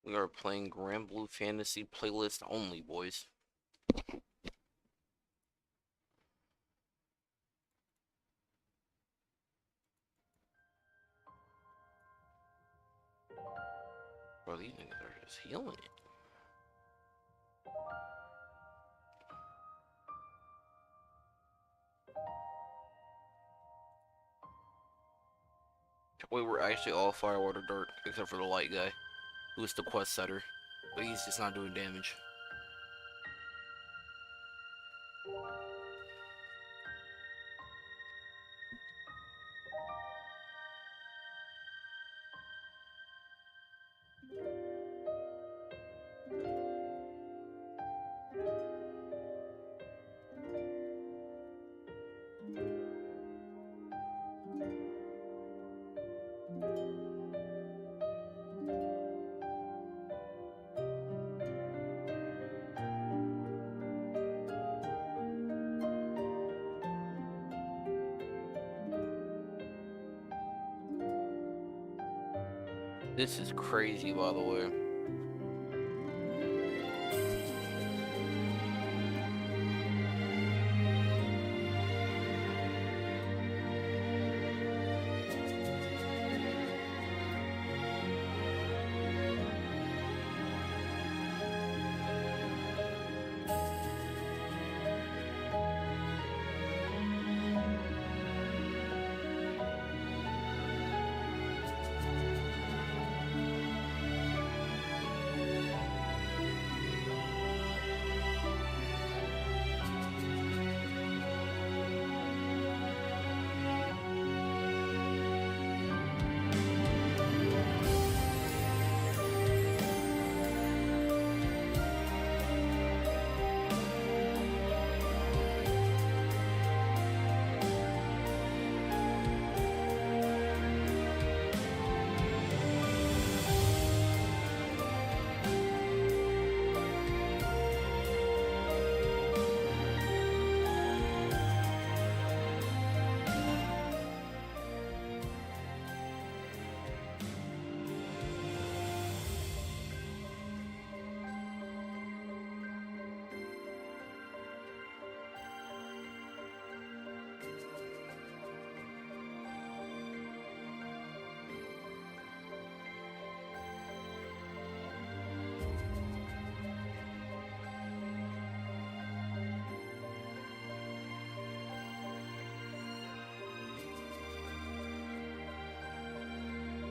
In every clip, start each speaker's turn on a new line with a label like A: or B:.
A: We are playing Grand Blue Fantasy playlist only, boys. Bro, these niggas are just healing it. Wait, we're actually all fire, water, dirt, except for the light guy, who's the quest setter. But he's just not doing damage. This is crazy, by the way.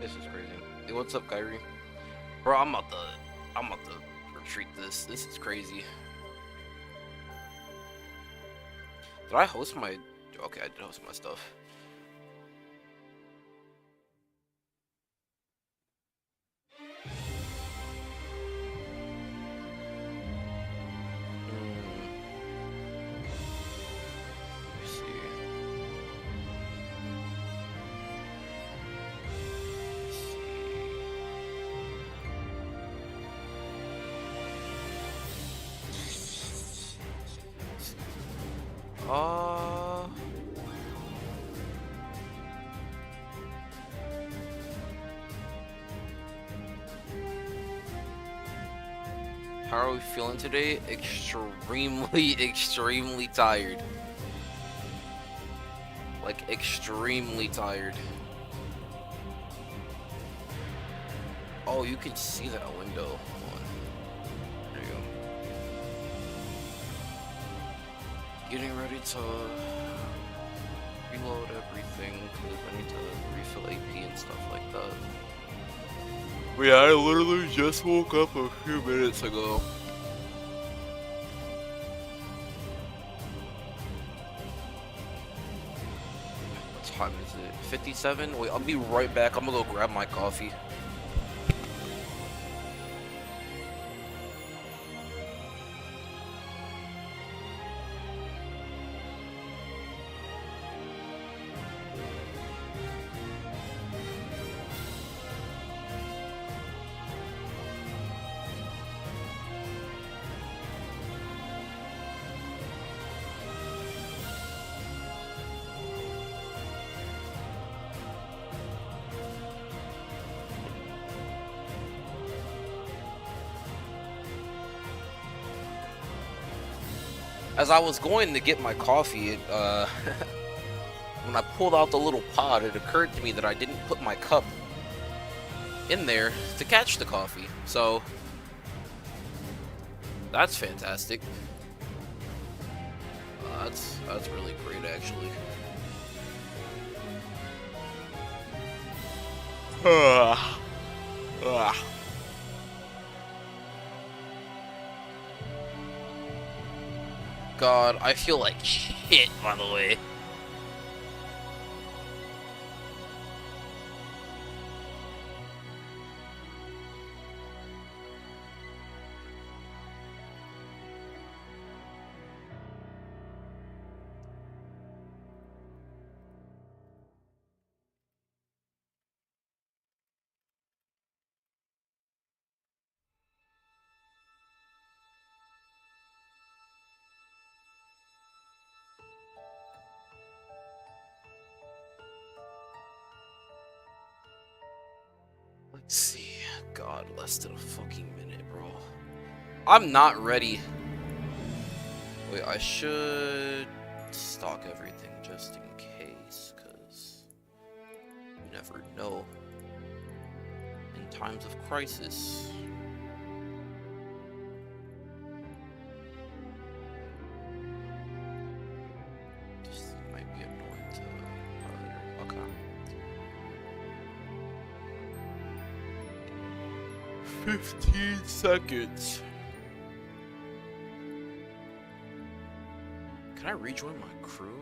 A: This is crazy. Hey, what's up, Kyrie? Bro, I'm about to retreat this. This is crazy. Did I host my? Okay, I did host my stuff. Let's see. How are we feeling today? Extremely tired. Like, extremely tired. Oh, you can see that window. Hold on. There you go. Getting ready to reload everything because I need to refill AP and stuff like that. But yeah, I literally just woke up a few minutes ago. What time is it? 57? Wait, I'll be right back. I'm gonna go grab my coffee. As I was going to get my coffee, when I pulled out the little pod, it occurred to me that I didn't put my cup in there to catch the coffee. So that's fantastic. That's really great, actually. God, I feel like shit, by the way. Let's see. God, less than a fucking minute, bro. I'm not ready. Wait, I should stock everything just in case, because you never know. In times of crisis. This might be annoying to okay. 15 seconds. Can I rejoin my crew?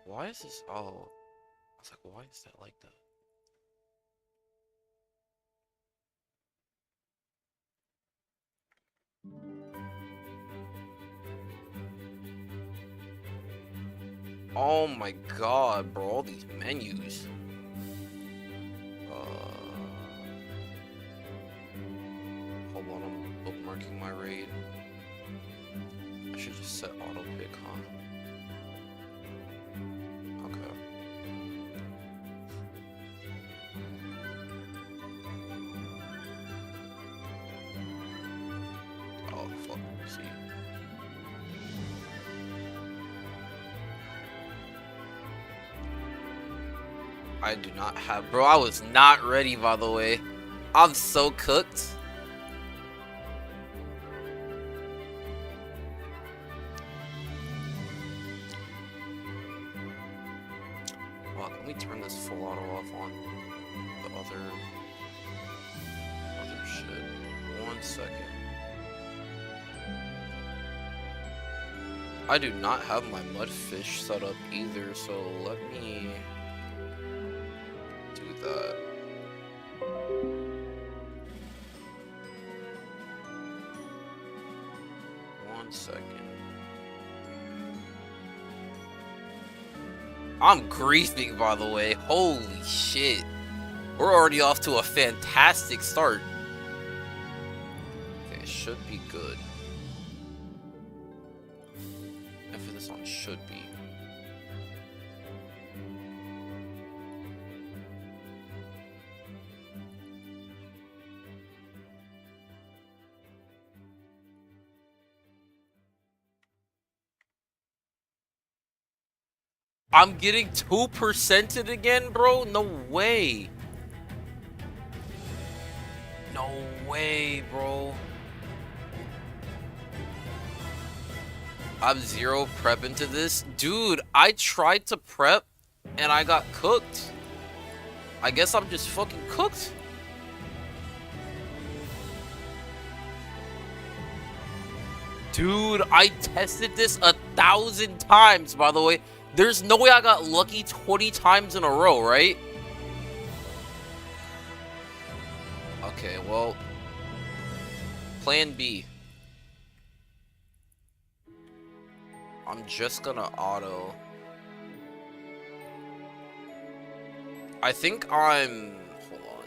A: Why is this? Oh, I was like, why is that like that? Oh my god, bro, all these menus. Hold on, I'm bookmarking my raid. I should just set auto pick, huh? Okay. Oh, fuck, see. I do not have, bro, I was not ready, by the way. I'm so cooked. Well, let me turn this full auto off on the other shit. 1 second. I do not have my mudfish set up either, so let me do that. One second. I'm griefing, by the way. Holy shit. We're already off to a fantastic start. Okay, it should be good. Emphasis on should be. I'm getting 2%ed again, bro? No way. No way, bro. I'm zero prep into this. Dude, I tried to prep and I got cooked. I guess I'm just fucking cooked. Dude, I tested this 1,000 times, by the way. There's no way I got lucky 20 times in a row, right? Okay, well, plan B. I'm just gonna auto. I think I'm... Hold on.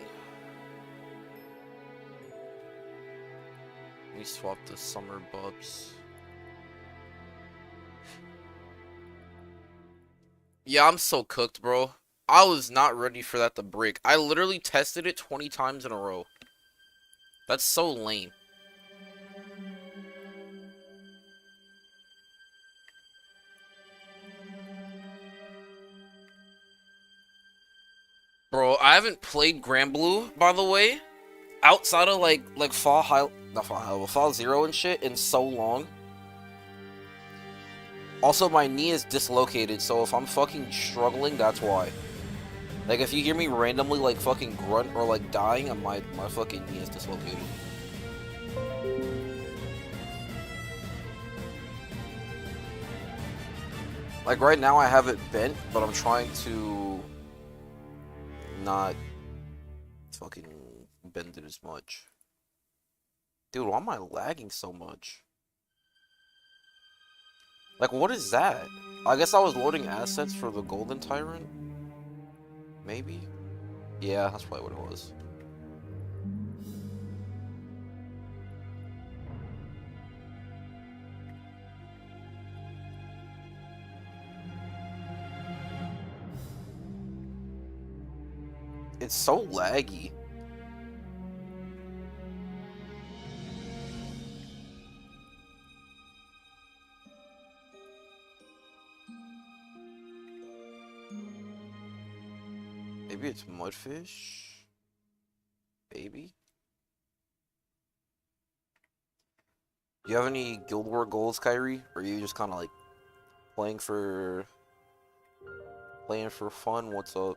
A: Let me swap the summer bubs. Yeah, I'm so cooked, bro. I was not ready for that to break. I literally tested it 20 times in a row. That's so lame. Bro, I haven't played Grand Blue, by the way, outside of like Fall High, not Fall High, but Fall Zero and shit in so long. Also, my knee is dislocated, so if I'm fucking struggling, that's why. Like, if you hear me randomly, like, fucking grunt or, like, dying, my fucking knee is dislocated. Like, right now I have it bent, but I'm trying to not fucking bend it as much. Dude, why am I lagging so much? Like, what is that? I guess I was loading assets for the Golden Tyrant? Maybe? Yeah, that's probably what it was. It's so laggy. Maybe it's Mudfish? Maybe? Do you have any Guild War goals, Kyrie? Or are you just kind of like playing for fun? What's up?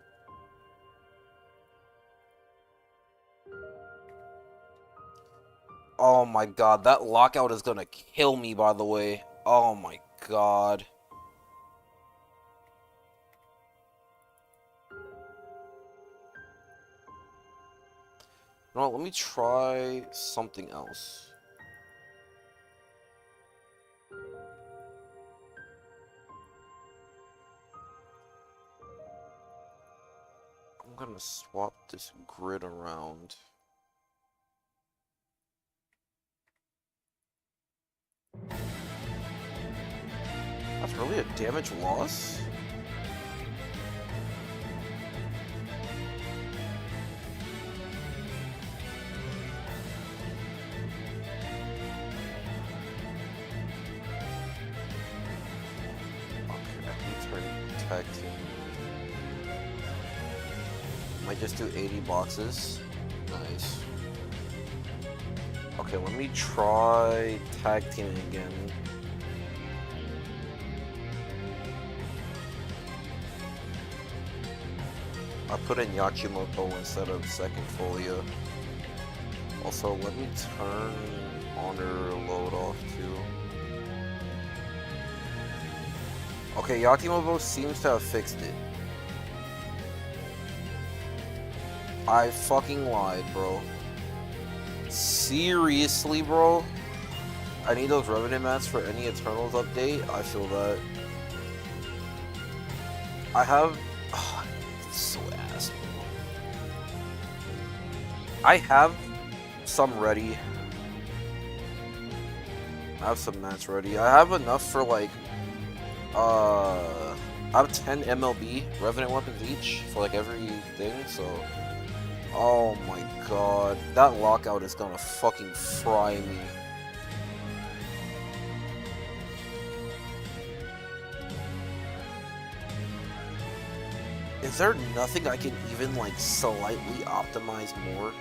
A: Oh my god, that lockout is gonna kill me, by the way. Oh my god. No, let me try something else. I'm gonna swap this grid around. That's really a damage loss? Okay, I can turn tag team. Might just do 80 boxes. Nice. Okay, let me try tag teaming again. I put in Yachimoto instead of second folio. Also, let me turn honor load off too. Okay, Yachimoto seems to have fixed it. I fucking lied, bro. Seriously, bro? I need those Revenant mats for any Eternals update. I feel that. I have... Oh, it's so ass, bro. I have some ready. I have some mats ready. I have enough for, like... I have 10 MLB Revenant weapons each for, like, every thing, so... Oh my god. That lockout is gonna fucking fry me. Is there nothing I can even, like, slightly optimize more?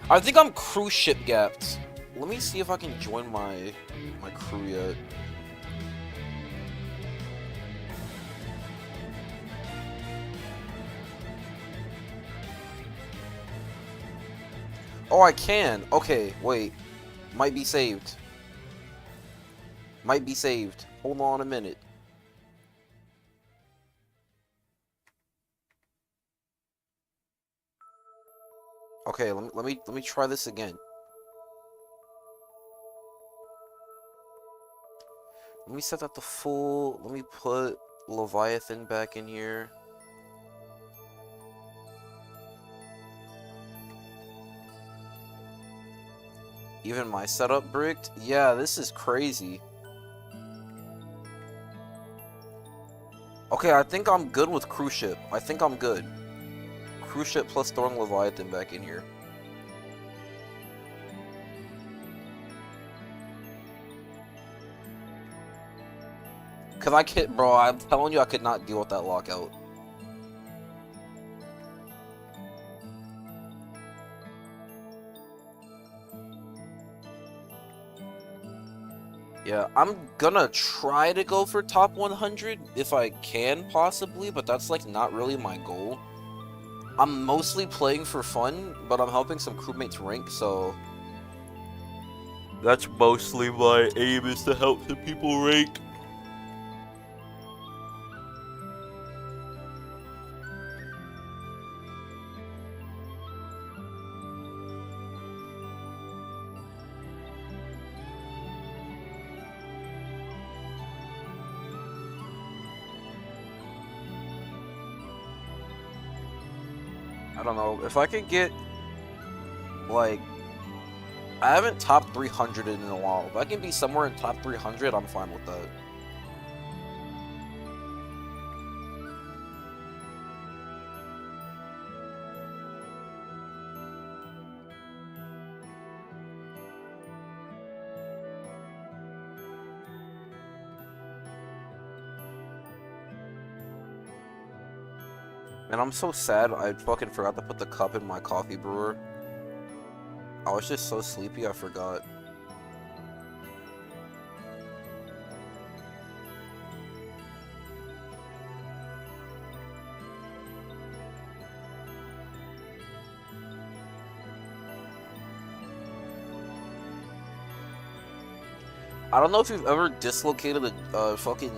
A: I think I'm cruise ship gapped. Let me see if I can join my crew yet. Oh, I can. Okay, wait. Might be saved. Might be saved. Hold on a minute. Okay, let me try this again. Let me set that to full. Let me put Leviathan back in here. Even my setup bricked? Yeah, this is crazy. Okay, I think I'm good with cruise ship. I think I'm good. Cruise ship plus throwing Leviathan back in here. Cause I can't, bro, I'm telling you I could not deal with that lockout. Yeah, I'm gonna try to go for top 100 if I can, possibly, but that's like not really my goal. I'm mostly playing for fun, but I'm helping some crewmates rank, so that's mostly my aim, is to help some people rank. I don't know, if I could get, like, I haven't top 300 in a while. If I can be somewhere in top 300, I'm fine with that. And I'm so sad I fucking forgot to put the cup in my coffee brewer. I was just so sleepy I forgot. I don't know if you've ever dislocated a fucking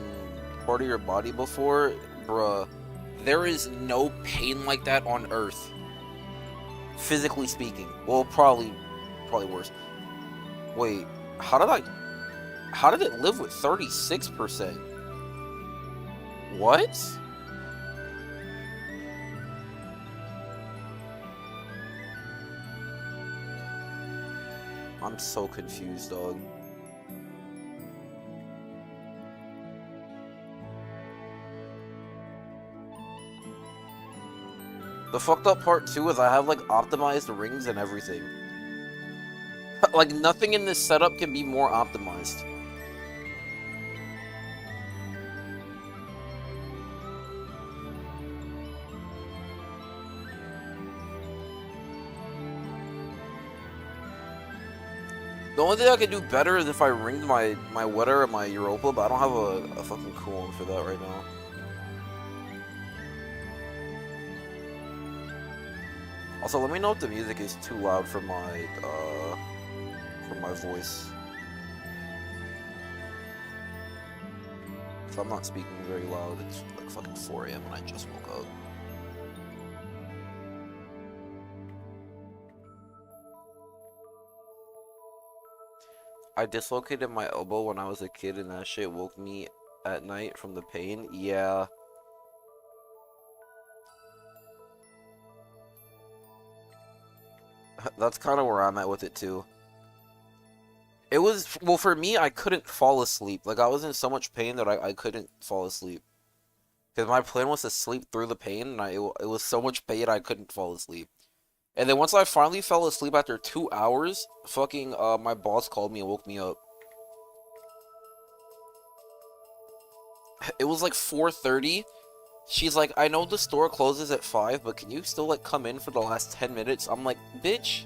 A: part of your body before, bruh. There is no pain like that on Earth. Physically speaking. Well, probably worse. Wait, how did it live with 36%? What? I'm so confused, dog. The fucked up part too is I have like optimized rings and everything. Like nothing in this setup can be more optimized. The only thing I could do better is if I ringed my Wetter and my Europa, but I don't have a fucking cool one for that right now. Also, let me know if the music is too loud for my voice. If I'm not speaking very loud, it's like fucking 4 AM and I just woke up. I dislocated my elbow when I was a kid and that shit woke me at night from the pain. Yeah. That's kind of where I'm at with it too. It was, well, for me, I couldn't fall asleep. Like, I was in so much pain that I couldn't fall asleep. Because my plan was to sleep through the pain, and it was so much pain I couldn't fall asleep. And then once I finally fell asleep after 2 hours, fucking, my boss called me and woke me up. It was like 4:30. She's like, I know the store closes at 5, but can you still, like, come in for the last 10 minutes? I'm like, bitch.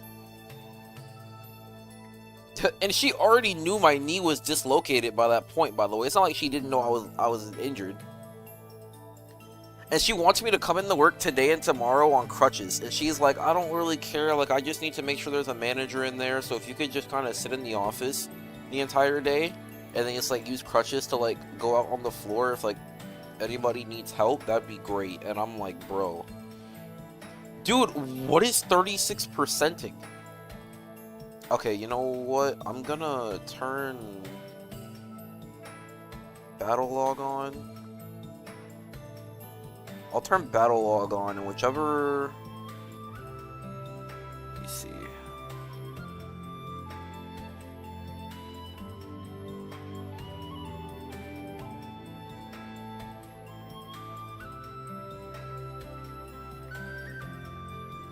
A: And she already knew my knee was dislocated by that point, by the way. It's not like she didn't know I was injured. And she wants me to come into work today and tomorrow on crutches. And she's like, I don't really care. Like, I just need to make sure there's a manager in there. So if you could just kind of sit in the office the entire day and then just, like, use crutches to, like, go out on the floor if, like, anybody needs help, that'd be great. And I'm like, bro. Dude, what is 36%ing? Okay, you know what? I'm gonna turn... battle log on. I'll turn battle log on, and whichever... Let me see.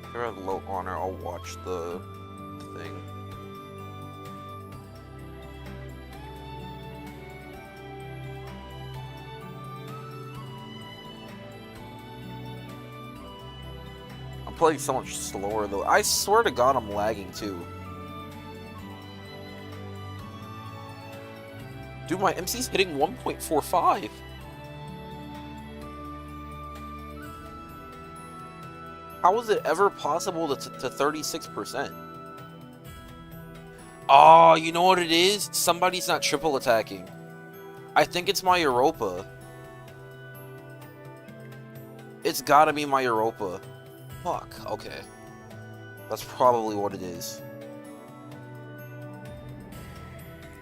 A: If I have low honor, I'll watch the thing. I'm playing so much slower though. I swear to God I'm lagging too. Dude, my MC's hitting 1.45. How is it ever possible to 36%? Oh, you know what it is? Somebody's not triple attacking. I think it's my Europa. It's gotta be my Europa. Fuck, okay. That's probably what it is.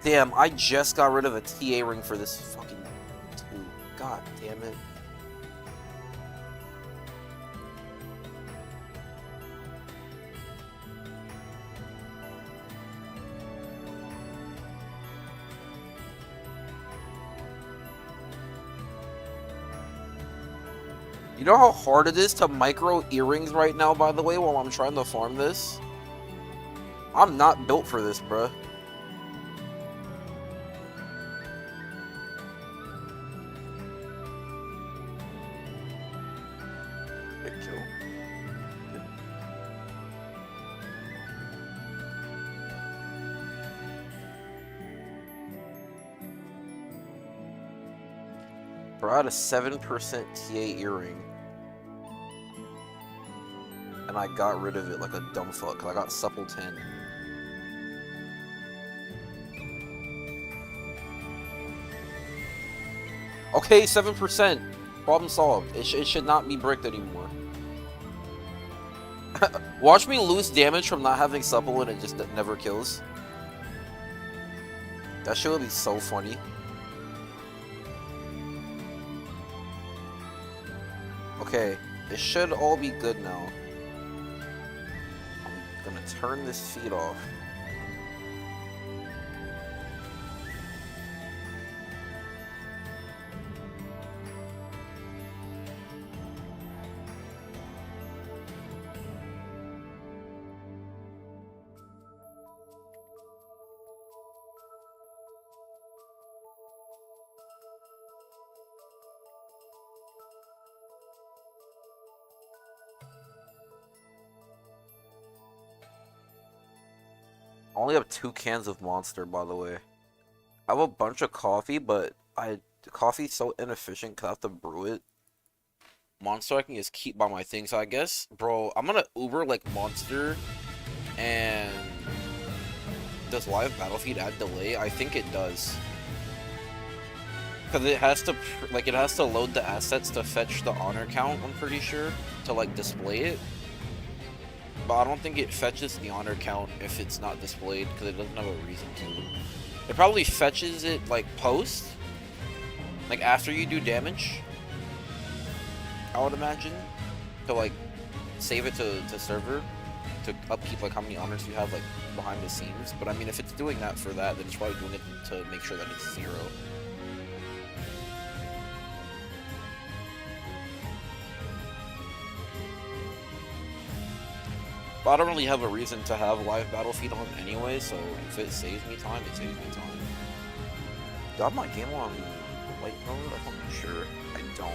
A: Damn, I just got rid of a TA ring for this fucking 2. God damn it. You know how hard it is to micro earrings right now, by the way, while I'm trying to farm this? I'm not built for this, bruh. Big kill. Bro, I had a 7% TA earring. And I got rid of it like a dumb fuck, because I got supple 10. Okay, 7%. Problem solved. It should not be bricked anymore. Watch me lose damage from not having supple and it just never kills. That shit would be so funny. Okay, it should all be good now. I'm gonna turn this feed off. I only have 2 cans of Monster, by the way. I have a bunch of coffee, but coffee's so inefficient because I have to brew it. Monster I can just keep by my thing, so I guess, bro, I'm gonna Uber like Monster, and does live Battlefield add delay? I think it does. Because it has to, like, it has to load the assets to fetch the honor count, I'm pretty sure, to, like, display it. But I don't think it fetches the honor count if it's not displayed, because it doesn't have a reason to. It probably fetches it, like, post. Like, after you do damage. I would imagine. To, like, save it to server. To upkeep, like, how many honors you have, like, behind the scenes. But, I mean, if it's doing that for that, then it's probably doing it to make sure that it's 0. But I don't really have a reason to have live Battlefield on anyway, so if it saves me time, it saves me time. Do I have my game on light mode? I'm not sure. I don't.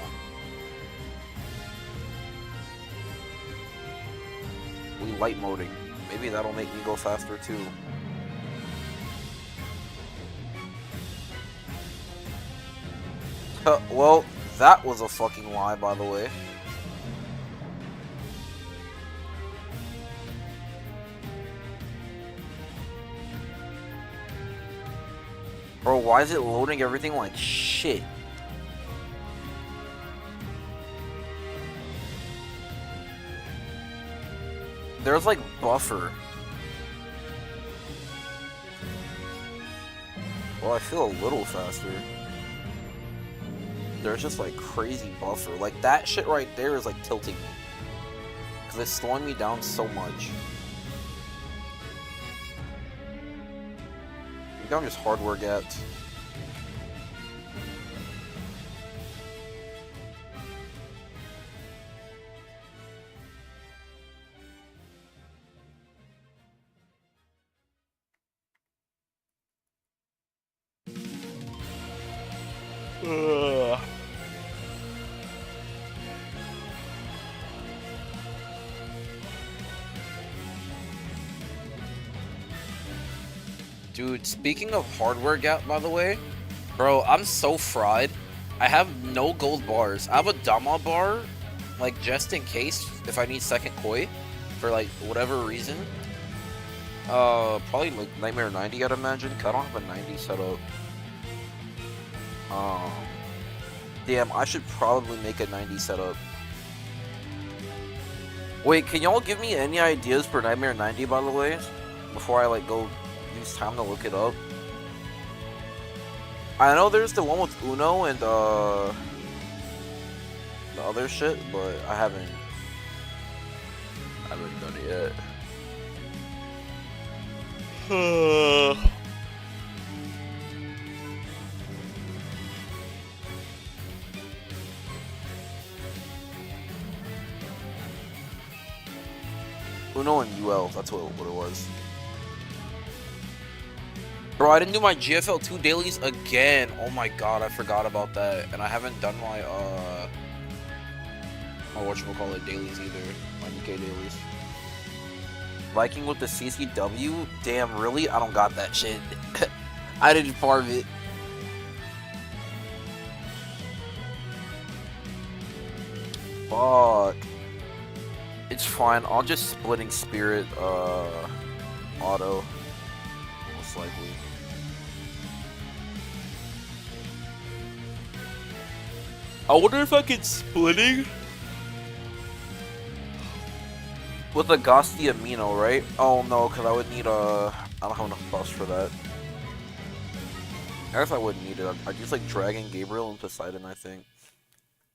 A: We light moding. Maybe that'll make me go faster too. Well, that was a fucking lie, by the way. Bro, why is it loading everything like shit? There's like buffer. Well, I feel a little faster. there's just like crazy buffer. Like that shit right there is like tilting me. Because it's slowing me down so much. Maybe I'm just hardware gapped. Dude, speaking of hardware gap, by the way, bro, I'm so fried. I have no gold bars. I have a Dama bar, like, just in case, if I need second koi, for, like, whatever reason. Probably, like, Nightmare 90, I'd imagine, 'cause I don't have a 90 set up. Damn, I should probably make a 90 setup. Wait, can y'all give me any ideas for Nightmare 90, by the way? Before I, like, go use time to look it up. I know there's the one with Uno and, the other shit, but I haven't done it yet. Uno and UL, that's what it was. Bro, I didn't do my GFL 2 dailies again. Oh my god, I forgot about that. And I haven't done my, whatchamacallit dailies either. My Nikkei dailies. Viking with the CCW? Damn, really? I don't got that shit. I didn't farm it. Fuck. It's fine. I'll just splitting spirit, auto. Most likely. I wonder if I could splitting with a Ghasti Amino, right? Oh no, because I would need I don't have enough buffs for that. I guess I wouldn't need it. I'd use like Dragon, Gabriel, and Poseidon, I think.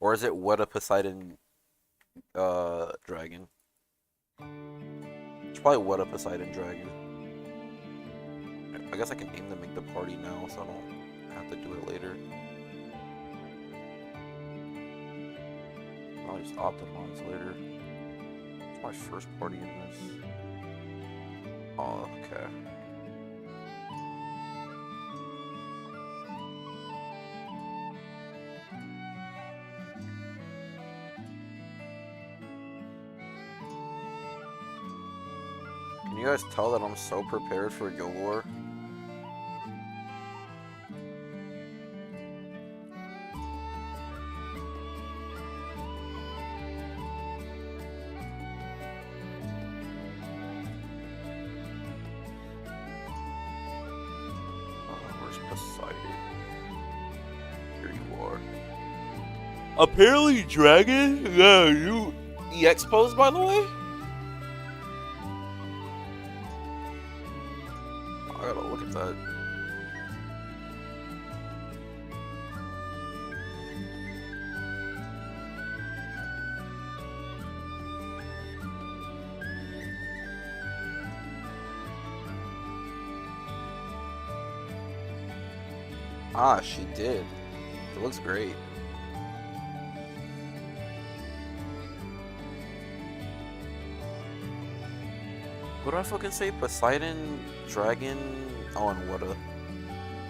A: Or is it Weta Poseidon, Dragon? It's probably Weta Poseidon, Dragon. I guess I can aim to make the party now, so I don't have to do it later. I'll just optimize later. It's my first party in this. Oh, okay. Can you guys tell that I'm so prepared for Yolor? Apparently, Dragon? Yeah, you EX pose, by the way? I gotta look at that. Ah, she did. It looks great. What do I fucking say? Poseidon, Dragon, oh, and Weta.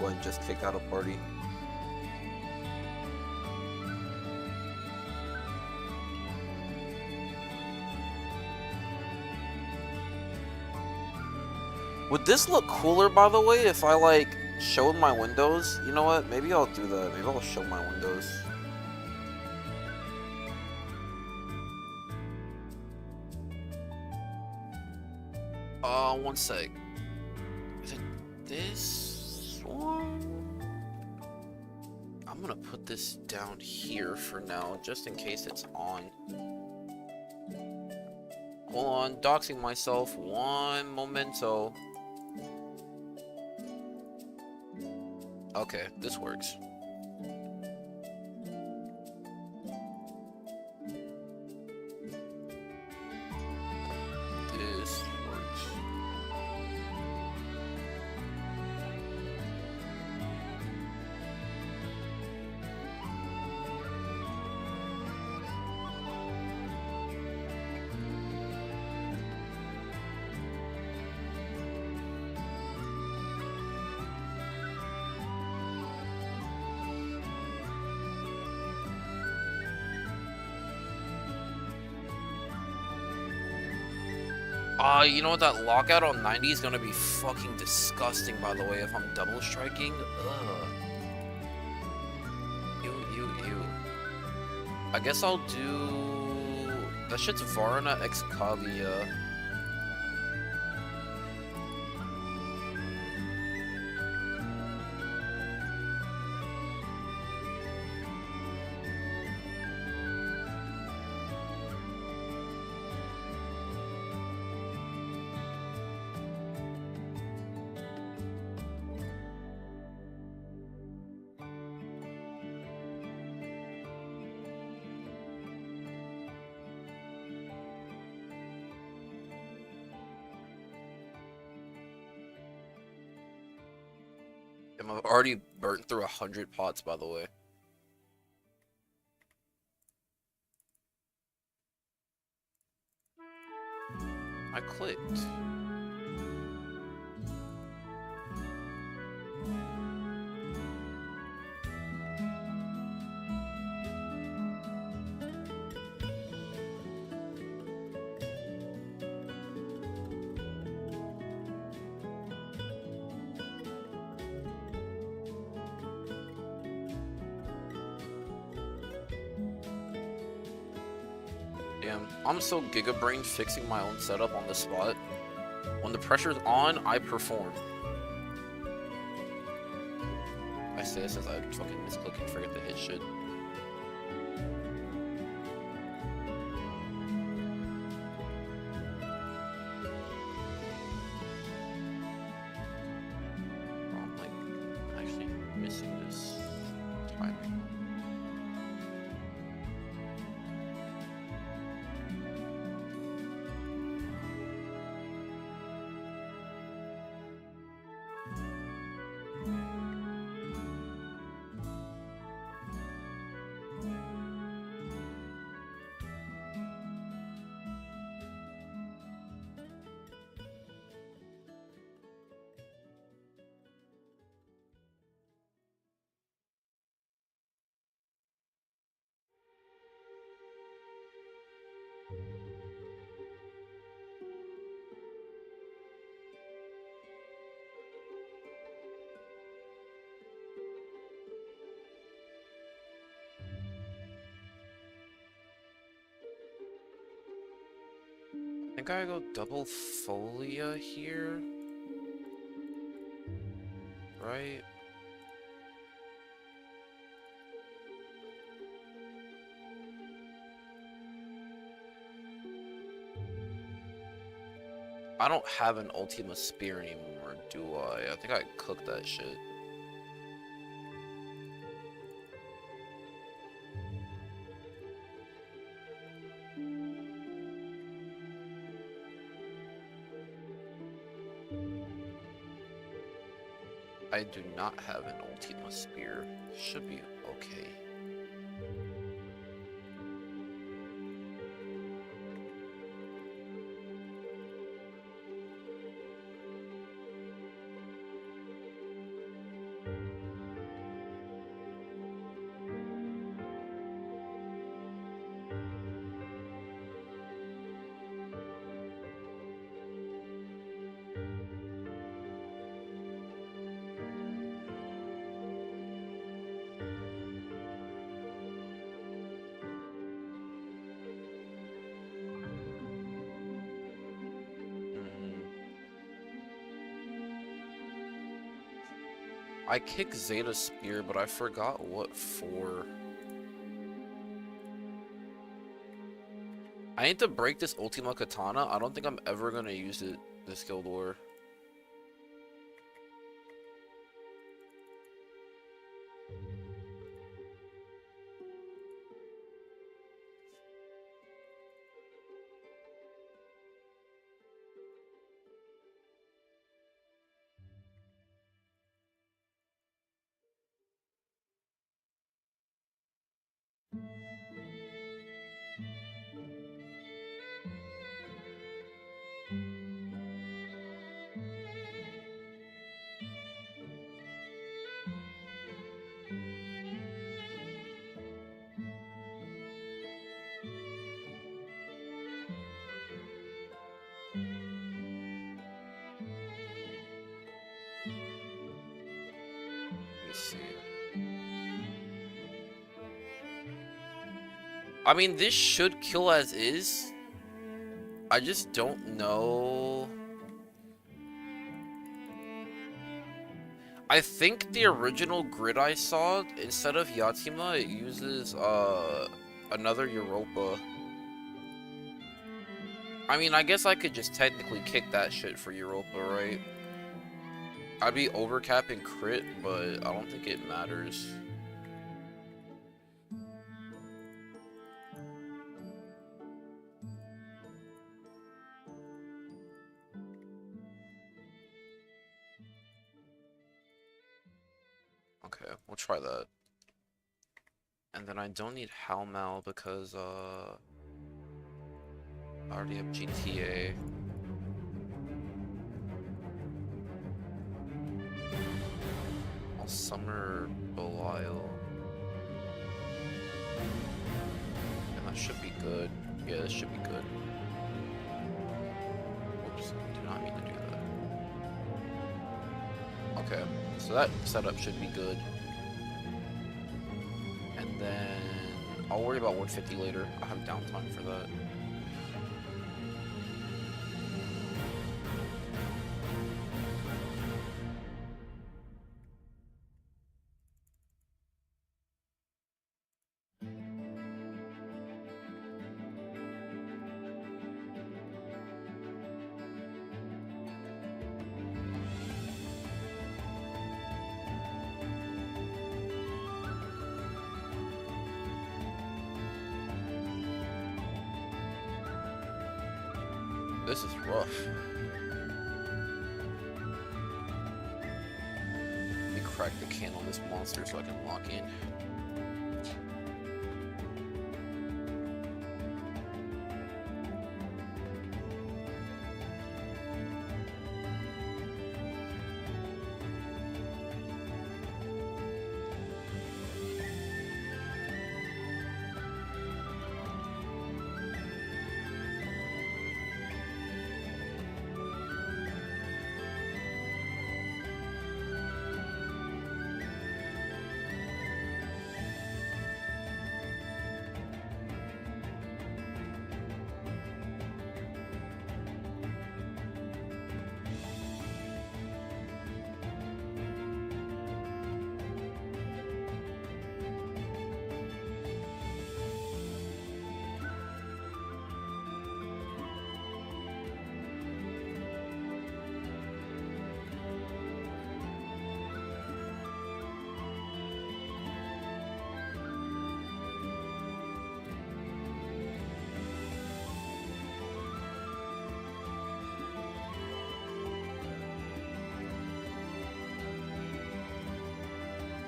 A: Go and just kick out a party. Would this look cooler, by the way, if I, like, showed my windows? You know what? Maybe I'll do that. Maybe I'll show my windows. One sec. Is it this one? I'm gonna put this down here for now, just in case it's on. Hold on, doxing myself. One momento. Okay, this works. You know what? That lockout on 90 is gonna be fucking disgusting, by the way, if I'm double striking. Ugh. Ew, ew, ew. I guess I'll do... That shit's Varna X Kaguya. I've already burnt through 100 pots, by the way. I clicked. Damn, I'm so giga-brain fixing my own setup on the spot. When the pressure's on, I perform. I say this as I fucking misclick and forget to hit shit. I'm like actually missing this timing. I think I go double folia here, right? I don't have an Ultima Spear anymore, do I? I think I cooked that shit. I do not have an Ultima Spear. Should be okay. I kick Zeta Spear, but I forgot what for. I need to break this Ultima Katana. I don't think I'm ever gonna use it this Guild War. me see. I mean, this should kill as is. I just don't know. I think the original grid I saw, instead of Yatima, it uses another Europa. I mean, I guess I could just technically kick that shit for Europa, right? I'd be overcapping crit, but I don't think it matters. Okay, we'll try that. And then I don't need Halmal because I already have GTA. I'll summer Belial. And that should be good. Yeah, this should be good. Whoops, did not mean to do that. Okay, so that setup should be good. And then I'll worry about 150 later. I have downtime for that. This is rough. Let me crack the can on this monster so I can lock in.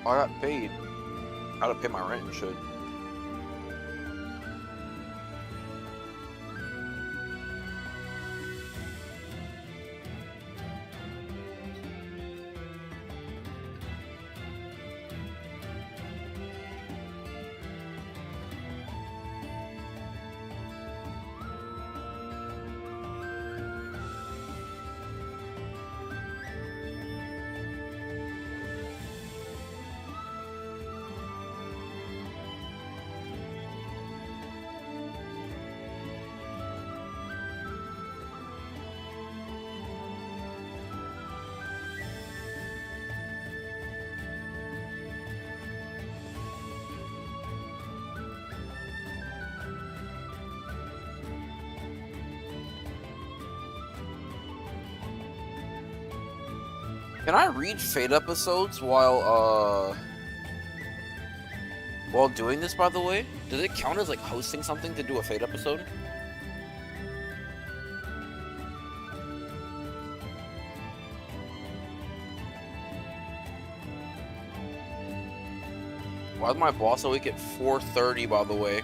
A: I got paid. I gotta pay my rent and shit. Can I read Fate episodes while doing this, by the way? Does it count as like hosting something to do a Fate episode? Why is my boss awake at 4:30, by the way?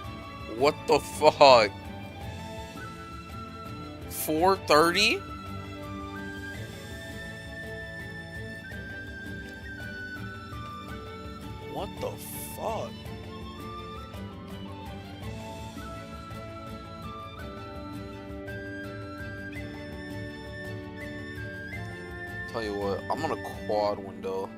A: What the fuck? 4:30? What the fuck? Tell you what, I'm on a quad window.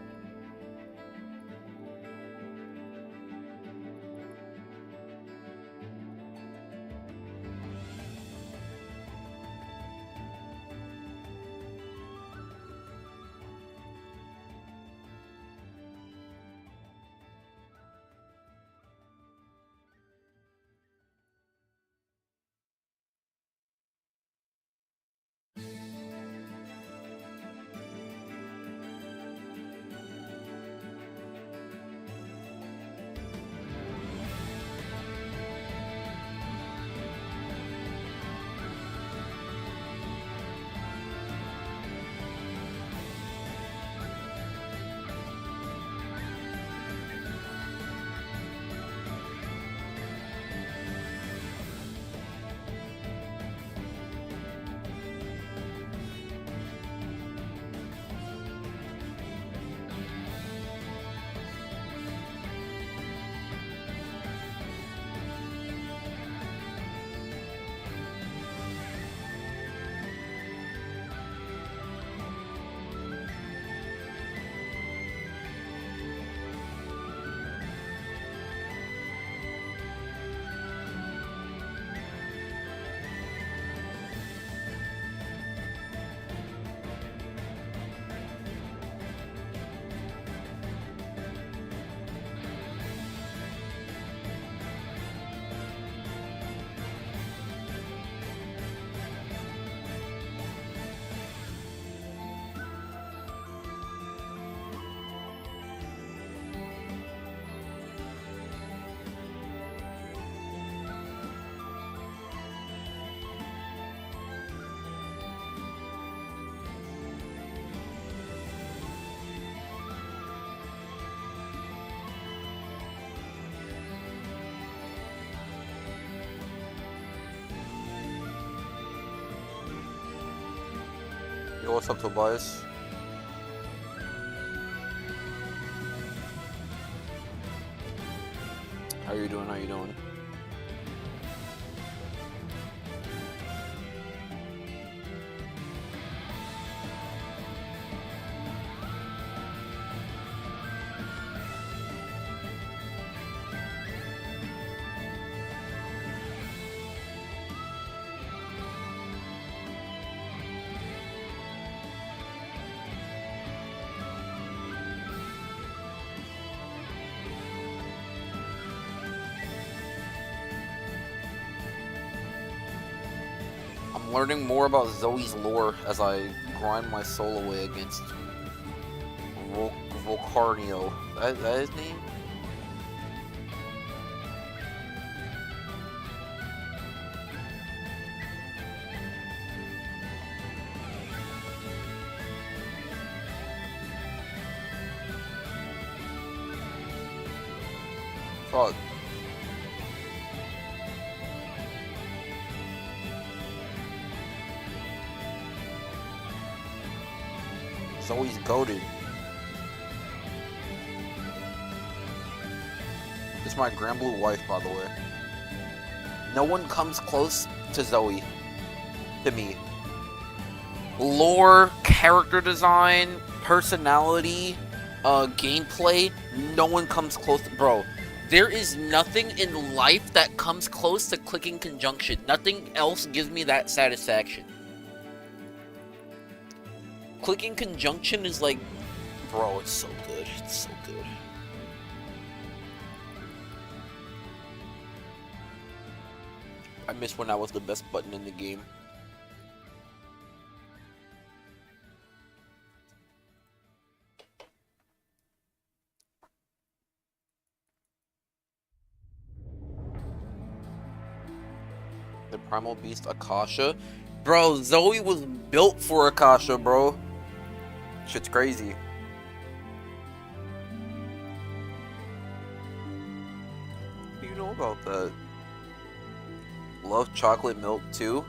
A: Yo, what's up, Tobias? How you doing? How you doing? I'm learning more about Zoe's lore as I grind my soul away against Volcarnio. That his name? Fuck. Zoe's goated. This is my grand blue wife, by the way. No one comes close to Zoe. To me. Lore, character design, personality, gameplay. No one comes close to, bro. There is nothing in life that comes close to clicking conjunction. Nothing else gives me that satisfaction. Clicking conjunction is like, bro, it's so good. It's so good. I miss when that was the best button in the game. The Primal Beast Akasha. Bro, Zoe was built for Akasha, bro. Shit's crazy. What do you know about that? Love chocolate milk too?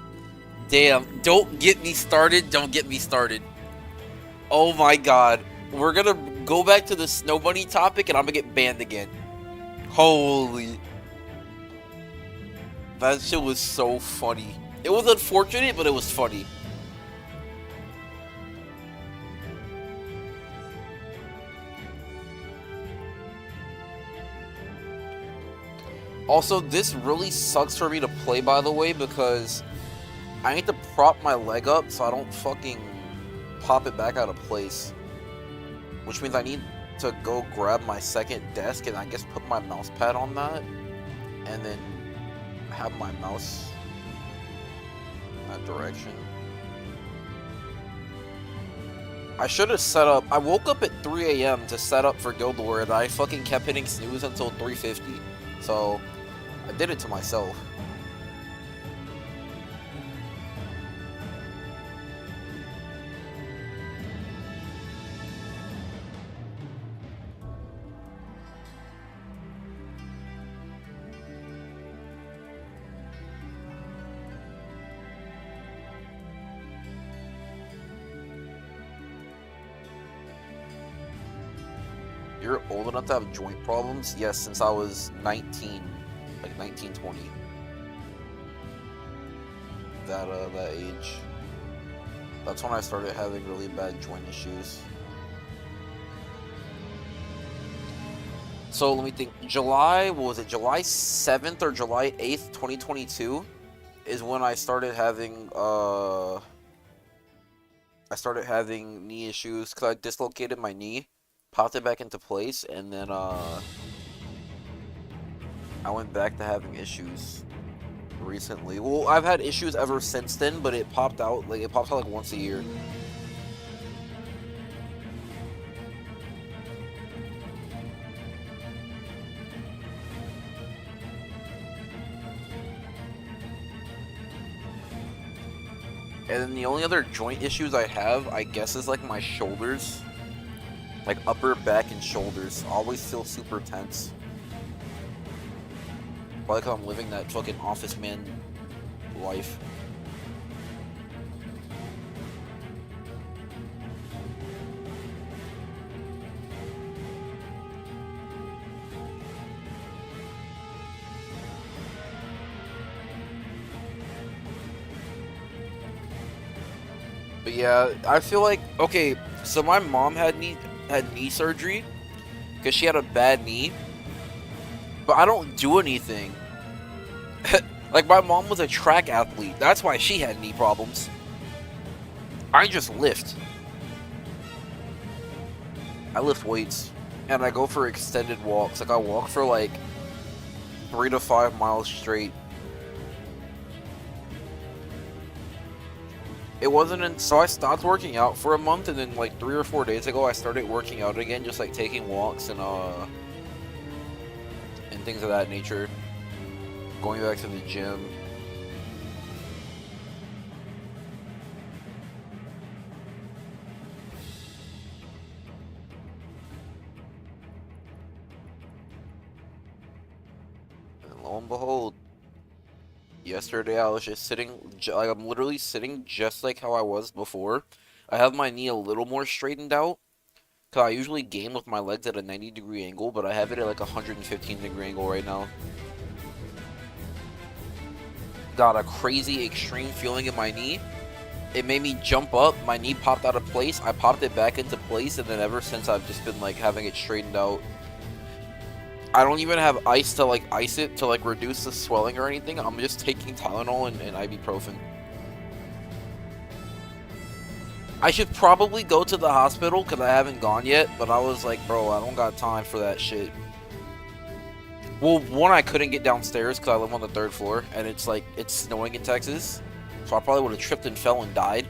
A: Damn, don't get me started, don't get me started. Oh my god. We're gonna go back to the Snow Bunny topic and I'm gonna get banned again. Holy. That shit was so funny. It was unfortunate, but it was funny. Also, this really sucks for me to play, by the way, because I need to prop my leg up so I don't fucking pop it back out of place. Which means I need to go grab my second desk and I guess put my mouse pad on that. And then have my mouse in that direction. I should have set up. I woke up at 3 a.m. to set up for Guild War and I fucking kept hitting snooze until 3:50. So I did it to myself. You're old enough to have joint problems? Yes, since I was 19. Like 19, 20. That age. That's when I started having really bad joint issues. So let me think. July, what was it? July 7th or July 8th, 2022 is when I started having knee issues because I dislocated my knee, popped it back into place, and then I went back to having issues recently. Well, I've had issues ever since then, but it popped out like once a year. And then the only other joint issues I have, I guess, is like my shoulders. Like upper back and shoulders. Always feel super tense. Probably because I'm living that fucking office man life. But yeah, I feel like, okay, so my mom had knee surgery because she had a bad knee, but I don't do anything. Like, my mom was a track athlete. That's why she had knee problems. I just lift. I lift weights. And I go for extended walks. Like, I walk for, like, 3 to 5 miles straight. It wasn't so I stopped working out for a month, and then, like, 3 or 4 days ago, I started working out again, just, like, taking walks and things of that nature. Going back to the gym. And lo and behold, yesterday I was just sitting, like, I'm literally sitting just like how I was before. I have my knee a little more straightened out, because I usually game with my legs at a 90-degree angle, but I have it at like a 115-degree angle right now. Got a crazy extreme feeling in my knee. It made me jump up, my knee popped out of place, I popped it back into place, and then ever since I've just been like having it straightened out. I don't even have ice to like ice it to like reduce the swelling or anything. I'm just taking Tylenol and ibuprofen. I should probably go to the hospital because I haven't gone yet, but I was like, bro, I don't got time for that shit. Well, one, I couldn't get downstairs because I live on the 3rd floor, and it's like, it's snowing in Texas, so I probably would have tripped and fell and died.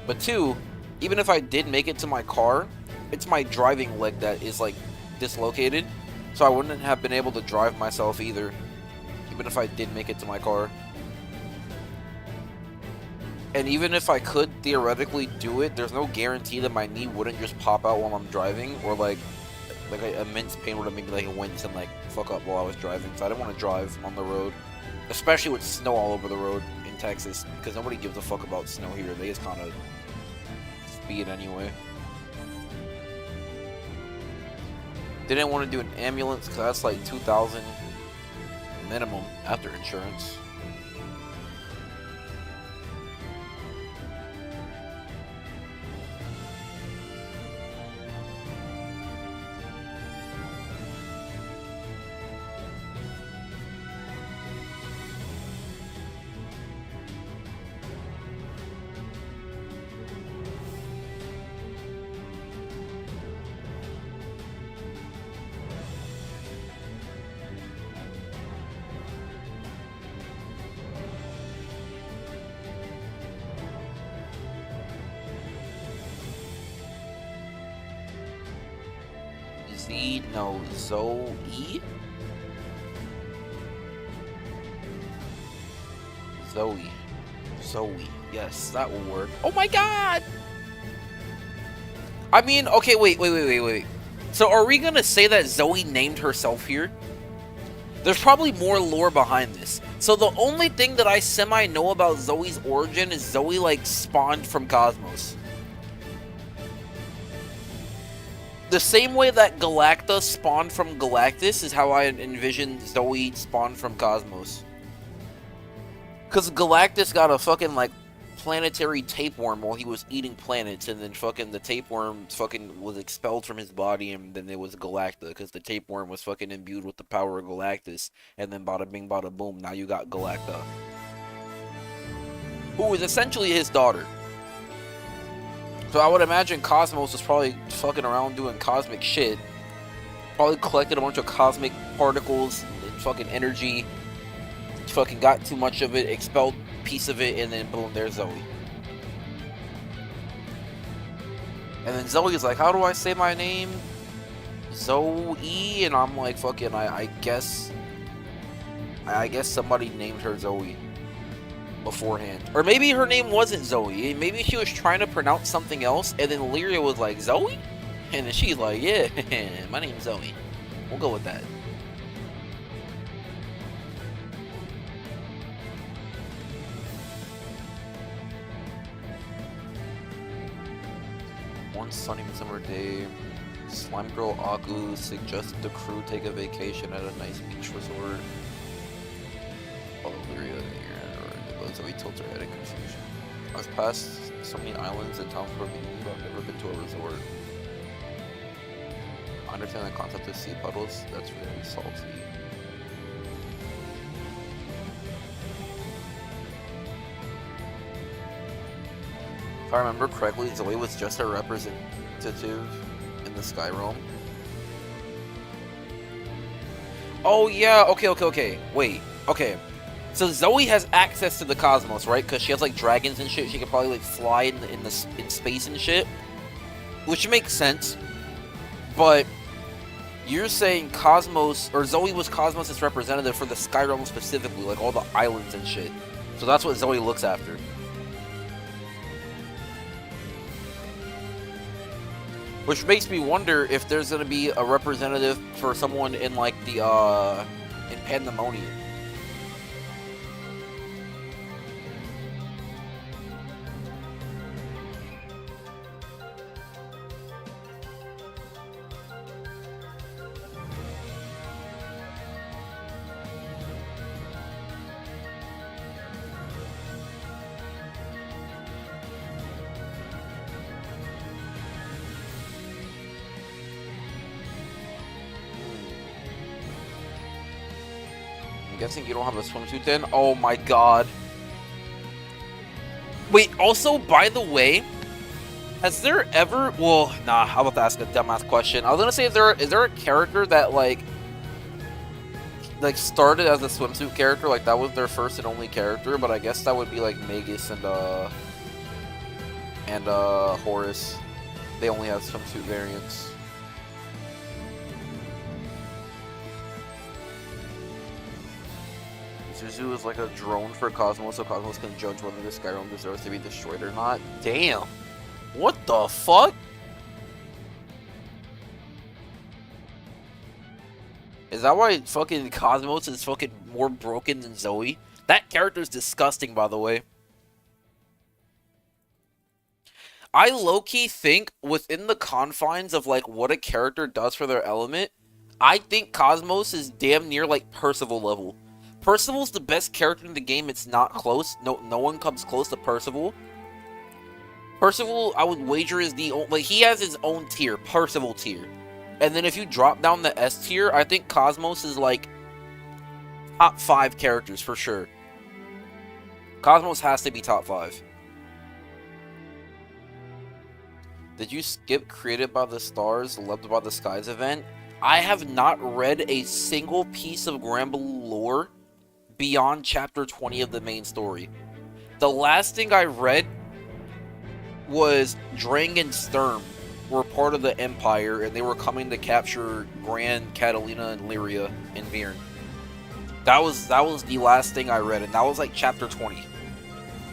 A: But 2, even if I did make it to my car, it's my driving leg that is like dislocated, so I wouldn't have been able to drive myself either, even if I did make it to my car. And even if I could theoretically do it, there's no guarantee that my knee wouldn't just pop out while I'm driving, or like immense pain would have made me like wince and like fuck up while I was driving. So I didn't want to drive on the road, especially with snow all over the road in Texas, because nobody gives a fuck about snow here. They just kind of speed anyway. Didn't want to do an ambulance because that's like $2,000 minimum after insurance. No, Zoe? Zoe. Yes, that will work. Oh my god! I mean, okay, wait. So are we gonna say that Zoe named herself here? There's probably more lore behind this. So the only thing that I semi-know about Zoe's origin is Zoe, like, spawned from Cosmos. The same way that Galacta spawned from Galactus is how I envision Zoe spawned from Cosmos. Because Galactus got a fucking, like, planetary tapeworm while he was eating planets, and then fucking the tapeworm fucking was expelled from his body, and then it was Galacta, because the tapeworm was fucking imbued with the power of Galactus, and then bada bing bada boom, now you got Galacta. Who is essentially his daughter. So I would imagine Cosmos was probably fucking around doing cosmic shit. Probably collected a bunch of cosmic particles and fucking energy. Fucking got too much of it, expelled a piece of it, and then boom, there's Zoe. And then Zoe's like, how do I say my name? Zoe? And I'm like, fucking, I guess somebody named her Zoe beforehand. Or maybe her name wasn't Zoe. Maybe she was trying to pronounce something else, and then Lyria was like, Zoe? And then she's like, yeah, my name's Zoe. We'll go with that. One sunny summer day, Slime Girl Aku suggested the crew take a vacation at a nice beach resort. Oh, Lyria, Zoe tilts her head in confusion. I was past So many islands and towns for me, but I've never been to a resort. I understand the concept of sea puddles. That's really salty. If I remember correctly, Zoe was just a representative in the Sky Realm. Oh yeah, okay. Wait, okay. So Zoe has access to the cosmos, right? Because she has like dragons and shit. She could probably like fly in space and shit, which makes sense. But you're saying Cosmos, or Zoe was Cosmos' representative for the Sky Realm specifically, like all the islands and shit. So that's what Zoe looks after. Which makes me wonder if there's gonna be a representative for someone in like the in Pandemonium. Guessing you don't have a swimsuit then? Oh my god. Wait, also, by the way, has there ever... Well, nah, I'm about to ask a dumbass question. I was gonna say, is there a character that, like, started as a swimsuit character? Like, that was their first and only character, but I guess that would be, like, Magus and Horus. They only have swimsuit variants. Zuzu is like a drone for Cosmos, so Cosmos can judge whether the Skyrim deserves to be destroyed or not. Damn. What the fuck? Is that why fucking Cosmos is fucking more broken than Zoe? That character's disgusting, by the way. I low-key think within the confines of like what a character does for their element, I think Cosmos is damn near like Percival level. Percival's the best character in the game. It's not close. No one comes close to Percival. Percival, I would wager, is the only... Like, he has his own tier. Percival tier. And then if you drop down the S tier, I think Cosmos is, like, top 5 characters for sure. Cosmos has to be top 5. Did you skip Created by the Stars, Loved by the Skies event? I have not read a single piece of Granblue lore beyond chapter 20 of the main story. The last thing I read was Drang and Sturm were part of the Empire, and they were coming to capture Gran, Catalina, and Lyria in Virn. That was the last thing I read, and that was like chapter 20.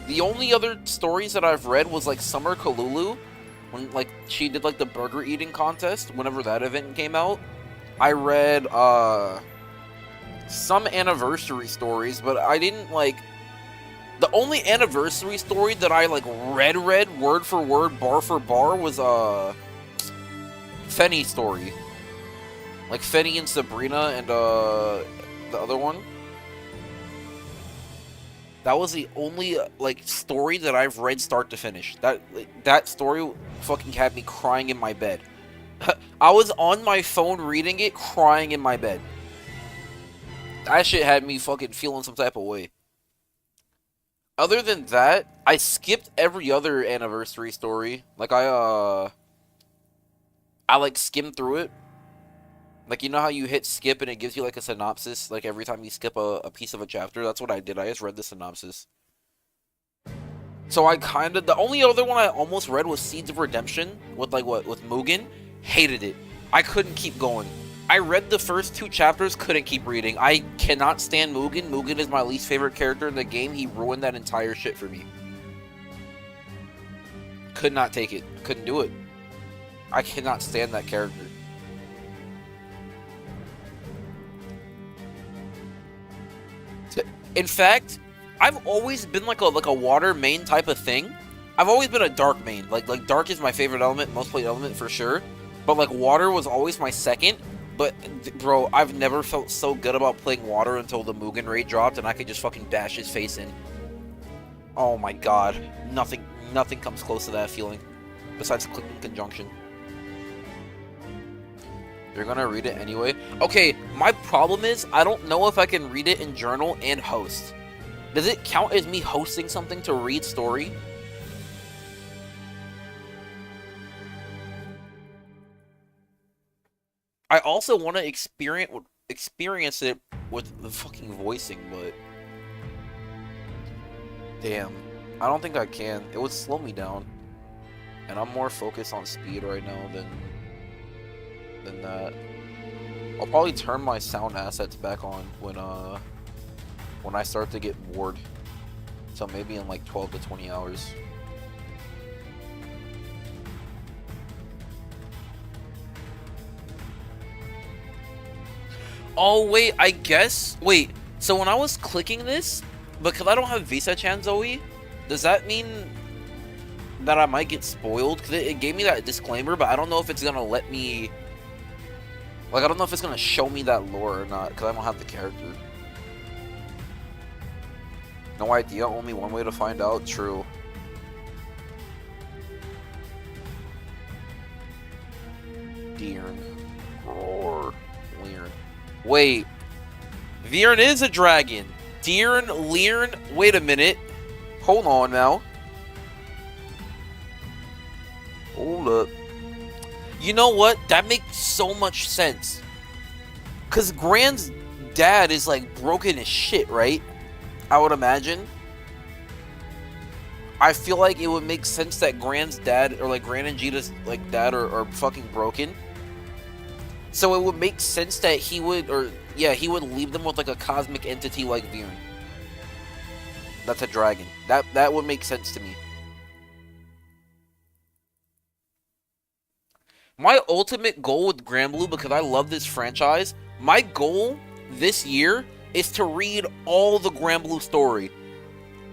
A: The only other stories that I've read was like Summer Kalulu, when like she did like the burger eating contest, whenever that event came out. I read some anniversary stories, but I didn't like... The only anniversary story that I like read word for word, bar for bar was Fenny story. Like Fenny and Sabrina and the other one. That was the only like story that I've read start to finish. That story fucking had me crying in my bed. I was on my phone reading it, crying in my bed. That shit had me fucking feeling some type of way. Other than that, I skipped every other anniversary story. Like, I like skimmed through it. Like, you know how you hit skip and it gives you like a synopsis? Like, every time you skip a piece of a chapter? That's what I did. I just read the synopsis. So I kind of... The only other one I almost read was Seeds of Redemption. With, like, with Mugen. Hated it. I couldn't keep going. I read the first 2 chapters, couldn't keep reading. I cannot stand Mugen. Mugen is my least favorite character in the game. He ruined that entire shit for me. Could not take it. Couldn't do it. I cannot stand that character. In fact, I've always been like a water main type of thing. I've always been a dark main. Like dark is my favorite element, most played element for sure. But like water was always my second. But, bro, I've never felt so good about playing water until the Mugen raid dropped and I could just fucking bash his face in. Oh my god. Nothing comes close to that feeling, besides clicking conjunction. You're gonna read it anyway? Okay, my problem is, I don't know if I can read it in journal and host. Does it count as me hosting something to read story? I also want to experience it with the fucking voicing, but damn, I don't think I can. It would slow me down, and I'm more focused on speed right now than that. I'll probably turn my sound assets back on when I start to get bored. So maybe in like 12 to 20 hours. Oh, wait, I guess... Wait, so when I was clicking this, because I don't have Visa Chan Zoe, does that mean that I might get spoiled? Because it gave me that disclaimer, but I don't know if it's going to let me... Like, I don't know if it's going to show me that lore or not, because I don't have the character. No idea, only one way to find out. True. Deern. Roar. Leern. Wait. Viren is a dragon. Deern, Leern. Wait a minute. Hold on now. Hold up. You know what? That makes so much sense. Because Gran's dad is like broken as shit, right? I would imagine. I feel like it would make sense that Gran's dad, or like Gran and Jita's like dad are fucking broken. So it would make sense that he would, or yeah, he would leave them with like a cosmic entity like Viren. That's a dragon. That would make sense to me. My ultimate goal with Granblue, because I love this franchise, my goal this year is to read all the Granblue story.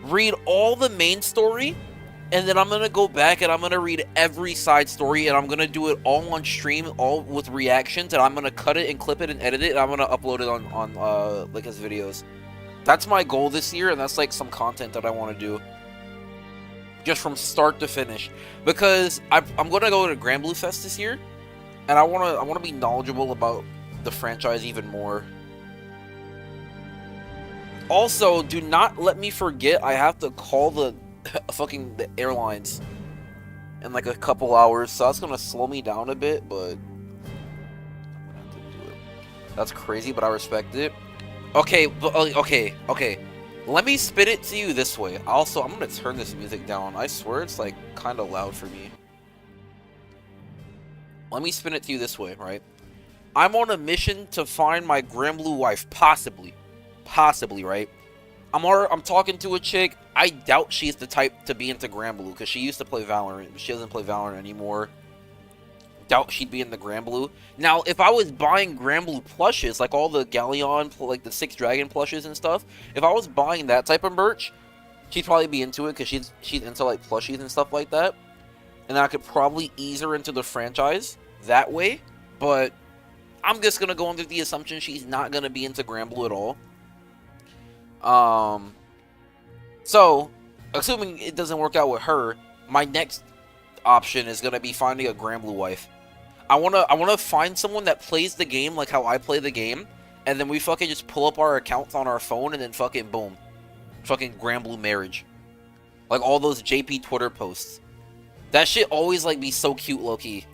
A: Read all the main story, and then I'm going to go back and I'm going to read every side story, and I'm going to do it all on stream, all with reactions, and I'm going to cut it and clip it and edit it, and I'm going to upload it on like his videos. That's my goal this year, and that's like some content that I want to do. Just from start to finish. Because I'm going to go to Granblue Fest this year, and I want to be knowledgeable about the franchise even more. Also, do not let me forget I have to call the the airlines in like a couple hours, so that's gonna slow me down a bit, but I'm gonna have to do it. That's crazy, but I respect it. Okay, okay. Let me spin it to you this way. Also, I'm gonna turn this music down. I swear it's like kind of loud for me. Let me spin it to you this way, right? I'm on a mission to find my Granblue wife, possibly, right? I'm talking to a chick. I doubt she's the type to be into Granblue, because she used to play Valorant, but she doesn't play Valorant anymore. Doubt she'd be in the Granblue. Now, if I was buying Granblue plushes, like all the Galleon, like the 6 Dragon plushes and stuff, if I was buying that type of merch, she'd probably be into it, because she's into like plushies and stuff like that. And I could probably ease her into the franchise that way, but I'm just gonna go under the assumption she's not gonna be into Granblue at all. So, assuming it doesn't work out with her, my next option is gonna be finding a Granblue wife. I wanna find someone that plays the game like how I play the game, and then we fucking just pull up our accounts on our phone, and then fucking boom, fucking Granblue marriage, like all those JP Twitter posts. That shit always like be so cute, low key.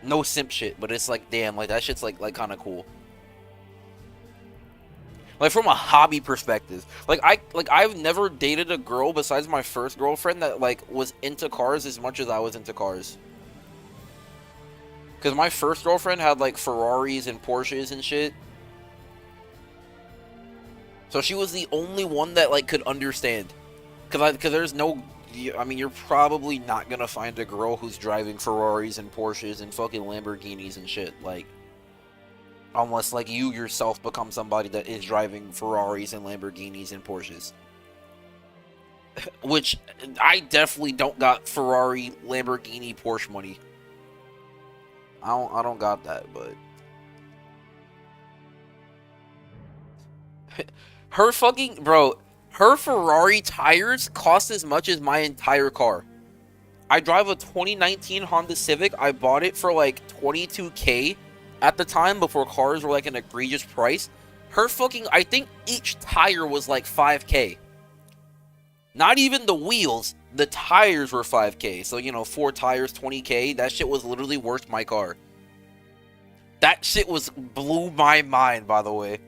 A: No simp shit, but it's like damn, like that shit's like kind of cool. Like from a hobby perspective, I've never dated a girl besides my first girlfriend that like was into cars as much as I was into cars. Because my first girlfriend had like Ferraris and Porsches and shit. So she was the only one that like could understand. Because there's no, I mean, you're probably not gonna find a girl who's driving Ferraris and Porsches and fucking Lamborghinis and shit, like. Unless, like, you yourself become somebody that is driving Ferraris and Lamborghinis and Porsches. Which, I definitely don't got Ferrari, Lamborghini, Porsche money. I don't got that, but... her fucking... Bro, Her Ferrari tires cost as much as my entire car. I drive a 2019 Honda Civic. I bought it for like 22K at the time before cars were like an egregious price. Her fucking, I think each tire was like 5K. Not even the wheels. The tires were 5K. So, you know, 4 tires, 20K. That shit was literally worth my car. That shit blew my mind, by the way.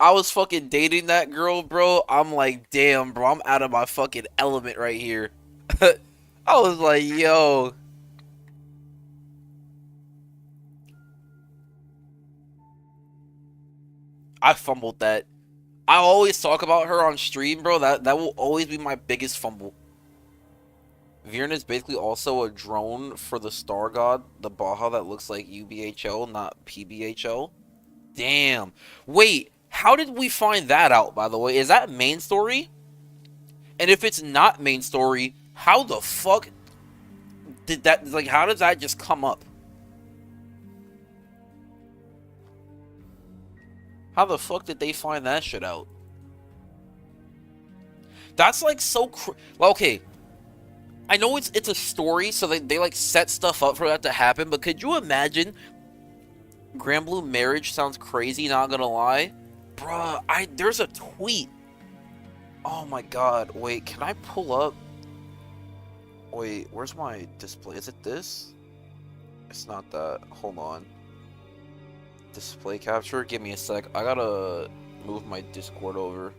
A: I was fucking dating that girl, bro. I'm like, damn, bro, I'm out of my fucking element right here. I was like, yo. I fumbled that. I always talk about her on stream, bro. That will always be my biggest fumble. Viren is basically also a drone for the Star God, the Baja that looks like UBHL, not PBHL. Damn. Wait, how did we find that out, by the way? Is that main story? And if it's not main story, how the fuck did that, like, how does that just come up? How the fuck did they find that shit out? That's like so okay. I know it's a story, so they like set stuff up for that to happen, but could you imagine? Grand Blue marriage sounds crazy, not gonna lie. Bruh, there's a tweet. Oh my god, wait, can I pull up? Wait, where's my display? Is it this? It's not that. Hold on. Display capture? Give me a sec. I gotta move my Discord over.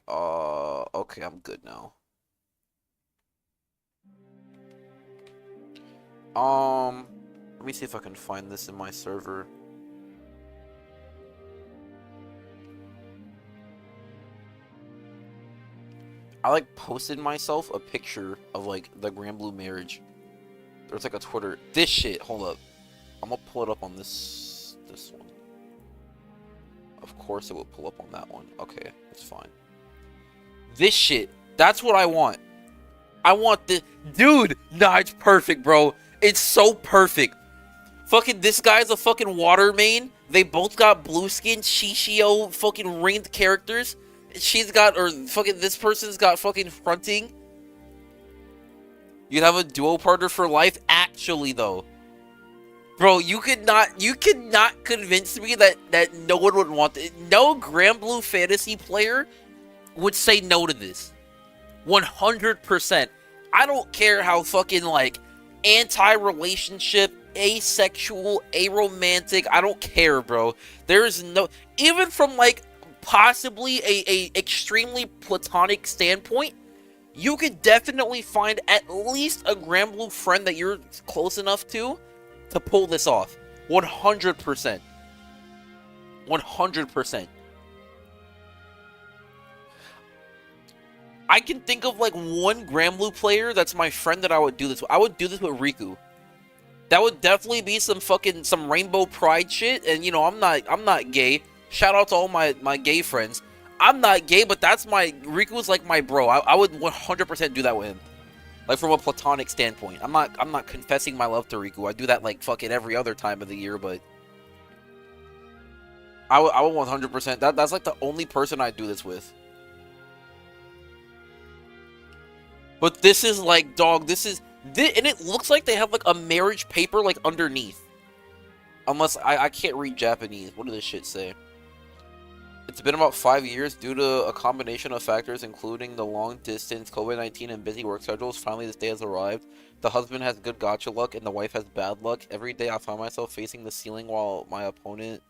A: Okay, I'm good now. Let me see if I can find this in my server. I like posted myself a picture of like the Grand Blue marriage. There's like a Twitter. This shit, hold up. I'm gonna pull it up on this one. Of course it will pull up on that one. Okay, it's fine. This shit, that's what I want. I want this. Dude, nah, it's perfect, bro. It's so perfect. Fucking, this guy's a fucking water main. They both got blue skin, Shishio fucking ringed characters. She's got, or fucking, this person's got fucking fronting. You'd have a duo partner for life. Actually, though. Bro, you could not convince me that no one would want it. No Grand Blue Fantasy player would say no to this. 100%. I don't care how fucking, like, anti-relationship, asexual, aromantic, I don't care, bro. There's no, even from, like, possibly a extremely platonic standpoint, you could definitely find at least a Grand Blue friend that you're close enough to pull this off. 100%. 100%. I can think of like one Grand Blue player that's my friend that I would do this with. I would do this with Riku. That would definitely be some rainbow pride shit. And you know, I'm not gay. Shout out to all my gay friends. I'm not gay, but Riku's like my bro. I would 100% do that with him. Like from a platonic standpoint. I'm not confessing my love to Riku. I do that like fucking every other time of the year, but I would 100%. That's like the only person I do this with. But this is like, dog, and it looks like they have like a marriage paper like underneath. Unless I can't read Japanese. What does this shit say? It's been about 5 years due to a combination of factors, including the long distance, COVID-19, and busy work schedules. Finally, this day has arrived. The husband has good gacha luck, and the wife has bad luck. Every day, I find myself facing the ceiling while my opponent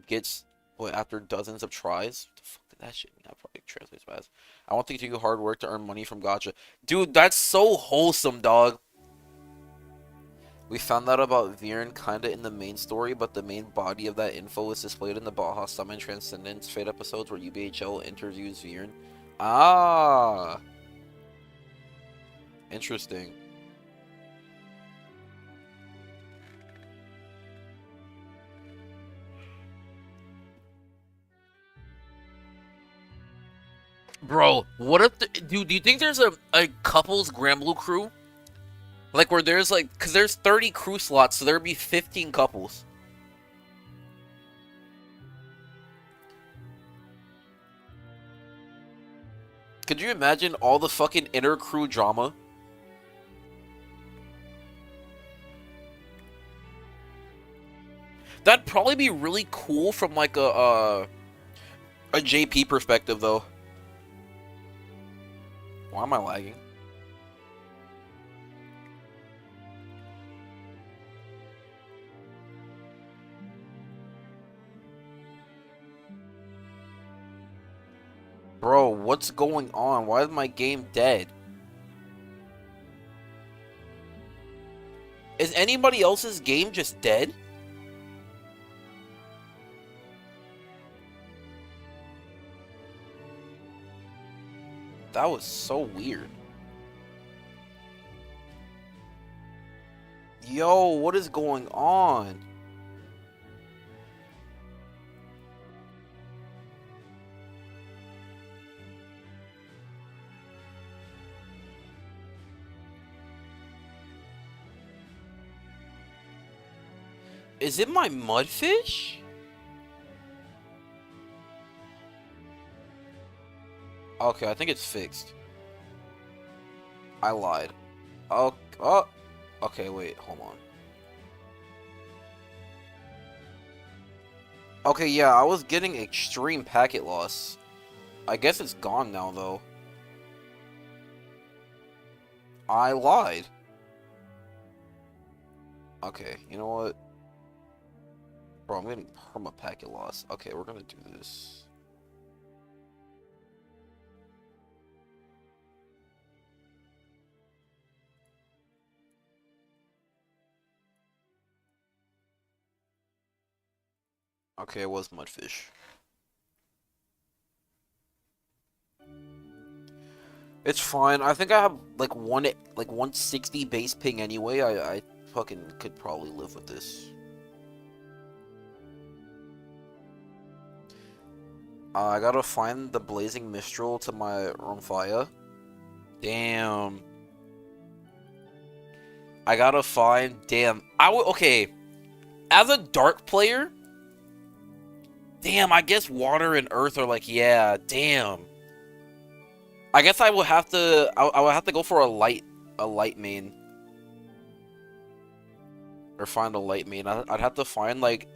A: gets, after dozens of tries. What the fuck did that shit mean? I probably translates fast. I want to do hard work to earn money from gacha. Dude, that's so wholesome, dog. We found out about Viren kinda in the main story, but the main body of that info is displayed in the Baja Summon Transcendence Fate episodes where UBHL interviews Viren. Ah! Interesting. Bro, what if do you think there's a couple's Grand Blue crew? Like where there's like, cause there's 30 crew slots, so there'd be 15 couples. Could you imagine all the fucking inter-crew drama? That'd probably be really cool from like a JP perspective, though. Why am I lagging? Bro, what's going on? Why is my game dead? Is anybody else's game just dead? That was so weird. Yo, what is going on? Is it my mudfish? Okay, I think it's fixed. I lied. Oh, oh. Okay, wait, hold on. Okay, yeah, I was getting extreme packet loss. I guess it's gone now, though. I lied. Okay, you know what? Bro, I'm getting perma packet loss. Okay, we're gonna do this. Okay, it was mudfish. It's fine. I think I have like 160 base ping anyway. I fucking could probably live with this. I gotta find the Blazing Mistral to my Rumfaya. Damn. I gotta find. Damn. Okay. As a dark player. Damn. I guess water and earth are like, yeah. Damn. I guess I will have to. I will have to go for a light main. Or find a light main. I'd have to find like,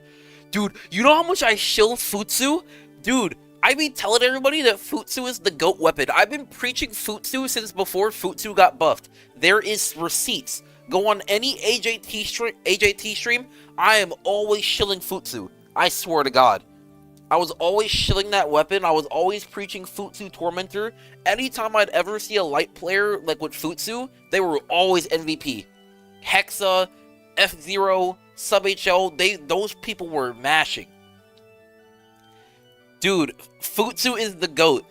A: dude. You know how much I shill Futsu, dude. I be telling everybody that Futsu is the GOAT weapon. I've been preaching Futsu since before Futsu got buffed. There is receipts. Go on any AJT stream. I am always shilling Futsu. I swear to God. I was always shilling that weapon. I was always preaching Futsu Tormentor. Anytime I'd ever see a light player like with Futsu, they were always MVP. Hexa, F-Zero, Sub HL, those people were mashing. Dude, Futsu is the GOAT.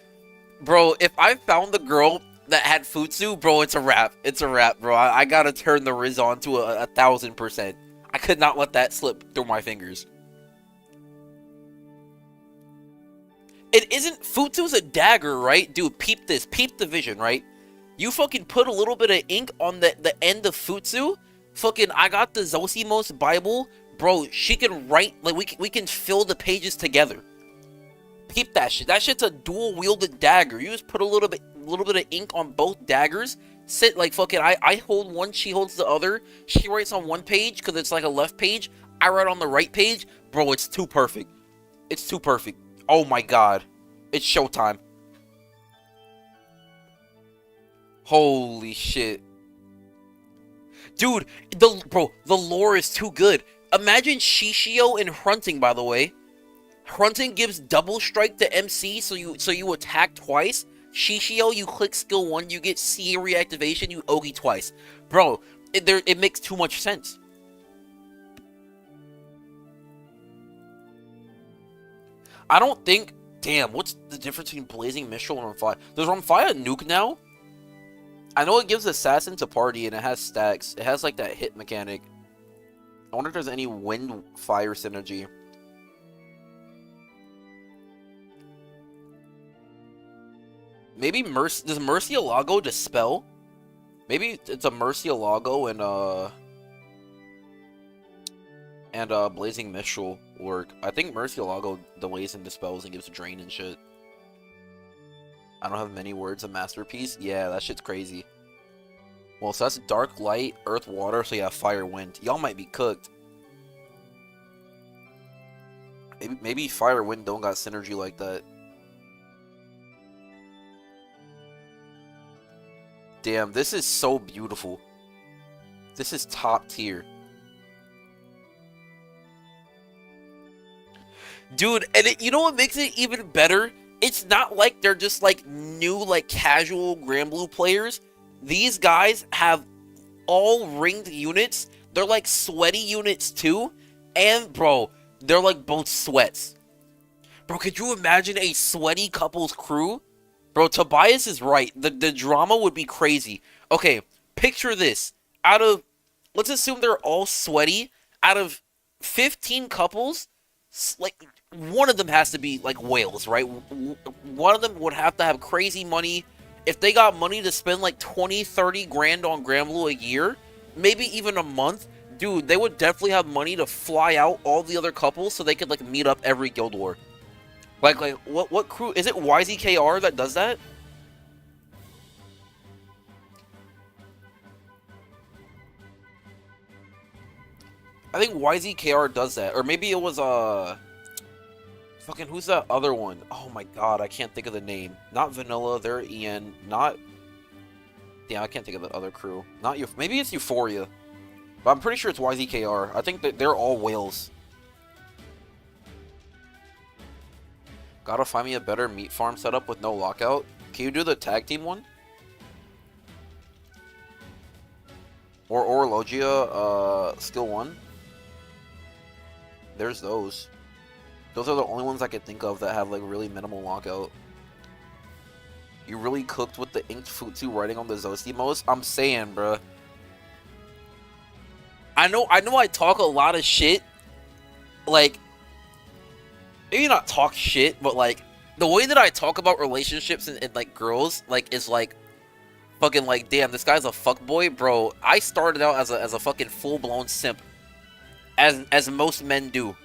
A: Bro, if I found the girl that had Futsu, bro, it's a wrap. It's a wrap, bro. I gotta turn the Riz on to 1,000%. I could not let that slip through my fingers. It isn't... Futsu's a dagger, right? Dude, peep this. Peep the vision, right? You fucking put a little bit of ink on the end of Futsu. Fucking, I got the Zosimos Bible. Bro, she can write... Like, we can fill the pages together. Peep that shit. That shit's a dual-wielded dagger. You just put a little bit of ink on both daggers. Sit like fucking. I hold one. She holds the other. She writes on one page because it's like a left page. I write on the right page. Bro, it's too perfect. It's too perfect. Oh my god. It's showtime. Holy shit. Dude, the lore is too good. Imagine Shishio in Hunting, by the way. Hunting gives double strike to MC, so you attack twice. Shishio, you click skill 1, you get C reactivation, you Ogi twice. Bro, it makes too much sense. I don't think... Damn, what's the difference between Blazing Mistral and Rumfaya? Does Rumfaya nuke now? I know it gives Assassin to party and it has stacks. It has like that hit mechanic. I wonder if there's any wind-fire synergy. Maybe does Murcielago dispel? Maybe it's a Murcielago and Blazing Mistral work. I think Murcielago delays and dispels and gives a drain and shit. I don't have many words. A masterpiece? Yeah, that shit's crazy. Well, so that's dark, light, earth, water, so yeah, fire, wind. Y'all might be cooked. Maybe fire, wind don't got synergy like that. Damn, this is so beautiful. This is top tier. Dude, and you know what makes it even better? It's not like they're just like new, like casual Granblue players. These guys have all ringed units. They're like sweaty units too. And bro, they're like both sweats. Bro, could you imagine a sweaty couples crew? Bro, Tobias is right. The drama would be crazy. Okay, picture this. Let's assume they're all sweaty. Out of 15 couples, like, one of them has to be, like, whales, right? One of them would have to have crazy money. If they got money to spend, like, 20, 30 grand on Granblue a year, maybe even a month, dude, they would definitely have money to fly out all the other couples so they could, like, meet up every Guild War. Like, what crew? Is it YZKR that does that? I think YZKR does that. Or maybe it was, fucking, who's that other one? Oh my god, I can't think of the name. Not Vanilla, they're Ian. Not... Yeah, I can't think of the other crew. Not maybe it's Euphoria. But I'm pretty sure it's YZKR. I think that they're all whales. Gotta find me a better meat farm setup with no lockout. Can you do the tag team one? Or Logia, skill 1? There's those. Those are the only ones I can think of that have like really minimal lockout. You really cooked with the inked Futsu writing on the Zostimos? I'm saying, bruh. I know I talk a lot of shit. Like, maybe not talk shit, but like, the way that I talk about relationships and like girls, like, is like, fucking like, damn, this guy's a fuckboy, bro. I started out as a fucking full-blown simp. As most men do.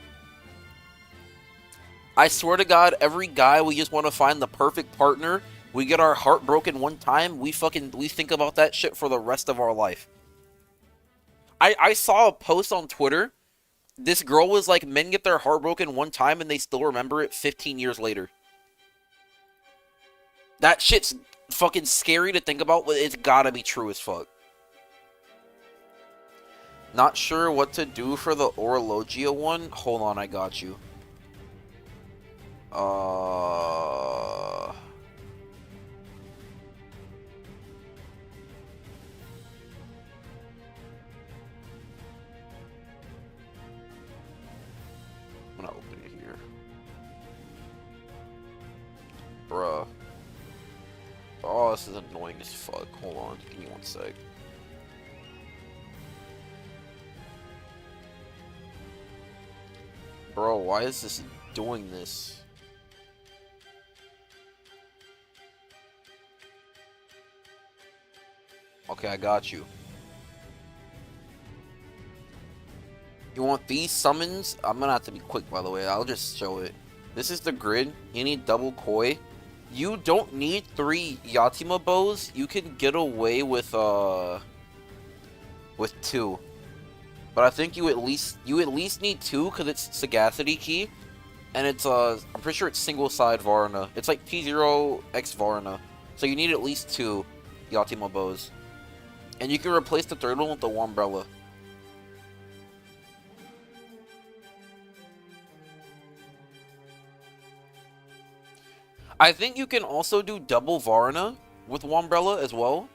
A: I swear to God, every guy, we just want to find the perfect partner. We get our heart broken one time, we think about that shit for the rest of our life. I saw a post on Twitter. This girl was like, men get their heart broken one time and they still remember it 15 years later. That shit's fucking scary to think about, but it's gotta be true as fuck. Not sure what to do for the Orologia one? Hold on, I got you. I'm gonna open it here. Bruh. Oh, this is annoying as fuck. Hold on, give me one sec. Bro, why is this doing this? Okay, I got you. You want these summons? I'm gonna have to be quick, by the way. I'll just show it. This is the grid. You need double koi. You don't need 3 Yatima bows. You can get away with 2. But I think you at least need 2 because it's Sagacity key. And it's I'm pretty sure it's single side Varna. It's like T0 X Varna. So you need at least 2 Yatima bows. And you can replace the third one with the Wombrella. I think you can also do double Varna with Wombrella as well.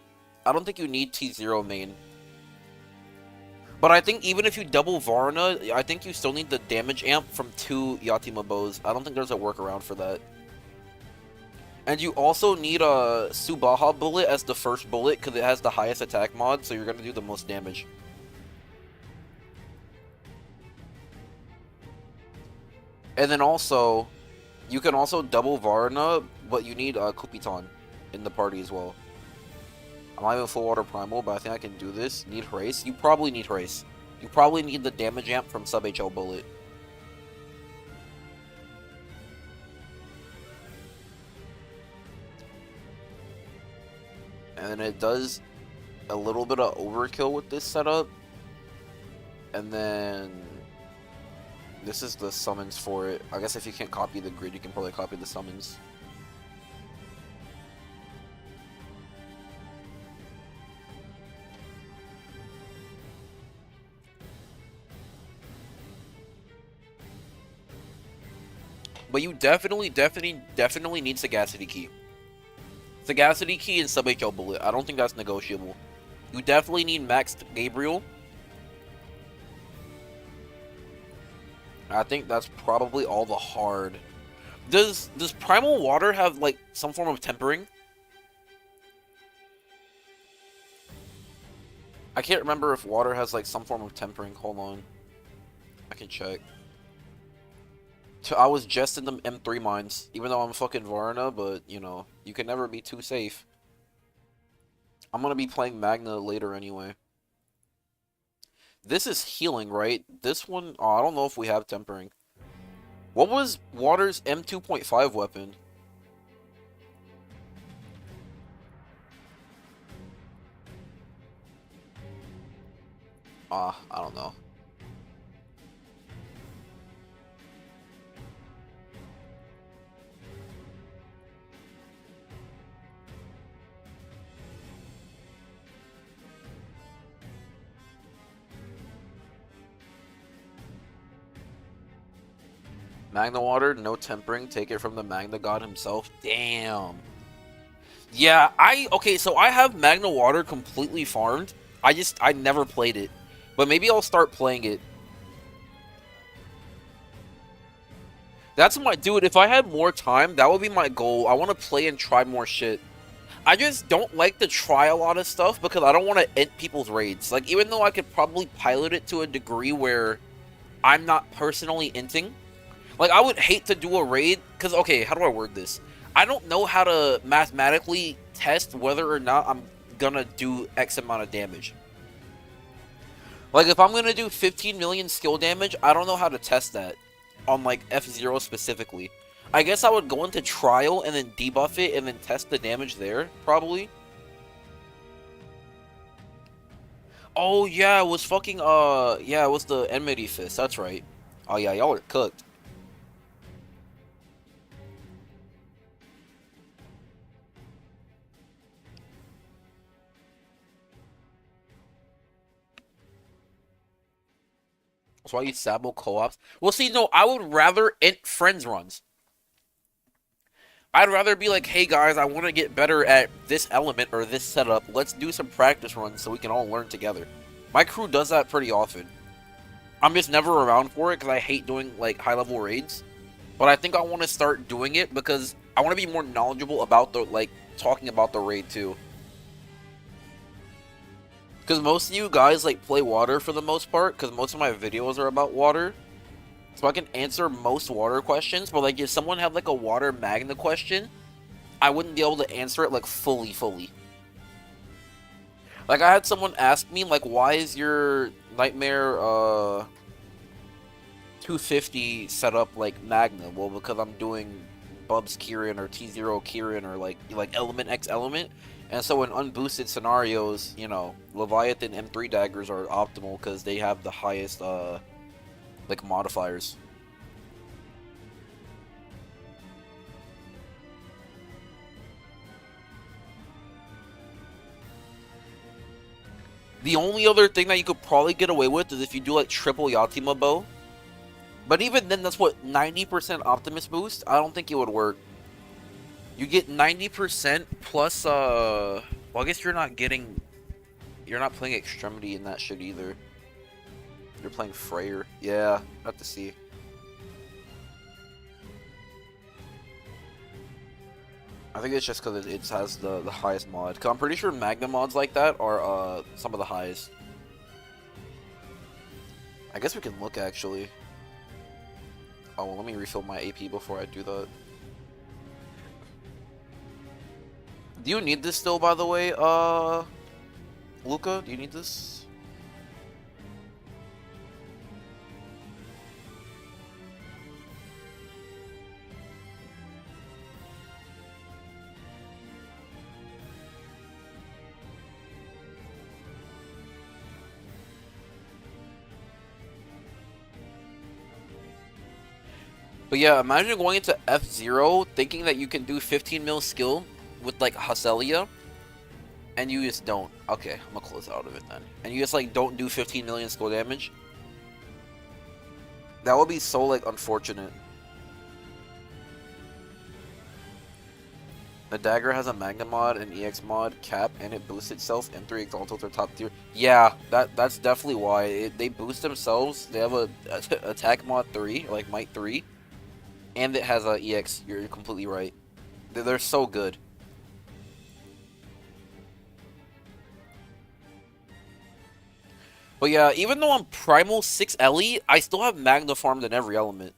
A: I don't think you need T0 main. But I think even if you double Varna, I think you still need the damage amp from 2 Yatima bows. I don't think there's a workaround for that. And you also need a Subaha bullet as the first bullet because it has the highest attack mod, so you're going to do the most damage. And then also, you can also double Varna, but you need Kupitan in the party as well. I'm not even full water primal, but I think I can do this. Need Hrace? You probably need Hrace. You probably need the damage amp from sub HL bullet. And then it does a little bit of overkill with this setup. And then this is the summons for it. I guess if you can't copy the grid, you can probably copy the summons. But you definitely need Sagacity Key. Sagacity Key and sub HL bullet. I don't think that's negotiable. You definitely need maxed Gabriel. I think that's probably all the hard. Does Primal Water have like some form of tempering? I can't remember if water has like some form of tempering. Hold on. I can check. I was just in the M3 mines, even though I'm fucking Varna, but you know, you can never be too safe. I'm gonna be playing Magna later anyway. This is healing, right? This one, oh, I don't know if we have tempering. What was Water's M2.5 weapon? I don't know. Magna Water, no tempering, take it from the Magna God himself. Damn. Yeah, okay, so I have Magna Water completely farmed. I never played it. But maybe I'll start playing it. That's my dude, if I had more time, that would be my goal. I want to play and try more shit. I just don't like to try a lot of stuff because I don't want to end people's raids. Like, even though I could probably pilot it to a degree where I'm not personally inting. Like, I would hate to do a raid, because, okay, how do I word this? I don't know how to mathematically test whether or not I'm gonna do X amount of damage. Like, if I'm gonna do 15 million skill damage, I don't know how to test that on, like, F-Zero specifically. I guess I would go into trial and then debuff it and then test the damage there, probably. Oh, yeah, it was fucking, yeah, it was the Enmity Fist, that's right. Oh, yeah, y'all are cooked. That's why you Sabo co-ops. Well, see, no, I would rather int friends runs. I'd rather be like, hey guys, I want to get better at this element or this setup. Let's do some practice runs so we can all learn together. My crew does that pretty often. I'm just never around for it because I hate doing like high-level raids. But I think I want to start doing it because I want to be more knowledgeable about the, like, talking about the raid too. Because most of you guys, like, play water for the most part, because most of my videos are about water. So I can answer most water questions, but, like, if someone had, like, a water magna question, I wouldn't be able to answer it, like, fully. Like, I had someone ask me, like, why is your Nightmare, 250 set up, like, magna? Well, because I'm doing Bubs Kieran or T0 Kieran or, like Element X Element. And so in unboosted scenarios, you know, Leviathan M3 daggers are optimal because they have the highest, like, modifiers. The only other thing that you could probably get away with is if you do, like, triple Yatima bow. But even then, that's what, 90% Optimus boost? I don't think it would work. You get 90% plus, well, I guess you're not playing Extremity in that shit either. You're playing Freyr. Yeah, have to see. I think it's just because it has the highest mod. Because I'm pretty sure Magna mods like that are, some of the highest. I guess we can look, actually. Oh, well, let me refill my AP before I do that. Do you need this still, by the way, Luca? Do you need this? But yeah, imagine going into F0 thinking that you can do 15 mil skill with like Haselia, and you just don't. Okay, I'm gonna close out of it then. And you just like don't do 15 million skill damage. That would be so like unfortunate. The dagger has a Magna mod, an EX mod, cap, and it boosts itself, and 3 exaltos are top tier. Yeah, that's definitely why. They boost themselves. They have a attack mod 3, like might 3. And it has a EX. You're completely right. They're so good. But yeah, even though I'm Primal 6 Ellie, I still have Magna farmed in every element.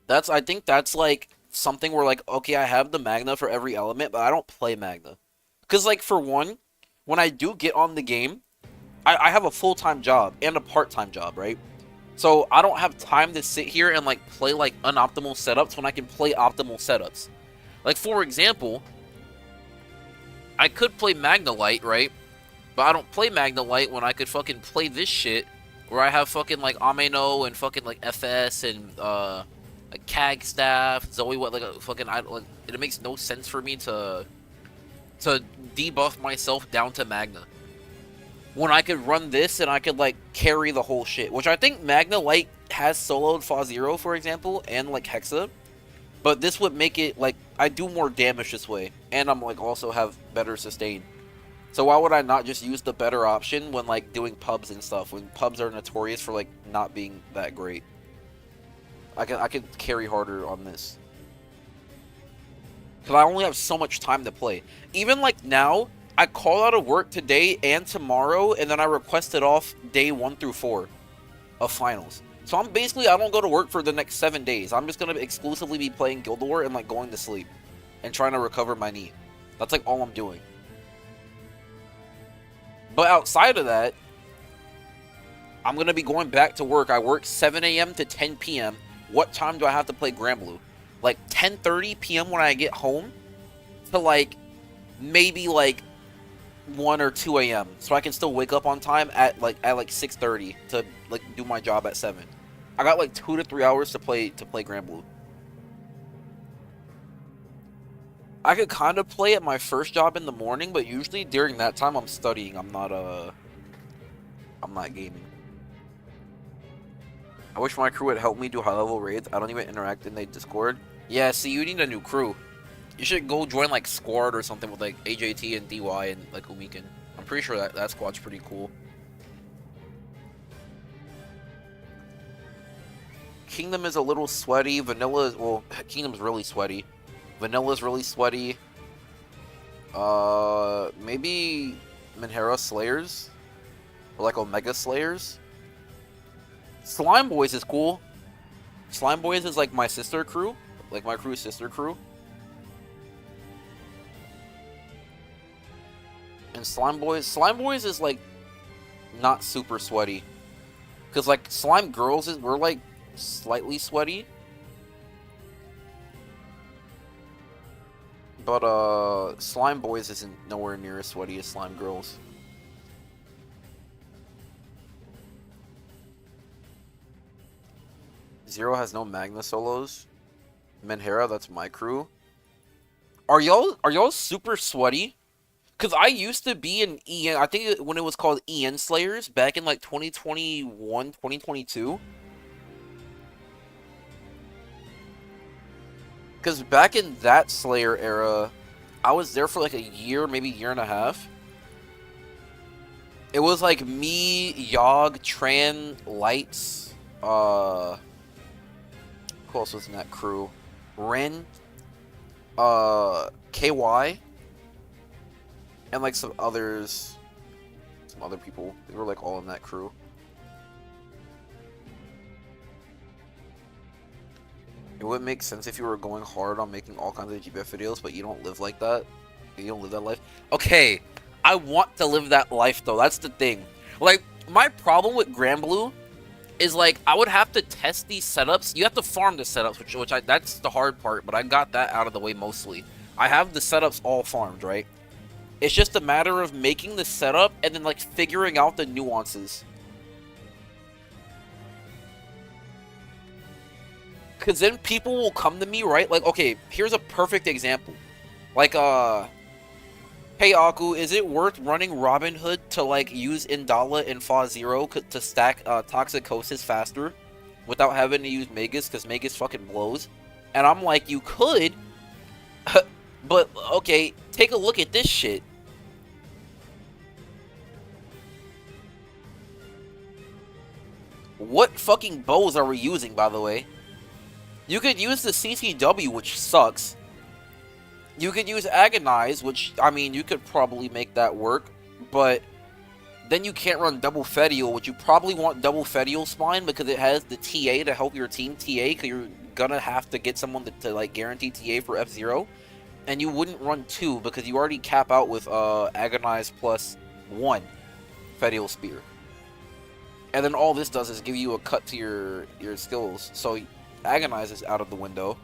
A: I think that's like something where like, okay, I have the Magna for every element, but I don't play Magna. Because like for one, when I do get on the game, I have a full-time job and a part-time job, right? So I don't have time to sit here and like play like unoptimal setups when I can play optimal setups. Like for example, I could play Magna Light, right? But I don't play Magna Light when I could fucking play this shit where I have fucking like Ameno and fucking like FS and like Kag Staff, Zoe, what like a fucking like, it makes no sense for me to debuff myself down to Magna. When I could run this and I could like carry the whole shit, which I think Magna Light has soloed Fa-Zero, for example, and like Hexa, but this would make it like I do more damage this way, and I'm like also have better sustain. So why would I not just use the better option when like doing pubs and stuff? When pubs are notorious for like not being that great, I can carry harder on this. Cause I only have so much time to play. Even like now, I call out of work today and tomorrow, and then I requested off day 1 through 4 of finals. So I'm basically, I don't go to work for the next 7 days. I'm just gonna exclusively be playing Guild War and like going to sleep and trying to recover my knee. That's like all I'm doing. But outside of that, I'm gonna be going back to work. I work 7 a.m. to 10 p.m. What time do I have to play Granblue? Like 10:30 p.m. when I get home to like maybe like 1 or 2 a.m. so I can still wake up on time at like 6:30 to like do my job at 7. I got like 2 to 3 hours to play Granblue. I could kind of play at my first job in the morning, but usually during that time I'm studying. I'm not gaming. I wish my crew would help me do high level raids. I don't even interact in the Discord. Yeah, see, you need a new crew. You should go join like Squad or something with like AJT and DY and like Umiken. I'm pretty sure that squad's pretty cool. Kingdom is a little sweaty. Vanilla is, well, Kingdom's really sweaty. Vanilla's really sweaty. Maybe Minhera Slayers? Or like Omega Slayers? Slime Boys is cool. Slime Boys is like my sister crew. Like my crew's sister crew. And Slime Boys is like not super sweaty. Cause like Slime Girls we're like slightly sweaty. But Slime Boys isn't nowhere near as sweaty as Slime Girls. Zero has no Magna solos. Menhera, that's my crew. Are y'all super sweaty? Cause I used to be in EN, I think when it was called EN Slayers back in like 2021, 2022. Cause back in that Slayer era, I was there for like a year, maybe year and a half. It was like me, Yogg, Tran, Lights, who else was in that crew? Ren, KY, and like some other people. They were like all in that crew. It would make sense if you were going hard on making all kinds of GBF videos, but you don't live like that. You don't live that life? Okay, I want to live that life, though. That's the thing. Like, my problem with Granblue is, like, I would have to test these setups. You have to farm the setups, that's the hard part, but I got that out of the way mostly. I have the setups all farmed, right? It's just a matter of making the setup and then, like, figuring out the nuances. Because then people will come to me, right? Like, okay, here's a perfect example. Like, hey, Aku, is it worth running Robin Hood to, like, use Indala and Fa Zero to stack Toxicosis faster without having to use Magus, because Magus fucking blows? And I'm like, you could, but, okay, take a look at this shit. What fucking bows are we using, by the way? You could use the CCW, which sucks. You could use Agonize, which, I mean, you could probably make that work, but then you can't run Double Fedial, which you probably want Double Fedial Spine because it has the TA to help your team TA, because you're gonna have to get someone to like, guarantee TA for F-Zero, and you wouldn't run 2 because you already cap out with Agonize plus 1 Fedial Spear. And then all this does is give you a cut to your skills, so Agonize is out of the window.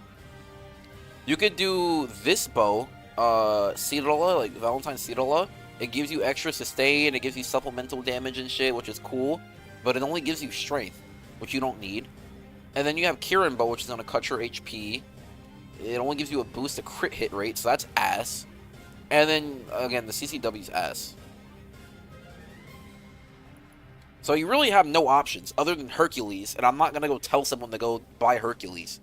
A: You could do this bow, Citadella, like Valentine Citadella. It gives you extra sustain, it gives you supplemental damage and shit, which is cool, but it only gives you strength, which you don't need. And then you have Kirin bow, which is going to cut your HP. It only gives you a boost to crit hit rate, so that's ass. And then, again, the CCW's ass. So you really have no options other than Hercules, and I'm not going to go tell someone to go buy Hercules.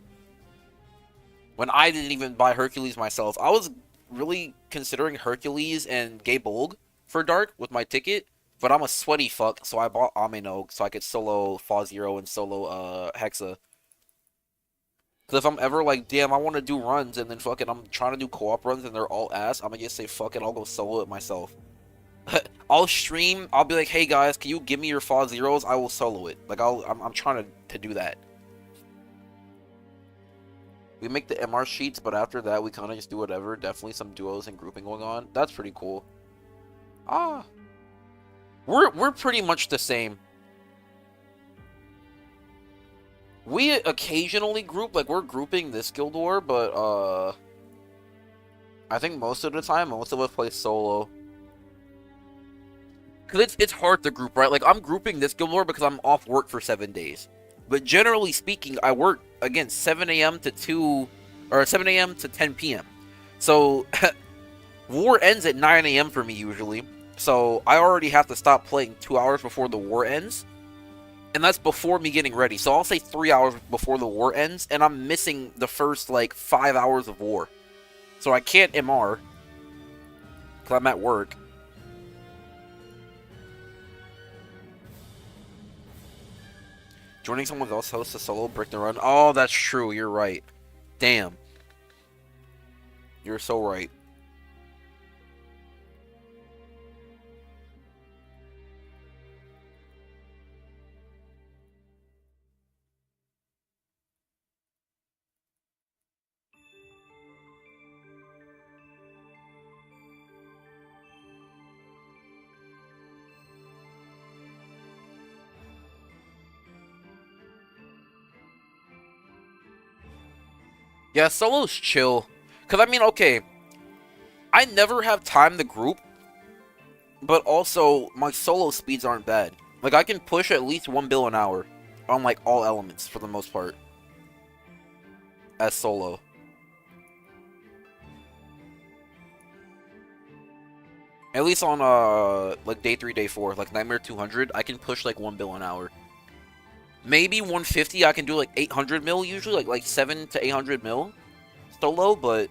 A: When I didn't even buy Hercules myself, I was really considering Hercules and Gabolg for Dark with my ticket, but I'm a sweaty fuck, so I bought Amino so I could solo Fa Zero and solo Hexa. Because if I'm ever like, damn, I want to do runs, and then fucking I'm trying to do co-op runs and they're all ass, I'm gonna just say, fuck it, I'll go solo it myself. I'll stream, I'll be like, hey guys, can you give me your Fa Zeros? I will solo it. Like, I'm trying to do that. We make the MR sheets, but after that, we kind of just do whatever. Definitely some duos and grouping going on. That's pretty cool. Ah. We're pretty much the same. We occasionally group, like, we're grouping this Guild War, but, I think most of the time, most of us play solo. Because it's hard to group, right? Like, I'm grouping this Guild War because I'm off work for 7 days. But generally speaking, I work, again, 7 a.m. to 2, or 7 a.m. to 10 p.m. So, war ends at 9 a.m. for me, usually. So, I already have to stop playing 2 hours before the war ends. And that's before me getting ready. So, I'll say 3 hours before the war ends, and I'm missing the first, like, 5 hours of war. So, I can't MR, because I'm at work. Joining someone else's host to solo brick the run. Oh, that's true. You're right. Damn. You're so right. Yeah, solo's chill. Because, I mean, okay. I never have time to group. But also, my solo speeds aren't bad. Like, I can push at least 1 bill an hour. On, like, all elements, for the most part. As solo. At least on, like, day 3, day 4. Like, Nightmare 200, I can push, like, 1 bill an hour. Maybe 150, I can do like 800 mil usually, like 7 to 800 mil solo, but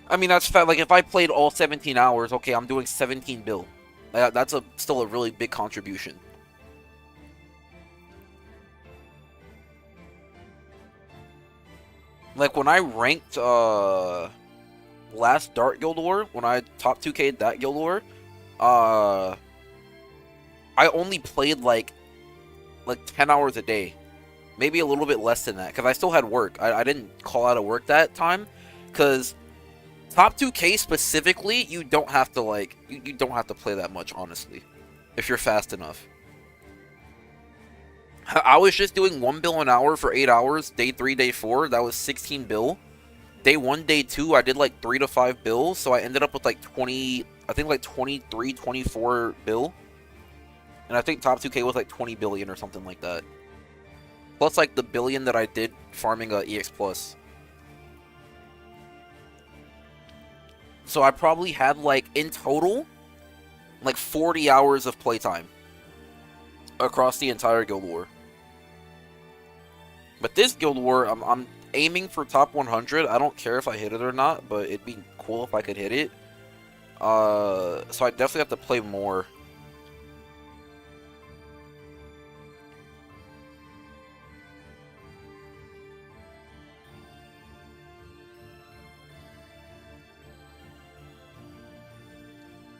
A: I mean, that's fat. Like, if I played all 17 hours, okay, I'm doing 17 bill. That's still a really big contribution. Like, when I ranked last Dart Guild War, when I top 2K'd that Guild War, I only played like 10 hours a day. Maybe a little bit less than that, because I still had work. I didn't call out of work that time, because top 2K specifically, you don't have to like you don't have to play that much, honestly, if you're fast enough. I was just doing 1 bill an hour for 8 hours, day 3, day 4. That was 16 bill. Day 1, day 2, I did like 3 to 5 bills, so I ended up with like 20, I think like 23, 24 bill. And I think top 2K was like 20 billion or something like that. Plus like the billion that I did farming EX Plus. So I probably had like, in total, like 40 hours of playtime across the entire Guild War. But this Guild War, I'm aiming for top 100. I don't care if I hit it or not, but it'd be cool if I could hit it. So I definitely have to play more.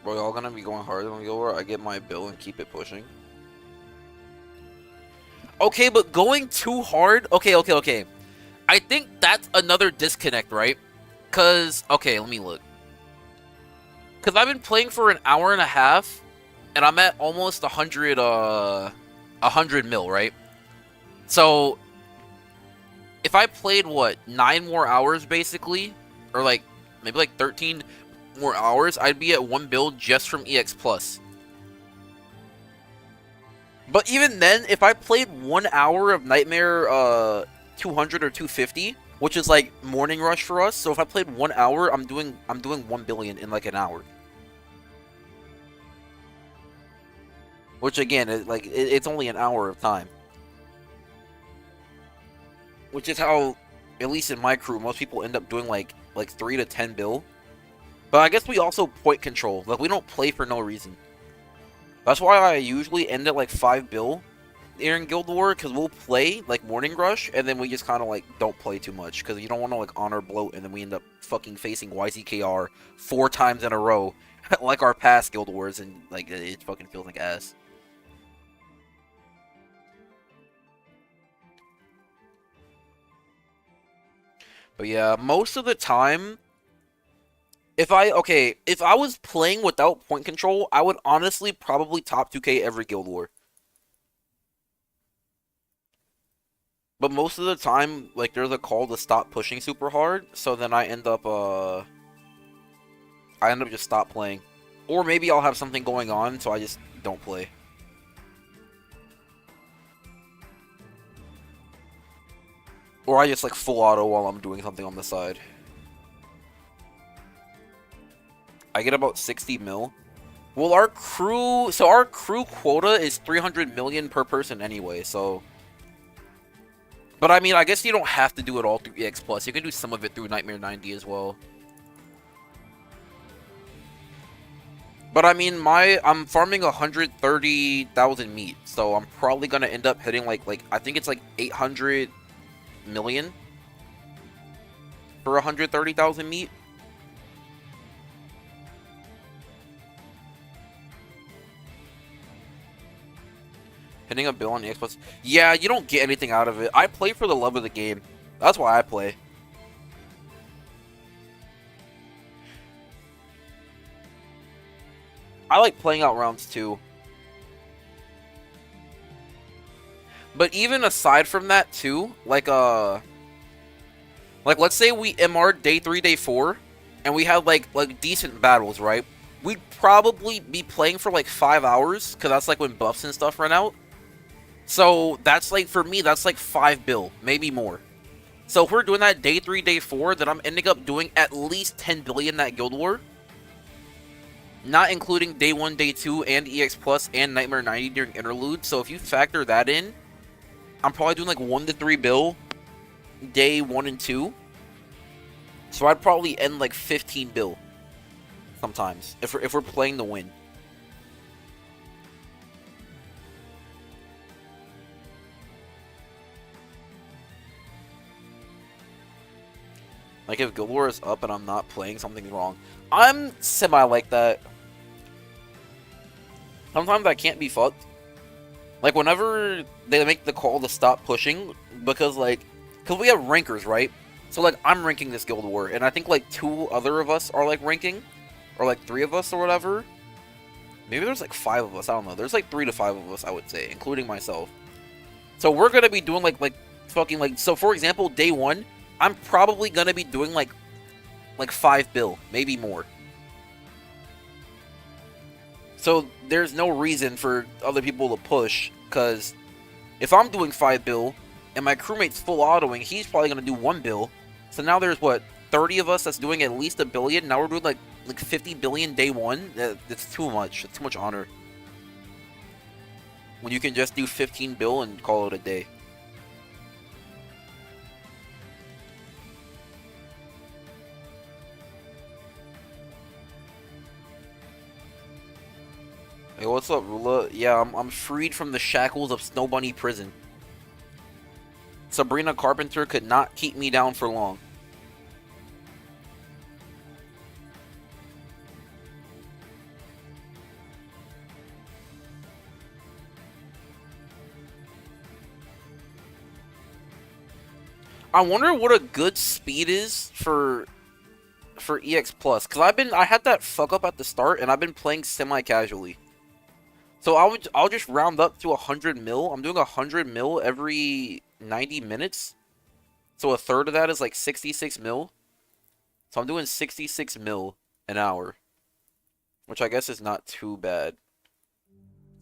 A: Bro, y'all gonna be going harder on Guild War? I get my bill and keep it pushing. Okay, but going too hard... Okay. I think that's another disconnect, right? Because... Okay, let me look. Because I've been playing for an hour and a half, and I'm at almost 100 mil, right? So, if I played, what, 9 more hours, basically? Or, like, maybe like 13 more hours, I'd be at 1 build just from EX Plus. But even then, if I played 1 hour of Nightmare 200 or 250, which is like Morning Rush for us, so if I played 1 hour, I'm doing 1 billion in like an hour. Which again, it's only an hour of time. Which is how, at least in my crew, most people end up doing like 3 to 10 bill. But I guess we also point control. Like, we don't play for no reason. That's why I usually end at like 5 bill here in Guild War, because we'll play like Morning Rush, and then we just kind of like don't play too much, because you don't want to like honor bloat, and then we end up fucking facing YZKR 4 times in a row, like our past Guild Wars, and like it fucking feels like ass. But yeah, most of the time, if I was playing without point control, I would honestly probably top 2K every Guild War. But most of the time, like, there's a call to stop pushing super hard, so then I end up just stop playing. Or maybe I'll have something going on, so I just don't play. Or I just, like, full auto while I'm doing something on the side. I get about 60 mil. Well, our crew quota is 300 million per person anyway, so... But I mean, I guess you don't have to do it all through EX Plus. You can do some of it through Nightmare 90 as well. But I mean, I'm farming 130,000 meat, so I'm probably gonna end up hitting like I think it's like 800 million for 130,000 meat. Hitting a bill on the Xbox. Yeah, you don't get anything out of it. I play for the love of the game. That's why I play. I like playing out rounds too. But even aside from that too, like let's say we MR day 3, day 4, and we have like decent battles, right? We'd probably be playing for like 5 hours, because that's like when buffs and stuff run out. So that's like, for me, that's like 5 bill, maybe more. So if we're doing that day 3, day 4, then I'm ending up doing at least 10 billion that Guild War. Not including day 1, day 2, and EX Plus, and Nightmare 90 during interlude. So if you factor that in, I'm probably doing like 1 to 3 bill day 1 and 2. So I'd probably end like 15 bill sometimes, if we're playing to win. Like, if Guild War is up and I'm not playing, something's wrong. I'm semi like that. Sometimes I can't be fucked. Like, whenever they make the call to stop pushing, because we have rankers, right? So like I'm ranking this Guild War, and I think like 2 other of us are like ranking, or like 3 of us or whatever. Maybe there's like 5 of us. I don't know. There's like 3 to 5 of us, I would say, including myself. So we're gonna be doing like fucking like. So for example, day 1, I'm probably gonna be doing like 5 bill, maybe more. So there's no reason for other people to push, because if I'm doing 5 bill and my crewmate's full autoing, he's probably gonna do 1 bill. So now there's what, 30 of us that's doing at least a billion. Now we're doing like 50 billion day 1. That's too much. It's too much honor. When you can just do 15 bill and call it a day. Hey, what's up, Rula? Yeah, I'm freed from the shackles of Snow Bunny Prison. Sabrina Carpenter could not keep me down for long. I wonder what a good speed is for EX Plus, because I had that fuck up at the start, and I've been playing semi-casually. So I'll just round up to 100 mil. I'm doing 100 mil every 90 minutes. So a third of that is like 66 mil. So I'm doing 66 mil an hour, which I guess is not too bad.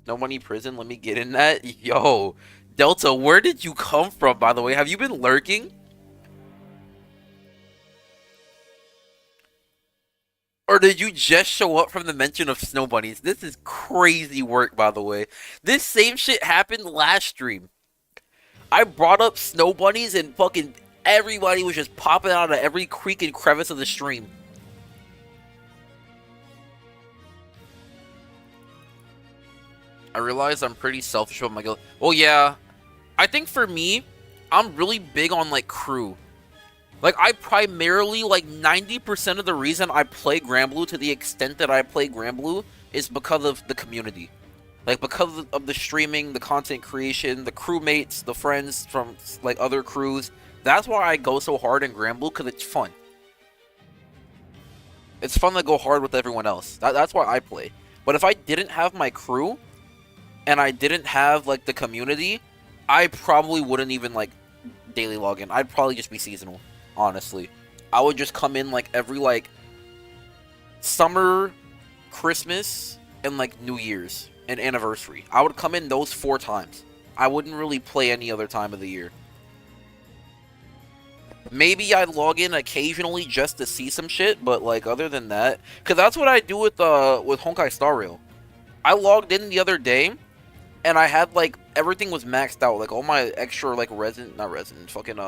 A: No money prison. Let me get in that. Yo, Delta, where did you come from, by the way? Have you been lurking? Or did you just show up from the mention of snow bunnies? This is crazy work, by the way. This same shit happened last stream. I brought up snow bunnies and fucking everybody was just popping out of every creek and crevice of the stream. I realized I'm pretty selfish about my guild. Well, yeah. I think for me, I'm really big on, like, crew. Like, I primarily, like, 90% of the reason I play Granblue to the extent that I play Granblue is because of the community. Like, because of the streaming, the content creation, the crewmates, the friends from, like, other crews. That's why I go so hard in Granblue, because it's fun. It's fun to go hard with everyone else. That's why I play. But if I didn't have my crew, and I didn't have, like, the community, I probably wouldn't even, like, daily login. I'd probably just be seasonal. Honestly, I would just come in like every like summer, Christmas, and like New Year's and anniversary. I would come in those 4 times. I wouldn't really play any other time of the year. Maybe I'd log in occasionally just to see some shit, but like other than that, because that's what I do with Honkai Star Rail. I logged in the other day, and I had like everything was maxed out, like all my extra like fucking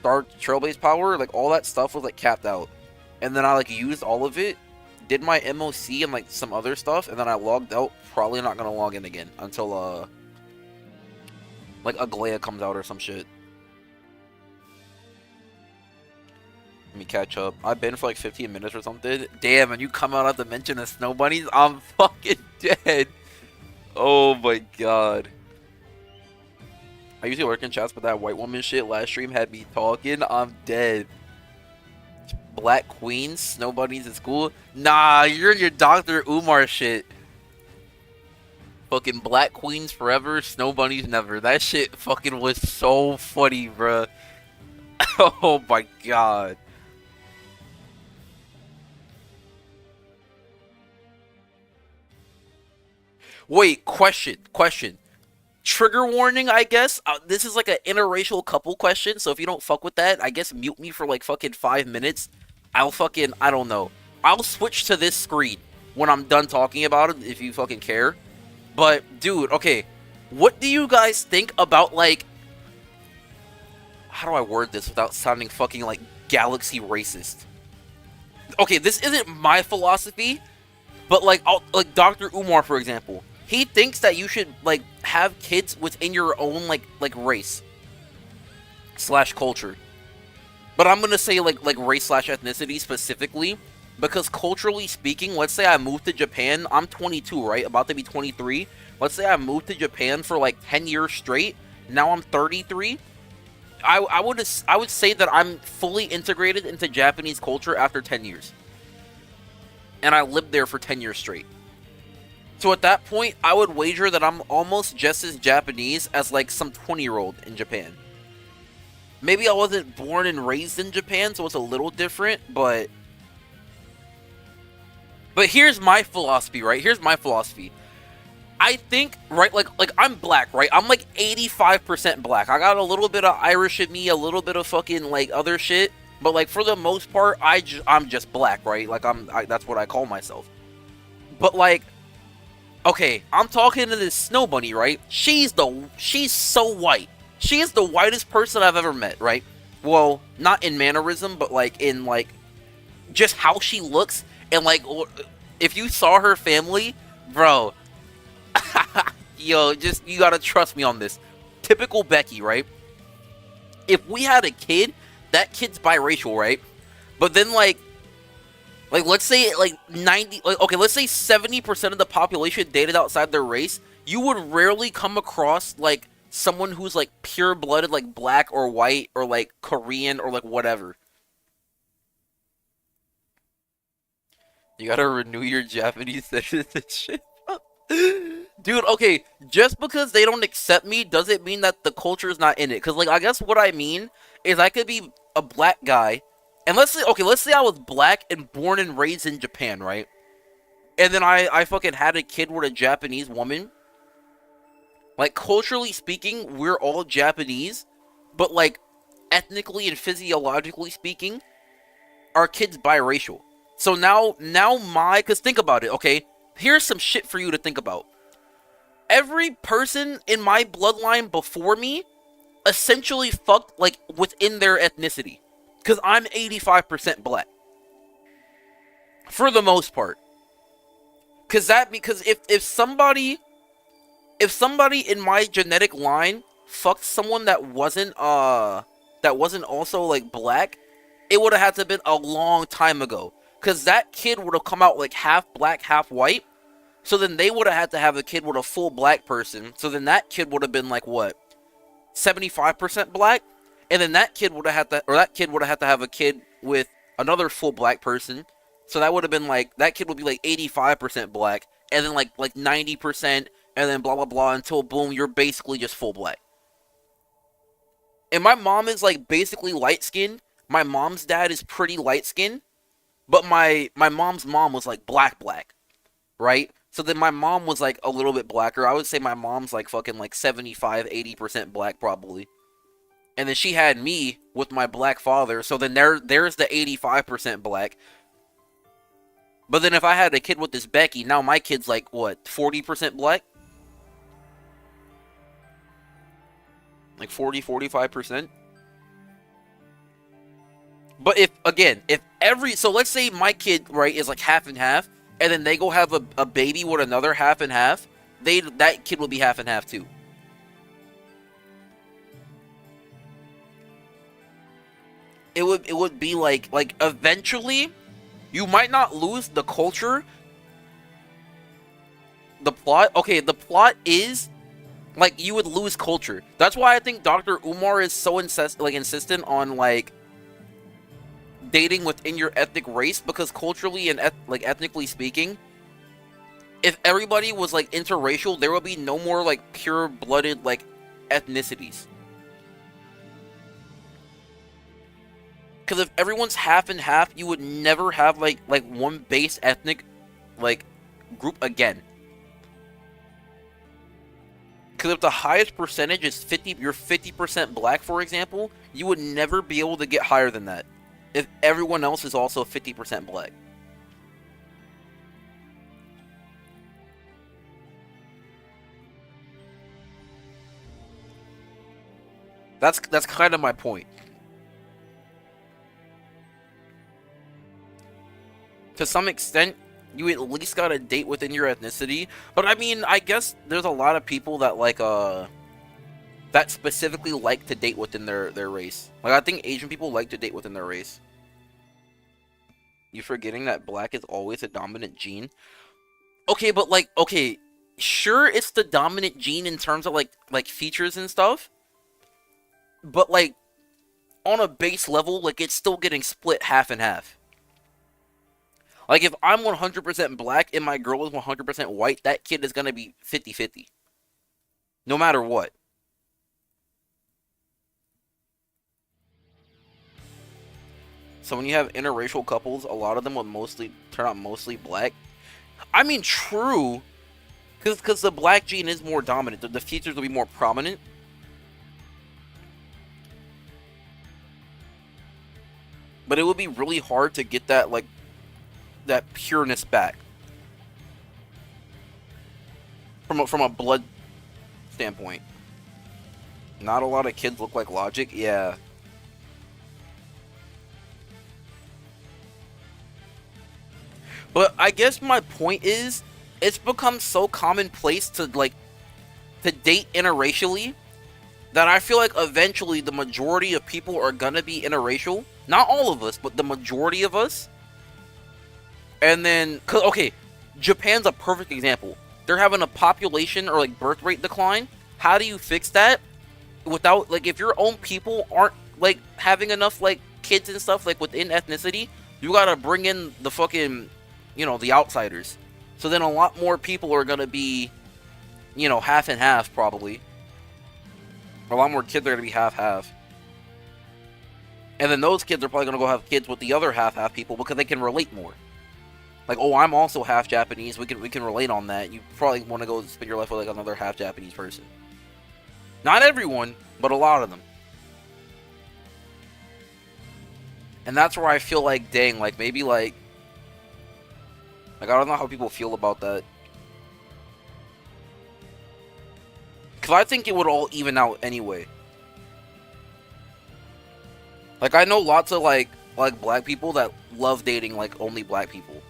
A: Star Trailblaze power, like all that stuff was like capped out, and then I like used all of it, did my MOC and like some other stuff, and then I logged out. Probably not gonna log in again until like Aglaya comes out or some shit. Let me catch up. I've been for like 15 minutes or something. Damn, and you come out at the mention of snow bunnies, I'm fucking dead. Oh my god. I usually work in chats, but that white woman shit last stream had me talking. I'm dead. Black Queens, snow bunnies in school. Nah, you're in your Dr. Umar shit. Fucking Black Queens forever, snow bunnies never. That shit fucking was so funny, bruh. Oh my god. Wait, question. Trigger warning, I guess. This is like an interracial couple question, so if you don't fuck with that, I guess mute me for like fucking 5 minutes. I don't know. I'll switch to this screen when I'm done talking about it, if you fucking care. But, dude, okay. What do you guys think about, like... How do I word this without sounding fucking, like, galaxy racist? Okay, this isn't my philosophy, but, like Dr. Umar, for example. He thinks that you should, like, have kids within your own, like race. / culture. But I'm gonna say, like race / ethnicity specifically. Because culturally speaking, let's say I moved to Japan. I'm 22, right? About to be 23. Let's say I moved to Japan for, like, 10 years straight. Now I'm 33. I would say that I'm fully integrated into Japanese culture after 10 years. And I lived there for 10 years straight. So at that point, I would wager that I'm almost just as Japanese as like some 20-year-old in Japan. Maybe I wasn't born and raised in Japan, so it's a little different, but here's my philosophy, right? Here's my philosophy. I think, right, like I'm black, right? I'm like 85% black. I got a little bit of Irish in me, a little bit of fucking like other shit, but like for the most part, I'm just black, right? Like that's what I call myself. But like, okay, I'm talking to this snow bunny, right? She's so white. She is the whitest person I've ever met, right? Well, not in mannerism, but like in like just how she looks, and like if you saw her family, bro, yo, just you gotta trust me on this. Typical Becky, right? If we had a kid, that kid's biracial, right? But then like let's say like 90, like, okay, let's say 70% of the population dated outside their race, you would rarely come across like someone who's like pure-blooded, like black or white or like Korean or like whatever. You gotta renew your Japanese citizenship. Dude, okay, just because they don't accept me doesn't mean that the culture is not in it. Because, like, I guess what I mean is I could be a black guy, and let's say I was black and born and raised in Japan, right? And then I fucking had a kid with a Japanese woman. Like, culturally speaking, we're all Japanese, but, like, ethnically and physiologically speaking, our kid's biracial. So because think about it, okay? Here's some shit for you to think about. Every person in my bloodline before me essentially fucked, like, within their ethnicity. Because I'm 85% black. For the most part. Because if somebody in my genetic line fucked someone that wasn't also, like, black, it would have had to have been a long time ago. Because that kid would have come out, like, half black, half white. So then they would have had to have a kid with a full black person. So then that kid would have been like what, 75% black, and then that kid would have had to have a kid with another full black person. So that would have been like that kid would be like 85% black, and then like 90%, and then blah blah blah until boom, you're basically just full black. And my mom is like basically light skinned. My mom's dad is pretty light skinned, but my mom's mom was like black, right? So then my mom was like a little bit blacker. I would say my mom's like fucking like 75-80% black probably. And then she had me with my black father. So then there's the 85% black. But then if I had a kid with this Becky, now my kid's like what, 40% black? Like 40-45%? But so let's say my kid, right, is like half and half, and then they go have a baby with another half and half, that kid will be half and half too. It would be like eventually, you might not lose the culture. The plot, okay, the plot is like you would lose culture. That's why I think Dr. Umar is so insistent on like dating within your ethnic race, because culturally and ethnically speaking, if everybody was like interracial, there would be no more like pure-blooded like ethnicities. Because if everyone's half and half, you would never have like one base ethnic like group again. Because if the highest percentage is 50, you're 50% black, for example, you would never be able to get higher than that if everyone else is also 50% black. That's kind of my point. To some extent, you at least gotta date within your ethnicity. But I mean, I guess there's a lot of people that like that specifically like to date within their race. Like I think Asian people like to date within their race. You forgetting that black is always a dominant gene? Okay, but like okay, sure it's the dominant gene in terms of like features and stuff. But like on a base level, like, it's still getting split half and half. Like, if I'm 100% black and my girl is 100% white, that kid is going to be 50-50. No matter what. So when you have interracial couples, a lot of them would mostly turn out mostly black. I mean, true, because the black gene is more dominant. The features will be more prominent. But it would be really hard to get that, like, that pureness back. From a blood standpoint. Not a lot of kids look like Logic, yeah. But I guess my point is, it's become so commonplace to, like, to date interracially that I feel like eventually the majority of people are gonna be interracial. Not all of us, but the majority of us. And then, okay, Japan's a perfect example. They're having a population or, like, birth rate decline. How do you fix that? Without, like, if your own people aren't, like, having enough, like, kids and stuff, like, within ethnicity, you gotta bring in the fucking, you know, the outsiders. So then a lot more people are gonna be, you know, half and half, probably. A lot more kids are gonna be half-half. And then those kids are probably gonna go have kids with the other half-half people because they can relate more. Like, oh, I'm also half Japanese. We can relate on that. You probably want to go spend your life with, like, another half Japanese person. Not everyone, but a lot of them. And that's where I feel like, dang, like, maybe, like, I don't know how people feel about that. Because I think it would all even out anyway. Like, I know lots of, like black people that love dating, like, only black people.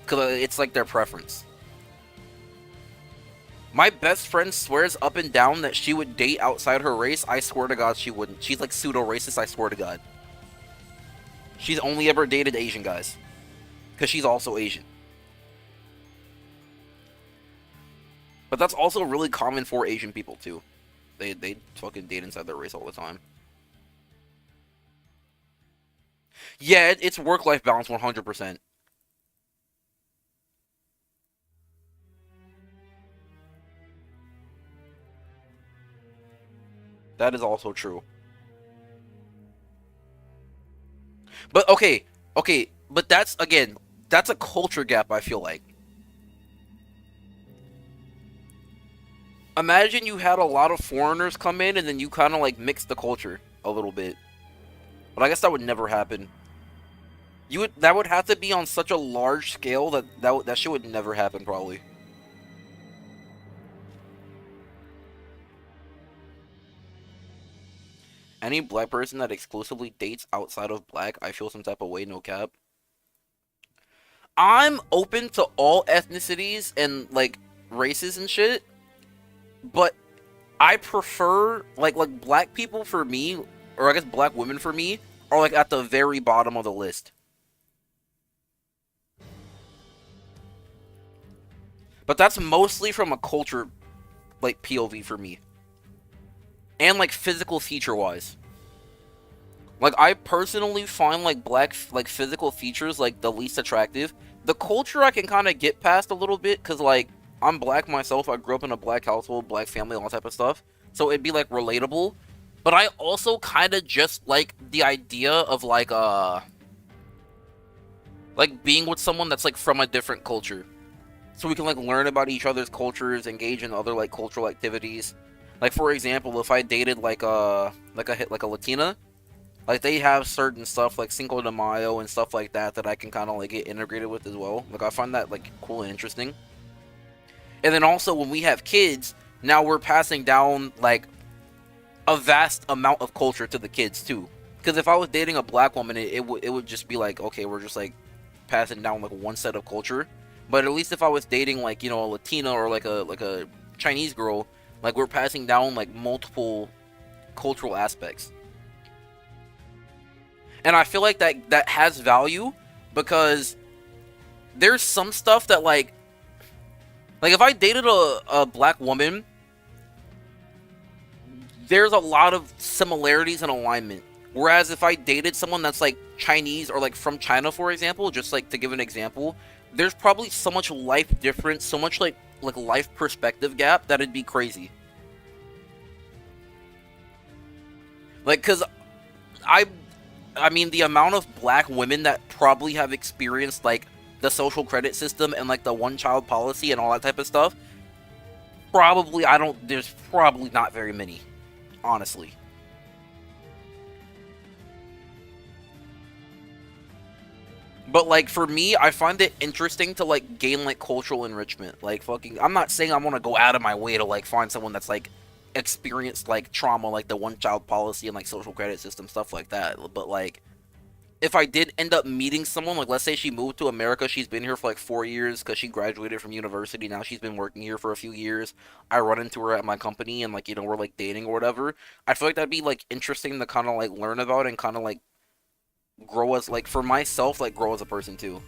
A: Because it's, like, their preference. My best friend swears up and down that she would date outside her race. I swear to God she wouldn't. She's, like, pseudo-racist, I swear to God. She's only ever dated Asian guys. Because she's also Asian. But that's also really common for Asian people, too. They fucking date inside their race all the time. Yeah, it's work-life balance 100%. That is also true. But, okay, but that's, again, that's a culture gap, I feel like. Imagine you had a lot of foreigners come in and then you kind of, like, mix the culture a little bit. But I guess that would never happen. That would have to be on such a large scale that shit would never happen, probably. Any black person that exclusively dates outside of black, I feel some type of way, no cap. I'm open to all ethnicities and, like, races and shit, but I prefer, like black people for me, or I guess black women for me, are, like, at the very bottom of the list. But that's mostly from a culture, like, POV for me. And, like, physical feature-wise. Like, I personally find, like, black, like, physical features, like, the least attractive. The culture I can kind of get past a little bit, because, like, I'm black myself. I grew up in a black household, black family, all that type of stuff. So it'd be, like, relatable. But I also kind of just like the idea of, like, being with someone that's, like, from a different culture. So we can, like, learn about each other's cultures, engage in other, like, cultural activities. Like, for example, if I dated, like a Latina, like, they have certain stuff, like Cinco de Mayo and stuff like that I can kind of, like, get integrated with as well. Like, I find that, like, cool and interesting. And then also, when we have kids, now we're passing down, like, a vast amount of culture to the kids, too. Because if I was dating a black woman, it would just be like, okay, we're just, like, passing down, like, one set of culture. But at least if I was dating, like, you know, a Latina or, like a Chinese girl, like, we're passing down, like, multiple cultural aspects. And I feel like that has value, because there's some stuff that, like if I dated a black woman, there's a lot of similarities and alignment. Whereas if I dated someone that's like Chinese or like from China, for example, just like to give an example, there's probably so much life difference, so much like life perspective gap that it'd be crazy. Like, cause I I mean, the amount of black women that probably have experienced like the social credit system and like the one child policy and all that type of stuff, probably I don't. There's probably not very many, honestly. But like for me, I find it interesting to like gain like cultural enrichment. Like fucking, I'm not saying I want to go out of my way to like find someone that's like experienced like trauma, like the one child policy and like social credit system stuff like that. But like if I did end up meeting someone, like let's say she moved to America, she's been here for like 4 years because she graduated from university. Now she's been working here for a few years. I run into her at my company and like we're like dating or whatever. I feel like that'd be like interesting to kind of like learn about and kind of like grow as like for myself, like grow as a person too.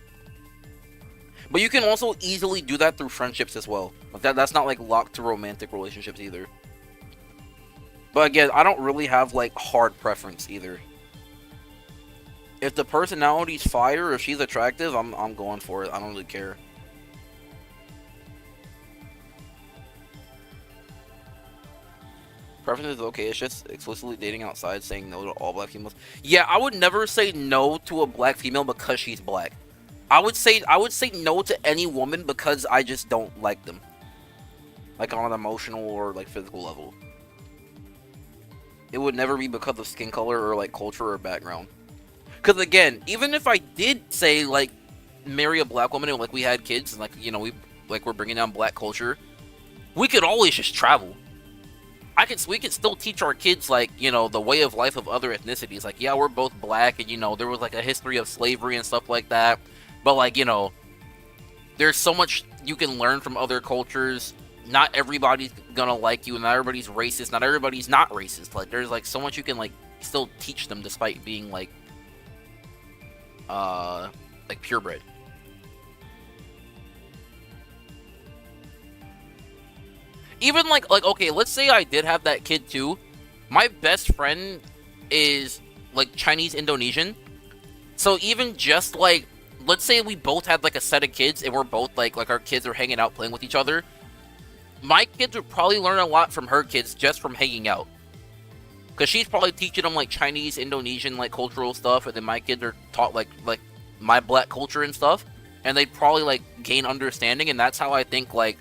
A: But you can also easily do that through friendships as well. Like that's not like locked to romantic relationships either. But again, I don't really have like hard preference either. If the personality's fire, if she's attractive, I'm going for it. I don't really care. Preference is okay. It's just explicitly dating outside, saying no to all black females. Yeah, I would never say no to a black female because she's black. I would say no to any woman because I just don't like them, like on an emotional or like physical level. It would never be because of skin color or like culture or background. Because again, even if I did say like marry a black woman and like we had kids and like we're bringing down black culture, we could always just travel. We could still teach our kids like the way of life of other ethnicities. Like yeah, we're both black and there was like a history of slavery and stuff like that. But like there's so much you can learn from other cultures. Not everybody's gonna like you, and not everybody's racist. Not everybody's not racist. Like there's like so much you can like still teach them despite being like purebred. Even like okay, let's say I did have that kid too. My best friend is like Chinese Indonesian. So even just like let's say we both had like a set of kids and we're both like our kids are hanging out playing with each other. My kids would probably learn a lot from her kids just from hanging out. Cause she's probably teaching them like Chinese, Indonesian like cultural stuff, and then my kids are taught like my black culture and stuff, and they'd probably like gain understanding, and that's how I think like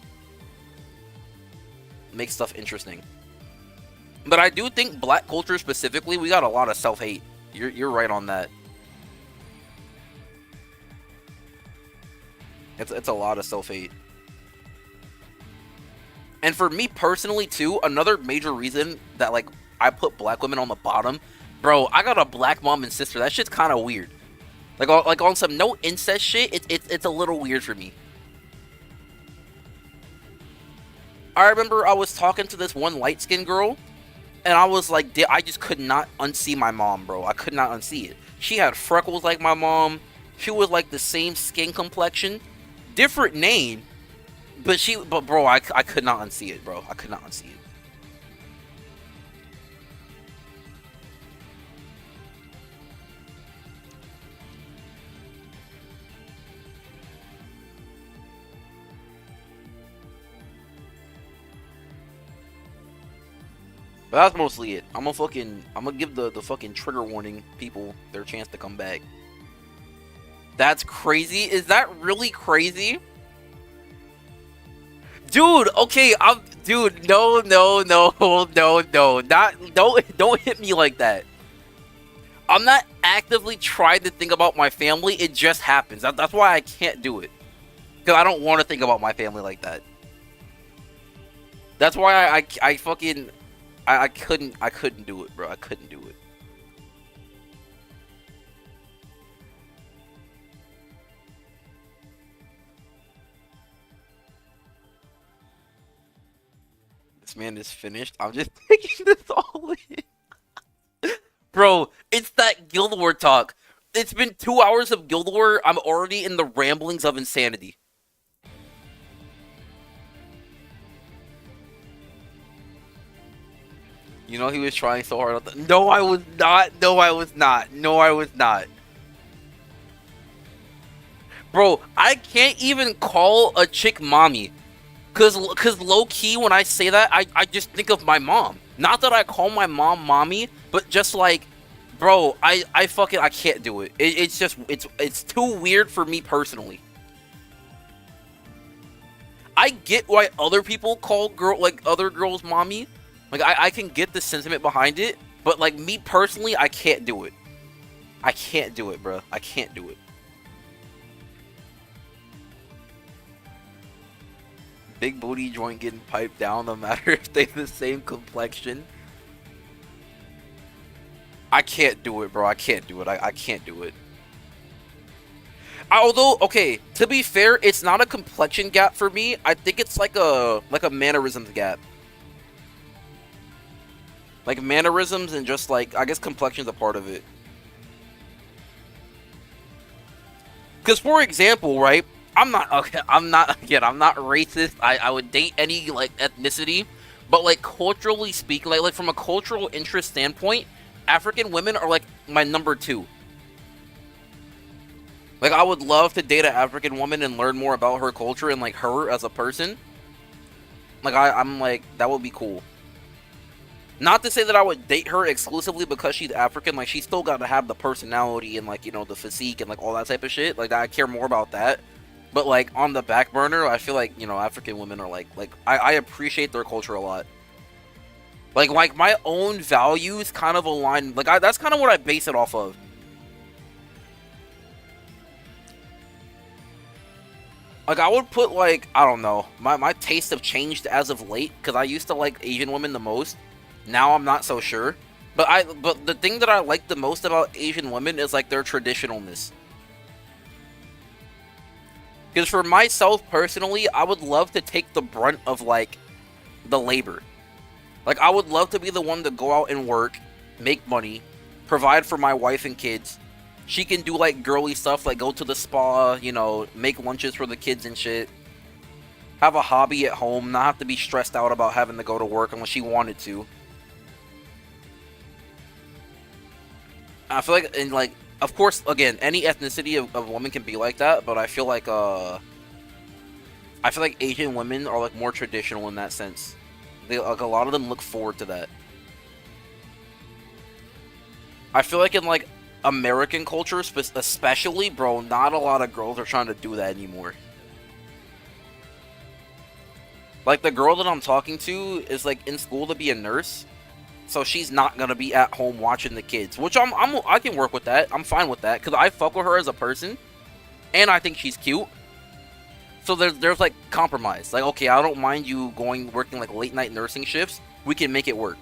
A: make stuff interesting. But I do think black culture specifically, we got a lot of self-hate. You're right on that. It's a lot of self-hate. And for me personally too, another major reason that like I put black women on the bottom, bro, I got a black mom and sister. That shit's kind of weird. Like on some no incest shit, it's a little weird for me. I remember I was talking to this one light skinned girl, and I was like, I just could not unsee my mom, bro. I could not unsee it. She had freckles like my mom. She was like the same skin complexion, different name, but bro, I could not unsee it, bro. I could not unsee it. But that's mostly it. I'm gonna give the fucking trigger warning people their chance to come back. That's crazy. Is that really crazy? Dude, okay, dude, no, no, no, no, no. Don't hit me like that. I'm not actively trying to think about my family. It just happens. That's why I can't do it. Because I don't want to think about my family like that. That's why I fucking I couldn't do it, bro. I couldn't do it. This man is finished. I'm just taking this all in. Bro, it's that Guild War talk. It's been 2 hours of Guild War. I'm already in the ramblings of insanity. You know he was trying so hard. No, I was not. No, I was not. No, I was not. Bro, I can't even call a chick mommy. Cause low key, when I say that, I just think of my mom. Not that I call my mom mommy, but just like, bro, I can't do it. It's just it's too weird for me personally. I get why other people call other girls mommy. Like I can get the sentiment behind it, but like me personally, I can't do it. I can't do it, bro. I can't do it. Big booty joint getting piped down no matter if they have the same complexion. I can't do it, bro. I can't do it. I can't do it. Although, okay, to be fair, it's not a complexion gap for me. I think it's like a mannerisms gap. Like mannerisms and just like, I guess complexion's a part of it. Because for example, right? I'm not racist. I would date any like ethnicity, but like culturally speaking, like from a cultural interest standpoint, African women are like my number 2. Like I would love to date an African woman and learn more about her culture and like her as a person. Like I'm like, that would be cool. Not to say that I would date her exclusively because she's African. Like she's still got to have the personality and like, you know, the physique and like all that type of shit. Like I care more about that. But like on the back burner, I feel like, you know, African women are like I appreciate their culture a lot. Like my own values kind of align. Like that's kind of what I base it off of. Like I would put like, I don't know, my tastes have changed as of late because I used to like Asian women the most. Now I'm not so sure. But the thing that I like the most about Asian women is like their traditionalness. Because for myself personally, I would love to take the brunt of like the labor. Like I would love to be the one to go out and work, make money, provide for my wife and kids. She can do like girly stuff like go to the spa, you know, make lunches for the kids and shit. Have a hobby at home, not have to be stressed out about having to go to work unless she wanted to. I feel like, and like, of course, again, any ethnicity of woman can be like that, but I feel like Asian women are like more traditional in that sense. They like a lot of them look forward to that. I feel like in like American culture, especially, bro, not a lot of girls are trying to do that anymore. Like the girl that I'm talking to is like in school to be a nurse. So she's not gonna be at home watching the kids, which I can work with that. I'm fine with that because I fuck with her as a person, and I think she's cute. So there's like compromise. Like, okay, I don't mind you working like late night nursing shifts. We can make it work.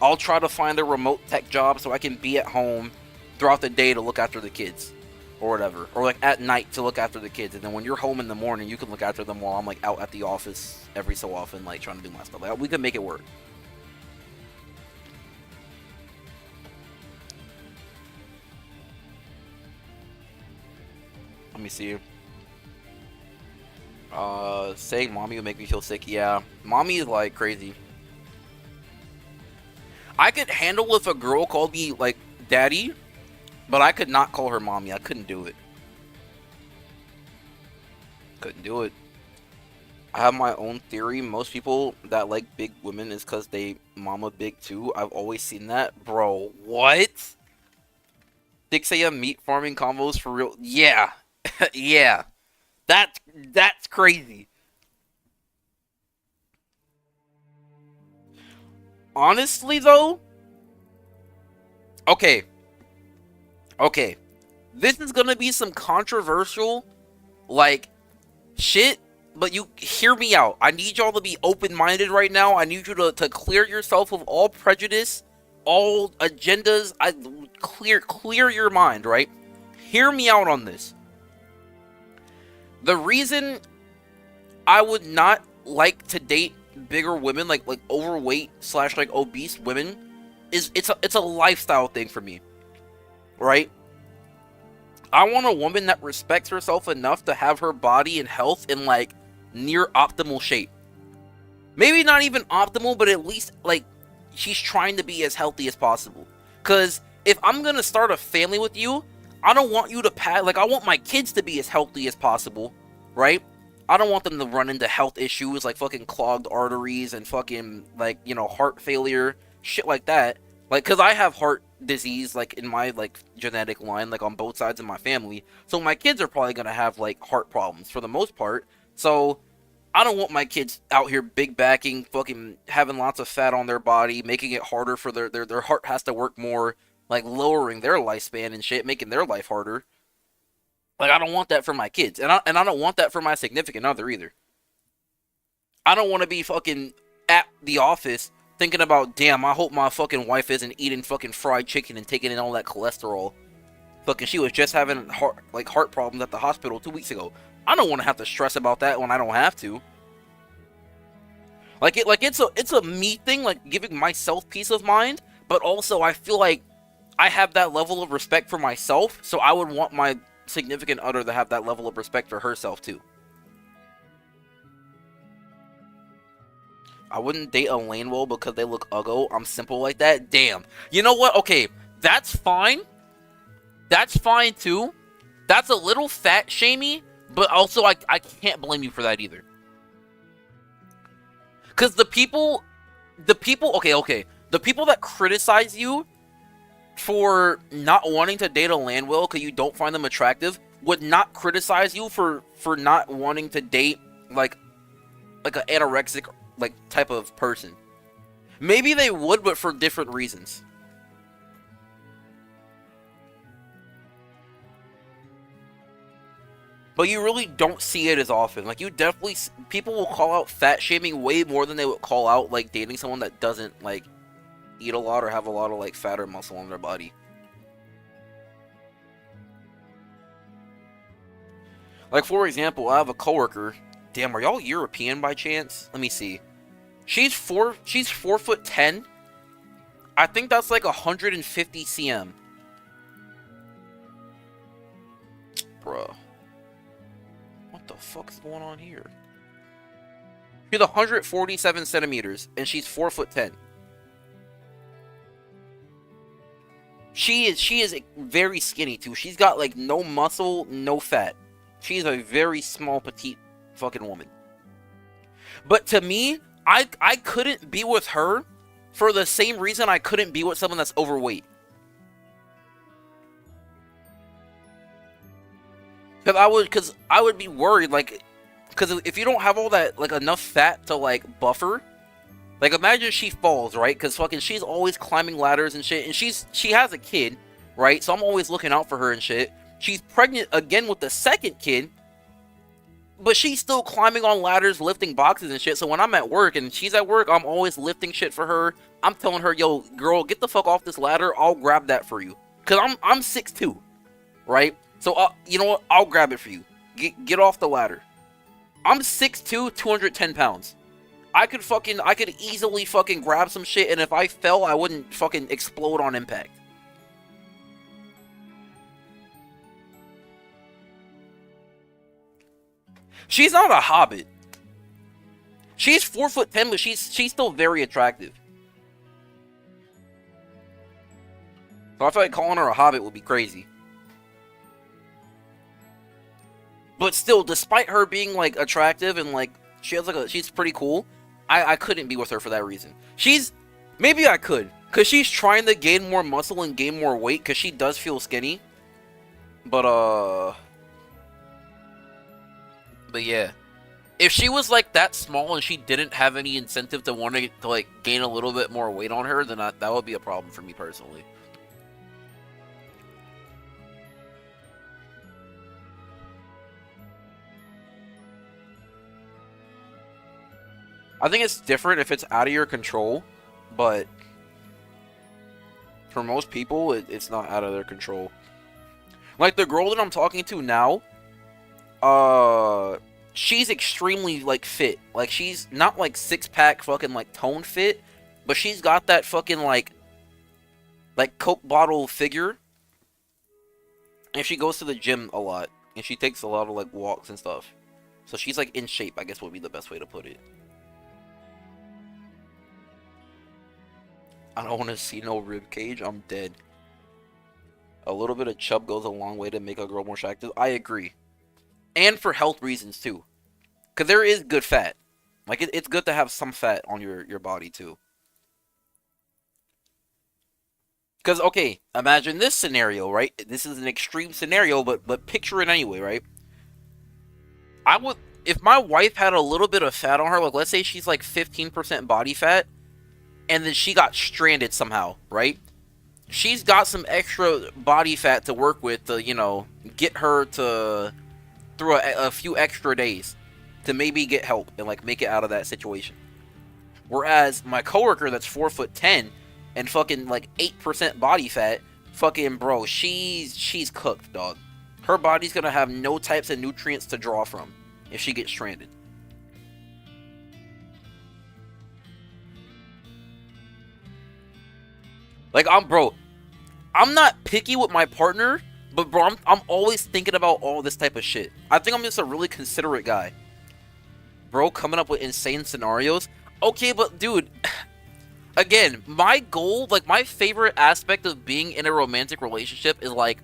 A: I'll try to find a remote tech job so I can be at home throughout the day to look after the kids, or whatever, or like at night to look after the kids. And then when you're home in the morning, you can look after them while I'm like out at the office every so often, like trying to do my stuff. Like we can make it work. Let me see. Saying mommy would make me feel sick. Yeah, mommy is like crazy. I could handle if a girl called me like daddy, but I could not call her mommy. I couldn't do it. Couldn't do it. I have my own theory. Most people that like big women is because they mama big too. I've always seen that. Bro, what? 6 a.m. meat farming combos for real? Yeah. Yeah. That's crazy. Honestly though, okay. Okay. This is gonna be some controversial like shit, but you hear me out. I need y'all to be open-minded right now. I need you to clear yourself of all prejudice, all agendas. Clear your mind, right? Hear me out on this. The reason I would not like to date bigger women, like overweight / like obese women, is it's a lifestyle thing for me, right? I want a woman that respects herself enough to have her body and health in like near optimal shape. Maybe not even optimal, but at least like she's trying to be as healthy as possible. Cause if I'm gonna start a family with you, I don't want you to I want my kids to be as healthy as possible, right? I don't want them to run into health issues like fucking clogged arteries and fucking like, you know, heart failure, shit like that. Like, cause I have heart disease like in my like genetic line, like on both sides of my family. So my kids are probably gonna have like heart problems for the most part. So I don't want my kids out here big backing, fucking having lots of fat on their body, making it harder for their heart has to work more, like lowering their lifespan and shit, making their life harder. Like I don't want that for my kids, and I don't want that for my significant other either. I don't want to be fucking at the office thinking about, damn, I hope my fucking wife isn't eating fucking fried chicken and taking in all that cholesterol. Fucking, she was just having heart problems at the hospital 2 weeks ago. I don't want to have to stress about that when I don't have to. It's a me thing, like giving myself peace of mind, but also I feel like I have that level of respect for myself, so I would want my significant other to have that level of respect for herself too. I wouldn't date a Lanewell because they look ugly. I'm simple like that. Damn. You know what? Okay, that's fine. That's fine too. That's a little fat shamey, but also I can't blame you for that either. Cause the people, okay, the people that criticize you for not wanting to date a Landwell because you don't find them attractive would not criticize you for not wanting to date like an anorexic like type of person. Maybe they would, but for different reasons. But you really don't see it as often. Like, you definitely... People will call out fat shaming way more than they would call out, like, dating someone that doesn't, like, eat a lot or have a lot of, like, fat or muscle on their body. Like, for example, I have a coworker. Damn, are y'all European by chance? Let me see. She's 4'10". I think that's, like, 150 cm. Bruh. What the fuck is going on here? She's 147 centimeters, and she's 4'10". She is very skinny too. She's got like no muscle, no fat. She's a very small, petite fucking woman. But to me, I couldn't be with her for the same reason I couldn't be with someone that's overweight. Because I would be worried, like, because if you don't have all that, like, enough fat to, like, buffer, like, imagine she falls, right? Because fucking she's always climbing ladders and shit, and she has a kid, right? So I'm always looking out for her and shit. She's pregnant again with the second kid, but she's still climbing on ladders, lifting boxes and shit. So when I'm at work and she's at work, I'm always lifting shit for her. I'm telling her, yo, girl, get the fuck off this ladder. I'll grab that for you. Because I'm 6'2", right? So, you know what? I'll grab it for you. Get off the ladder. I'm 6'2", 210 pounds. I could easily fucking grab some shit, and if I fell, I wouldn't fucking explode on impact. She's not a hobbit. She's 4'10", but she's still very attractive. So I feel like calling her a hobbit would be crazy. But still, despite her being, like, attractive and, like, she's pretty cool, I couldn't be with her for that reason. Maybe I could, because she's trying to gain more muscle and gain more weight, because she does feel skinny. But yeah. If she was, like, that small and she didn't have any incentive to want to like, gain a little bit more weight on her, then that would be a problem for me personally. I think it's different if it's out of your control, but for most people, it's not out of their control. Like, the girl that I'm talking to now, she's extremely, like, fit. Like, she's not, like, six-pack fucking, like, tone fit, but she's got that fucking, like Coke bottle figure. And she goes to the gym a lot, and she takes a lot of, like, walks and stuff. So she's, like, in shape, I guess would be the best way to put it. I don't want to see no rib cage. I'm dead. A little bit of chub goes a long way to make a girl more attractive. I agree. And for health reasons, too. Because there is good fat. Like, it's good to have some fat on your body, too. Because, okay, imagine this scenario, right? This is an extreme scenario, but picture it anyway, right? I would, if my wife had a little bit of fat on her, like, let's say she's like 15% body fat, and then she got stranded somehow, right? She's got some extra body fat to work with to, you know, get her to through a few extra days to maybe get help and like make it out of that situation. Whereas my coworker that's 4'10" and fucking like 8% body fat, fucking bro, she's cooked, dog. Her body's gonna have no types of nutrients to draw from if she gets stranded. Like, I'm not picky with my partner, but bro, I'm always thinking about all this type of shit. I think I'm just a really considerate guy. Bro, coming up with insane scenarios. Okay, but dude, again, my goal, like my favorite aspect of being in a romantic relationship is like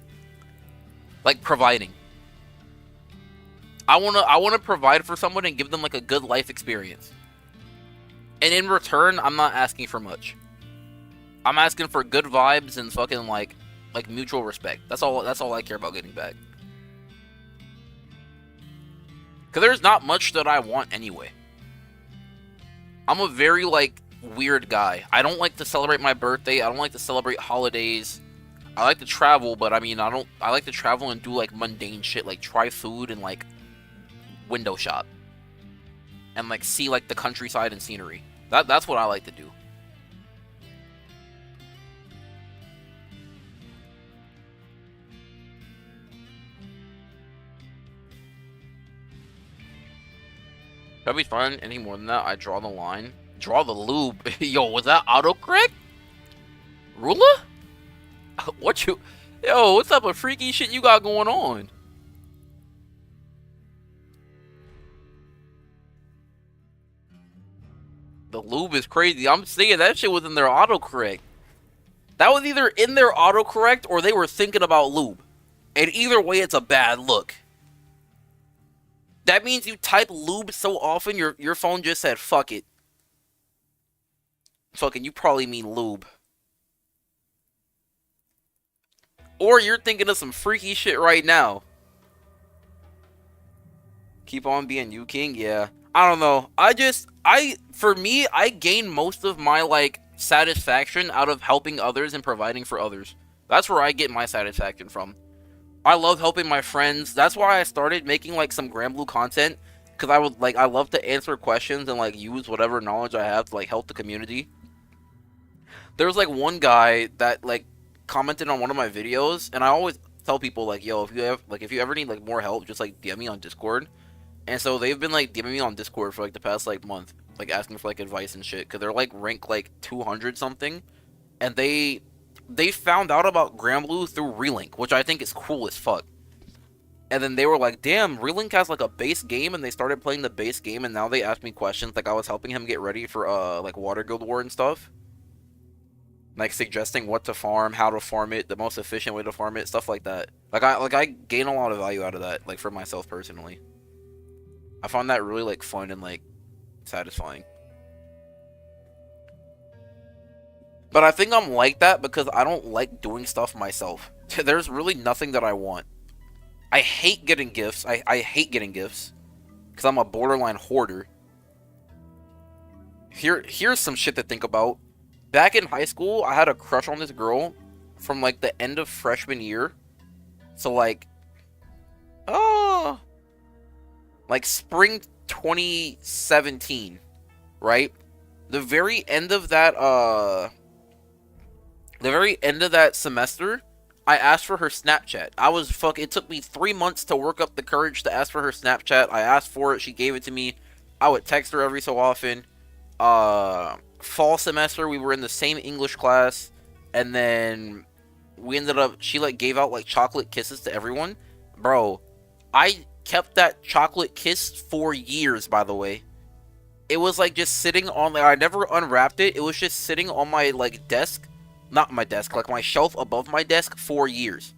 A: providing. I wanna provide for someone and give them like a good life experience. And in return, I'm not asking for much. I'm asking for good vibes and fucking like mutual respect. That's all I care about getting back. Cause there's not much that I want anyway. I'm a very like weird guy. I don't like to celebrate my birthday. I don't like to celebrate holidays. I like to travel, but I mean I like to travel and do like mundane shit, like try food and like window shop. And like see like the countryside and scenery. That's what I like to do. That'd be fun. Any more than that, I draw the line. Draw the lube. Yo, was that autocorrect? Ruler? What you... Yo, what's up with freaky shit you got going on? The lube is crazy. I'm saying that shit was in their autocorrect. That was either in their autocorrect or they were thinking about lube. And either way, it's a bad look. That means you type lube so often, your phone just said, fuck it. Fucking, you probably mean lube. Or you're thinking of some freaky shit right now. Keep on being you, King? Yeah. I don't know. For me, I gain most of my, like, satisfaction out of helping others and providing for others. That's where I get my satisfaction from. I love helping my friends. That's why I started making like some Granblue content, because I love to answer questions and like use whatever knowledge I have to like help the community. There was like one guy that like commented on one of my videos, and I always tell people like, yo, if you ever need like more help, just like DM me on Discord. And so they've been like DMing me on Discord for like the past like month, like asking for like advice and shit, because they're like rank like 200 something, and they found out about Granblue through Relink, which I think is cool as fuck. And then they were like, damn, Relink has like a base game, and they started playing the base game, and now they ask me questions like I was helping him get ready for like Water Guild War and stuff. Like suggesting what to farm, how to farm it, the most efficient way to farm it, stuff like that. I gain a lot of value out of that, like for myself personally. I find that really like fun and like satisfying. But I think I'm like that because I don't like doing stuff myself. There's really nothing that I want. I hate getting gifts. I hate getting gifts. Because I'm a borderline hoarder. Here's some shit to think about. Back in high school, I had a crush on this girl from like the end of freshman year. So like... like spring 2017. Right? The very end of that, the very end of that semester, I asked for her Snapchat. It took me 3 months to work up the courage to ask for her Snapchat. I asked for it. She gave it to me. I would text her every so often. Fall semester, we were in the same English class. And then we ended up, she like gave out like chocolate kisses to everyone. Bro, I kept that chocolate kiss for years, by the way. It was like just sitting on, like, I never unwrapped it. It was just sitting on my like desk, not my desk, like my shelf above my desk for years.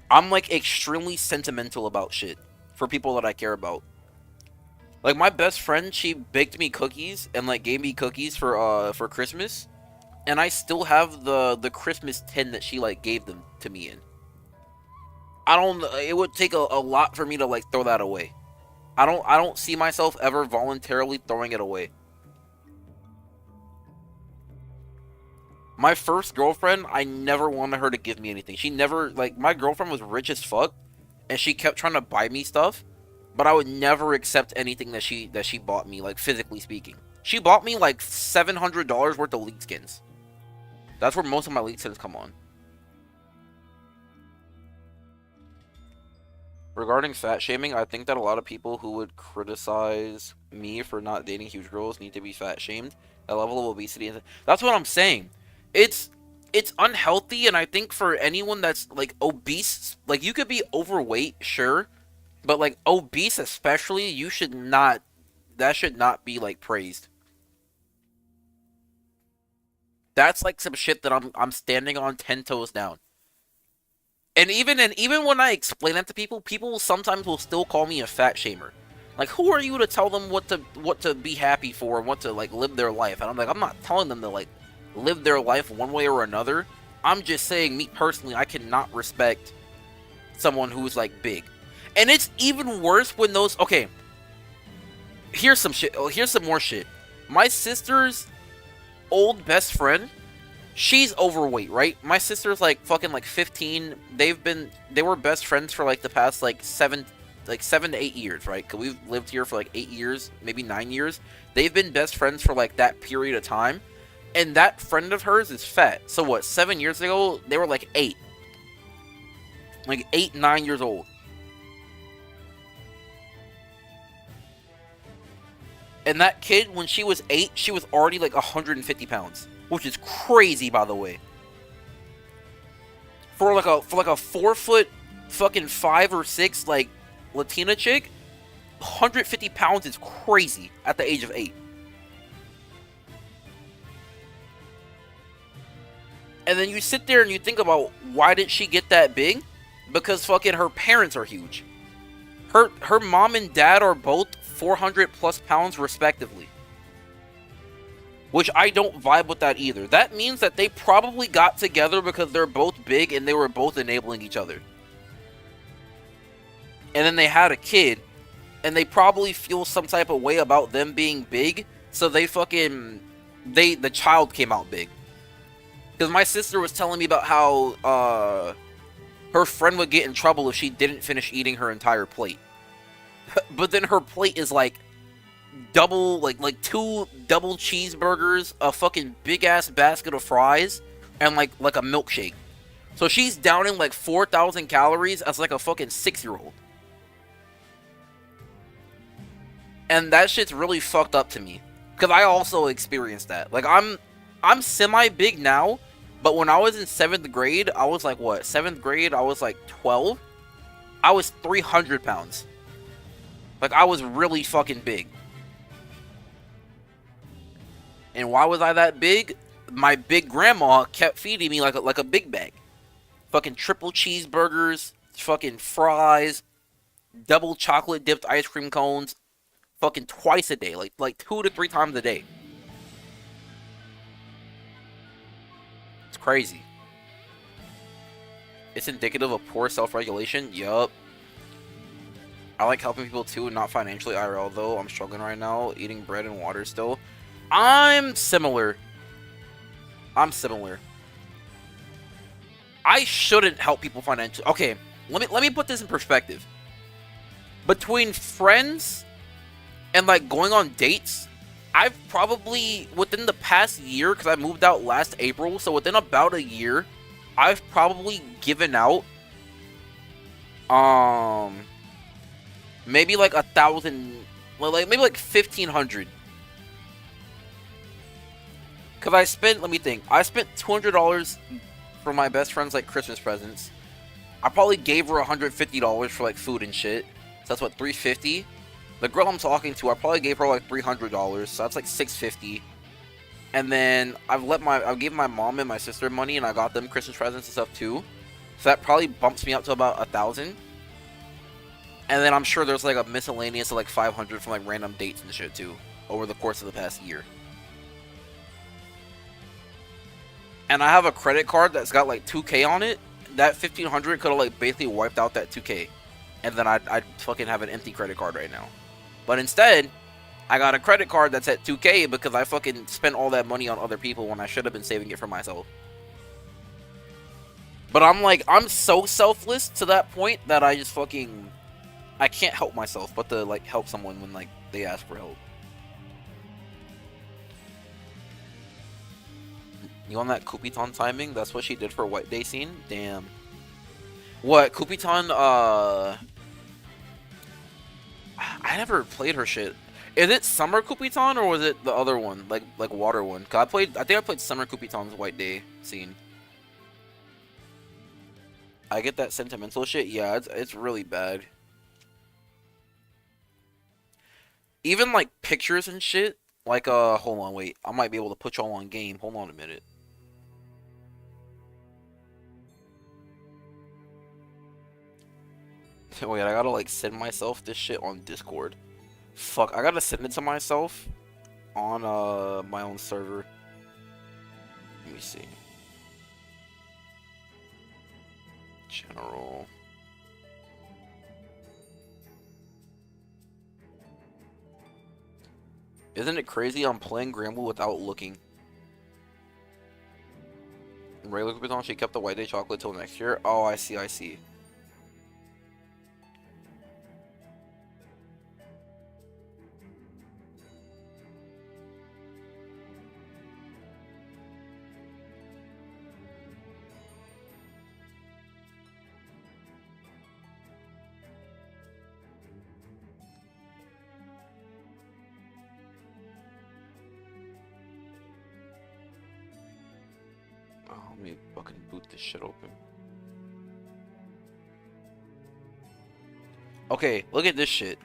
A: I'm like extremely sentimental about shit for people that I care about. Like my best friend, she baked me cookies and like gave me cookies for Christmas, and I still have the Christmas tin that she like gave them to me in. I don't. It would take a lot for me to like throw that away. I don't see myself ever voluntarily throwing it away. My first girlfriend, I never wanted her to give me anything. She never, like, my girlfriend was rich as fuck, and she kept trying to buy me stuff, but I would never accept anything that she bought me, like, physically speaking. She bought me like $700 worth of League skins. That's where most of my League skins come on. Regarding fat shaming, I think that a lot of people who would criticize me for not dating huge girls need to be fat shamed. That level of obesity, that's what I'm saying. It's it's unhealthy, and I think for anyone that's like obese, like you could be overweight, sure, but like obese especially, you should not. That should not be like praised. That's like some shit that I'm standing on 10 toes down. And even when I explain that to people, people sometimes will still call me a fat shamer. Like, who are you to tell them what to be happy for and what to like live their life? And I'm like, I'm not telling them to like live their life one way or another. I'm just saying, me personally, I cannot respect someone who's like big. And it's even worse when those. Okay, here's some shit. Oh, here's some more shit. My sister's old best friend, she's overweight, right? My sister's like fucking like 15. They were best friends for like the past like 7 to 8 years, right? Cause we've lived here for like 8 years, maybe 9 years. They've been best friends for like that period of time, and that friend of hers is fat. So what? 7 years ago, they were like 8, 9 years old. And that kid, when she was 8, she was already like 150 pounds, which is crazy, by the way. For like a 4 foot, fucking 5 or 6 like Latina chick, 150 pounds is crazy at the age of 8. And then you sit there and you think about, why did she get that big? Because fucking her parents are huge. Her mom and dad are both 400 plus pounds respectively. Which I don't vibe with that either. That means that they probably got together because they're both big and they were both enabling each other. And then they had a kid, and they probably feel some type of way about them being big, so the child came out big. Because my sister was telling me about how her friend would get in trouble if she didn't finish eating her entire plate. But then her plate is like double, like 2 double cheeseburgers, a fucking big ass basket of fries, and like a milkshake. So she's downing like 4,000 calories as like a fucking 6-year-old. And that shit's really fucked up to me, because I also experienced that. Like I'm semi big now, but when I was in 7th grade, I was like, what? 7th grade, I was like 12. I was 300 pounds. Like, I was really fucking big. And why was I that big? My big grandma kept feeding me like a big bag. Fucking triple cheeseburgers, fucking fries, double chocolate dipped ice cream cones, fucking twice a day, like 2 to 3 times a day. It's crazy. It's indicative of poor self-regulation. Yup. I like helping people too, not financially IRL though. I'm struggling right now, eating bread and water still. I'm similar. I shouldn't help people financially. Okay, let me put this in perspective. Between friends and like going on dates, I've probably, within the past year, because I moved out last April, so within about a year, I've probably given out maybe like 1,000, well, like maybe like 1,500. Cause I spent, let me think, I spent $200 for my best friend's like Christmas presents. I probably gave her $150 for like food and shit. So that's what, $350. The girl I'm talking to, I probably gave her like $300, so that's like $650. And then I gave my mom and my sister money, and I got them Christmas presents and stuff too. So that probably bumps me up to about 1,000. And then I'm sure there's like a miscellaneous of like 500 from like random dates and shit too over the course of the past year. And I have a credit card that's got like 2K on it. That 1,500 could have like basically wiped out that 2K, and then I'd fucking have an empty credit card right now. But instead, I got a credit card that's at 2K because I fucking spent all that money on other people when I should have been saving it for myself. But I'm so selfless to that point that I just fucking, I can't help myself but to like help someone when like they ask for help. You on that Kupiton timing? That's what she did for White Day scene? Damn. What, Kupiton, I never played her shit. Is it Summer Kupiton or was it the other one? Like Water one? Cause I think I played Summer Kupiton's White Day scene. I get that sentimental shit? Yeah, it's really bad. Even like pictures and shit. Like, hold on, wait. I might be able to put y'all on game. Hold on a minute. Wait, I gotta like send myself this shit on Discord. Fuck, I gotta send it to myself on my own server. Let me see. General. Isn't it crazy I'm playing Gramble without looking? Regular Kupiton, she kept the White Day chocolate till next year. Oh, I see, I see. Let me fucking boot this shit open. Okay, look at this shit.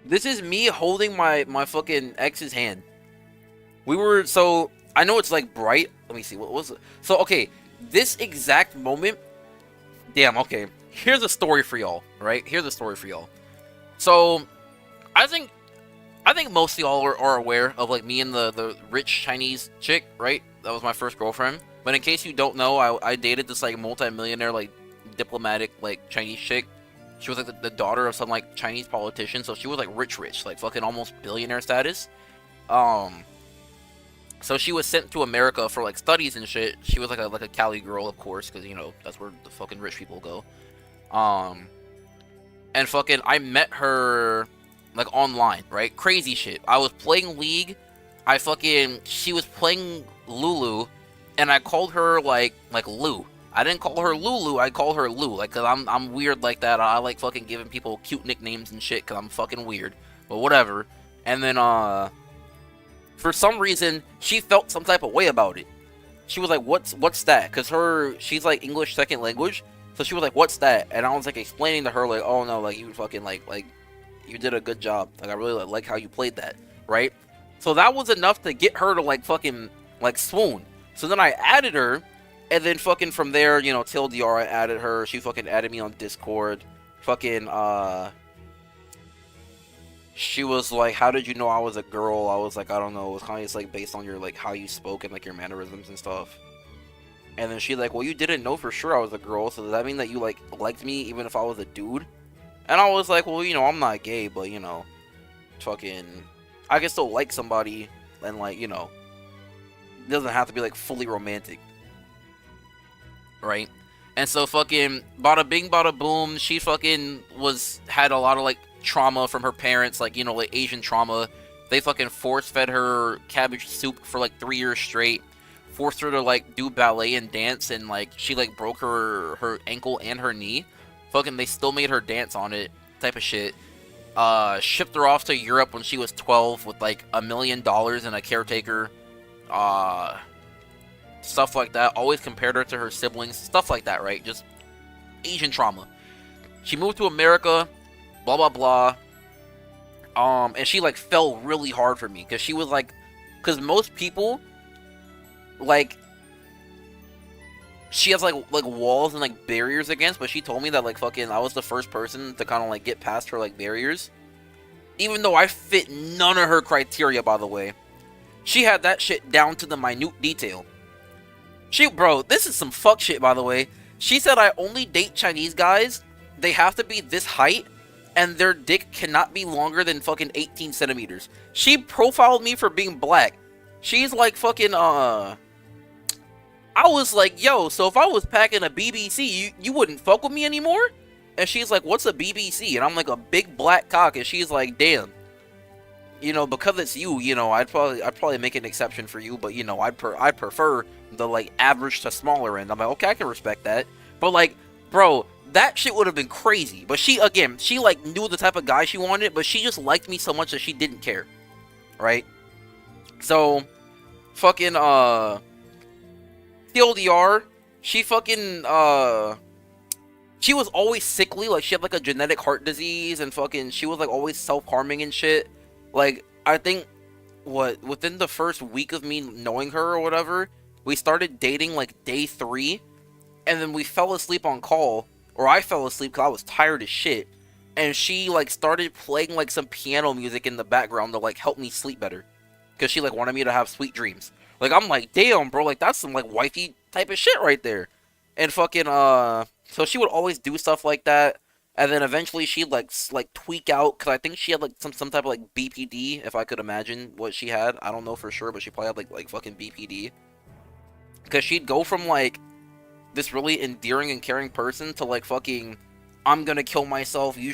A: This is me holding my fucking ex's hand. We were, so, I know it's like bright. Let me see, what was it? So, okay, this exact moment. Damn, okay. Here's a story for y'all, right? Here's a story for y'all. So, I think most of y'all are aware of like me and the rich Chinese chick, right? That was my first girlfriend. But in case you don't know, I dated this like multi-millionaire like diplomatic like Chinese chick. She was like the daughter of some like Chinese politician, so she was like rich, like fucking almost billionaire status. So she was sent to America for like studies and shit. She was like a Cali girl, of course, because you know that's where the fucking rich people go. And fucking I met her like online, right? Crazy shit. I was playing League. She was playing Lulu, and I called her like Lou. I didn't call her Lulu. I called her Lou, like, cause I'm weird like that. I like fucking giving people cute nicknames and shit, cause I'm fucking weird. But whatever. And then for some reason she felt some type of way about it. She was like, "What's that?" Cause she's like English second language, so she was like, "What's that?" And I was like explaining to her like, "Oh no, like you fucking like you did a good job. Like I really like how you played that, right?" So that was enough to get her to like fucking like swoon. So then I added her, and then fucking from there, you know, TLDR, I added her. She fucking added me on Discord. Fucking she was like, "How did you know I was a girl?" I was like, "I don't know. It was kind of just like based on your like how you spoke and like your mannerisms and stuff." And then she like, "Well, you didn't know for sure I was a girl, so does that mean that you like liked me even if I was a dude?" And I was like, "Well, you know, I'm not gay, but you know, fucking, I can still like somebody, and like, you know, it doesn't have to be like fully romantic, right?" And so fucking bada bing bada boom, she fucking had a lot of like trauma from her parents, like, you know, like Asian trauma. They fucking force fed her cabbage soup for like 3 years straight, forced her to like do ballet and dance, and like she like broke her ankle and her knee. Fucking they still made her dance on it, type of shit. Shipped her off to Europe when she was 12 with like $1 million and a caretaker. stuff like that. Always compared her to her siblings, stuff like that, right? Just Asian trauma. She moved to America, blah blah blah. And she like fell really hard for me because she was like, because most people like she has like walls and like barriers against, but she told me that like fucking I was the first person to kind of like get past her like barriers, even though I fit none of her criteria. By the way, she had that shit down to the minute detail. Bro, this is some fuck shit, by the way. She said I only date Chinese guys. They have to be this height, and their dick cannot be longer than fucking 18 centimeters. She profiled me for being black. She's like fucking, I was like, yo, so if I was packing a BBC, you wouldn't fuck with me anymore? And she's like, what's a BBC? And I'm like, a big black cock. And she's like, damn. You know, because it's you, you know, I'd probably make an exception for you, but you know, I'd prefer the like average to smaller end. I'm like, okay, I can respect that. But like, bro, that shit would have been crazy. But she like knew the type of guy she wanted, but she just liked me so much that she didn't care. Right? So, fucking, TLDR, she fucking, she was always sickly. Like, she had like a genetic heart disease, and fucking, she was like always self-harming and shit. Like, I think, within the first week of me knowing her or whatever, we started dating like day 3, and then we fell asleep on call, or I fell asleep because I was tired as shit, and she like started playing like some piano music in the background to like help me sleep better, because she like wanted me to have sweet dreams. Like, I'm like, damn, bro, like that's some like wifey type of shit right there. And fucking, so she would always do stuff like that. And then eventually she'd like tweak out, because I think she had like some type of like BPD, if I could imagine what she had. I don't know for sure, but she probably had like fucking BPD. Because she'd go from like this really endearing and caring person to like fucking, I'm gonna kill myself, you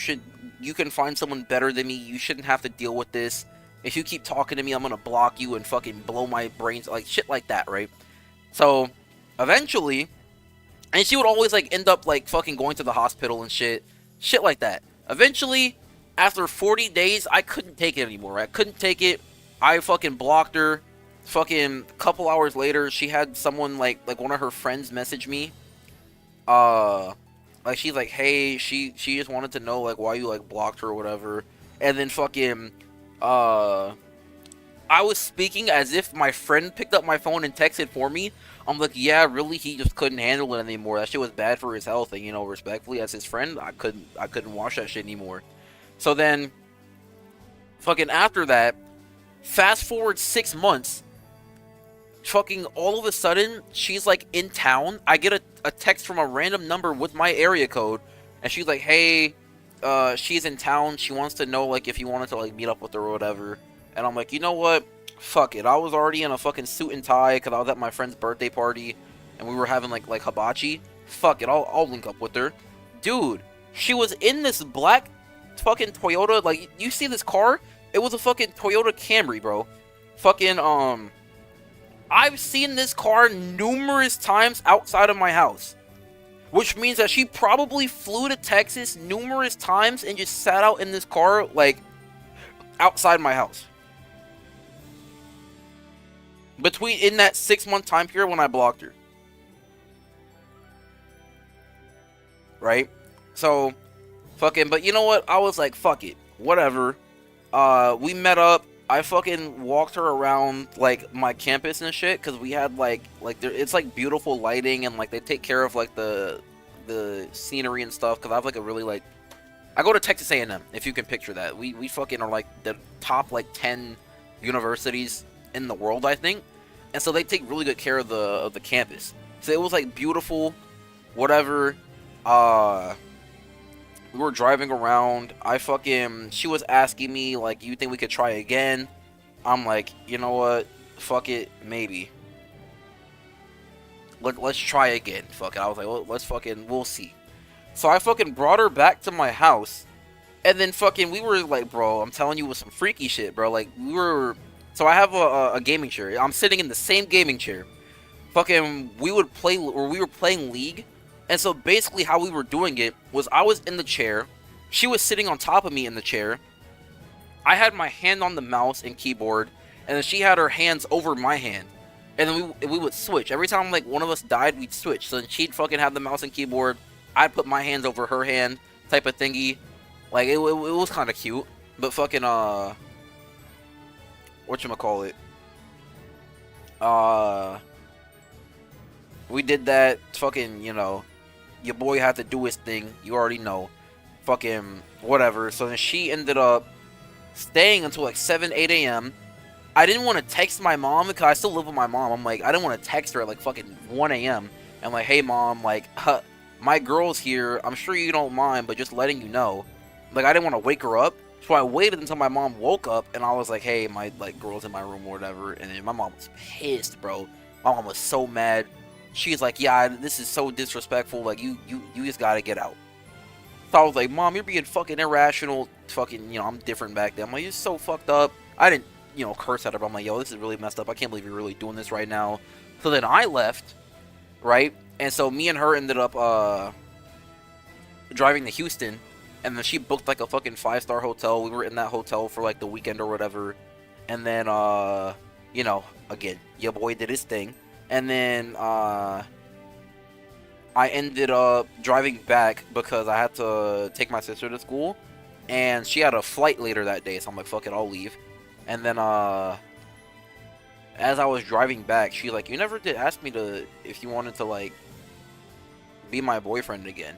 A: can find someone better than me, you shouldn't have to deal with this. If you keep talking to me, I'm gonna block you and fucking blow my brains, like shit like that, right? So eventually, and she would always like end up like fucking going to the hospital and shit like that. Eventually, after 40 days, I couldn't take it anymore. I couldn't take it. I fucking blocked her. Fucking couple hours later, she had someone like one of her friends message me. Like she's like, hey, she just wanted to know like why you like blocked her or whatever. And then fucking, I was speaking as if my friend picked up my phone and texted for me. I'm like, yeah, really, he just couldn't handle it anymore. That shit was bad for his health, and you know, respectfully, as his friend, I couldn't watch that shit anymore. So then, fucking after that, fast forward 6 months, fucking all of a sudden, she's like in town. I get a text from a random number with my area code, and she's like, hey, she's in town. She wants to know like if you wanted to like meet up with her or whatever. And I'm like, you know what? Fuck it. I was already in a fucking suit and tie because I was at my friend's birthday party and we were having like hibachi. Fuck it. I'll link up with her. Dude, she was in this black fucking Toyota. Like, you see this car? It was a fucking Toyota Camry, bro. Fucking, I've seen this car numerous times outside of my house. Which means that she probably flew to Texas numerous times and just sat out in this car, like, outside my house. In that 6-month time period when I blocked her. Right? So, fucking, but you know what? I was like, fuck it. Whatever. We met up. I fucking walked her around, like, my campus and shit, because we had, it's, like, beautiful lighting, and, like, they take care of, like, the scenery and stuff, because I have, like, a really, like, I go to Texas A&M, if you can picture that. We fucking are, like, the top, like, 10 universities in the world, I think. And so they take really good care of the campus. So it was like beautiful, whatever. We were driving around. She was asking me like, you think we could try again? I'm like, you know what? Fuck it, maybe. Let's try again. Fuck it. I was like, well, we'll see. So I fucking brought her back to my house. And then fucking, we were like, bro, I'm telling you, it was some freaky shit, bro. Like, so I have a gaming chair. I'm sitting in the same gaming chair. Fucking, we were playing League. And so basically how we were doing it was I was in the chair. She was sitting on top of me in the chair. I had my hand on the mouse and keyboard. And then she had her hands over my hand. And then we would switch. Every time like one of us died, we'd switch. So then she'd fucking have the mouse and keyboard. I'd put my hands over her hand, type of thingy. Like it was kind of cute. But fucking whatchamacallit? We did that. Fucking, you know, your boy had to do his thing. You already know. Fucking whatever. So then she ended up staying until like 7, 8 a.m. I didn't want to text my mom because I still live with my mom. I'm like, I didn't want to text her at like fucking 1 a.m. and like, hey mom, like, my girl's here. I'm sure you don't mind, but just letting you know. Like, I didn't want to wake her up. So I waited until my mom woke up and I was like, hey, my like girl's in my room or whatever. And then my mom was pissed, bro. My mom was so mad. She's like, yeah, this is so disrespectful. Like, you just gotta get out. So I was like, mom, you're being fucking irrational. Fucking, you know, I'm different back then. I'm like, you're so fucked up. I didn't, you know, curse at her, but I'm like, yo, this is really messed up. I can't believe you're really doing this right now. So then I left, right? And so me and her ended up driving to Houston, and then she booked like a fucking 5-star hotel. We were in that hotel for like the weekend or whatever. And then you know, again, your boy did his thing. And then I ended up driving back because I had to take my sister to school, and she had a flight later that day, so I'm like, fuck it, I'll leave. And then as I was driving back, she's like, you never did ask me to if you wanted to like be my boyfriend again.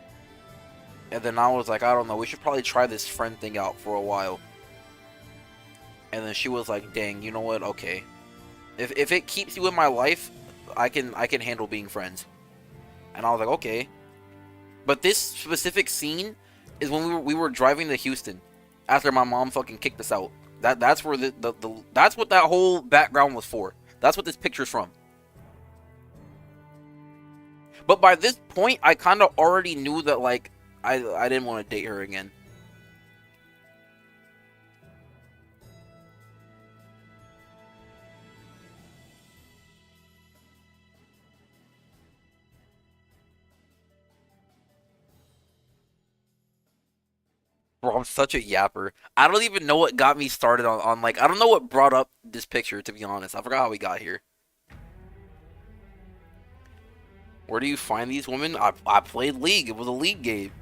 A: And then I was like, I don't know, we should probably try this friend thing out for a while. And then she was like, dang, you know what, okay, if it keeps you in my life, I can handle being friends. And I was like, okay. But this specific scene is when we were driving to Houston after my mom fucking kicked us out. That's where that's what that whole background was for. That's what this picture's from. But by this point, I kind of already knew that like I didn't want to date her again. Bro, I'm such a yapper. I don't even know what got me started on like, I don't know what brought up this picture, to be honest. I forgot how we got here. Where do you find these women? I played League. It was a League game.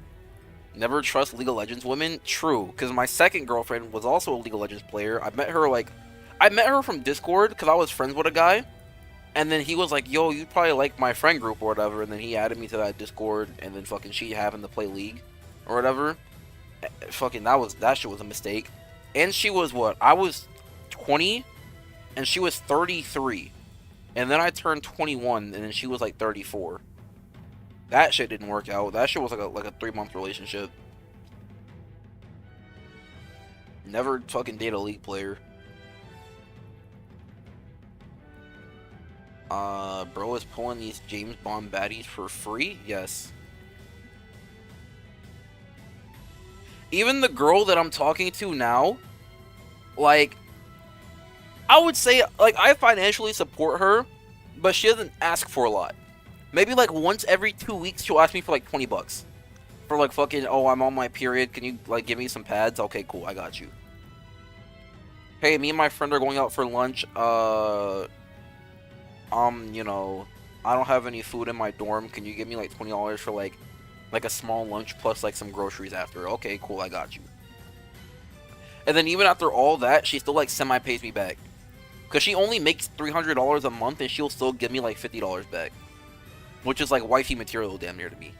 A: Never trust League of Legends women? True, because my second girlfriend was also a League of Legends player. I met her from Discord because I was friends with a guy. And then he was like, yo, you probably like my friend group or whatever. And then he added me to that Discord. And then fucking she happened to play League or whatever. Fucking that shit was a mistake. And she was what? I was 20 and she was 33. And then I turned 21 and then she was like 34. That shit didn't work out. That shit was like a 3-month relationship. Never fucking date a League player. Bro is pulling these James Bond baddies for free? Yes. Even the girl that I'm talking to now, like, I would say, like, I financially support her, but she doesn't ask for a lot. Maybe, like, once every 2 weeks, she'll ask me for, like, 20 bucks. For, like, fucking, oh, I'm on my period, can you, like, give me some pads? Okay, cool, I got you. Hey, me and my friend are going out for lunch, you know, I don't have any food in my dorm, can you give me, like, $20 for, like a small lunch plus, like, some groceries after? Okay, cool, I got you. And then even after all that, she still, like, semi-pays me back. Because she only makes $300 a month, and she'll still give me, like, $50 back. Which is, like, wifey material damn near to me.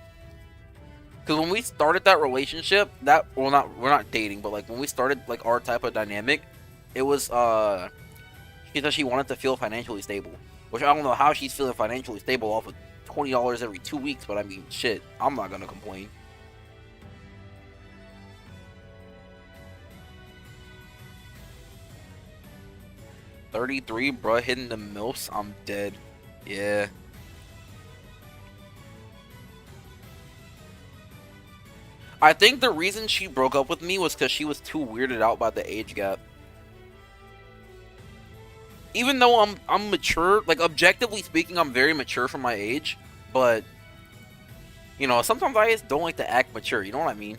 A: Because when we started that relationship, we're not dating, but, like, when we started, like, our type of dynamic, it was, she said she wanted to feel financially stable. Which I don't know how she's feeling financially stable off of $20 every 2 weeks, but I mean, shit, I'm not gonna complain. $33, bruh, hitting the MILFs, I'm dead. Yeah. I think the reason she broke up with me was because she was too weirded out by the age gap. Even though I'm mature, like, objectively speaking, I'm very mature for my age, but, you know, sometimes I just don't like to act mature, you know what I mean?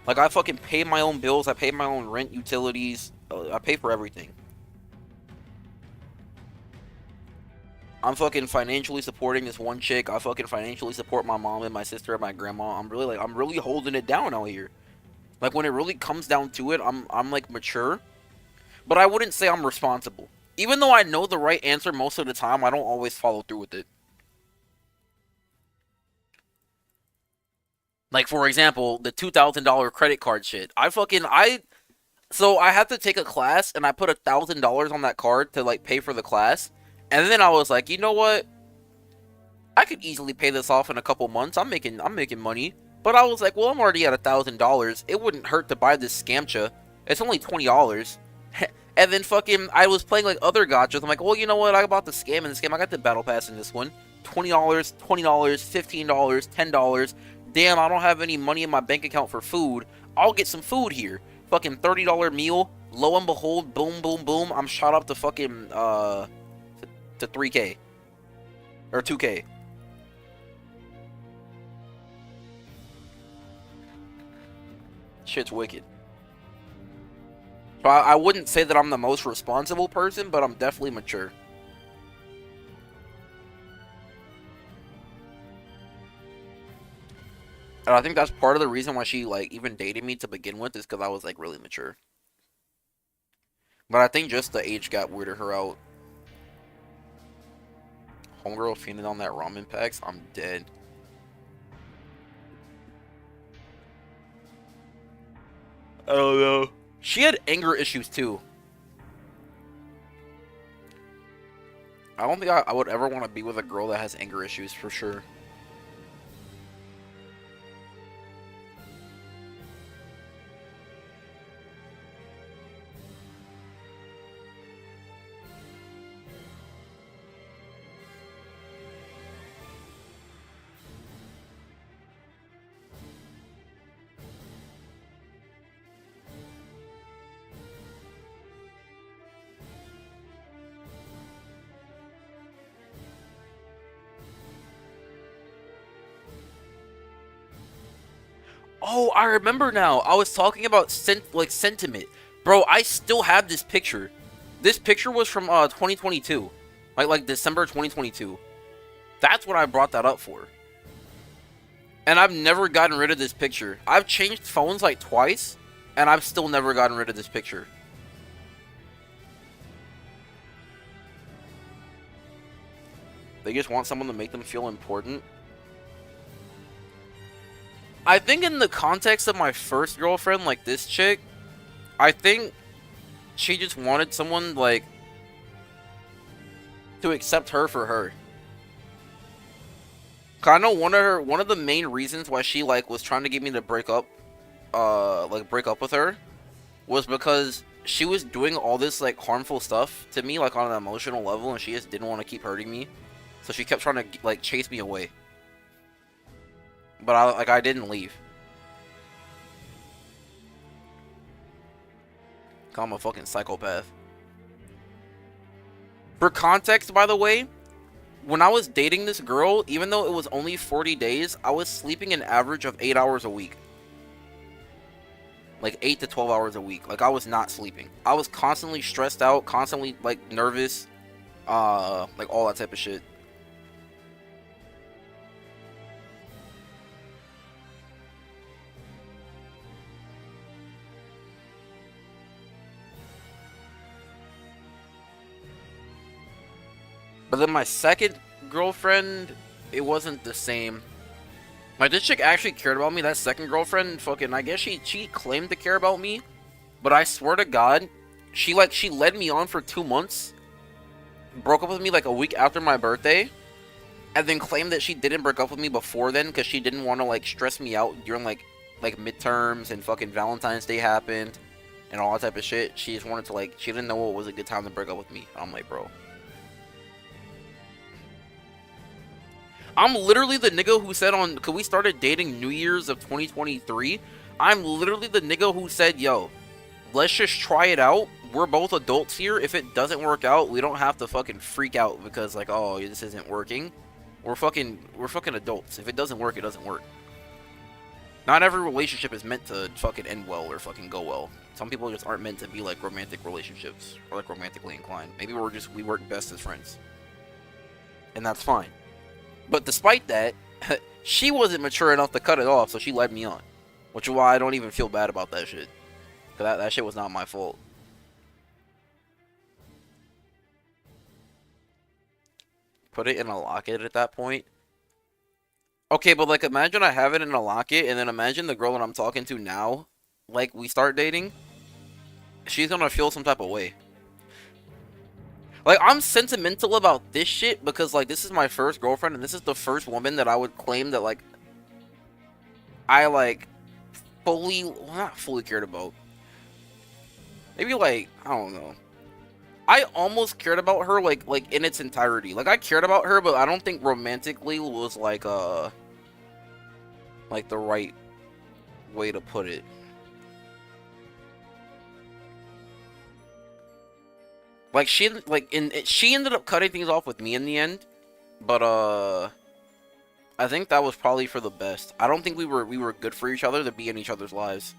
A: Like, I fucking pay my own bills, I pay my own rent, utilities, I pay for everything. I'm fucking financially supporting this one chick. I fucking financially support my mom and my sister and my grandma. I'm really holding it down out here. Like when it really comes down to it, I'm like mature, but I wouldn't say I'm responsible. Even though I know the right answer most of the time, I don't always follow through with it. Like for example, the $2,000 credit card shit. So I had to take a class and I put $1,000 on that card to like pay for the class. And then I was like, you know what? I could easily pay this off in a couple months. I'm making money. But I was like, well, I'm already at $1,000. It wouldn't hurt to buy this scamcha. It's only $20. And then fucking I was playing like other gotchas. I'm like, well, you know what? I bought the scam in this game. I got the battle pass in this one. $20, $20, $15, $10. Damn, I don't have any money in my bank account for food. I'll get some food here. Fucking $30 meal. Lo and behold, boom, boom, boom. I'm shot up to fucking to 3K or 2K. Shit's wicked. So I wouldn't say that I'm the most responsible person, but I'm definitely mature. And I think that's part of the reason why she like even dated me to begin with is because I was like really mature. But I think just the age gap weirded her out. Homegirl fiending on that ramen packs. I'm dead. I don't know. She had anger issues too. I don't think I would ever want to be with a girl that has anger issues for sure. Oh, I remember now. I was talking about sentiment. Bro, I still have this picture. This picture was from 2022. Like December 2022. That's what I brought that up for. And I've never gotten rid of this picture. I've changed phones like twice, and I've still never gotten rid of this picture. They just want someone to make them feel important. I think in the context of my first girlfriend, like this chick, I think she just wanted someone, like, to accept her for her. Cause I know one of the main reasons why she, like, was trying to get me to break up with her was because she was doing all this, like, harmful stuff to me, like, on an emotional level, and she just didn't want to keep hurting me. So she kept trying to, like, chase me away. But I didn't leave. I'm a fucking psychopath. For context, by the way, when I was dating this girl, even though it was only 40 days, I was sleeping an average of 8 hours a week. Like 8 to 12 hours a week. Like I was not sleeping. I was constantly stressed out, constantly like nervous, like all that type of shit. But then my second girlfriend, it wasn't the same. Like, this chick actually cared about me. That second girlfriend, fucking, I guess she claimed to care about me. But I swear to God, she led me on for 2 months. Broke up with me like a week after my birthday. And then claimed that she didn't break up with me before then because she didn't want to, like, stress me out during, like midterms and fucking Valentine's Day happened. And all that type of shit. She just wanted to, like, she didn't know what was a good time to break up with me. I'm like, bro. I'm literally the nigga who said cause we started dating New Year's of 2023. I'm literally the nigga who said, yo, let's just try it out. We're both adults here. If it doesn't work out, we don't have to fucking freak out because like, oh, this isn't working. We're fucking adults. If it doesn't work, it doesn't work. Not every relationship is meant to fucking end well or fucking go well. Some people just aren't meant to be like romantic relationships or like romantically inclined. Maybe we work best as friends. and that's fine. But despite that, she wasn't mature enough to cut it off, so she led me on. Which is why I don't even feel bad about that shit. Cause that shit was not my fault. Put it in a locket at that point. Okay, but like imagine I have it in a locket, and then imagine the girl that I'm talking to now, like we start dating, she's gonna feel some type of way. Like, I'm sentimental about this shit because, like, this is my first girlfriend, and this is the first woman that I would claim that, like, I, like, fully, well, not fully cared about. Maybe, like, I don't know. I almost cared about her, like in its entirety. Like, I cared about her, but I don't think romantically was, like the right way to put it. Like, she ended up cutting things off with me in the end, but, I think that was probably for the best. I don't think we were good for each other to be in each other's lives.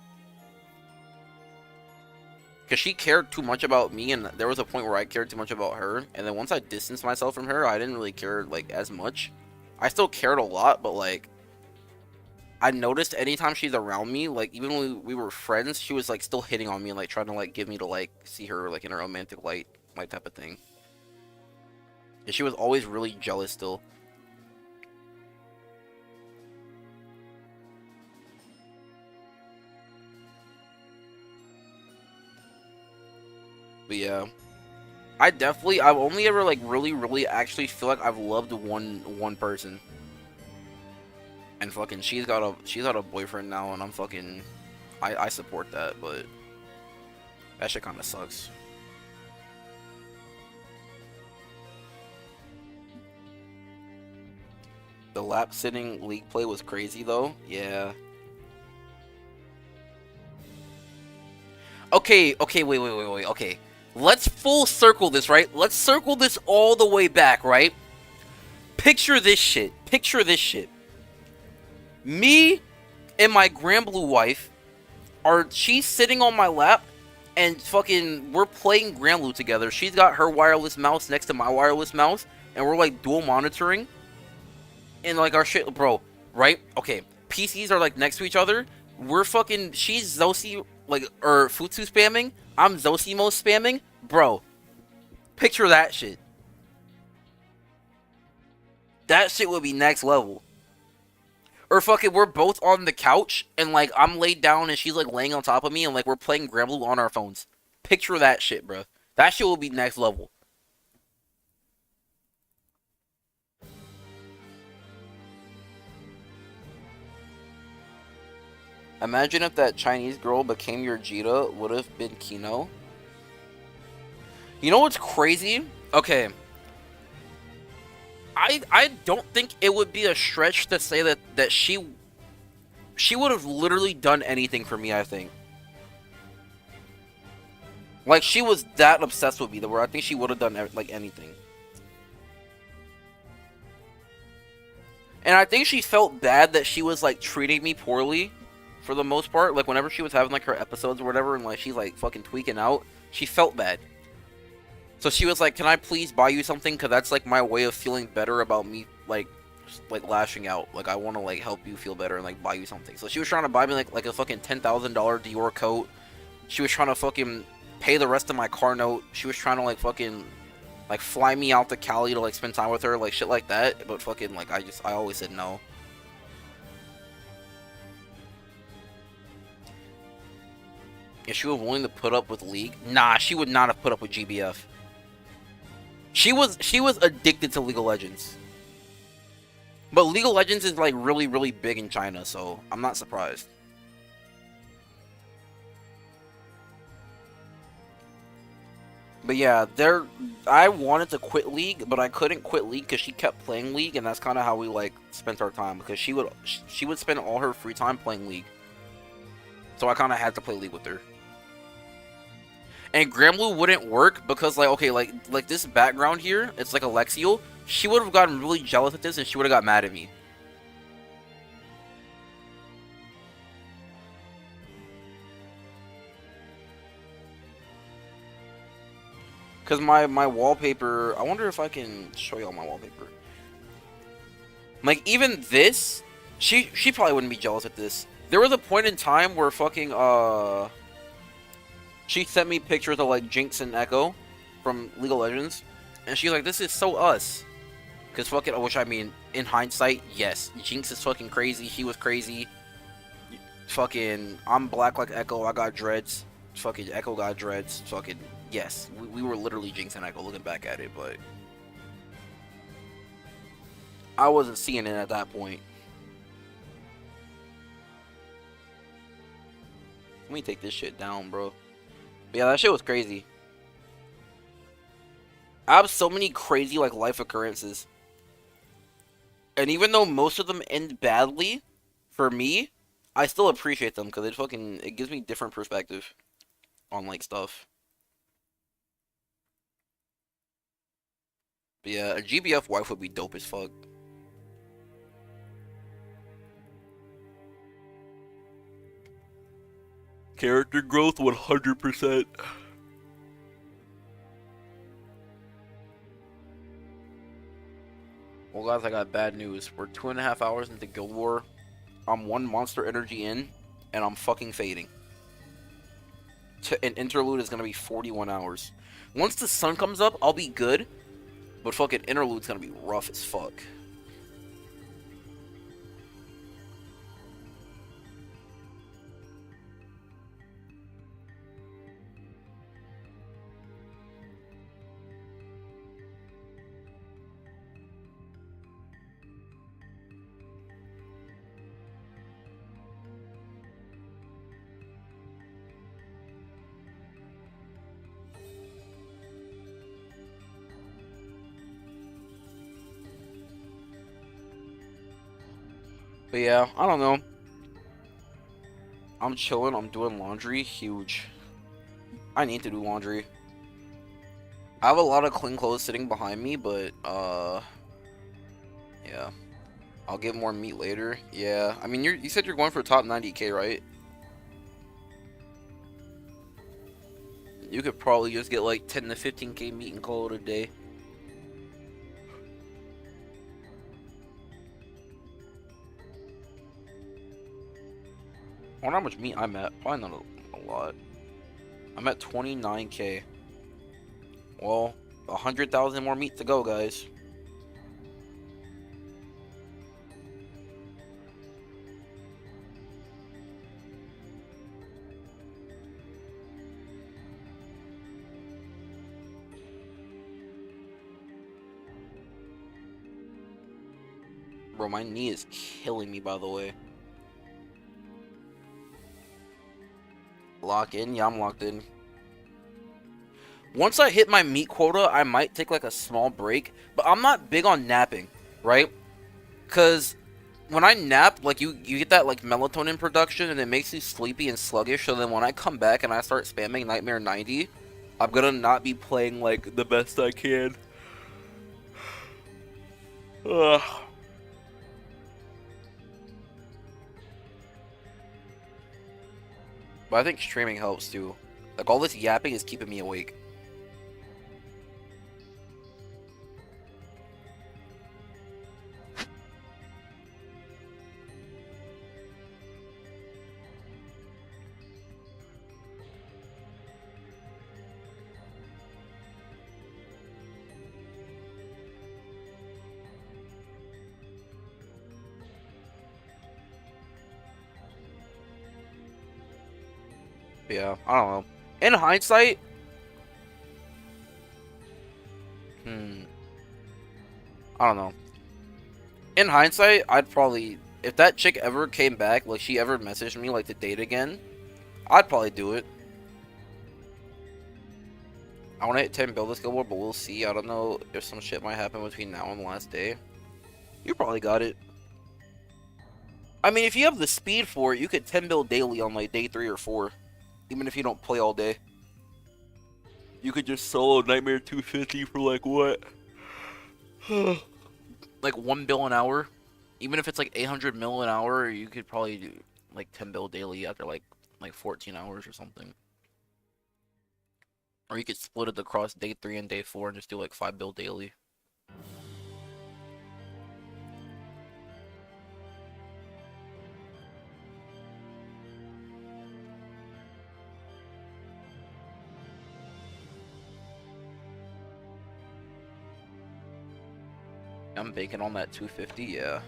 A: Because she cared too much about me, and there was a point where I cared too much about her, and then once I distanced myself from her, I didn't really care, like, as much. I still cared a lot, but, like, I noticed anytime she's around me, like, even when we were friends, she was, like, still hitting on me and, like, trying to, like, give me to, like, see her, like, in a romantic light, like, type of thing. And she was always really jealous still. But yeah, I've only ever like really actually feel like I've loved one person, and fucking she's got a boyfriend now, and I'm fucking I support that, but that shit kind of sucks. The lap sitting league play was crazy though. Yeah. Okay, wait. Okay. Let's full circle this, right? Let's circle this all the way back, right? Picture this shit. Picture this shit. Me and my Granblue wife she's sitting on my lap and fucking we're playing Granblue together. She's got her wireless mouse next to my wireless mouse and we're like dual monitoring. And like our shit, bro, right? Okay. PCs are like next to each other. We're fucking she's Zosi like or Futsu spamming. I'm Zosimo spamming. Bro, picture that shit. That shit would be next level. Or fucking we're both on the couch and like I'm laid down and she's like laying on top of me and like we're playing Granblue on our phones. Picture that shit, bro. That shit will be next level. Imagine if that Chinese girl became your Jita, would have been Kino. You know what's crazy? Okay. I don't think it would be a stretch to say that she would have literally done anything for me, I think. Like, she was that obsessed with me that where I think she would have done, like, anything. And I think she felt bad that she was, like, treating me poorly for the most part. Like, whenever she was having, like, her episodes or whatever and, like, she's, like, fucking tweaking out, she felt bad. So she was like, can I please buy you something? Because that's, like, my way of feeling better about me, like lashing out. Like, I want to, like, help you feel better and, like, buy you something. So she was trying to buy me, like a fucking $10,000 Dior coat. She was trying to fucking pay the rest of my car note. She was trying to, like, fucking, like, fly me out to Cali to, like, spend time with her. Like, shit like that. But fucking, like, I always said no. If she was willing to put up with League, nah, she would not have put up with GBF. She was addicted to League of Legends. But League of Legends is like really big in China, so I'm not surprised. But yeah, I wanted to quit League, but I couldn't quit League because she kept playing League, and that's kind of how we like spent our time because she would spend all her free time playing League. So I kind of had to play League with her. And Granblue wouldn't work because, like, okay, like this background here, it's like Alexiel. She would have gotten really jealous at this, and she would have got mad at me. Because my wallpaper, I wonder if I can show y'all my wallpaper. Like, even this, she probably wouldn't be jealous at this. There was a point in time where fucking, she sent me pictures of, like, Jinx and Echo from League of Legends, and she's like, this is so us. Because fucking, which I mean, in hindsight, yes, Jinx is fucking crazy, she was crazy. Fucking, I'm black like Echo, I got dreads. Fucking Echo got dreads. Fucking, yes, we were literally Jinx and Echo looking back at it, but I wasn't seeing it at that point. Let me take this shit down, bro. But yeah, that shit was crazy. I have so many crazy, like, life occurrences. And even though most of them end badly, for me, I still appreciate them because it gives me different perspective on, like, stuff. But yeah, a GBF wife would be dope as fuck. Character growth 100%. Well, guys, I got bad news. We're 2.5 hours into Guild War. I'm 1 monster energy in, and I'm fucking fading. An interlude is gonna be 41 hours. Once the sun comes up, I'll be good. But fucking interlude's gonna be rough as fuck. But yeah, I don't know. I'm chilling, I'm doing laundry. Huge. I need to do laundry. I have a lot of clean clothes sitting behind me, but, yeah. I'll get more meat later. Yeah, I mean, you said you're going for top 90k, right? You could probably just get like 10 to 15k meat and call it a day. I wonder how much meat I'm at. Probably not a lot. I'm at 29k. Well, 100,000 more meat to go, guys. Bro, my knee is killing me, by the way. Lock in? Yeah, I'm locked in. Once I hit my meat quota, I might take like a small break. But I'm not big on napping, right? Because when I nap, like you get that like melatonin production and it makes you sleepy and sluggish. So then when I come back and I start spamming Nightmare 90, I'm gonna not be playing like the best I can. Ugh. But I think streaming helps too. Like all this yapping is keeping me awake. But yeah, I don't know. In hindsight, I don't know. In hindsight, I'd probably, if that chick ever came back, like she ever messaged me like to date again, I'd probably do it. I want to hit 10 build this Guild War, but we'll see. I don't know if some shit might happen between now and the last day. You probably got it. I mean, if you have the speed for it, you could 10 build daily on like day 3 or 4. Even if you don't play all day. You could just solo Nightmare 250 for like what? Like 1 bill an hour. Even if it's like 800 mil an hour, you could probably do like 10 bill daily after like 14 hours or something. Or you could split it across day 3 and day 4 and just do like 5 bill daily. I'm banking on that 250, yeah.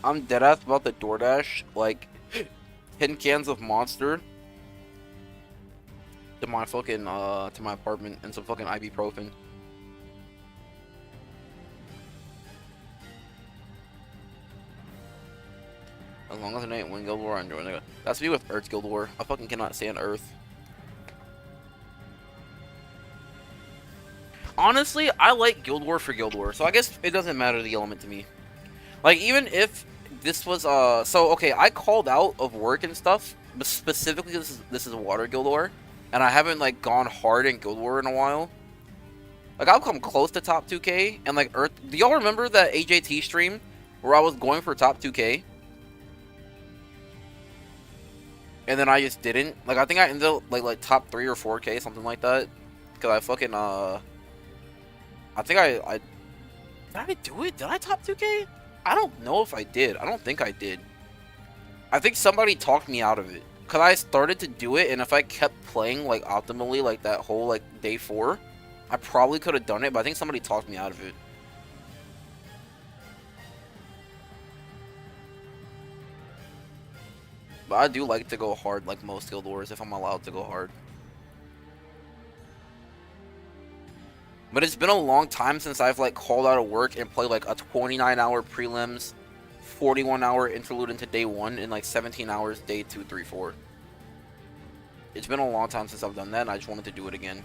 A: I'm deadass about the DoorDash, like 10 cans of Monster to my fucking to my apartment and some fucking ibuprofen. As long as it ain't Wind Guild War, I'm doing it. That's me with Earth Guild War. I fucking cannot stand Earth. Honestly, I like Guild War for Guild War, so I guess it doesn't matter the element to me. Like, even if this was, so, okay, I called out of work and stuff, but specifically this is Water Guild War, and I haven't, like, gone hard in Guild War in a while. Like, I'll come close to top 2K, and, like, Earth, do y'all remember that AJT stream where I was going for top 2K? And then I just didn't? Like, I think I ended up, like top 3 or 4K, something like that. Because I fucking, I think I did I do it? Did I top 2K? I don't know if I did. I don't think I did. I think somebody talked me out of it. Because I started to do it, and if I kept playing, like, optimally, like, that whole, like, day 4, I probably could have done it, but I think somebody talked me out of it. But I do like to go hard, like most Guild Wars, if I'm allowed to go hard. But it's been a long time since I've, like, called out of work and played, like, a 29-hour prelims, 41-hour interlude into day 1, and, like, 17 hours day 2, 3, 4. It's been a long time since I've done that, and I just wanted to do it again.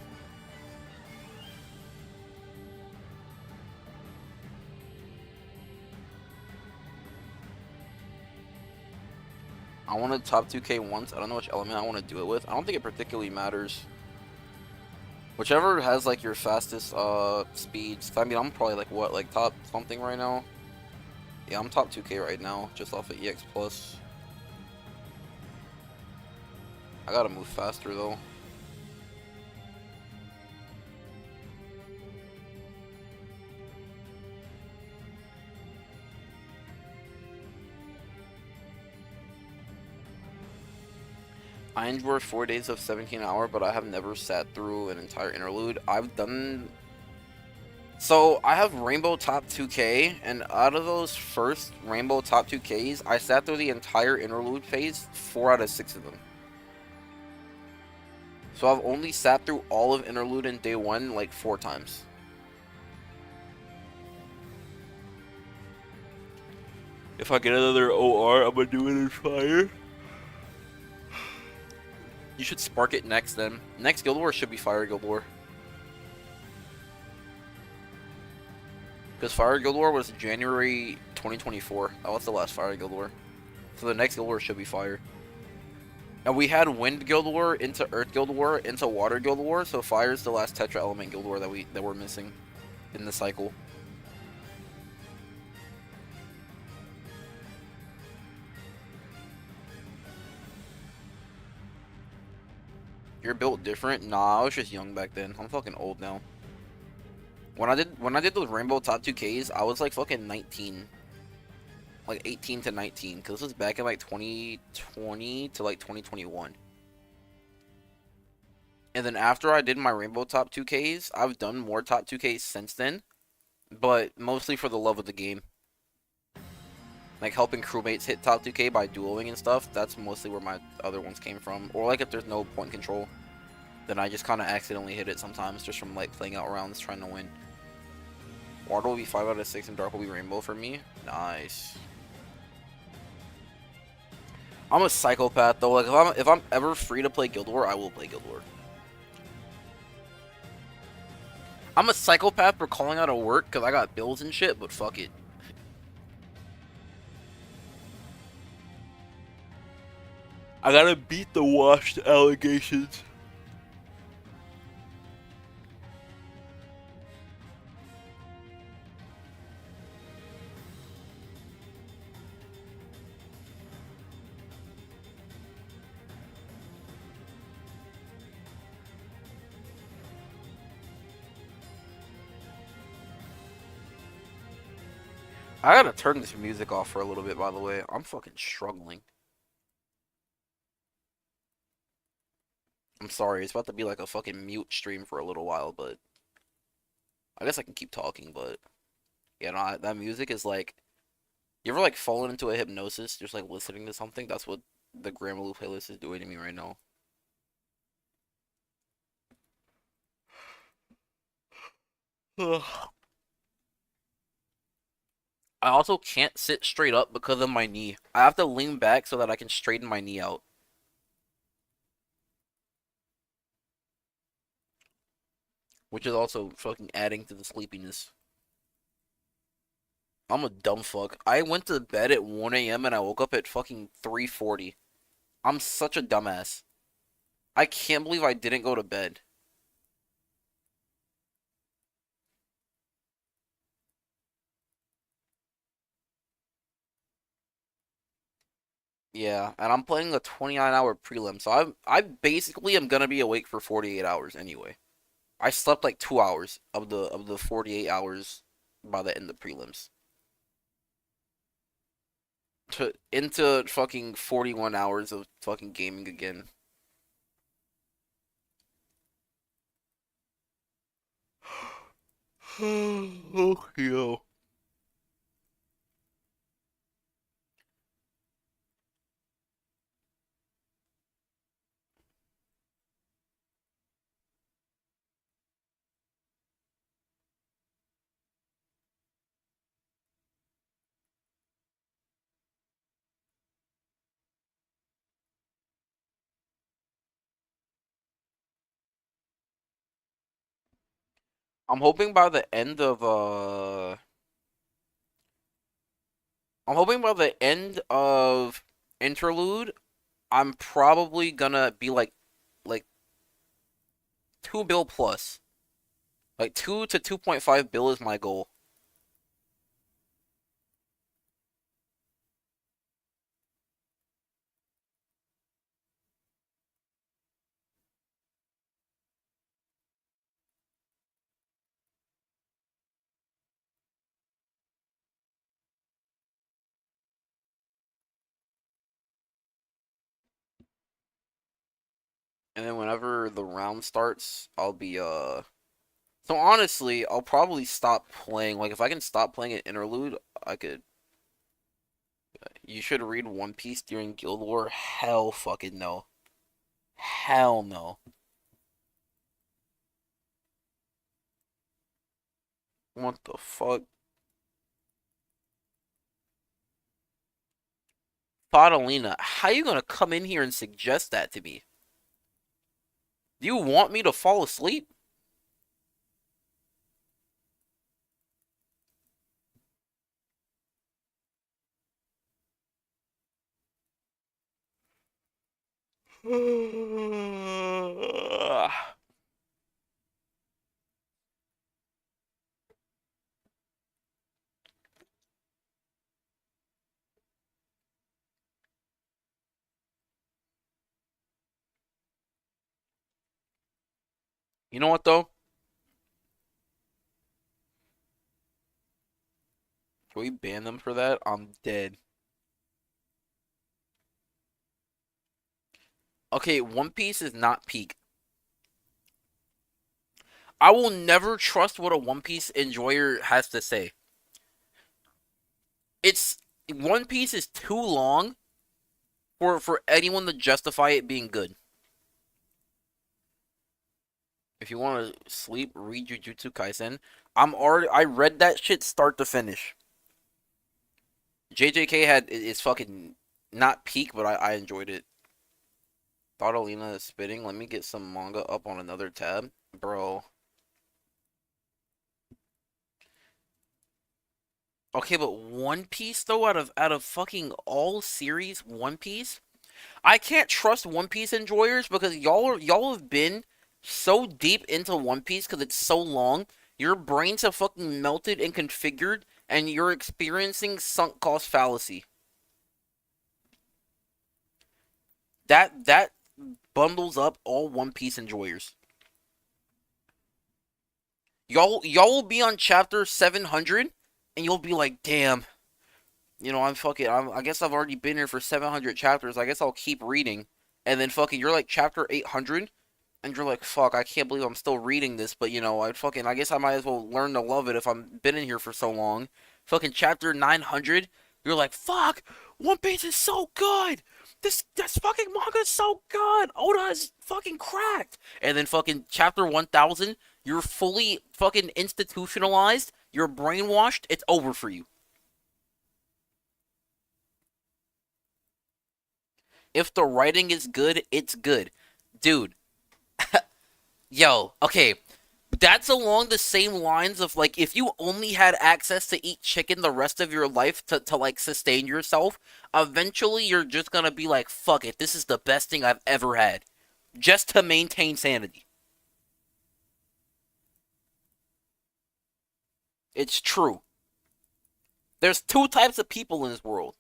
A: I wanted top 2K once. I don't know which element I want to do it with. I don't think it particularly matters. Whichever has, like, your fastest speeds. I mean, I'm probably, like, what, like, top something right now? Yeah, I'm top 2K right now, just off of EX+. I gotta move faster, though. I enjoy 4 days of 17-hour, but I have never sat through an entire interlude. I've done... So, I have Rainbow Top 2K, and out of those first Rainbow Top 2Ks, I sat through the entire interlude phase 4 out of 6 of them. So I've only sat through all of interlude in day 1, like, 4 times. If I get another OR, I'm gonna do it in fire. You should spark it next, then. Next Guild War should be Fire Guild War. Because Fire Guild War was January 2024. That was the last Fire Guild War. So the next Guild War should be Fire. And we had Wind Guild War into Earth Guild War into Water Guild War. So Fire is the last Tetra Element Guild War that we're missing in the cycle. You're built different? Nah, I was just young back then. I'm fucking old now. When I did those Rainbow Top 2Ks, I was like fucking 19. Like 18 to 19, because this was back in like 2020 to like 2021. And then after I did my Rainbow Top 2Ks, I've done more Top 2Ks since then, but mostly for the love of the game. Like helping crewmates hit Top 2K by dueling and stuff, that's mostly where my other ones came from. Or like if there's no point control, then I just kind of accidentally hit it sometimes just from like playing out rounds trying to win. Water will be 5 out of 6 and Dark will be Rainbow for me. Nice. I'm a psychopath though. Like if I'm ever free to play Guild War, I will play Guild War. I'm a psychopath for calling out of work because I got bills and shit, but fuck it. I gotta beat the washed allegations. I gotta turn this music off for a little bit, by the way. I'm fucking struggling. I'm sorry, it's about to be like a fucking mute stream for a little while, but I guess I can keep talking, but yeah, no, that music is like, you ever like fallen into a hypnosis just like listening to something? That's what the Grammarly playlist is doing to me right now. Ugh. I also can't sit straight up because of my knee. I have to lean back so that I can straighten my knee out, which is also fucking adding to the sleepiness. I'm a dumb fuck. I went to bed at 1 a.m. and I woke up at fucking 3:40. I'm such a dumbass. I can't believe I didn't go to bed. Yeah, and I'm playing a 29-hour prelim, so I basically am gonna be awake for 48 hours anyway. I slept like 2 hours of the 48 hours by the end of prelims. To into fucking 41 hours of fucking gaming again. Oh, yo. I'm hoping by the end of I'm hoping by the end of interlude, I'm probably gonna be like 2 bill plus. Like 2 to 2.5 bill is my goal. And then whenever the round starts, I'll be so honestly, I'll probably stop playing. Like if I can stop playing an interlude, I could. You should read One Piece during Guild War. Hell fucking no. Hell no. What the fuck? Fadalina, how you gonna come in here and suggest that to me? Do you want me to fall asleep? You know what though? Can we ban them for that? I'm dead. Okay, One Piece is not peak. I will never trust what a One Piece enjoyer has to say. It's One Piece is too long for anyone to justify it being good. If you want to sleep, read Jujutsu Kaisen. I read that shit start to finish. JJK had is fucking not peak, but I enjoyed it. Thought Alina is spitting. Let me get some manga up on another tab, bro. Okay, but One Piece though, out of fucking all series, One Piece, I can't trust One Piece enjoyers because y'all have been so deep into One Piece because it's so long. Your brains have fucking melted and configured, and you're experiencing sunk cost fallacy. That bundles up all One Piece enjoyers. Y'all will be on chapter 700, and you'll be like, damn. You know, I guess I've already been here for 700 chapters. I guess I'll keep reading. And then fucking, you're like chapter 800, and you're like, fuck, I can't believe I'm still reading this, but you know, I guess I might as well learn to love it if I'm been in here for so long. Fucking chapter 900, you're like, fuck, One Piece is so good. This fucking manga is so good. Oda is fucking cracked. And then fucking chapter 1000, you're fully fucking institutionalized. You're brainwashed. It's over for you. If the writing is good, it's good. Dude, yo, okay. That's along the same lines of like if you only had access to eat chicken the rest of your life to like sustain yourself, eventually you're just gonna be like, fuck it, this is the best thing I've ever had. Just to maintain sanity. It's true. There's two types of people in this world.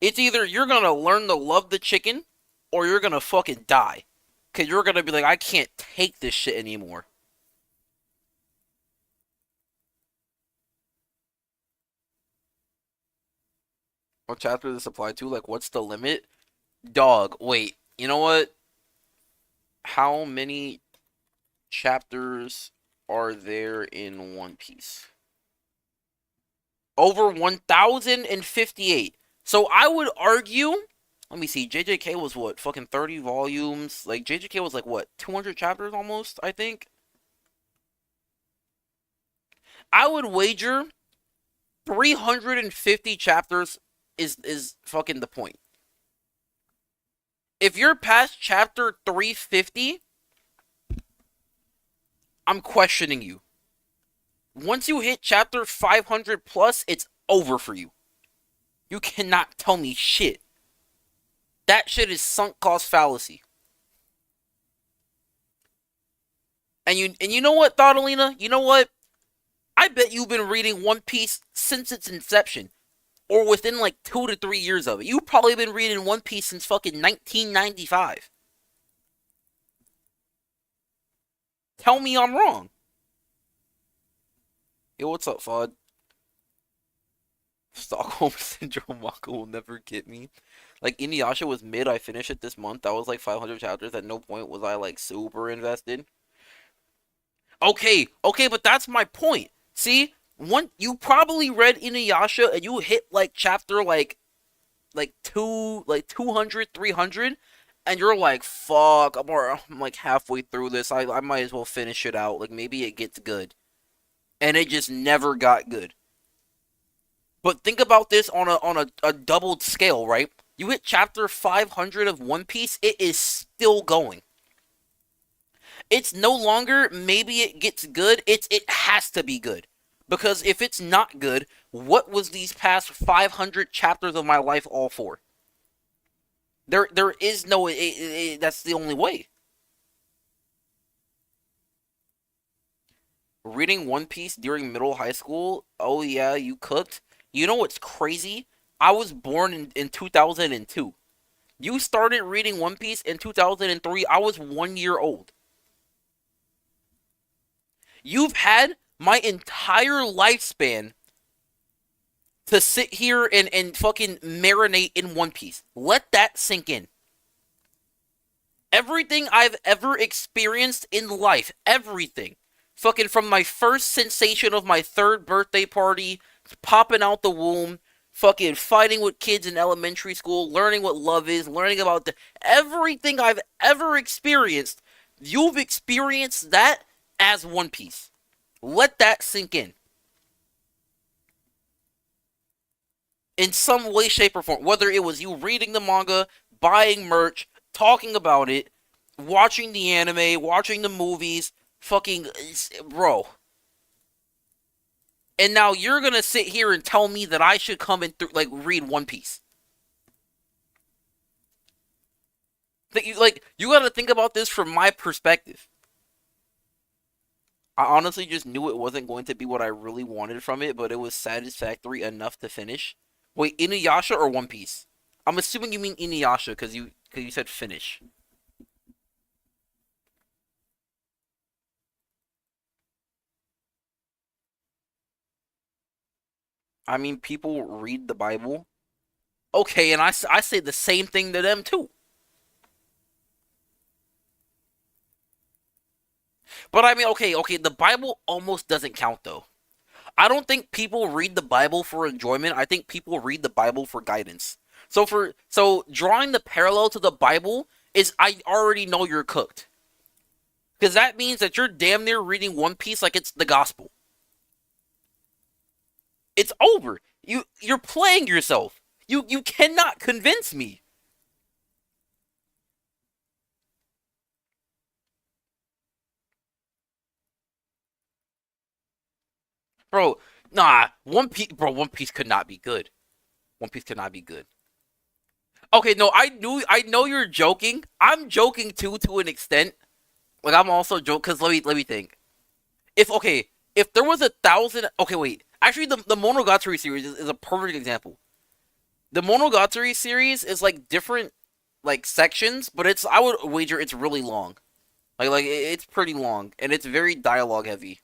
A: It's either you're gonna learn to love the chicken or you're gonna fucking die. Cause you're gonna be like, I can't take this shit anymore. What chapter does this apply to? Like, what's the limit? Dog, wait. You know what? How many chapters are there in One Piece? Over 1,058. So I would argue, let me see, JJK was what, fucking 30 volumes? Like, JJK was like what, 200 chapters almost, I think? I would wager 350 chapters is fucking the point. If you're past chapter 350, I'm questioning you. Once you hit chapter 500 plus, it's over for you. You cannot tell me shit. That shit is sunk cost fallacy. And you know what, Thoughtalina? You know what? I bet you've been reading One Piece since its inception, or within like 2 to 3 years of it. You've probably been reading One Piece since fucking 1995. Tell me I'm wrong. Yo, what's up, Fud? Stockholm Syndrome manga will never get me. Like, Inuyasha was mid, I finished it this month. That was like 500 chapters. At no point was I like super invested. Okay, but that's my point. See, one you probably read Inuyasha and you hit like chapter like 200, 300, and you're like, fuck, I'm like halfway through this. I might as well finish it out. Like maybe it gets good. And it just never got good. But think about this on a doubled scale, right? You hit chapter 500 of One Piece, it is still going. It's no longer maybe it gets good, it has to be good. Because if it's not good, what was these past 500 chapters of my life all for? There is no that's the only way. Reading One Piece during middle high school, oh yeah, you cooked. You know what's crazy? I was born in 2002. You started reading One Piece in 2003. I was 1 year old. You've had my entire lifespan to sit here and fucking marinate in One Piece. Let that sink in. Everything I've ever experienced in life, everything. Fucking from my first sensation of my third birthday party, popping out the womb, fucking fighting with kids in elementary school, learning what love is, learning about everything I've ever experienced, you've experienced that as One Piece. Let that sink in some way, shape, or form. Whether it was you reading the manga, buying merch, talking about it, watching the anime, watching the movies, fucking bro. And now you're gonna sit here and tell me that I should come and like read One Piece. You gotta think about this from my perspective. I honestly just knew it wasn't going to be what I really wanted from it, but it was satisfactory enough to finish. Wait, Inuyasha or One Piece? I'm assuming you mean Inuyasha because you said finish. I mean, people read the Bible. Okay, and I say the same thing to them too. But I mean, okay, the Bible almost doesn't count though. I don't think people read the Bible for enjoyment. I think people read the Bible for guidance. So drawing the parallel to the Bible is I already know you're cooked. Because that means that you're damn near reading One Piece like it's the gospel. It's over. You're playing yourself. You cannot convince me. Bro, nah, One Piece could not be good. One Piece could not be good. Okay, no, I know you're joking. I'm joking too to an extent. Like I'm also joking because let me think. If okay, if there was 1,000, okay, wait. Actually, the Monogatari series is a perfect example. The Monogatari series is like different like sections, but it's I would wager it's really long. It's pretty long and it's very dialogue heavy.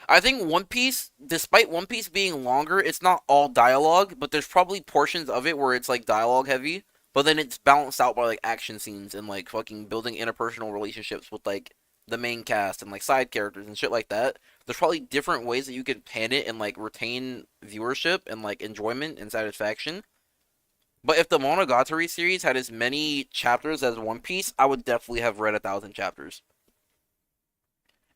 A: I think One Piece, despite One Piece being longer, it's not all dialogue, but there's probably portions of it where it's like dialogue heavy, but then it's balanced out by like action scenes and like fucking building interpersonal relationships with like the main cast and like side characters and shit like that. There's probably different ways that you can pan it and like retain viewership and like enjoyment and satisfaction. But if the Monogatari series had as many chapters as One Piece, I would definitely have read 1,000 chapters.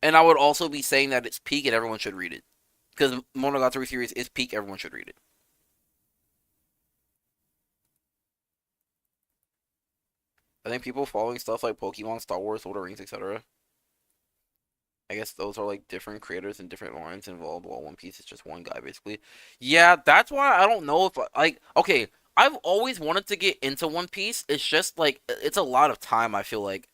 A: And I would also be saying that it's peak and everyone should read it. Because Monogatari series is peak, everyone should read it. I think people following stuff like Pokemon, Star Wars, Lord of the Rings, etc. I guess those are like different creators and different lines involved, while One Piece is just one guy, basically. Yeah, that's why I don't know if, like, okay, I've always wanted to get into One Piece. It's just, like, it's a lot of time, I feel like.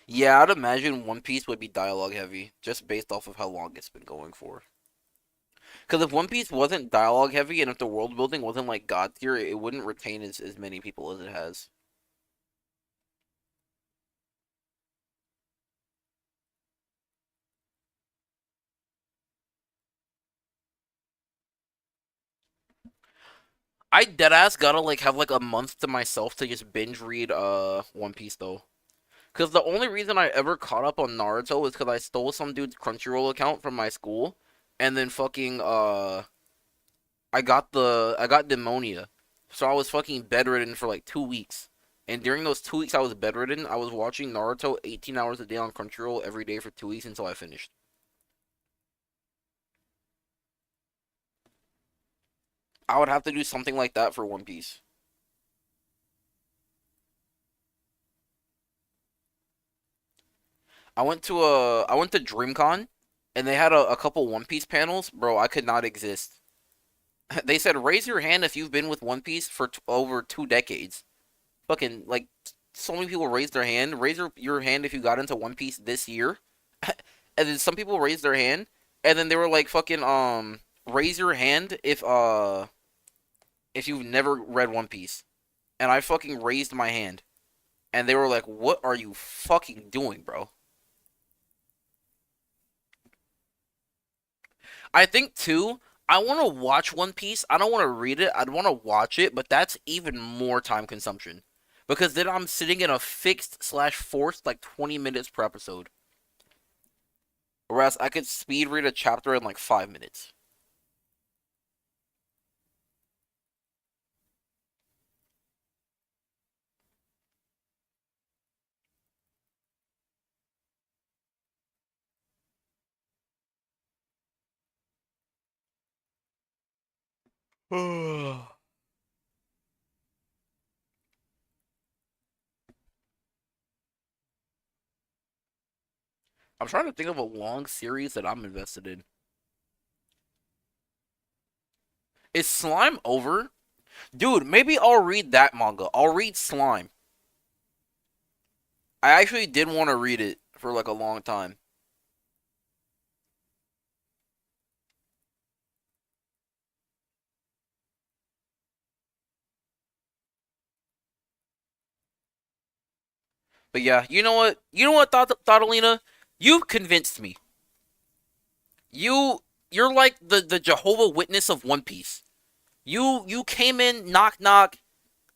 A: Yeah, I'd imagine One Piece would be dialogue heavy, just based off of how long it's been going for. Because if One Piece wasn't dialogue heavy and if the world building wasn't like God tier, it wouldn't retain as many people as it has. I deadass gotta like have like a month to myself to just binge read One Piece though. Because the only reason I ever caught up on Naruto was because I stole some dude's Crunchyroll account from my school, and then fucking I got pneumonia, so I was fucking bedridden for like 2 weeks. And during those 2 weeks I was bedridden, I was watching Naruto 18 hours a day on Crunchyroll every day for 2 weeks until I finished. I would have to do something like that for One Piece. I went to DreamCon, and they had a couple One Piece panels. Bro, I could not exist. They said raise your hand if you've been with One Piece for over 2 decades. Fucking like so many people raised their hand. Raise your hand if you got into One Piece this year. And then some people raised their hand, and then they were like fucking raise your hand if you've never read One Piece. And I fucking raised my hand, and they were like, "What are you fucking doing, bro?" I think too. I want to watch One Piece. I don't want to read it. I'd want to watch it, but that's even more time consumption because then I'm sitting in a fixed slash forced like 20 minutes per episode. Whereas I could speed read a chapter in like 5 minutes. I'm trying to think of a long series that I'm invested in. Is Slime over? Dude, maybe I'll read that manga. I'll read Slime. I actually did want to read it for like a long time. But yeah, you know what? You know what, Thoughtolina? You've convinced me. You you're like the Jehovah Witness of One Piece. You came in, knock knock,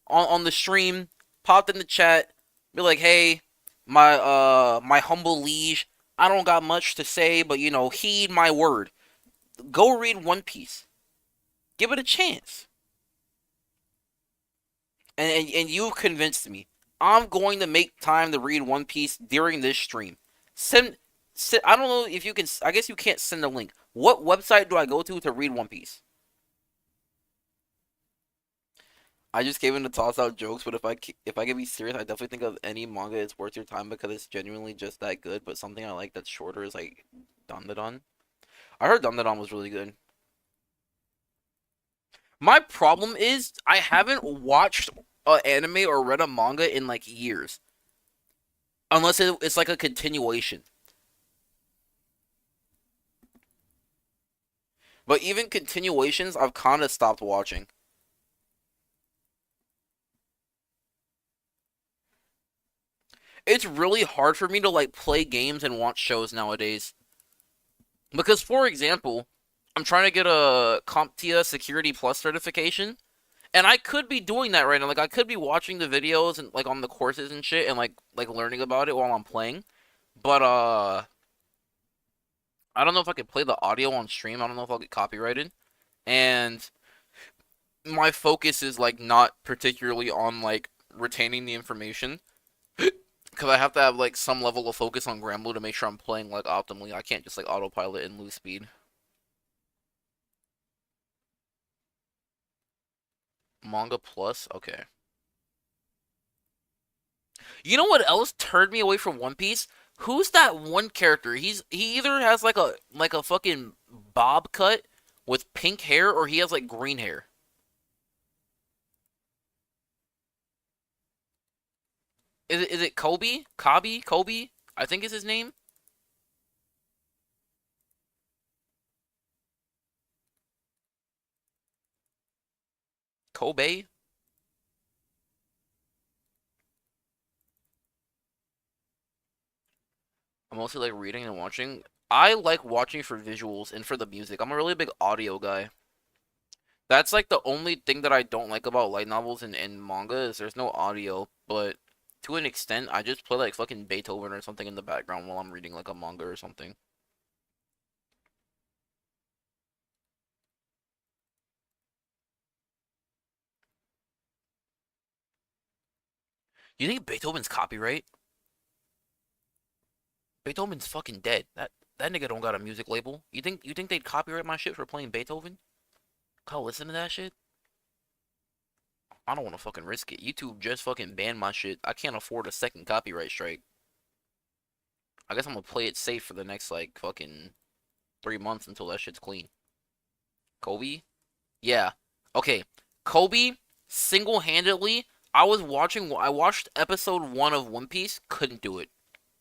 A: on the stream, popped in the chat, be like, hey, my humble liege, I don't got much to say, but you know, heed my word. Go read One Piece. Give it a chance. And you've convinced me. I'm going to make time to read One Piece during this stream. Send I don't know if you can. I guess you can't send a link. What website do I go to read One Piece? I just gave him to toss out jokes, but if I can be serious, I definitely think of any manga it's worth your time because it's genuinely just that good. But something I like that's shorter is like Dandadan. I heard Dandadan was really good. My problem is I haven't watched an anime or read a manga in like years, unless it's like a continuation. But even continuations, I've kind of stopped watching. It's really hard for me to like play games and watch shows nowadays. Because, for example, I'm trying to get a CompTIA Security Plus certification, and I could be doing that right now. Like, I could be watching the videos and like on the courses and shit, and like learning about it while I'm playing. But I don't know if I could play the audio on stream. I don't know if I'll get copyrighted, and my focus is like not particularly on like retaining the information. Because I have to have like some level of focus on Granblue to make sure I'm playing like optimally. I can't just like autopilot and lose speed. Manga Plus? Okay. You know what else turned me away from One Piece? Who's that one character? He either has like a fucking bob cut with pink hair or he has like green hair. Is it Kobe? Kabi? Kobe? I think is his name. Kobe? I'm mostly like reading and watching. I like watching for visuals and for the music. I'm a really big audio guy. That's like the only thing that I don't like about light novels and manga is there's no audio, but to an extent, I just play like fucking Beethoven or something in the background while I'm reading like a manga or something. You think Beethoven's copyright? Beethoven's fucking dead. That nigga don't got a music label. You think they'd copyright my shit for playing Beethoven? I'll listen to that shit. I don't want to fucking risk it. YouTube just fucking banned my shit. I can't afford a second copyright strike. I guess I'm gonna play it safe for the next like fucking 3 months until that shit's clean. Kobe? Yeah. Okay. Kobe, single-handedly, I watched episode 1 of One Piece, couldn't do it.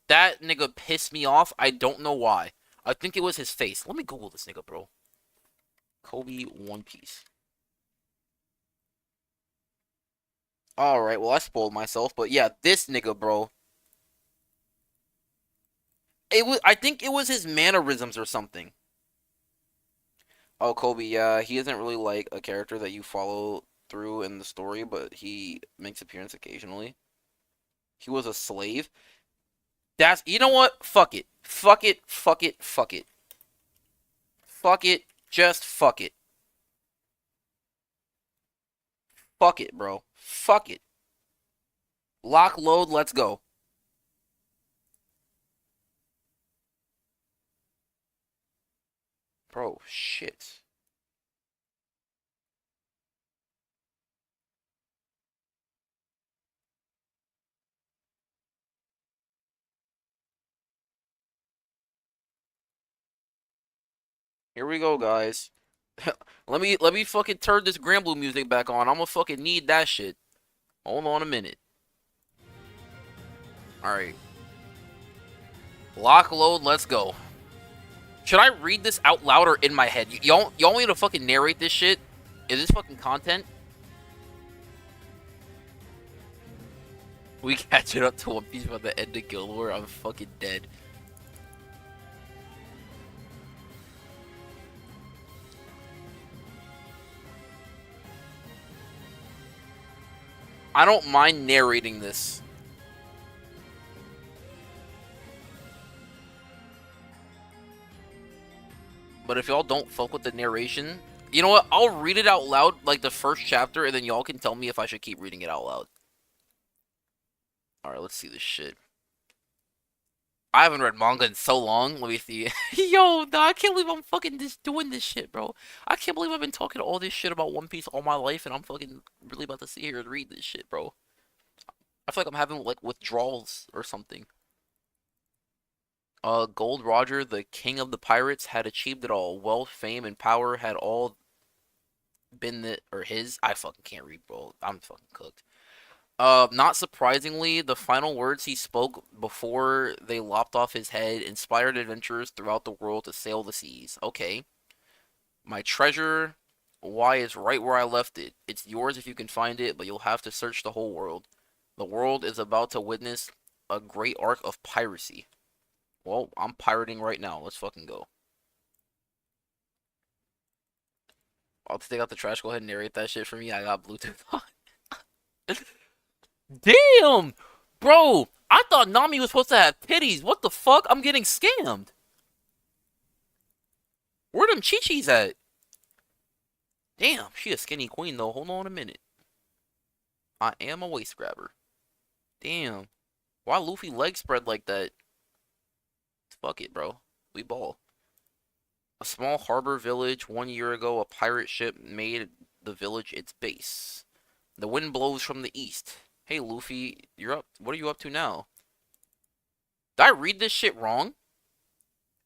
A: That nigga pissed me off. I don't know why. I think it was his face. Let me Google this nigga, bro. Kobe One Piece. Alright, well, I spoiled myself, but yeah, this nigga, bro. I think it was his mannerisms or something. Oh, Kobe, yeah, he isn't really like a character that you follow through in the story, but he makes appearance occasionally. He was a slave. You know what? Fuck it. Fuck it. Fuck it. Fuck it. Fuck it. Just fuck it. Fuck it, bro. Fuck it. Lock, load, let's go. Bro, shit. Here we go, guys. Let me fucking turn this Granblue music back on. I'm gonna fucking need that shit. Hold on a minute. Alright. Lock, load, let's go. Should I read this out loud or in my head? Y'all want me to fucking narrate this shit? Is this fucking content? We catching up to One Piece by the end of Guild War. I'm fucking dead. I don't mind narrating this. But if y'all don't fuck with the narration, you know what? I'll read it out loud, like the first chapter, and then y'all can tell me if I should keep reading it out loud. Alright, let's see this shit. I haven't read manga in so long. Let me see. Yo, nah, I can't believe I'm fucking just doing this shit, bro. I can't believe I've been talking all this shit about One Piece all my life, and I'm fucking really about to sit here and read this shit, bro. I feel like I'm having, like, withdrawals or something. Gold Roger, the king of the pirates, had achieved it all. Wealth, fame, and power had all been or his. I fucking can't read, bro. I'm fucking cooked. Not surprisingly, the final words he spoke before they lopped off his head inspired adventurers throughout the world to sail the seas. Okay. My treasure, why, is right where I left it. It's yours if you can find it, but you'll have to search the whole world. The world is about to witness a great arc of piracy. Well, I'm pirating right now. Let's fucking go. I'll take out the trash. Go ahead and narrate that shit for me. I got Bluetooth on. Damn! Bro, I thought Nami was supposed to have titties. What the fuck? I'm getting scammed. Where them chi-chis at? Damn, she a skinny queen though. Hold on a minute. I am a waist grabber. Damn. Why Luffy leg spread like that? Fuck it, bro. We ball. A small harbor village. 1 year ago, a pirate ship made the village its base. The wind blows from the east. Hey, Luffy, you're up. What are you up to now? Did I read this shit wrong?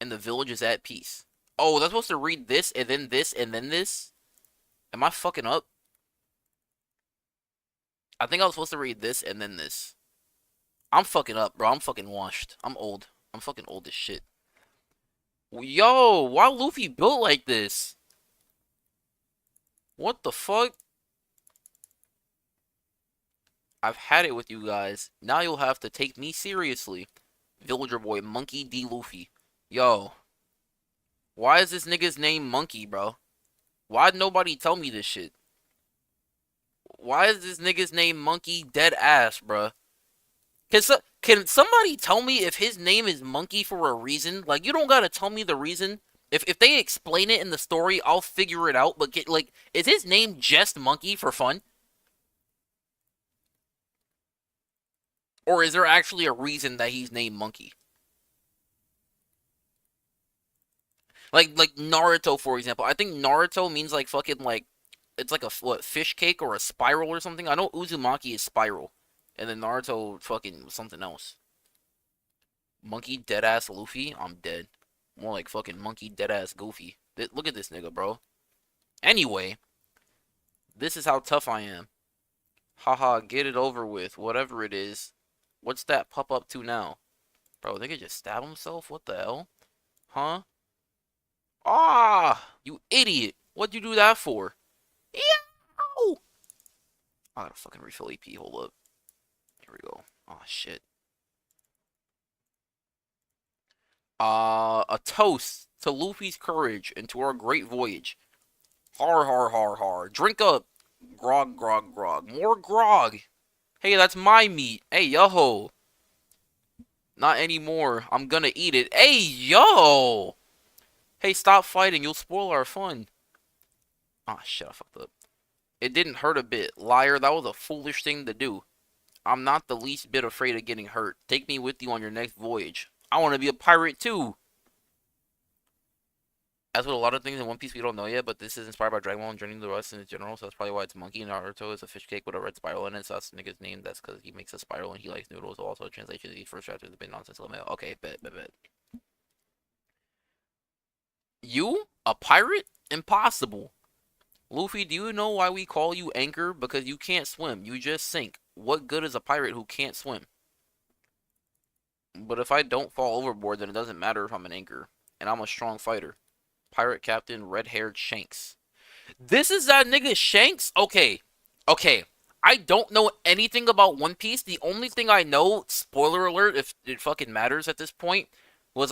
A: And the village is at peace. Oh, was I supposed to read this and then this and then this? Am I fucking up? I think I was supposed to read this and then this. I'm fucking up, bro. I'm fucking washed. I'm old. I'm fucking old as shit. Yo, why Luffy built like this? What the fuck? I've had it with you guys. Now you'll have to take me seriously. Villager boy, Monkey D. Luffy. Yo. Why is this nigga's name Monkey, bro? Why'd nobody tell me this shit? Why is this nigga's name Monkey dead ass, bro? Can somebody tell me if his name is Monkey for a reason? Like, you don't gotta tell me the reason. If they explain it in the story, I'll figure it out. But like, is his name just Monkey for fun? Or is there actually a reason that he's named Monkey? Like Naruto, for example. I think Naruto means like fucking like it's like a what, fish cake or a spiral or something. I know Uzumaki is spiral, and then Naruto fucking something else. Monkey dead ass Luffy. I'm dead. More like fucking monkey dead ass Goofy. Look at this nigga, bro. Anyway, this is how tough I am. Haha, get it over with. Whatever it is. What's that pup up to now? Bro, they could just stab himself? What the hell? Huh? Ah! You idiot! What'd you do that for? Yow! I gotta fucking refill AP. Hold up. Here we go. Oh shit. A toast to Luffy's courage and to our great voyage. Har har har har. Drink up. Grog grog grog. More grog. Hey, that's my meat. Hey, yo. Not anymore. I'm gonna eat it. Hey, yo. Hey, stop fighting. You'll spoil our fun. Ah, shit. I fucked up. It didn't hurt a bit. Liar, that was a foolish thing to do. I'm not the least bit afraid of getting hurt. Take me with you on your next voyage. I want to be a pirate too. As with a lot of things in One Piece we don't know yet, but this is inspired by Dragon Ball and Journey to the West in general, so that's probably why it's Monkey. Naruto is a fish cake with a red spiral in it, so that's the nigga's name. That's because he makes a spiral and he likes noodles. Also, translation, the first chapter is a bit nonsensical. Okay, bet. You? A pirate? Impossible. Luffy, do you know why we call you Anchor? Because you can't swim. You just sink. What good is a pirate who can't swim? But if I don't fall overboard, then it doesn't matter if I'm an anchor. And I'm a strong fighter. Pirate Captain Red-Haired Shanks. This is that nigga Shanks? Okay. I don't know anything about One Piece. The only thing I know, spoiler alert, if it fucking matters at this point, was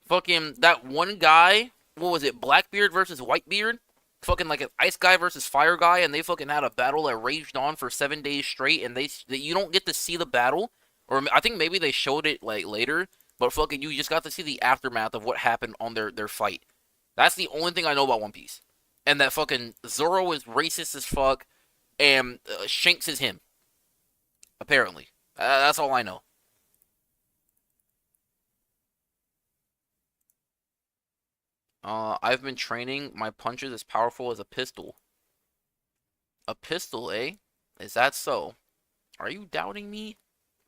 A: fucking that one guy. What was it? Blackbeard versus Whitebeard. Fucking like an ice guy versus fire guy, and they fucking had a battle that raged on for 7 days straight. And you don't get to see the battle, or I think maybe they showed it like later, but fucking you just got to see the aftermath of what happened on their fight. That's the only thing I know about One Piece. And that fucking Zoro is racist as fuck, and Shanks is him. Apparently, that's all I know. I've been training. My punch is as powerful as a pistol. A pistol, eh? Is that so? Are you doubting me?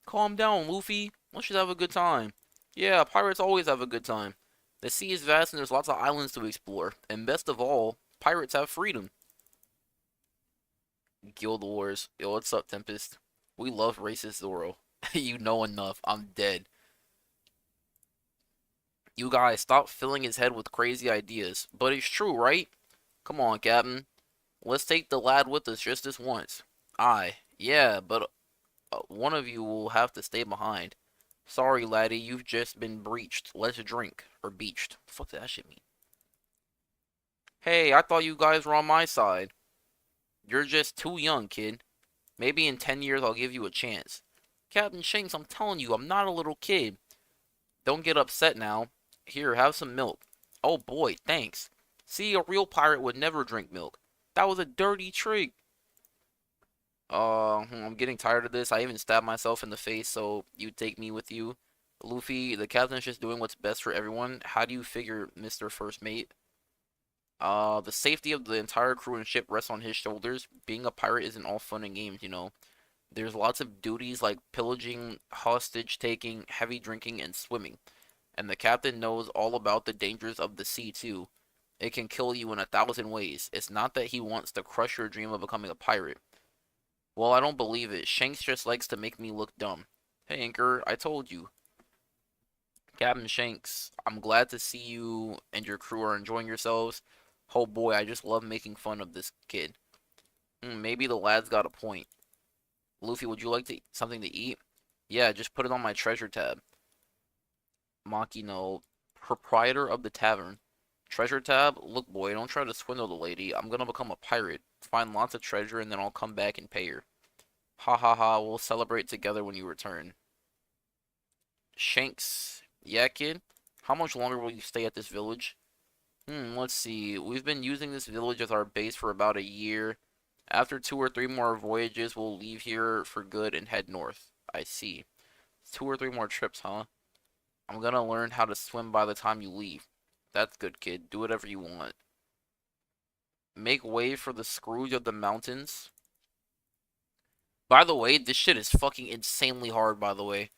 A: Calm down, Luffy. Let's just have a good time. Yeah, pirates always have a good time. The sea is vast and there's lots of islands to explore. And best of all, pirates have freedom. Guild Wars. Yo, what's up, Tempest? We love racist Zoro. You know enough. I'm dead. You guys, stop filling his head with crazy ideas. But it's true, right? Come on, Captain. Let's take the lad with us just this once. Aye. Yeah, but one of you will have to stay behind. Sorry, laddie, you've just been breached. Let's drink. Or beached. The fuck does that shit mean? Hey, I thought you guys were on my side. You're just too young, kid. Maybe in 10 years I'll give you a chance. Captain Shanks, I'm telling you, I'm not a little kid. Don't get upset now. Here, have some milk. Oh boy, thanks. See, a real pirate would never drink milk. That was a dirty trick. I'm getting tired of this. I even stabbed myself in the face, so you take me with you. Luffy, the captain's just doing what's best for everyone. How do you figure, Mr. First Mate? The safety of the entire crew and ship rests on his shoulders. Being a pirate isn't all fun and games, you know. There's lots of duties like pillaging, hostage taking, heavy drinking, and swimming. And the captain knows all about the dangers of the sea, too. It can kill you in 1,000 ways. It's not that he wants to crush your dream of becoming a pirate. Well, I don't believe it. Shanks just likes to make me look dumb. Hey, Anchor, I told you. Captain Shanks, I'm glad to see you and your crew are enjoying yourselves. Oh boy, I just love making fun of this kid. Maybe the lad's got a point. Luffy, would you like something to eat? Yeah, just put it on my treasure tab. Makino, proprietor of the tavern. Treasure tab? Look, boy, don't try to swindle the lady. I'm gonna become a pirate, find lots of treasure, and then I'll come back and pay her. Ha ha ha, we'll celebrate together when you return. Shanks, yeah, kid? How much longer will you stay at this village? Let's see. We've been using this village as our base for about a year. After 2 or 3 more voyages, we'll leave here for good and head north. I see. 2 or 3 more trips, huh? I'm gonna learn how to swim by the time you leave. That's good, kid. Do whatever you want. Make way for the Scrooge of the Mountains. By the way, this shit is fucking insanely hard, by the way.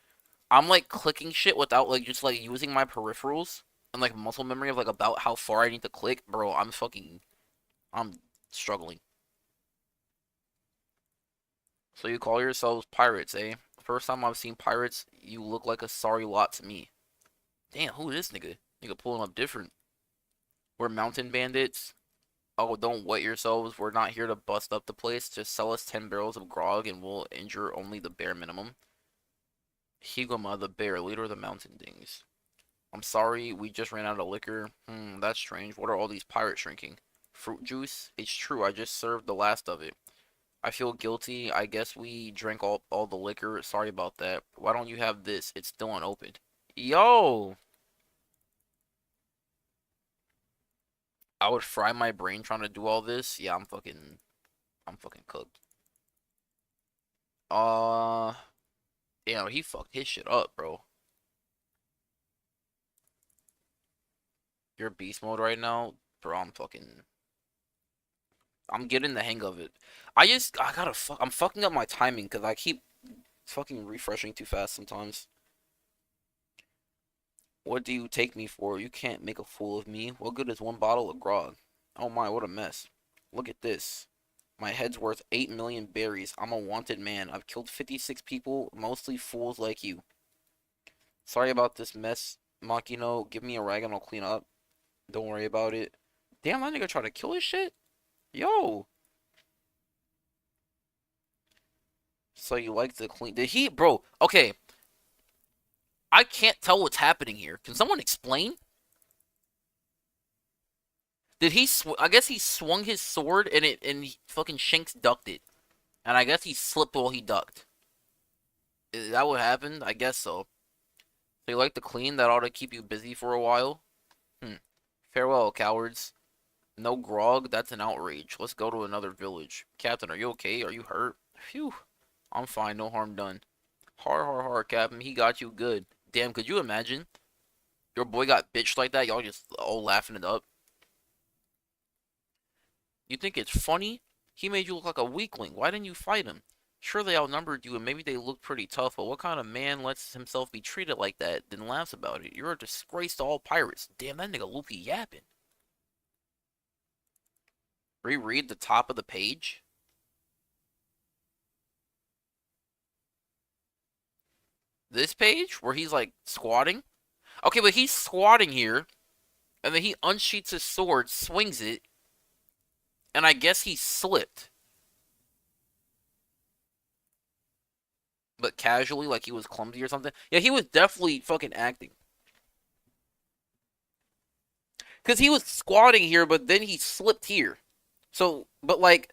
A: I'm like clicking shit without like just like using my peripherals and like muscle memory of like about how far I need to click. Bro, I'm struggling. So you call yourselves pirates, eh? First time I've seen pirates, you look like a sorry lot to me. Damn, who is this nigga? Nigga pulling up different. We're mountain bandits. Oh, don't wet yourselves. We're not here to bust up the place. Just sell us 10 barrels of grog and we'll injure only the bare minimum. Higoma, the bear, leader of the mountain dings. I'm sorry, we just ran out of liquor. That's strange. What are all these pirates drinking? Fruit juice? It's true, I just served the last of it. I feel guilty. I guess we drank all the liquor. Sorry about that. Why don't you have this? It's still unopened. Yo! I would fry my brain trying to do all this. Yeah, I'm fucking cooked. Uh, damn, he fucked his shit up, bro. You're beast mode right now, bro. I'm getting the hang of it. I'm fucking up my timing because I keep fucking refreshing too fast sometimes. What do you take me for? You can't make a fool of me. What good is one bottle of grog? Oh my, what a mess. Look at this. My head's worth 8 million berries. I'm a wanted man. I've killed 56 people, mostly fools like you. Sorry about this mess, Makino. Give me a rag and I'll clean up. Don't worry about it. Damn, that nigga tried to kill his shit? Yo! So you like the clean? Did he, bro? Okay, I can't tell what's happening here. Can someone explain? Did he? I guess he swung his sword and fucking Shanks ducked it, and I guess he slipped while he ducked. Is that what happened? I guess so. So you like to clean? That ought to keep you busy for a while. Hmm. Farewell, cowards. No grog? That's an outrage. Let's go to another village. Captain, are you okay? Are you hurt? Phew. I'm fine. No harm done. Har har har, Captain. He got you good. Damn, could you imagine? Your boy got bitched like that. Y'all just all laughing it up. You think it's funny? He made you look like a weakling. Why didn't you fight him? Sure, they outnumbered you and maybe they looked pretty tough, but what kind of man lets himself be treated like that, then laughs about it? You're a disgrace to all pirates. Damn, that nigga Luffy yapping. Reread the top of the page. This page? Where he's like squatting? Okay, but he's squatting here, and then he unsheaths his sword, swings it, and I guess he slipped. But casually, like he was clumsy or something. Yeah, he was definitely fucking acting. Because he was squatting here, but then he slipped here. So, but like,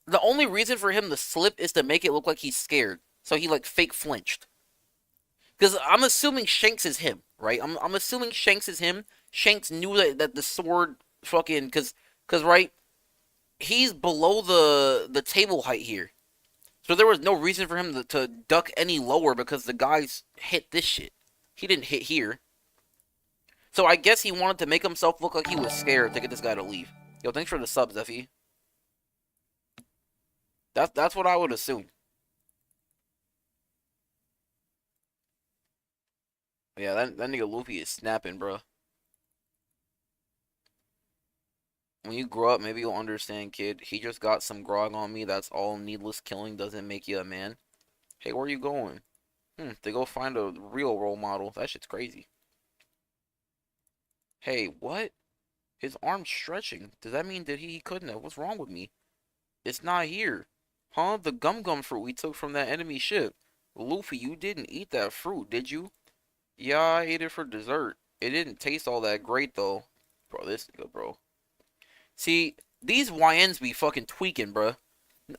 A: the only reason for him to slip is to make it look like he's scared. So he like fake flinched. Because I'm assuming Shanks is him, right? I'm assuming Shanks is him. Shanks knew that the sword fucking, right, he's below the table height here. So there was no reason for him to duck any lower because the guys hit this shit. He didn't hit here. So I guess he wanted to make himself look like he was scared to get this guy to leave. Yo, thanks for the subs, Effie. That's what I would assume. Yeah, that nigga Luffy is snapping, bro. When you grow up, maybe you'll understand, kid. He just got some grog on me. That's all. Needless killing doesn't make you a man. Hey, where are you going? To go find a real role model. That shit's crazy. Hey, what? His arm's stretching. Does that mean that he couldn't have? What's wrong with me? It's not here. Huh? The gum fruit we took from that enemy ship. Luffy, you didn't eat that fruit, did you? Yeah, I ate it for dessert. It didn't taste all that great, though. Bro, this nigga, bro. See, these YNs be fucking tweaking, bro.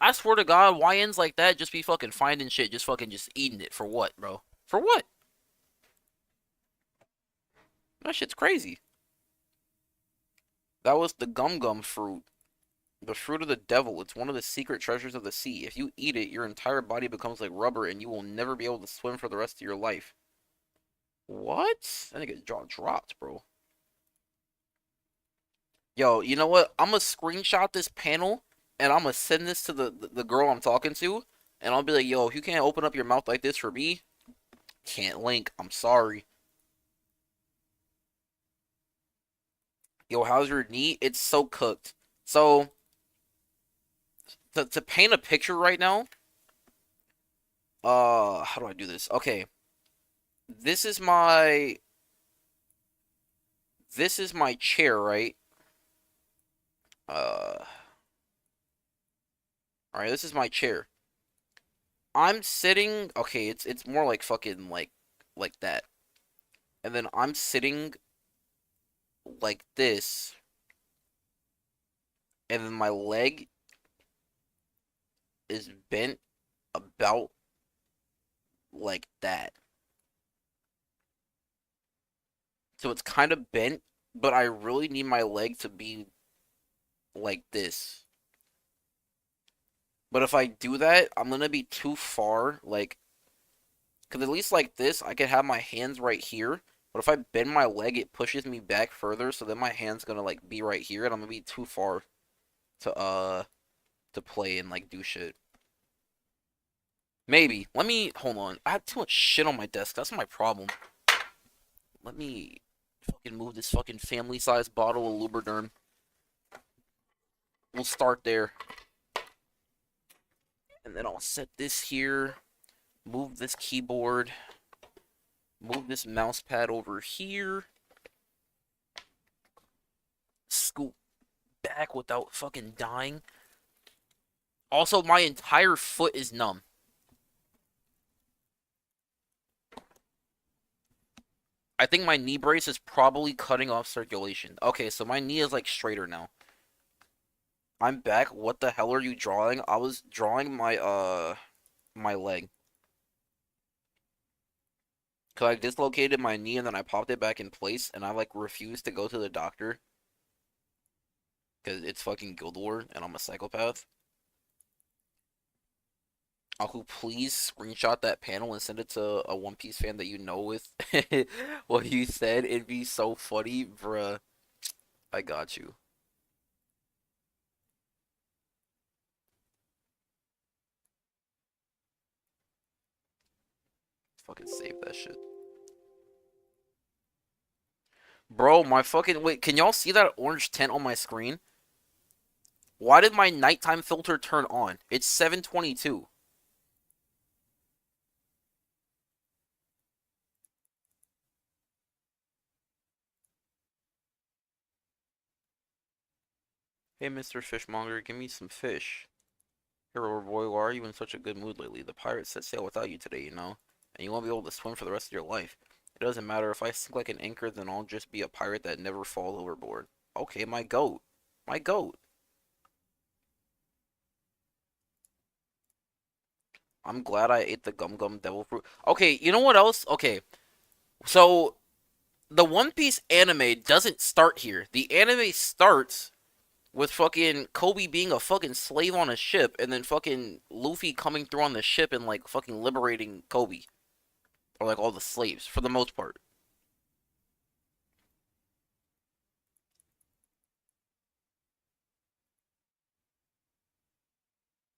A: I swear to God, YNs like that just be fucking finding shit, just fucking just eating it. For what, bro? For what? That shit's crazy. That was the gum fruit. The fruit of the devil. It's one of the secret treasures of the sea. If you eat it, your entire body becomes like rubber and you will never be able to swim for the rest of your life. What? That nigga jaw dropped, bro. Yo, you know what? I'm gonna screenshot this panel and I'm gonna send this to the girl I'm talking to, and I'll be like, yo, if you can't open up your mouth like this for me, can't link. I'm sorry. Yo, how's your knee? It's so cooked. So to paint a picture right now, how do I do this? Okay, this is my chair, right? All right, this is my chair. I'm sitting. Okay, it's more like fucking like that, and then I'm sitting like this, and then my leg is bent about like that. So it's kind of bent, but I really need my leg to be like this. But if I do that, I'm gonna be too far, like, because at least like this, I could have my hands right here. But if I bend my leg, it pushes me back further, so then my hand's gonna like be right here, and I'm gonna be too far to play and like do shit. Maybe. Let me hold on. I have too much shit on my desk. That's my problem. Let me fucking move this fucking family-sized bottle of Lubriderm. We'll start there. And then I'll set this here. Move this keyboard. Move this mouse pad over here. Scoot back without fucking dying. Also, my entire foot is numb. I think my knee brace is probably cutting off circulation. Okay, so my knee is like straighter now. I'm back. What the hell are you drawing? I was drawing my leg. Cause I dislocated my knee and then I popped it back in place and I like refused to go to the doctor because it's fucking Guild War and I'm a psychopath. Aku, please screenshot that panel and send it to a One Piece fan that you know with what you said. It'd be so funny, bruh. I got you. Fucking save that shit. Bro, my fucking wait, can y'all see that orange tint on my screen? Why did my nighttime filter turn on? It's 7:22. Hey, Mr. Fishmonger, give me some fish. Hero boy, why are you in such a good mood lately? The pirates set sail without you today, you know? And you won't be able to swim for the rest of your life. It doesn't matter if I sink like an anchor, then I'll just be a pirate that never falls overboard. Okay, my goat. My goat. I'm glad I ate the gum gum devil fruit. Okay, you know what else? Okay, so the One Piece anime doesn't start here. The anime starts with fucking Kobe being a fucking slave on a ship, and then fucking Luffy coming through on the ship and like fucking liberating Kobe or like all the slaves for the most part.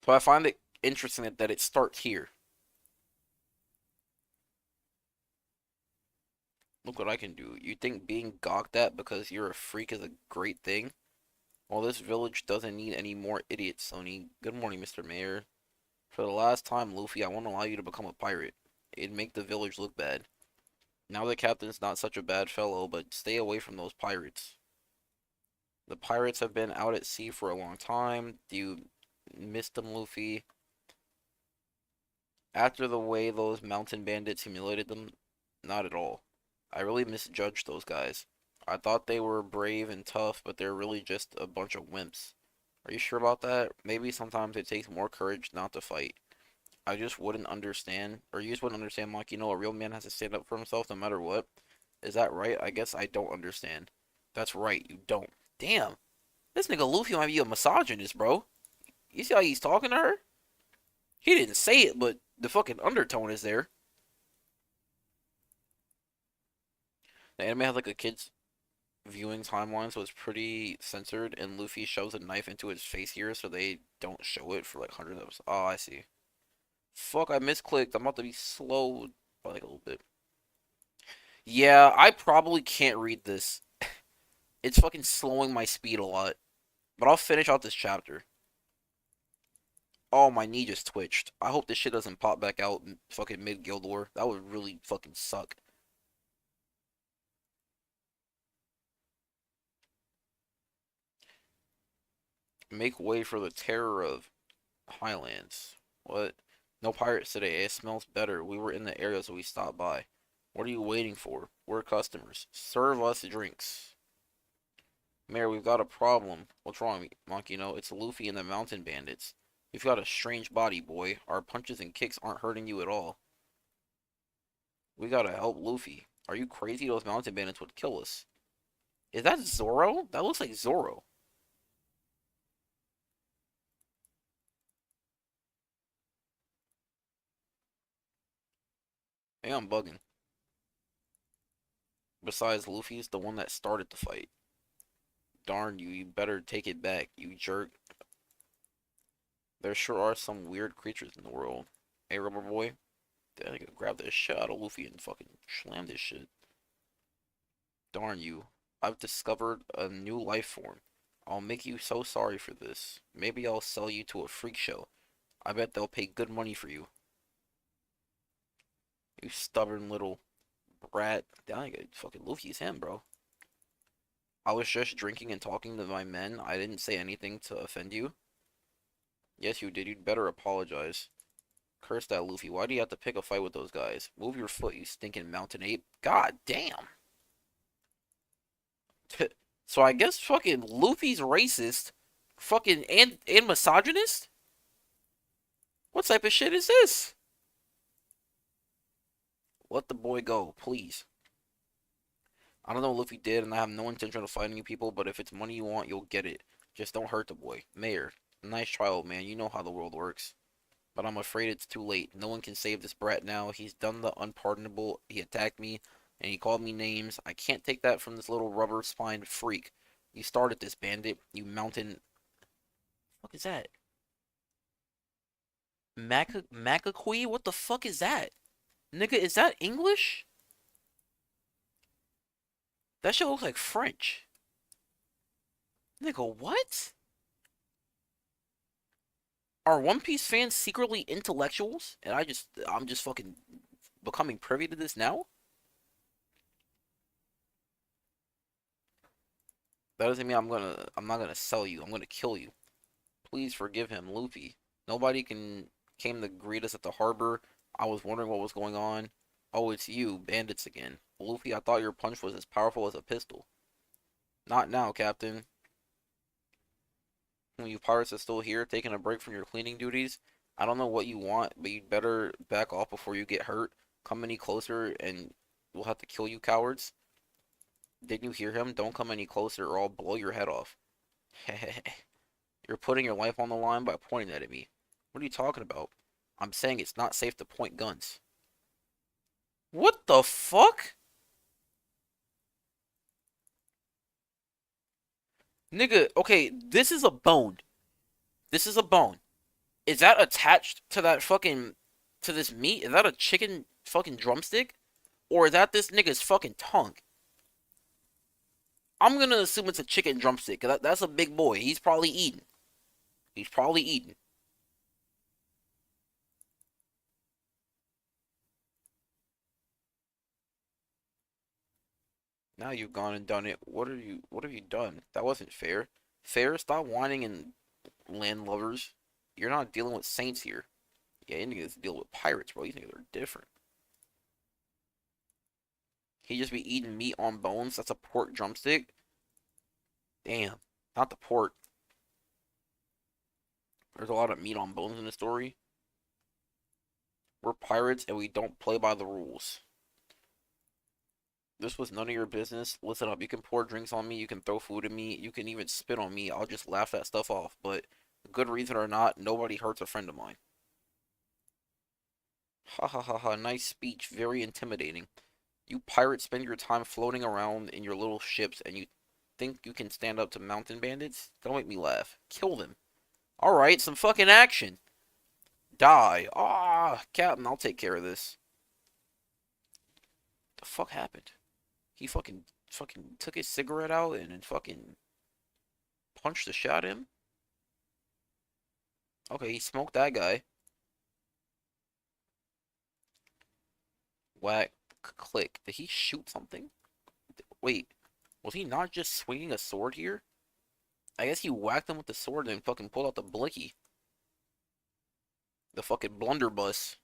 A: So I find it interesting that it starts here. Look what I can do. You think being gawked at because you're a freak is a great thing? Well, this village doesn't need any more idiots, Sony. Good morning, Mr. Mayor. For the last time, Luffy, I won't allow you to become a pirate. It'd make the village look bad. Now the captain's not such a bad fellow, but stay away from those pirates. The pirates have been out at sea for a long time. Do you miss them, Luffy? After the way those mountain bandits humiliated them, not at all. I really misjudged those guys. I thought they were brave and tough, but they're really just a bunch of wimps. Are you sure about that? Maybe sometimes it takes more courage not to fight. I just wouldn't understand, or you just wouldn't understand, Mike. You know, a real man has to stand up for himself no matter what. Is that right? I guess I don't understand. That's right, you don't. Damn, this nigga Luffy might be a misogynist, bro. You see how he's talking to her? He didn't say it, but the fucking undertone is there. The anime has like a kid's viewing timeline, so it's pretty censored, and Luffy shoves a knife into his face here, so they don't show it for like hundreds of. Oh, I see. Fuck, I misclicked. I'm about to be slowed by like a little bit. Yeah, I probably can't read this. It's fucking slowing my speed a lot. But I'll finish out this chapter. Oh, my knee just twitched. I hope this shit doesn't pop back out fucking mid Guild War. That would really fucking suck. Make way for the terror of Highlands. What? No pirates today. It smells better. We were in the area, so we stopped by. What are you waiting for? We're customers. Serve us drinks. Mayor, we've got a problem. What's wrong, Monkey? You know, it's Luffy and the Mountain Bandits. You've got a strange body, boy. Our punches and kicks aren't hurting you at all. We gotta help Luffy. Are you crazy? Those Mountain Bandits would kill us. Is that Zoro? That looks like Zoro. Hey, I'm bugging. Besides, Luffy's the one that started the fight. Darn you, you better take it back, you jerk. There sure are some weird creatures in the world. Hey, Rubber Boy. I could grab this shit out of Luffy and fucking slam this shit. Darn you. I've discovered a new life form. I'll make you so sorry for this. Maybe I'll sell you to a freak show. I bet they'll pay good money for you. You stubborn little brat. I think fucking Luffy's him, bro. I was just drinking and talking to my men. I didn't say anything to offend you. Yes, you did. You'd better apologize. Curse that Luffy. Why do you have to pick a fight with those guys? Move your foot, you stinking mountain ape. God damn. So I guess fucking Luffy's racist, fucking and misogynist? What type of shit is this? Let the boy go, please. I don't know what Luffy did, and I have no intention of fighting you people, but if it's money you want, you'll get it. Just don't hurt the boy. Mayor, nice try, old man. You know how the world works. But I'm afraid it's too late. No one can save this brat now. He's done the unpardonable. He attacked me, and he called me names. I can't take that from this little rubber-spined freak. You started this, bandit. You mountain... What is that? Macaqui? What the fuck is that? Nigga, is that English? That shit looks like French. Nigga, what? Are One Piece fans secretly intellectuals? And I'm just fucking becoming privy to this now? That doesn't mean I'm not gonna sell you. I'm gonna kill you. Please forgive him, Luffy. Nobody came to greet us at the harbor. I was wondering what was going on. Oh, it's you, bandits again. Luffy, I thought your punch was as powerful as a pistol. Not now, Captain. You pirates are still here, taking a break from your cleaning duties. I don't know what you want, but you'd better back off before you get hurt. Come any closer and we'll have to kill you cowards. Didn't you hear him? Don't come any closer or I'll blow your head off. You're putting your life on the line by pointing that at me. What are you talking about? I'm saying it's not safe to point guns. What the fuck? Nigga, okay, this is a bone. This is a bone. Is that attached to that fucking, to this meat? Is that a chicken fucking drumstick? Or is that this nigga's fucking tongue? I'm gonna assume it's a chicken drumstick, cause that's a big boy. He's probably eating. He's probably eating. Now you've gone and done it. What have you done? That wasn't fair. Fair? Stop whining and landlubbers. You're not dealing with saints here. Yeah, you niggas deal with pirates, bro. These niggas are different. He just be eating meat on bones. That's a pork drumstick. Damn. Not the pork. There's a lot of meat on bones in the story. We're pirates and we don't play by the rules. This was none of your business. Listen up, you can pour drinks on me, you can throw food at me, you can even spit on me. I'll just laugh that stuff off. But good reason or not, nobody hurts a friend of mine. Ha ha ha ha, nice speech, very intimidating. You pirates spend your time floating around in your little ships and you think you can stand up to mountain bandits? Don't make me laugh. Kill them. Alright, some fucking action. Die. Ah, Captain, I'll take care of this. The fuck happened? He fucking took his cigarette out and then fucking punched the shit out of him? Okay, he smoked that guy. Whack. Click. Did he shoot something? Wait. Was he not just swinging a sword here? I guess he whacked him with the sword and fucking pulled out the blicky. The fucking blunderbuss.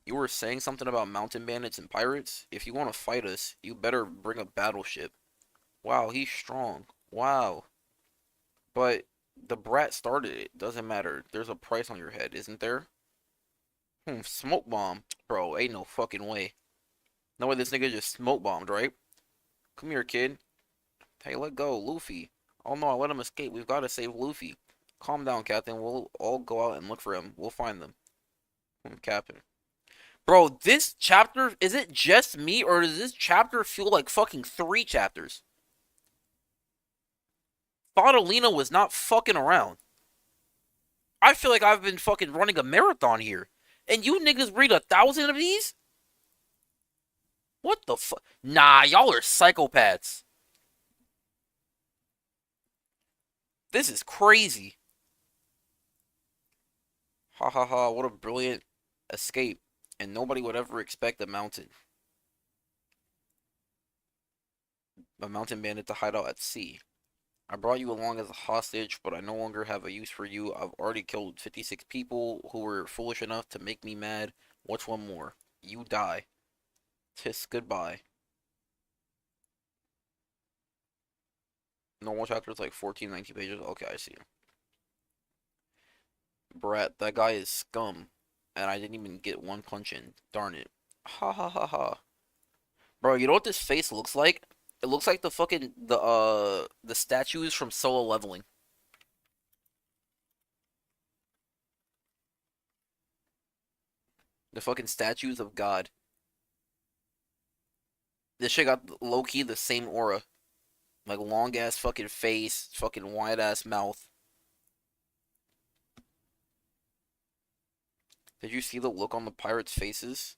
A: You were saying something about mountain bandits and pirates? If you want to fight us, you better bring a battleship. Wow, he's strong. Wow. But the brat started it. Doesn't matter. There's a price on your head, isn't there? Smoke bomb. Bro, ain't no fucking way. No way this nigga just smoke bombed, right? Come here, kid. Hey, let go, Luffy. Oh no, I let him escape. We've got to save Luffy. Calm down, Captain. We'll all go out and look for him. We'll find them. Captain. Bro, this chapter, is it just me, or does this chapter feel like fucking 3 chapters? Thoughtalina was not fucking around. I feel like I've been fucking running a marathon here. And you niggas read 1,000 of these? What the fuck? Nah, y'all are psychopaths. This is crazy. Ha ha ha, what a brilliant escape. And nobody would ever expect a mountain bandit to hide out at sea. I brought you along as a hostage, but I no longer have a use for you. I've already killed 56 people who were foolish enough to make me mad. What's one more? You die. Tis goodbye. Normal chapter is like 14, 19 pages. Okay, I see. Brat, that guy is scum. And I didn't even get one punch in. Darn it. Ha ha ha ha. Bro, you know what this face looks like? It looks like the fucking the statues from Solo Leveling. The fucking statues of God. This shit got low-key the same aura. Like long ass fucking face, fucking wide ass mouth. Did you see the look on the pirates' faces?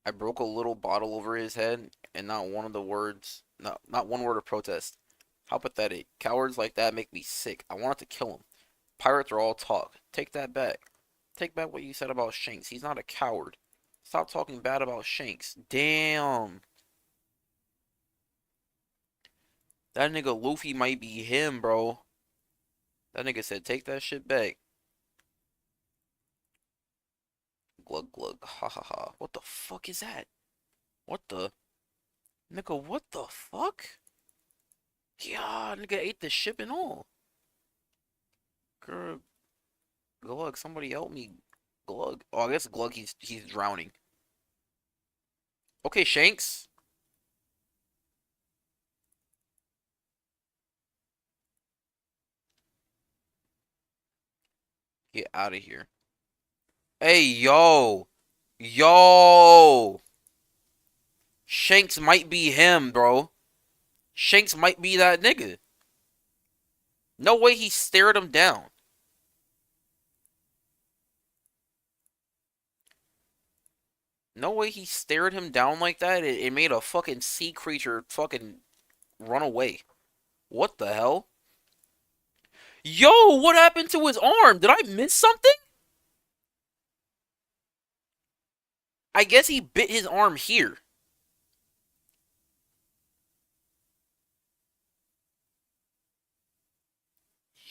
A: I broke a little bottle over his head, and not one of the words, not one word of protest. How pathetic. Cowards like that make me sick. I wanted to kill him. Pirates are all talk. Take that back. Take back what you said about Shanks. He's not a coward. Stop talking bad about Shanks. Damn. That nigga Luffy might be him, bro. That nigga said, take that shit back. Glug glug. Ha ha ha. What the fuck is that? What the? Nigga, what the fuck? Yeah, nigga ate the ship and all. Grr. Glug, somebody help me. Glug. Oh, I guess Glug, he's drowning. Okay, Shanks. Get out of here. Hey, yo. Yo. Shanks might be him, bro. Shanks might be that nigga. No way he stared him down. No way he stared him down like that. It made a fucking sea creature fucking run away. What the hell? Yo, what happened to his arm? Did I miss something? I guess he bit his arm here.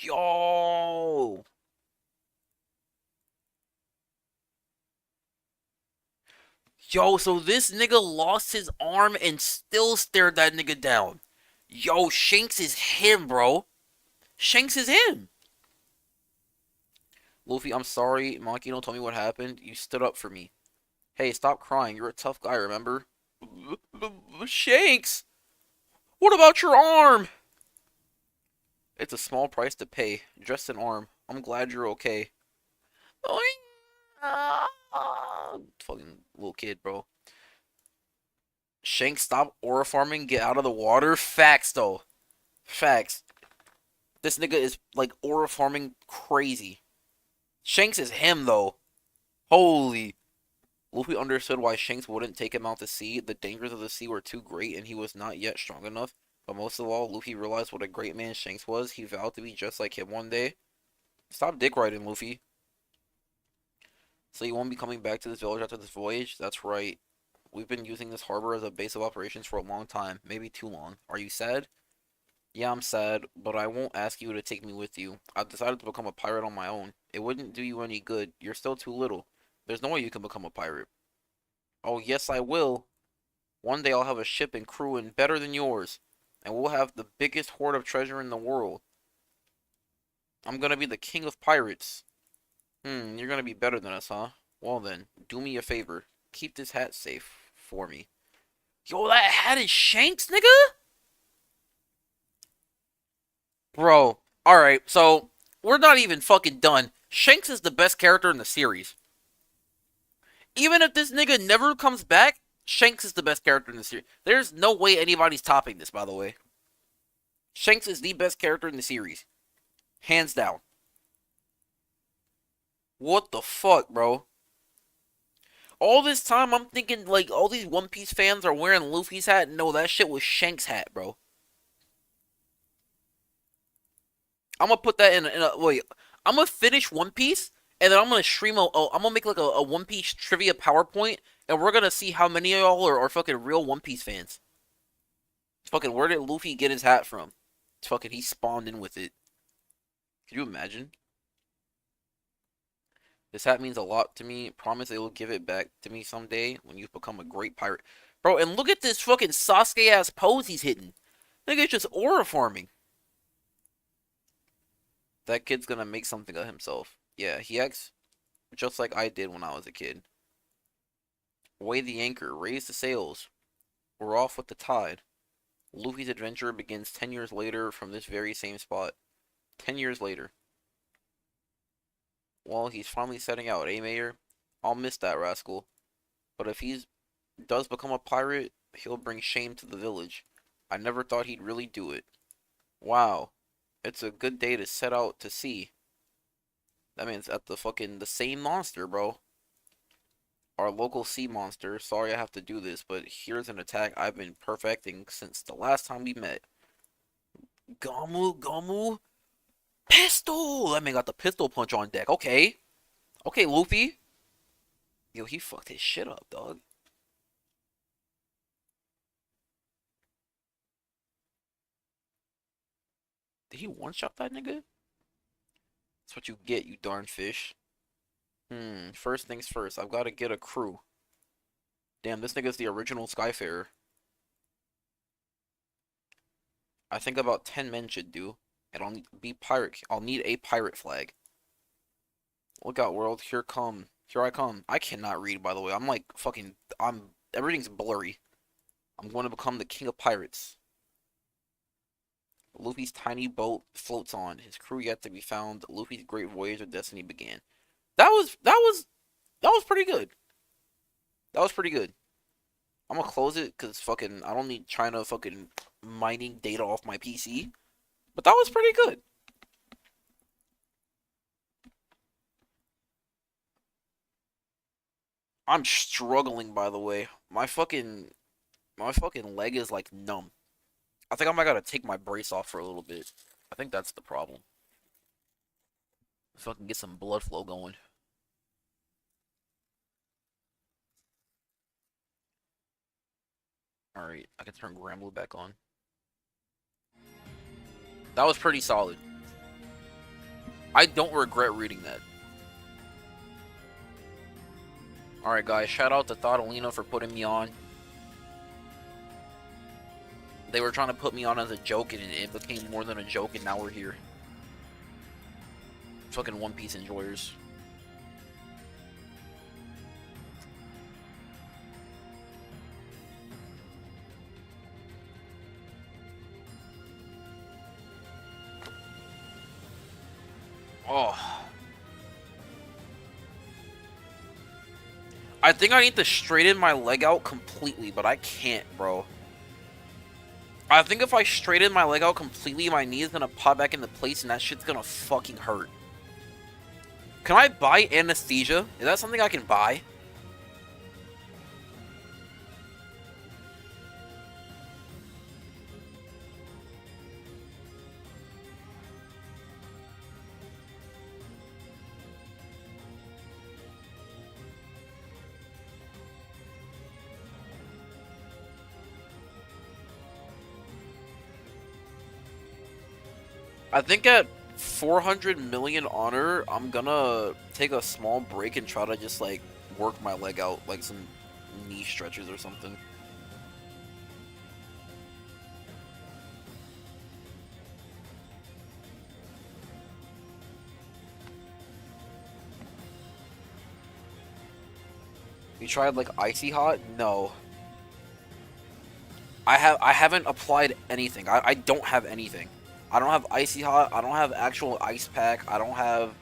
A: Yo. Yo, so this nigga lost his arm and still stared that nigga down. Yo, Shanks is him, bro. Shanks is him. Luffy, I'm sorry. Makino told me what happened. You stood up for me. Hey, stop crying. You're a tough guy, remember? Shanks! What about your arm? It's a small price to pay. Just an arm. I'm glad you're okay. Fucking little kid, bro. Shanks, stop aura farming. Get out of the water. Facts, though. Facts. This nigga is, like, aura farming crazy. Shanks is him, though. Holy. Luffy understood why Shanks wouldn't take him out to sea. The dangers of the sea were too great, and he was not yet strong enough. But most of all, Luffy realized what a great man Shanks was. He vowed to be just like him one day. Stop dick riding, Luffy. So you won't be coming back to this village after this voyage? That's right. We've been using this harbor as a base of operations for a long time. Maybe too long. Are you sad? Yeah, I'm sad, but I won't ask you to take me with you. I've decided to become a pirate on my own. It wouldn't do you any good. You're still too little. There's no way you can become a pirate. Oh, yes, I will. One day I'll have a ship and crew and better than yours. And we'll have the biggest hoard of treasure in the world. I'm gonna be the king of pirates. You're gonna be better than us, huh? Well then, do me a favor. Keep this hat safe for me. Yo, that hat is Shanks, nigga? Bro, alright, so, we're not even fucking done. Shanks is the best character in the series. Even if this nigga never comes back, Shanks is the best character in the series. There's no way anybody's topping this, by the way. Shanks is the best character in the series. Hands down. What the fuck, bro? All this time, I'm thinking, like, all these One Piece fans are wearing Luffy's hat. No, that shit was Shanks' hat, bro. I'm gonna put that in a wait. I'm gonna finish One Piece, and then I'm gonna stream I'm gonna make, like, a One Piece trivia PowerPoint, and we're gonna see how many of y'all are fucking real One Piece fans. Fucking, where did Luffy get his hat from? Fucking, he spawned in with it. Could you imagine? This hat means a lot to me. Promise they will give it back to me someday when you've become a great pirate. Bro, and look at this fucking Sasuke ass pose he's hitting. Nigga, it's just aura farming. That kid's gonna make something of himself. Yeah, he acts just like I did when I was a kid. Weigh the anchor, raise the sails. We're off with the tide. Luffy's adventure begins 10 years later from this very same spot. 10 years later. Well, he's finally setting out, eh, Mayor? I'll miss that rascal. But if he does become a pirate, he'll bring shame to the village. I never thought he'd really do it. Wow. It's a good day to set out to sea. That means at the same monster, bro. Our local sea monster. Sorry I have to do this, but here's an attack I've been perfecting since the last time we met. Gomu, Gomu, pistol! That man got the pistol punch on deck. Okay. Okay, Luffy. Yo, he fucked his shit up, dog. Did he one-shot that nigga? That's what you get, you darn fish. First things first. I've got to get a crew. Damn, this nigga's the original Skyfarer. I think about 10 men should do. And I'll need a pirate flag. Look out, world. Here I come. I cannot read, by the way. I'm like fucking... Everything's blurry. I'm going to become the king of pirates. Luffy's tiny boat floats on. His crew yet to be found. Luffy's great voyage of destiny began. That was pretty good. That was pretty good. I'm gonna close it because fucking I don't need China fucking mining data off my PC. But that was pretty good. I'm struggling, by the way. My fucking leg is like numb. I think I might gotta take my brace off for a little bit. I think that's the problem. Fucking get some blood flow going. Alright, I can turn Gramblue back on. That was pretty solid. I don't regret reading that. Alright guys, shout out to Thoughtalina for putting me on. They were trying to put me on as a joke and it became more than a joke and now we're here. Fucking One Piece enjoyers. Oh. I think I need to straighten my leg out completely, but I can't, bro. I think if I straighten my leg out completely, my knee is gonna pop back into place and that shit's gonna fucking hurt. Can I buy anesthesia? Is that something I can buy? I think at 400 million honor, I'm gonna take a small break and try to just like work my leg out, like some knee stretches or something. You tried like icy hot? No. I haven't applied anything. I don't have anything. I don't have icy hot. I don't have actual ice pack. I don't have.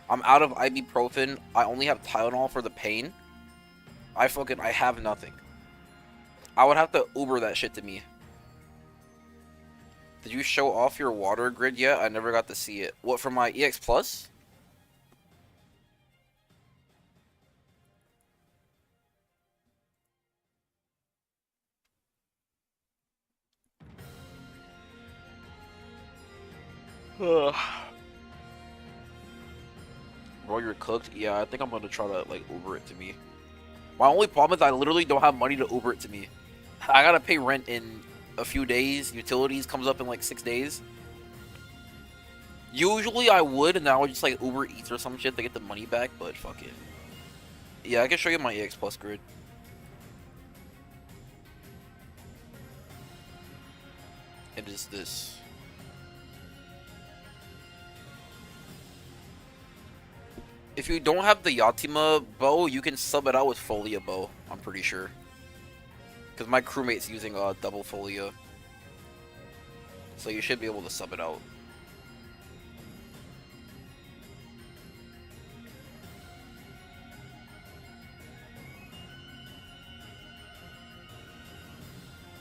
A: I'm out of ibuprofen. I only have Tylenol for the pain. I have nothing. I would have to Uber that shit to me. Did you show off your water grid yet? I never got to see it. What, for my EX Plus? Ugh. Bro, you're cooked? Yeah, I think I'm gonna try to, like, Uber it to me. My only problem is I literally don't have money to Uber it to me. I gotta pay rent in a few days. Utilities comes up in like 6 days. Usually I would, and I would just like Uber Eats or some shit to get the money back, but fuck it. Yeah, I can show you my EX Plus grid. It is this. If you don't have the Yatima bow, you can sub it out with Folia bow, I'm pretty sure. Because my crewmate's using a double Folia. So you should be able to sub it out.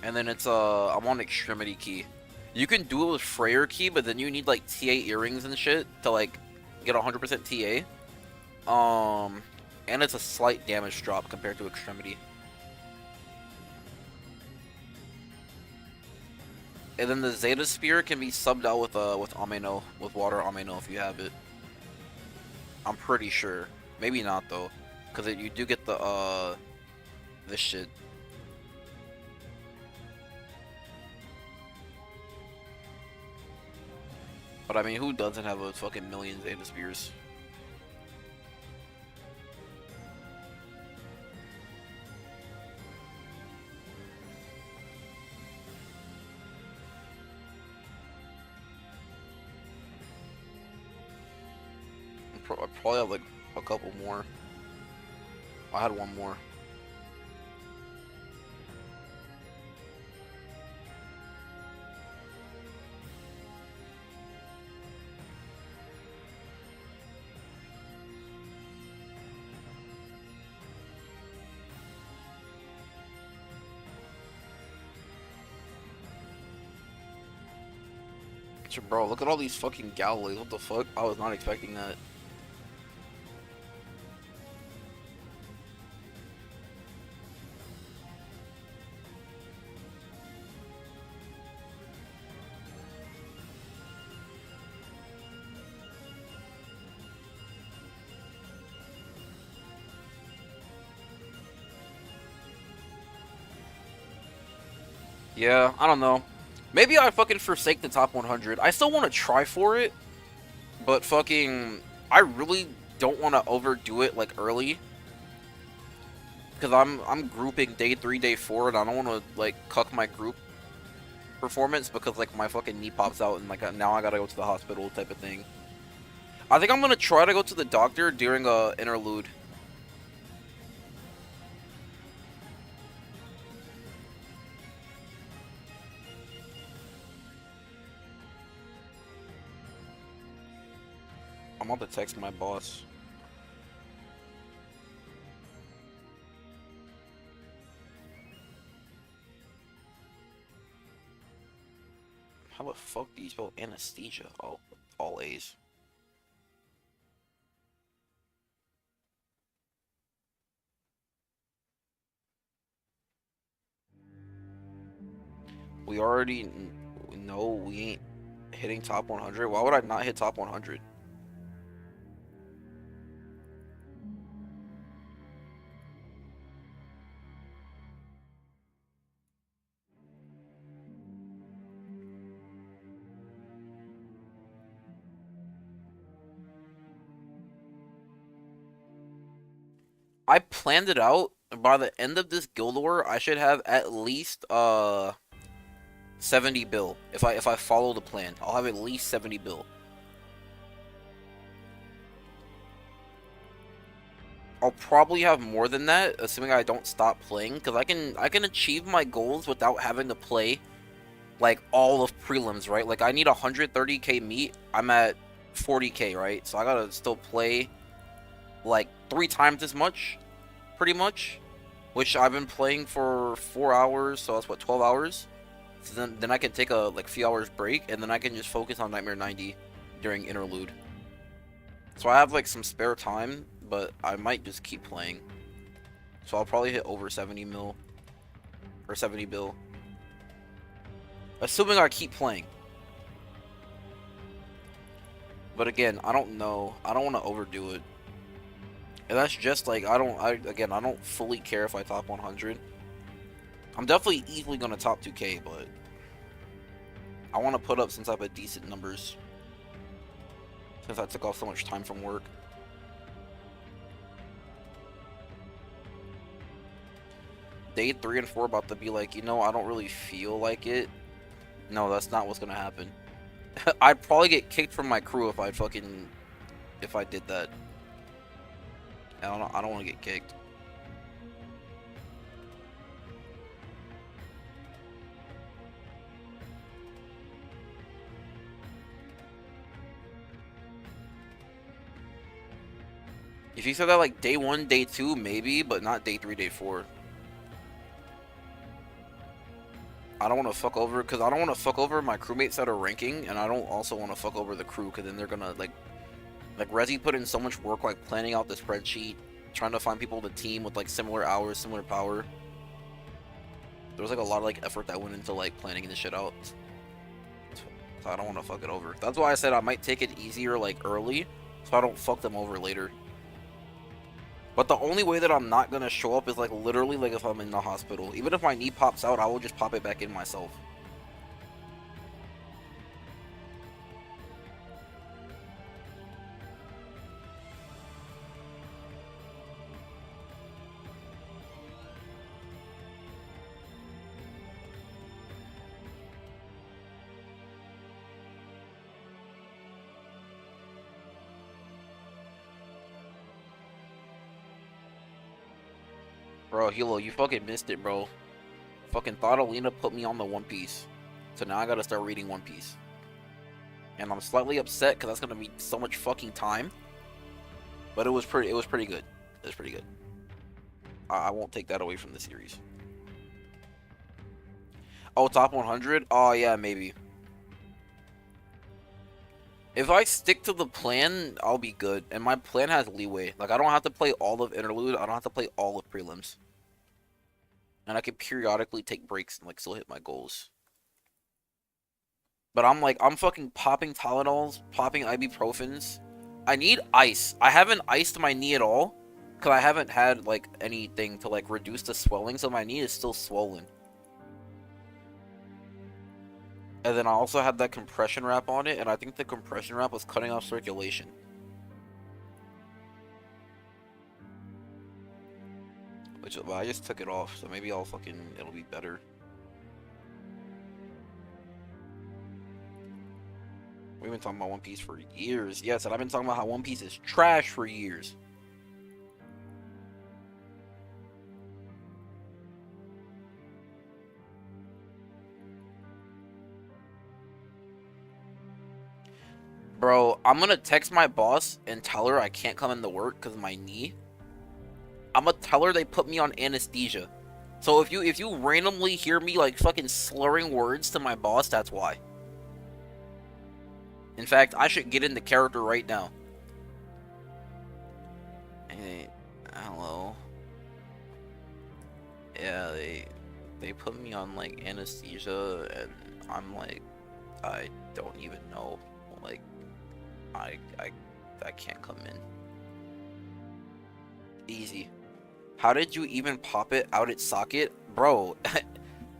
A: And then it's I'm on Extremity Key. You can do it with Freyr Key, but then you need like TA earrings and shit to like get 100% TA. And it's a slight damage drop compared to Extremity. And then the Zeta Spear can be subbed out with Ameno, with Water Ameno if you have it. I'm pretty sure. Maybe not though, because you do get the this shit. But I mean, who doesn't have a fucking million Zeta Spears? I probably have like a couple more. I had one more. Bro, look at all these fucking Galilees. What the fuck? I was not expecting that. Yeah, I don't know. Maybe I fucking forsake the top 100. I still want to try for it, but fucking, I really don't want to overdo it like early, because I'm grouping day 3, day 4, and I don't want to like cuck my group performance because like my fucking knee pops out and like now I gotta go to the hospital type of thing. I think I'm gonna try to go to the doctor during a interlude. I'm about to text my boss. How the fuck do you spell anesthesia? Oh, all A's. We already know we ain't hitting top 100. Why would I not hit top 100? I planned it out. By the end of this Guild War, I should have at least 70 bill. If I follow the plan, I'll have at least 70 bill. I'll probably have more than that, assuming I don't stop playing, because I can achieve my goals without having to play like all of prelims, right? Like I need 130k meat. I'm at 40k, right? So I gotta still play like 3 times as much, pretty much, which I've been playing for 4 hours, so that's what, 12 hours. So then I can take a like few hours break, and then I can just focus on Nightmare 90 during interlude. So I have like some spare time, but I might just keep playing. So I'll probably hit over 70 mil or 70 bill, assuming I keep playing. But again, I don't know. I don't want to overdo it. And that's just like, I don't fully care if I top 100. I'm definitely easily gonna top 2k, but I want to put up some type of decent numbers. Since I took off so much time from work. Day 3 and 4 about to be like, you know, I don't really feel like it. No, that's not what's gonna happen. I'd probably get kicked from my crew if I did that. I don't want to get kicked. If you said that like day 1, day 2, maybe, but not day 3, day 4. I don't want to fuck over, because I don't want to fuck over my crewmates that are ranking, and I don't also want to fuck over the crew, because then they're gonna, like Rezi put in so much work, like, planning out the spreadsheet, trying to find people to team with, like, similar hours, similar power. There was, like, a lot of, like, effort that went into, like, planning this shit out. So I don't want to fuck it over. That's why I said I might take it easier, like, early, so I don't fuck them over later. But the only way that I'm not gonna show up is, like, literally, like, if I'm in the hospital. Even if my knee pops out, I will just pop it back in myself. Bro, Hilo, you fucking missed it, bro. Fucking thought Alina put me on the One Piece. So now I gotta start reading One Piece. And I'm slightly upset because that's gonna be so much fucking time. But it was pretty good. It was pretty good. I won't take that away from the series. Oh, top 100? Oh, yeah, maybe. If I stick to the plan, I'll be good. And my plan has leeway. Like, I don't have to play all of Interlude. I don't have to play all of Prelims. And I can periodically take breaks and, like, still hit my goals. But I'm fucking popping Tylenols, popping ibuprofens. I need ice. I haven't iced my knee at all. Because I haven't had, like, anything to, like, reduce the swelling. So my knee is still swollen. And then I also had that compression wrap on it. And I think the compression wrap was cutting off circulation. Which, well, I just took it off, so maybe it'll be better. We've been talking about One Piece for years. Yes, and I've been talking about how One Piece is trash for years. Bro, I'm gonna text my boss and tell her I can't come into work because of my knee. I'm gonna tell her they put me on anesthesia. So if you randomly hear me like fucking slurring words to my boss, that's why. In fact, I should get into character right now. Hey, hello. Yeah, they put me on like anesthesia and I'm like, I don't even know. Like, I can't come in. Easy. How did you even pop it out its socket? Bro,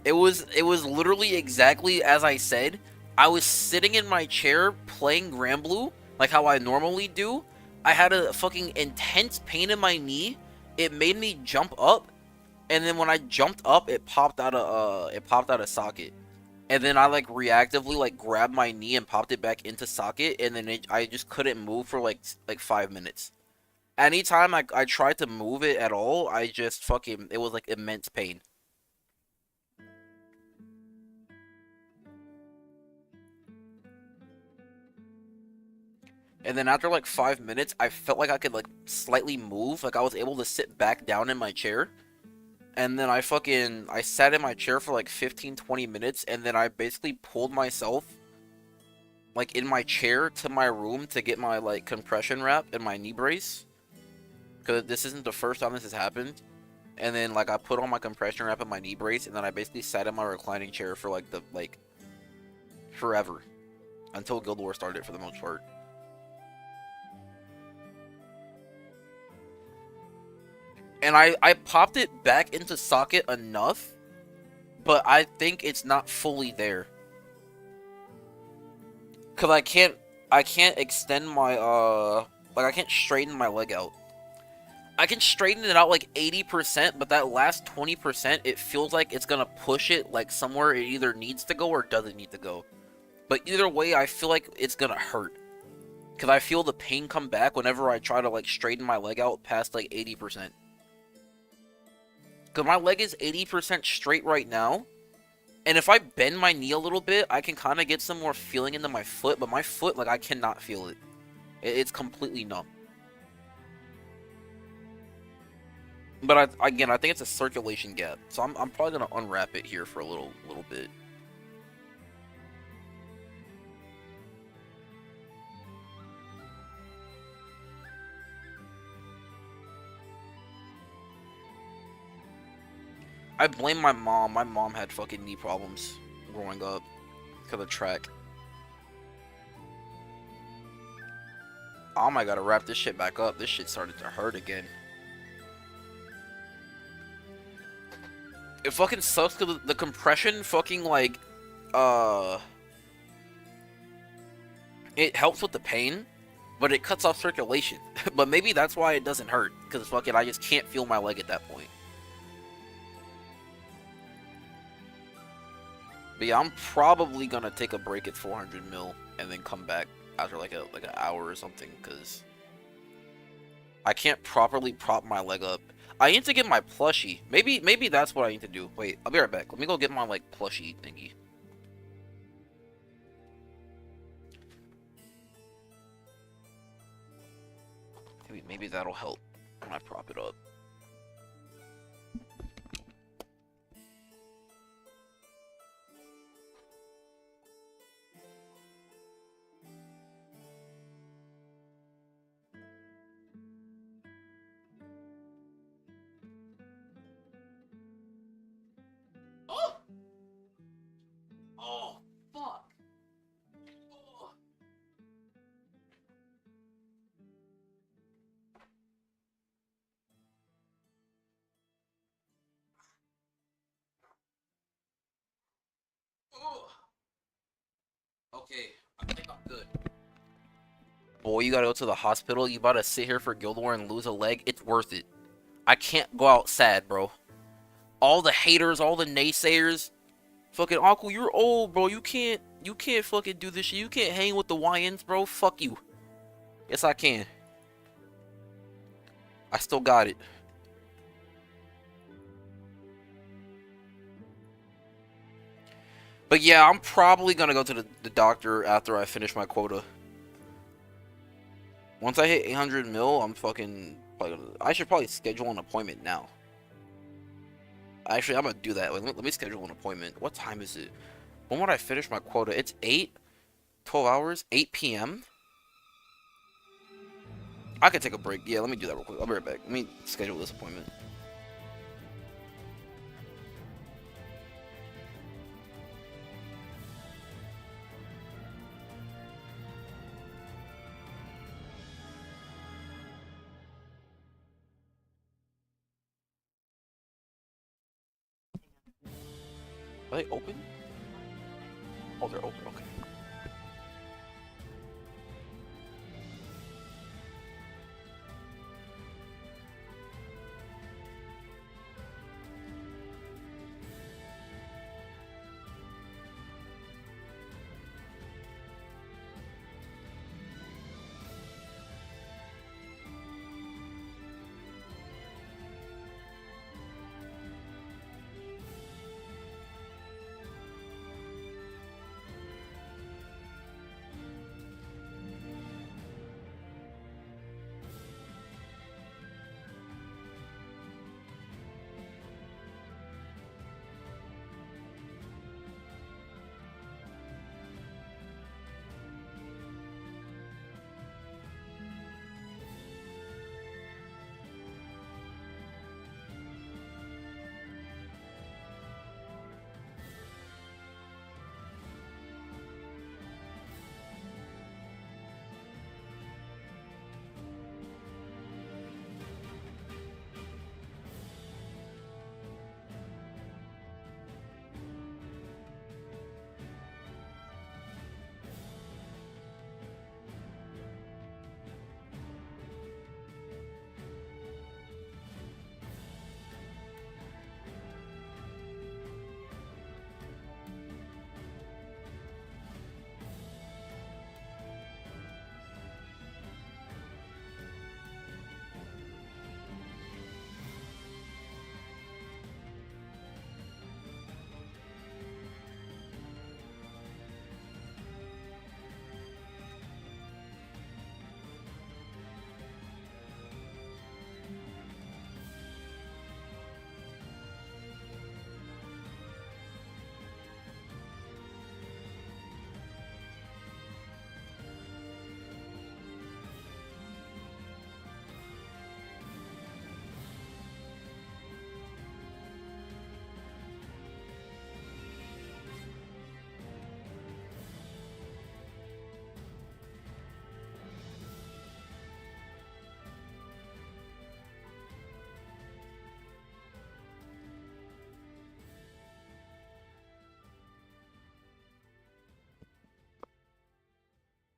A: it was literally exactly as I said. I was sitting in my chair playing Granblue, like how I normally do. I had a fucking intense pain in my knee. It made me jump up, and then when I jumped up, it popped out of socket. And then I like reactively like grabbed my knee and popped it back into socket, and then I just couldn't move for like 5 minutes. Anytime I tried to move it at all, I just fucking, it was like immense pain. And then after like 5 minutes, I felt like I could like slightly move, like I was able to sit back down in my chair. And then I sat in my chair for like 15-20 minutes, and then I basically pulled myself like in my chair to my room to get my like compression wrap and my knee brace. Because this isn't the first time this has happened. And then like I put on my compression wrap and my knee brace, and then I basically sat in my reclining chair for like forever. Until Guild Wars started for the most part. And I popped it back into socket enough, but I think it's not fully there. Cause I can't extend my like I can't straighten my leg out. I can straighten it out like 80%, but that last 20%, it feels like it's gonna push it like somewhere it either needs to go or doesn't need to go. But either way, I feel like it's gonna hurt. Cause I feel the pain come back whenever I try to like straighten my leg out past like 80%. Cause my leg is 80% straight right now. And if I bend my knee a little bit, I can kind of get some more feeling into my foot, but my foot, like, I cannot feel it. It's completely numb. But again, I think it's a circulation gap, so I'm probably gonna unwrap it here for a little bit. I blame my mom. My mom had fucking knee problems growing up because of track. I gotta wrap this shit back up. This shit started to hurt again. It fucking sucks because the compression fucking like, it helps with the pain, but it cuts off circulation. But maybe that's why it doesn't hurt, because fucking I just can't feel my leg at that point. But yeah, I'm probably gonna take a break at 400 mil and then come back after like an hour or something, because I can't properly prop my leg up. I need to get my plushie. Maybe that's what I need to do. Wait, I'll be right back. Let me go get my like plushie thingy. Maybe that'll help when I prop it up. Oh! Oh, fuck! Oh. Oh. Okay, I think I'm good. Boy, you gotta go to the hospital. You about to sit here for Guild War and lose a leg? It's worth it. I can't go out sad, bro. All the haters, all the naysayers. Fucking Uncle, you're old, bro. You can't fucking do this shit. You can't hang with the YNs, bro. Fuck you. Yes, I can. I still got it. But yeah, I'm probably gonna go to the doctor after I finish my quota. Once I hit 800 mil, I'm fucking... I should probably schedule an appointment now. Actually, I'm gonna do that. Let me schedule an appointment. What time is it? When would I finish my quota? It's 12 hours? 8 p.m.? I could take a break. Yeah, let me do that real quick. I'll be right back. Let me schedule this appointment. Are they open? Oh, they're open. Okay.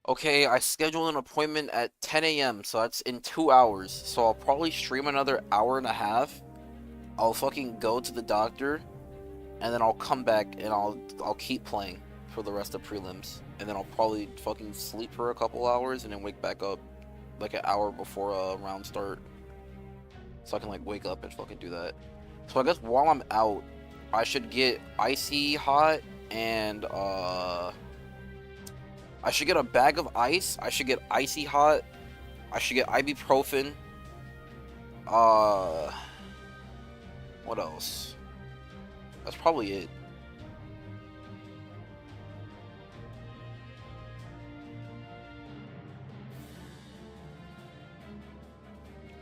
A: Okay, I scheduled an appointment at 10 a.m. So that's in 2 hours. So I'll probably stream another hour and a half. I'll fucking go to the doctor, and then I'll come back and I'll keep playing for the rest of prelims, and then I'll probably fucking sleep for a couple hours and then wake back up like an hour before a round start, so I can like wake up and fucking do that. So I guess while I'm out, I should get icy hot and I should get a bag of ice. I should get icy hot. I should get ibuprofen. Uh, what else? That's probably it.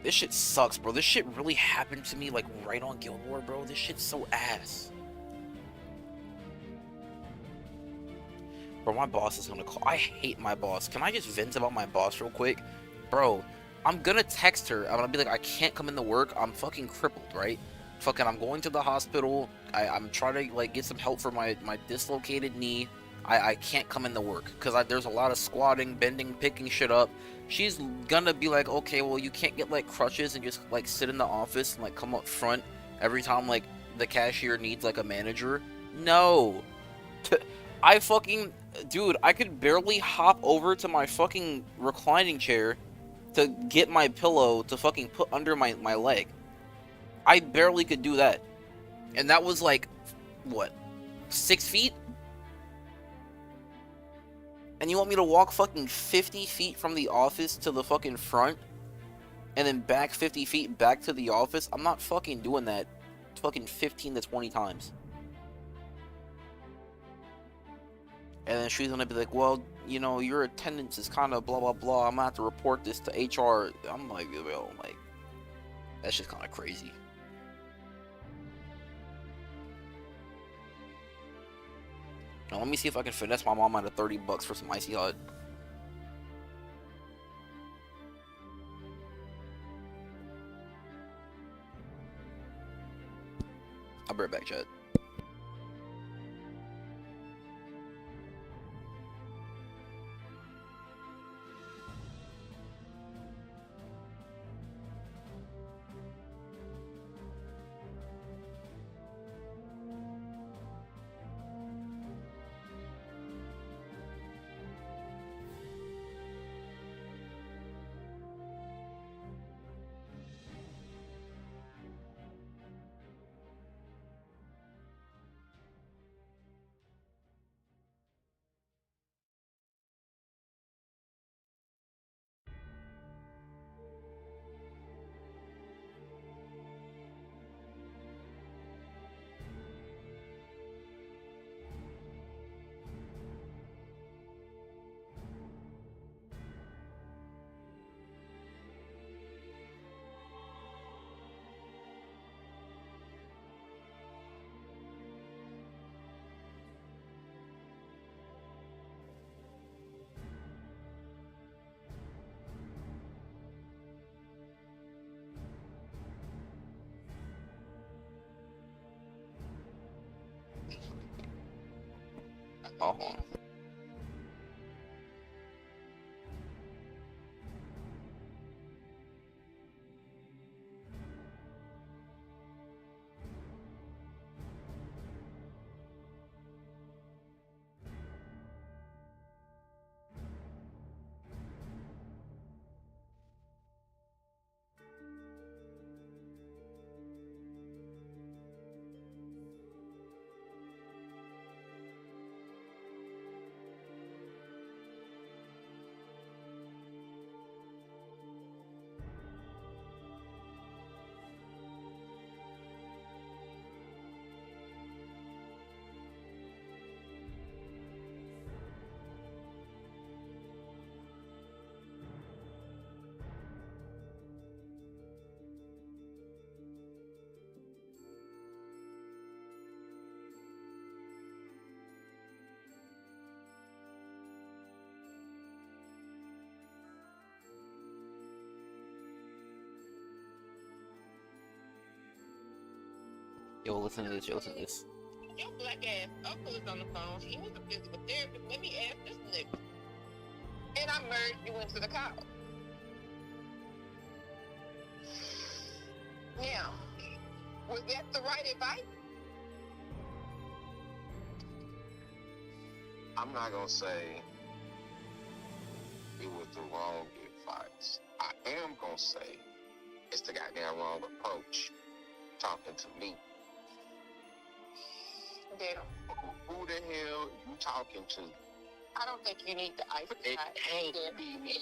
A: This shit sucks, bro. This shit really happened to me, like, right on Guild War, bro. This shit's so ass. Bro, my boss is gonna call. I hate my boss. Can I just vent about my boss real quick? Bro, I'm gonna text her. I'm gonna be like, I can't come into work. I'm fucking crippled, right? Fucking, I'm going to the hospital. I'm trying to, like, get some help for my dislocated knee. I can't come into work because there's a lot of squatting, bending, picking shit up. She's gonna be like, okay, well, you can't get, like, crutches and just, like, sit in the office and, like, come up front every time, like, the cashier needs, like, a manager. No. I fucking... Dude, I could barely hop over to my fucking reclining chair to get my pillow to fucking put under my leg. I barely could do that. And that was like, what, 6 feet? And you want me to walk fucking 50 feet from the office to the fucking front? And then back 50 feet back to the office? I'm not fucking doing that fucking 15 to 20 times. And then she's gonna be like, well, you know, your attendance is kind of blah blah blah. I'm gonna have to report this to HR. I'm like, well, like, that's just kind of crazy. Now let me see if I can finesse my mom out of $30 for some icy hot. I'll be right back, chat. Oh, hold on. Yo, listen to this. Yo, listen to this.
B: Your black ass uncle is on the phone. He was a physical therapist. Let me ask this nigga. then I merged you into the cow. Now, was that the right advice?
C: I'm not gonna say it was the wrong advice. I am gonna say it's the goddamn wrong approach talking to me.
B: Damn.
C: Who the hell you talking to?
B: I don't think you need the icy
C: It
B: hot.
C: can't be me.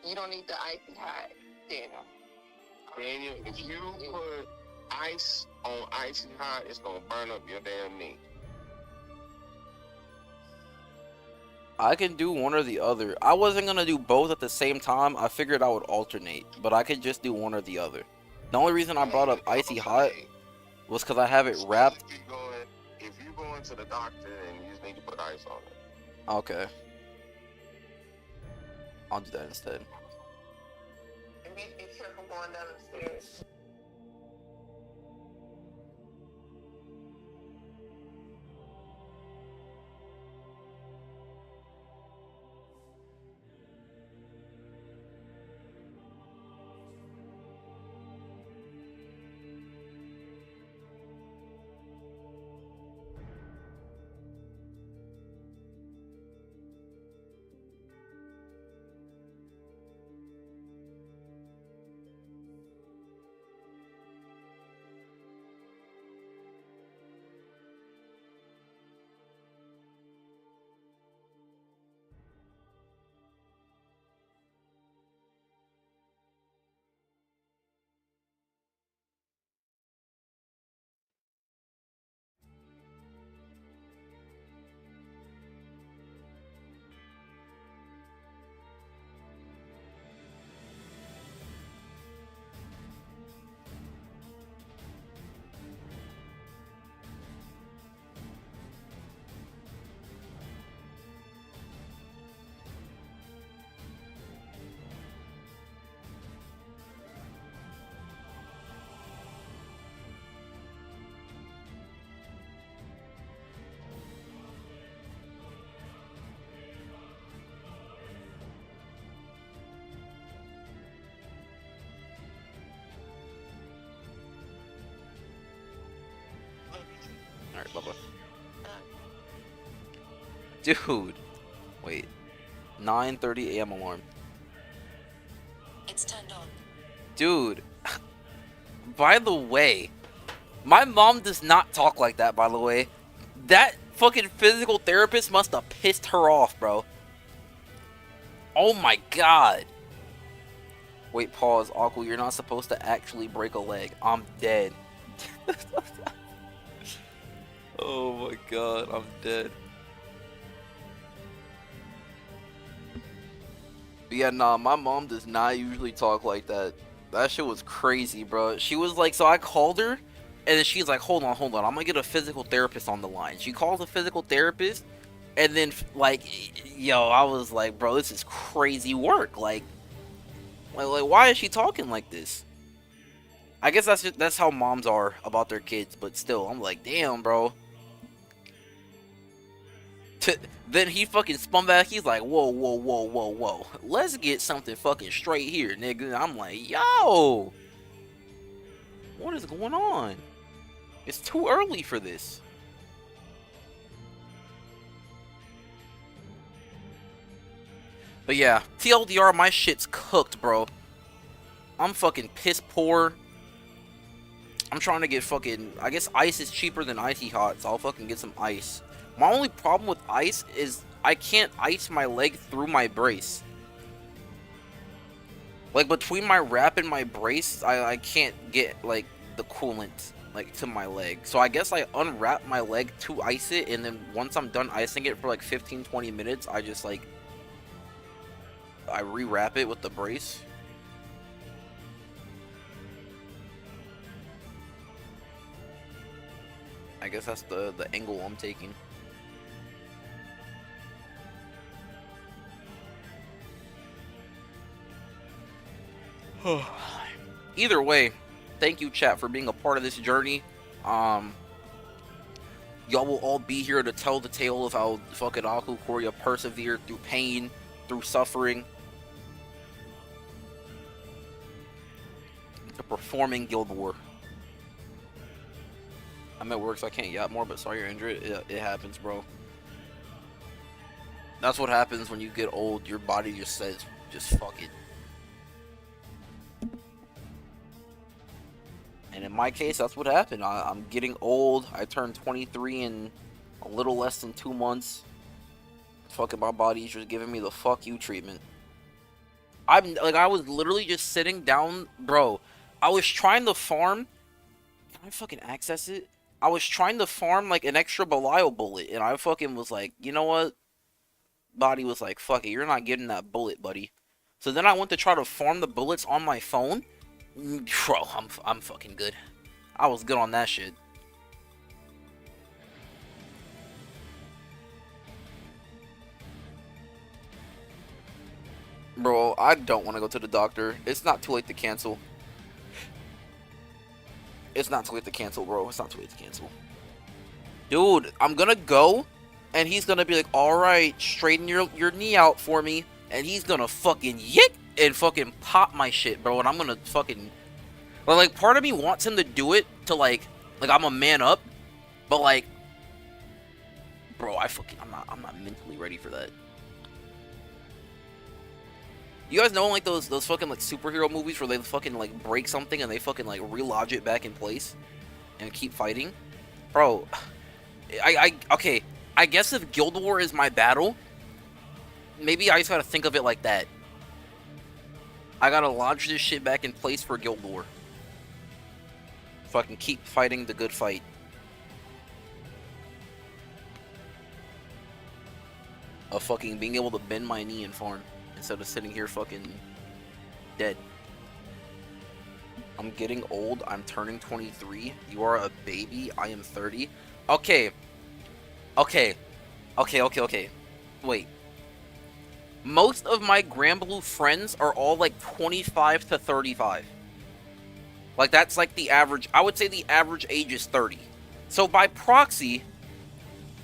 B: You don't need the icy hot, Daniel.
C: Daniel, if you put ice on icy hot, it's gonna burn up your damn knee.
A: I can do one or the other. I wasn't gonna do both at the same time. I figured I would alternate, but I could just do one or the other. The only reason I brought up icy hot was because I have it wrapped.
C: If you're going to the doctor, then you just need to put ice on it.
A: Okay. I'll do that instead.
B: And be careful going down the stairs.
A: Alright, bye-bye. Dude. Wait. 9:30 a.m. alarm.
D: It's turned on.
A: Dude. By the way, my mom does not talk like that, by the way. That fucking physical therapist must have pissed her off, bro. Oh my god. Wait, pause. Aqua, you're not supposed to actually break a leg. I'm dead. Oh my god, I'm dead. But yeah, nah, my mom does not usually talk like that. That shit was crazy, bro. She was like, so I called her, and then she's like, hold on, I'm gonna get a physical therapist on the line. She calls a physical therapist, and then, like, yo, I was like, bro, this is crazy work. Like why is she talking like this? I guess that's how moms are about their kids, but still, I'm like, damn, bro. Then he fucking spun back. He's like, whoa. Let's get something fucking straight here, nigga. I'm like, yo. What is going on? It's too early for this. But yeah, TLDR, my shit's cooked, bro. I'm fucking piss poor. I'm trying to get fucking... I guess ice is cheaper than icy hot, so I'll fucking get some ice. My only problem with ice is I can't ice my leg through my brace. Like, between my wrap and my brace, I can't get, like, the coolant, like, to my leg. So I guess I unwrap my leg to ice it, and then once I'm done icing it for, like, 15-20 minutes, I just, like... I rewrap it with the brace. I guess that's the angle I'm taking. Either way, thank you, chat, for being a part of this journey. Y'all will all be here to tell the tale of how fucking Aku Korya persevered through pain through suffering to performing Guild War. I'm at work, so I can't yap more, but sorry you're injured. It happens, bro. That's what happens when you get old. Your body just says, just fuck it. And in my case, that's what happened. I'm getting old. I turned 23 in a little less than 2 months. Fucking my body's just giving me the fuck you treatment. I was literally just sitting down, bro. I was trying to farm. Can I fucking access it? I was trying to farm like an extra Belial bullet, and I fucking was like, you know what? Body was like, fuck it, you're not getting that bullet, buddy. So then I went to try to farm the bullets on my phone. Bro, I'm fucking good. I was good on that shit. Bro, I don't want to go to the doctor. It's not too late to cancel. It's not too late to cancel, bro. It's not too late to cancel. Dude, I'm gonna go, and he's gonna be like, alright, straighten your knee out for me. And he's gonna fucking yick and fucking pop my shit, bro. And I'm gonna fucking... Like, part of me wants him to do it to, like I'm a man up. But, like... Bro, I'm not mentally ready for that. You guys know, like, those fucking, like, superhero movies where they fucking, like, break something and they fucking, like, relodge it back in place and keep fighting? Bro, okay, I guess if Guild War is my battle, maybe I just gotta think of it like that. I gotta lodge this shit back in place for Guild War. So I can keep fighting the good fight. Of fucking being able to bend my knee and farm. Instead of sitting here fucking dead. I'm getting old. I'm turning 23. You are a baby. I am 30. Okay. Wait. Most of my Granblue friends are all like 25 to 35. Like, that's like the average. I would say the average age is 30. So by proxy,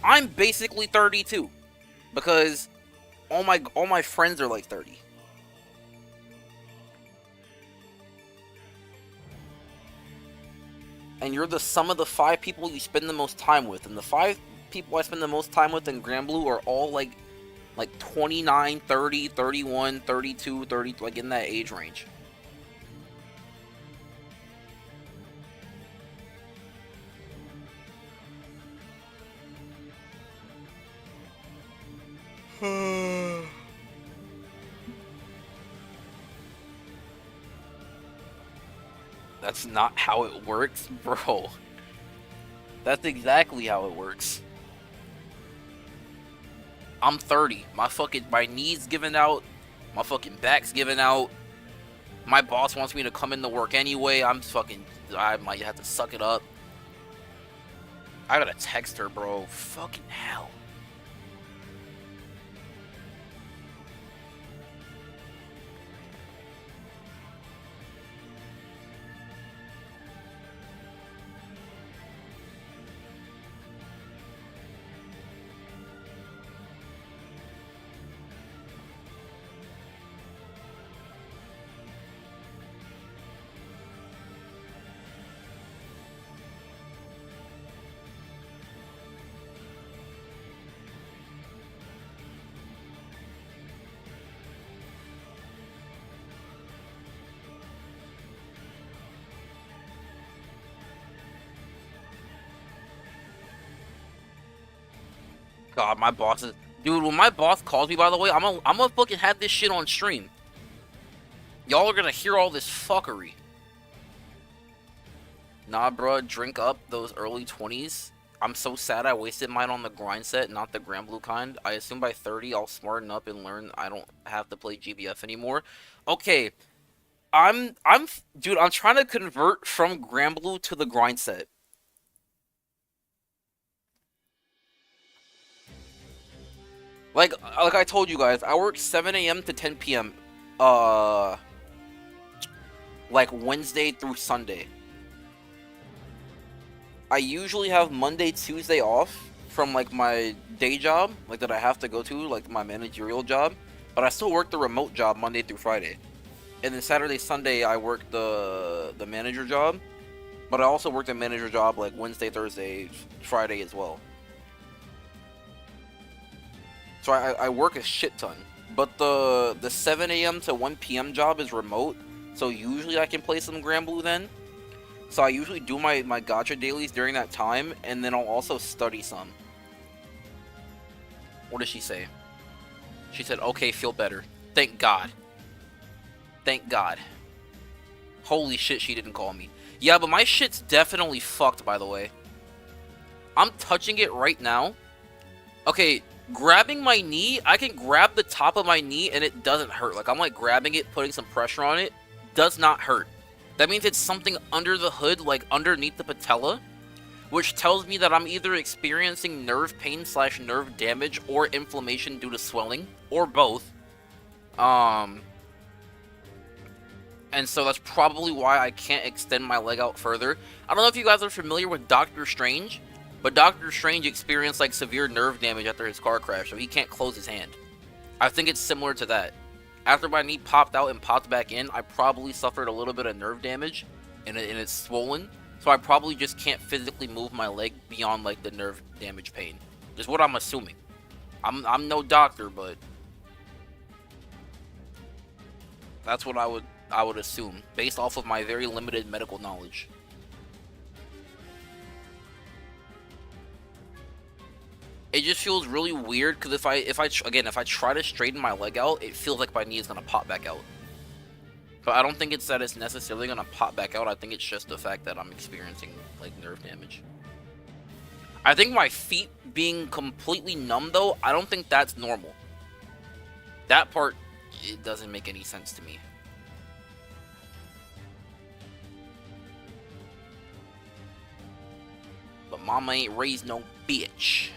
A: I'm basically 32. Because all my friends are like 30. And you're the sum of the 5 people you spend the most time with. And the 5 people I spend the most time with in Granblue are all like 29, 30, 31, 32, 30, like in that age range. That's not how it works, bro. That's exactly how it works. I'm 30. My knees giving out. My fucking back's giving out. My boss wants me to come into work anyway. I might have to suck it up. I gotta text her, bro. Fucking hell. God, my boss is... Dude, when my boss calls me, by the way, I'm gonna fucking have this shit on stream. Y'all are gonna hear all this fuckery. Nah, bruh, drink up those early 20s. I'm so sad I wasted mine on the grind set, not the Granblue kind. I assume by 30 I'll smarten up and learn I don't have to play GBF anymore. Okay, dude, I'm trying to convert from Granblue to the grind set. Like I told you guys, I work 7 a.m. to 10 p.m. Like Wednesday through Sunday. I usually have Monday, Tuesday off from like my day job, like that I have to go to, like my managerial job. but I still work the remote job Monday through Friday. And then Saturday, Sunday, I work the manager job, but I also work the manager job like Wednesday, Thursday, Friday as well. So I work a shit ton. But the 7 a.m. to 1 p.m. job is remote, so usually I can play some Granblue then. So I usually do my gacha dailies during that time, and then I'll also study some. What did she say? She said, okay, feel better. Thank God. Thank God. Holy shit, she didn't call me. Yeah, but my shit's definitely fucked, by the way. I'm touching it right now. Okay, grabbing my knee, I can grab the top of my knee and it doesn't hurt. Like, I'm like grabbing it, putting some pressure on it. Does not hurt. That means it's something under the hood, like underneath the patella, which tells me that I'm either experiencing nerve pain / nerve damage or inflammation due to swelling, or both. And so that's probably why I can't extend my leg out further. I don't know if you guys are familiar with Doctor Strange, but Doctor Strange experienced like severe nerve damage after his car crash, so he can't close his hand. I think it's similar to that. After my knee popped out and popped back in, I probably suffered a little bit of nerve damage, and it's swollen. So I probably just can't physically move my leg beyond like the nerve damage pain. Is what I'm assuming. I'm no doctor, but that's what I would assume based off of my very limited medical knowledge. It just feels really weird because if I try to straighten my leg out, it feels like my knee is gonna pop back out. But I don't think it's that it's necessarily gonna pop back out. I think it's just the fact that I'm experiencing like nerve damage. I think my feet being completely numb though, I don't think that's normal. That part, it doesn't make any sense to me. But mama ain't raised no bitch.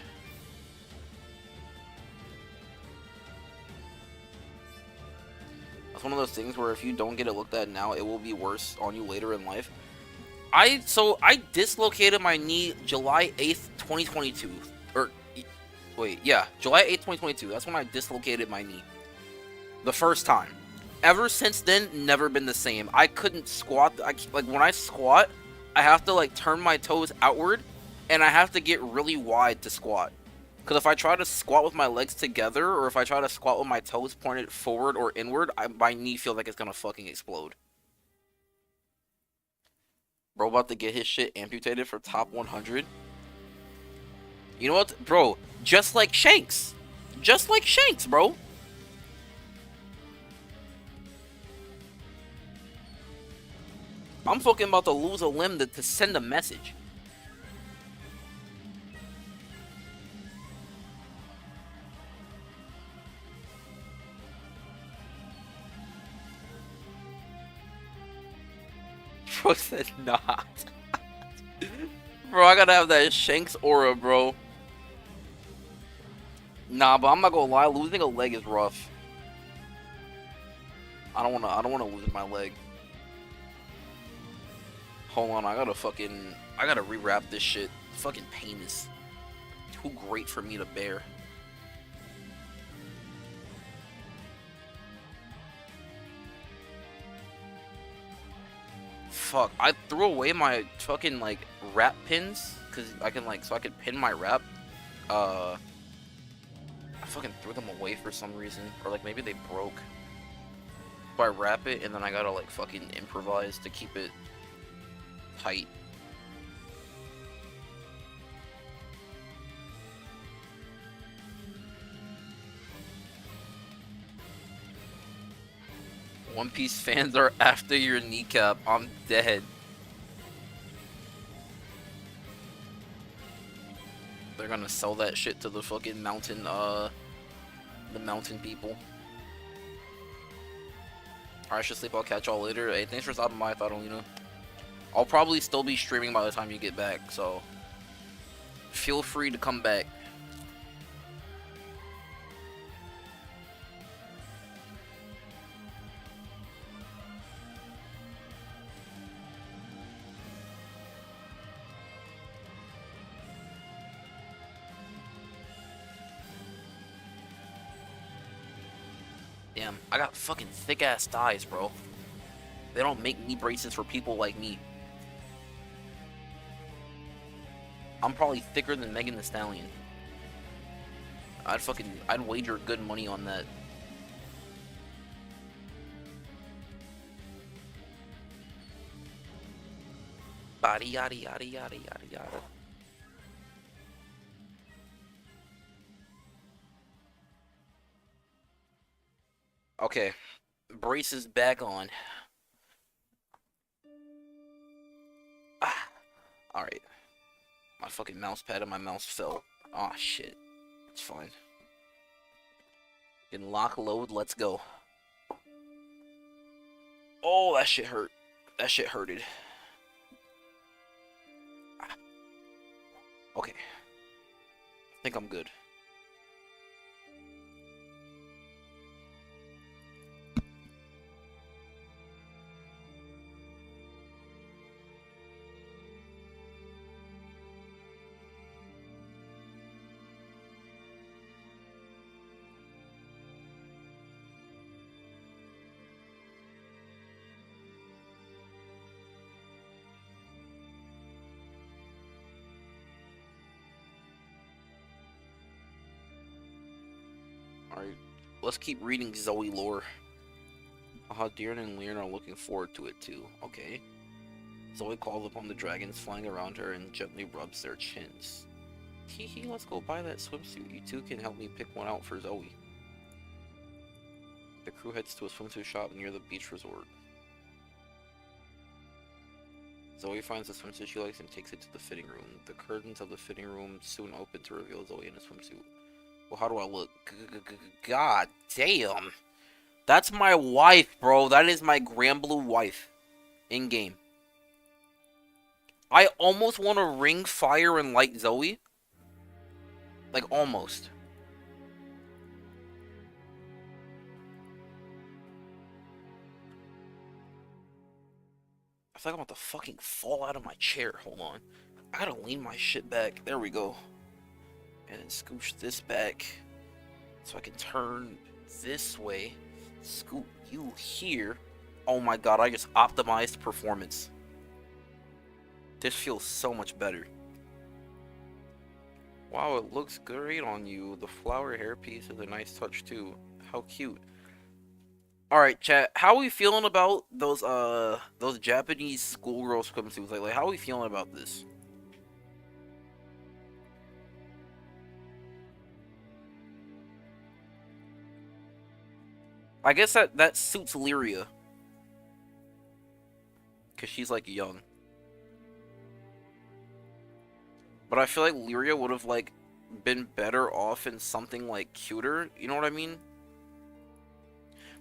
A: It's one of those things where if you don't get it looked at now, it will be worse on you later in life. I dislocated my knee July 8th, 2022. July 8th, 2022. That's when I dislocated my knee. The first time. Ever since then, never been the same. I couldn't squat. Like when I squat, I have to like turn my toes outward, and I have to get really wide to squat. Because if I try to squat with my legs together, or if I try to squat with my toes pointed forward or inward, my knee feels like it's gonna fucking explode. Bro about to get his shit amputated for top 100. You know what, bro? Just like Shanks. Just like Shanks, bro. I'm fucking about to lose a limb to send a message. Bro said not. Bro, I gotta have that Shanks aura, bro. Nah, but I'm not gonna lie, losing a leg is rough. I don't wanna lose my leg. Hold on, I gotta rewrap this shit. Fucking pain is too great for me to bear. Fuck, I threw away my fucking like wrap pins because I could pin my wrap. I fucking threw them away for some reason, or like maybe they broke. So I wrap it and then I gotta like fucking improvise to keep it tight. One Piece fans are after your kneecap. I'm dead. They're gonna sell that shit to the fucking mountain, the mountain people. Alright, I should sleep. I'll catch y'all later. Hey, thanks for stopping by, Thadolina. I'll probably still be streaming by the time you get back, so feel free to come back. Damn, I got fucking thick ass thighs, bro. They don't make knee braces for people like me. I'm probably thicker than Megan Thee Stallion. I'd wager good money on that. Body yada yada yada yada yada. Okay, braces back on. Ah, all right. My fucking mouse pad and my mouse fell. Aw, shit. It's fine. Can lock load. Let's go. Oh, that shit hurt. That shit hurted. Ah. Okay. I think I'm good. Alright, let's keep reading Zoe lore. Darren and Leon are looking forward to it too. Okay. Zoe calls upon the dragons flying around her and gently rubs their chins. Hee, let's go buy that swimsuit. You two can help me pick one out for Zoe. The crew heads to a swimsuit shop near the beach resort. Zoe finds the swimsuit she likes and takes it to the fitting room. The curtains of the fitting room soon open to reveal Zoe in a swimsuit. Well, how do I look? God damn. That's my wife, bro. That is my grand blue wife. In game. I almost want to ring fire and light Zoe. Like, almost. I feel like I'm about to fucking fall out of my chair. Hold on. I gotta lean my shit back. There we go. And then scooch this back. So I can turn this way. Scoot you here. Oh my god, I just optimized performance. This feels so much better. Wow, it looks great on you. The flower hairpiece is a nice touch too. How cute. Alright, chat, how are we feeling about those Japanese schoolgirl swimsuits? Like how are we feeling about this? I guess that suits Lyria. Cause she's like young. But I feel like Lyria would have like been better off in something like cuter, you know what I mean?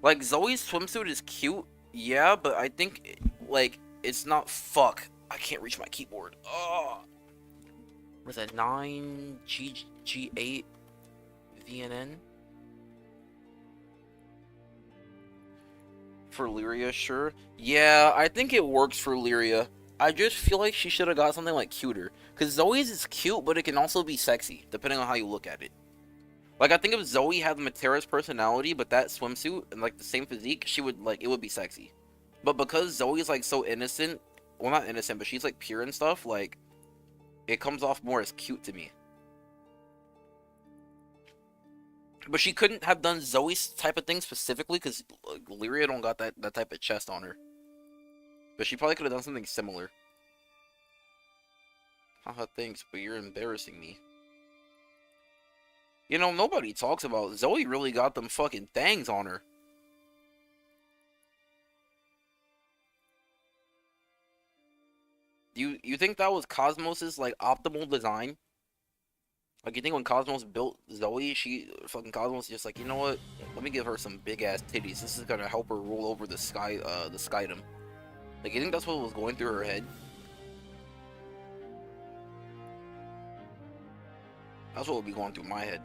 A: Like Zoe's swimsuit is cute, yeah, but I think like it's not fuck. I can't reach my keyboard. Oh. With a 9 G8 VNN for Lyria, sure. Yeah, I think it works for Lyria. I just feel like she should have got something like cuter. Because Zoe's is cute, but it can also be sexy, depending on how you look at it. Like, I think if Zoe had Matera's personality, but that swimsuit, and, like, the same physique, she would, like, it would be sexy. But because Zoe's, like, so innocent, well, not innocent, but she's, like, pure and stuff, like, it comes off more as cute to me. But she couldn't have done Zoe's type of thing specifically, because like, Lyria don't got that type of chest on her. But she probably could have done something similar. Haha, thanks, but you're embarrassing me. You know, nobody talks about Zoe really got them fucking things on her. You think that was Cosmos's like optimal design? Like you think when Cosmos built Zoe, fucking Cosmos just like, you know what? Let me give her some big ass titties. This is gonna help her rule over the skydom. Like you think that's what was going through her head? That's what would be going through my head.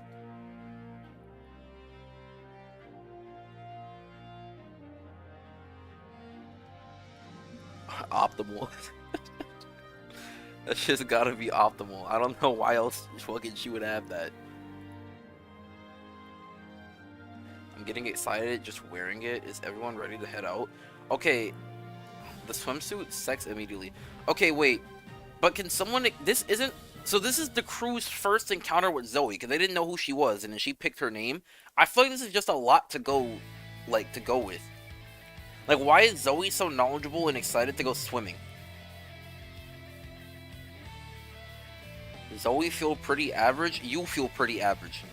A: Optimal. That's just gotta be optimal. I don't know why else fucking she would have that. I'm getting excited just wearing it. Is everyone ready to head out? Okay, the swimsuit, sex immediately. Okay, wait. But can someone... This isn't... So this is the crew's first encounter with Zoe, because they didn't know who she was, and then she picked her name. I feel like this is just a lot to go, like, to go with. Like, why is Zoe so knowledgeable and excited to go swimming? Zoe feel pretty average? You feel pretty average.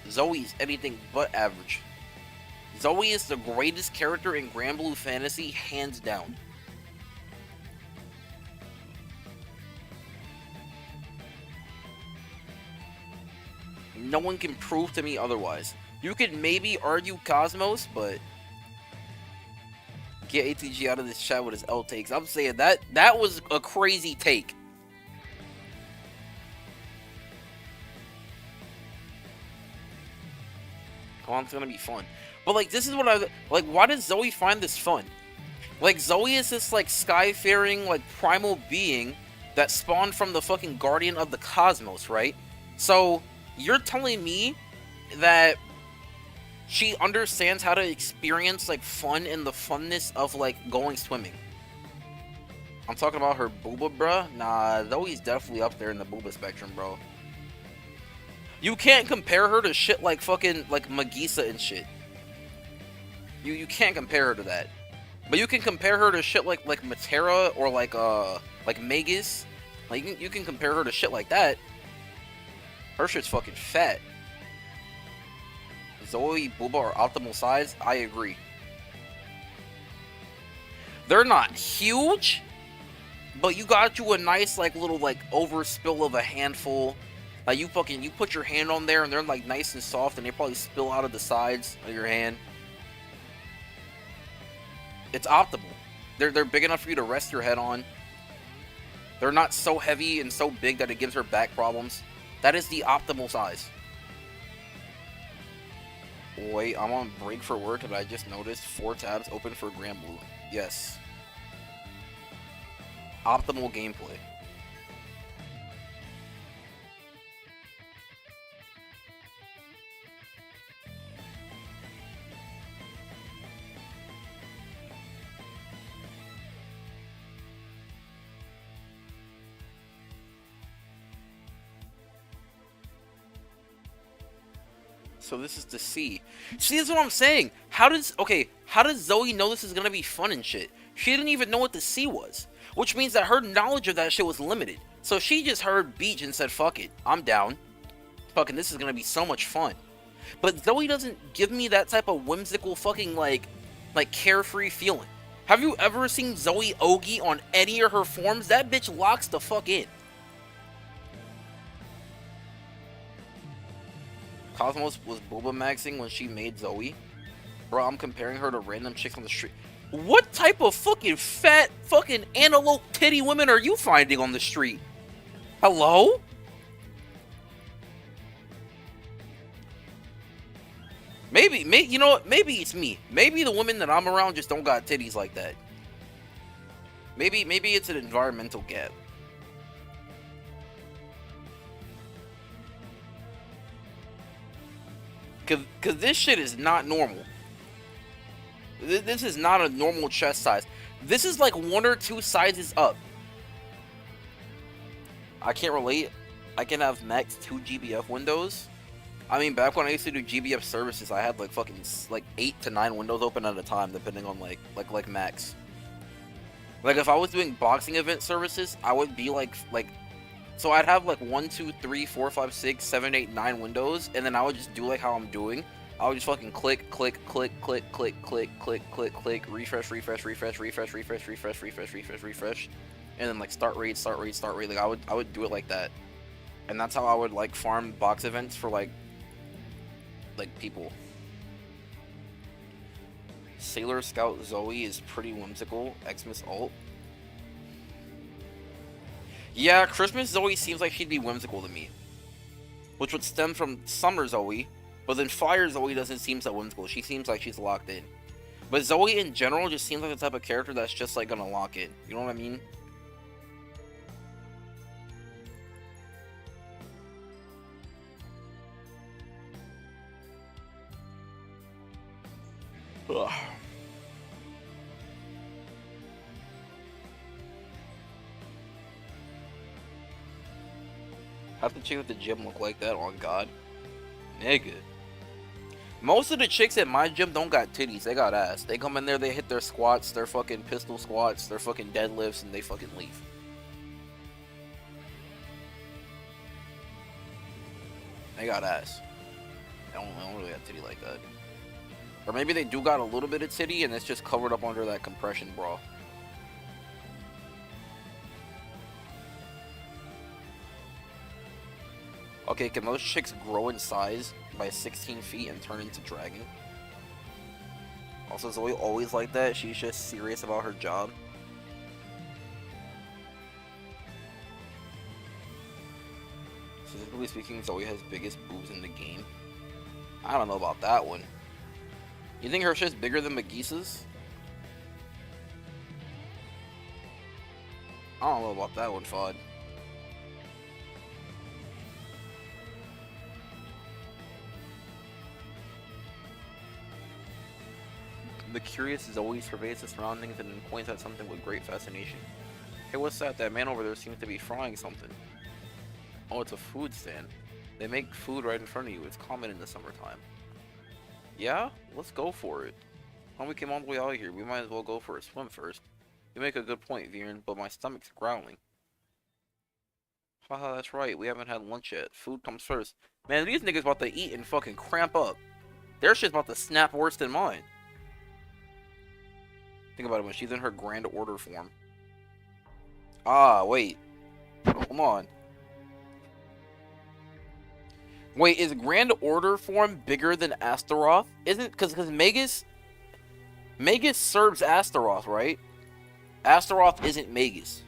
A: Zoe's anything but average. Zoe is the greatest character in Grand Blue Fantasy, hands down. No one can prove to me otherwise. You could maybe argue Cosmos, but get ATG out of this chat with his L takes. I'm saying that was a crazy take. Come on, it's gonna be fun. But like, this is what I like. Why does Zoe find this fun? Like, Zoe is this like skyfaring like primal being that spawned from the fucking guardian of the cosmos, right? So you're telling me that she understands how to experience like fun and the funness of like going swimming. I'm talking about her booba, bruh. Nah, Zoe's definitely up there in the booba spectrum, bro. You can't compare her to shit like fucking like Magisa and shit. You can't compare her to that. But you can compare her to shit like Matera or like Magus. Like you can compare her to shit like that. Her shit's fucking fat. Zoe, Booba are optimal size? I agree. They're not huge, but you got you a nice like little like overspill of a handful. Like you put your hand on there and they're like nice and soft and they probably spill out of the sides of your hand. It's optimal. They're big enough for you to rest your head on. They're not so heavy and so big that it gives her back problems. That is the optimal size. Wait, I'm on break for work and I just noticed 4 tabs open for Grand Blue. Yes. Optimal gameplay. So this is the C. See, this is what I'm saying. How does Zoe know this is gonna be fun and shit? She didn't even know what the C was. Which means that her knowledge of that shit was limited. So she just heard beach and said, fuck it, I'm down. Fucking this is gonna be so much fun. But Zoe doesn't give me that type of whimsical fucking like carefree feeling. Have you ever seen Zoe Ogi on any of her forms? That bitch locks the fuck in. Cosmos was booba maxing when she made Zoe. Bro, I'm comparing her to random chicks on the street. What type of fucking fat fucking antelope titty women are you finding on the street? Hello? Maybe you know what? Maybe it's me. Maybe the women that I'm around just don't got titties like that. Maybe it's an environmental gap. Cause this shit is not normal. This is not a normal chest size. This is like 1 or 2 sizes up. I can't relate. I can have max 2 GBF windows. I mean, back when I used to do GBF services, I had like fucking 8 to 9 windows open at a time, depending on like max. Like if I was doing boxing event services, I would be like so I'd have like 1, 2, 3, 4, 5, 6, 7, 8, 9 windows, and then I would just do like how I'm doing. I would just fucking click, click, click, click, click, click, click, click, click, refresh, refresh, refresh, refresh, refresh, refresh, refresh, refresh, refresh, and then like start raid, start raid, start raid. Like I would do it like that, and that's how I would like farm box events for like people. Sailor Scout Zoe is pretty whimsical. Xmas alt. Yeah, Christmas Zoe seems like she'd be whimsical to me, which would stem from Summer Zoe, but then Fire Zoe doesn't seem so whimsical. She seems like she's locked in. But Zoe in general just seems like the type of character that's just like gonna lock in. You know what I mean? Ugh. How the chick at the gym look like that on God? Nigga. Most of the chicks at my gym don't got titties, they got ass. They come in there, they hit their squats, their fucking pistol squats, their fucking deadlifts, and they fucking leave. They got ass. They don't really got titty like that. Or maybe they do got a little bit of titty and it's just covered up under that compression bra. Okay, can those chicks grow in size by 16 feet and turn into dragon? Also, Zoe always like that? She's just serious about her job? Specifically speaking, Zoe has biggest boobs in the game. I don't know about that one. You think her shit's bigger than Magisa's? I don't know about that one, Fod. The curious Zoe surveys the surroundings and then points at something with great fascination. Hey, what's that? That man over there seems to be frying something. Oh, it's a food stand. They make food right in front of you. It's common in the summertime. Yeah? Let's go for it. When we came all the way out here, we might as well go for a swim first. You make a good point, Viren, but my stomach's growling. Haha, that's right. We haven't had lunch yet. Food comes first. Man, these niggas about to eat and fucking cramp up. Their shit's about to snap worse than mine. Think about it when she's in her grand order form. Ah, wait. Hold on. Wait, is grand order form bigger than Astaroth? Isn't because Magus serves Astaroth, right? Astaroth isn't Magus.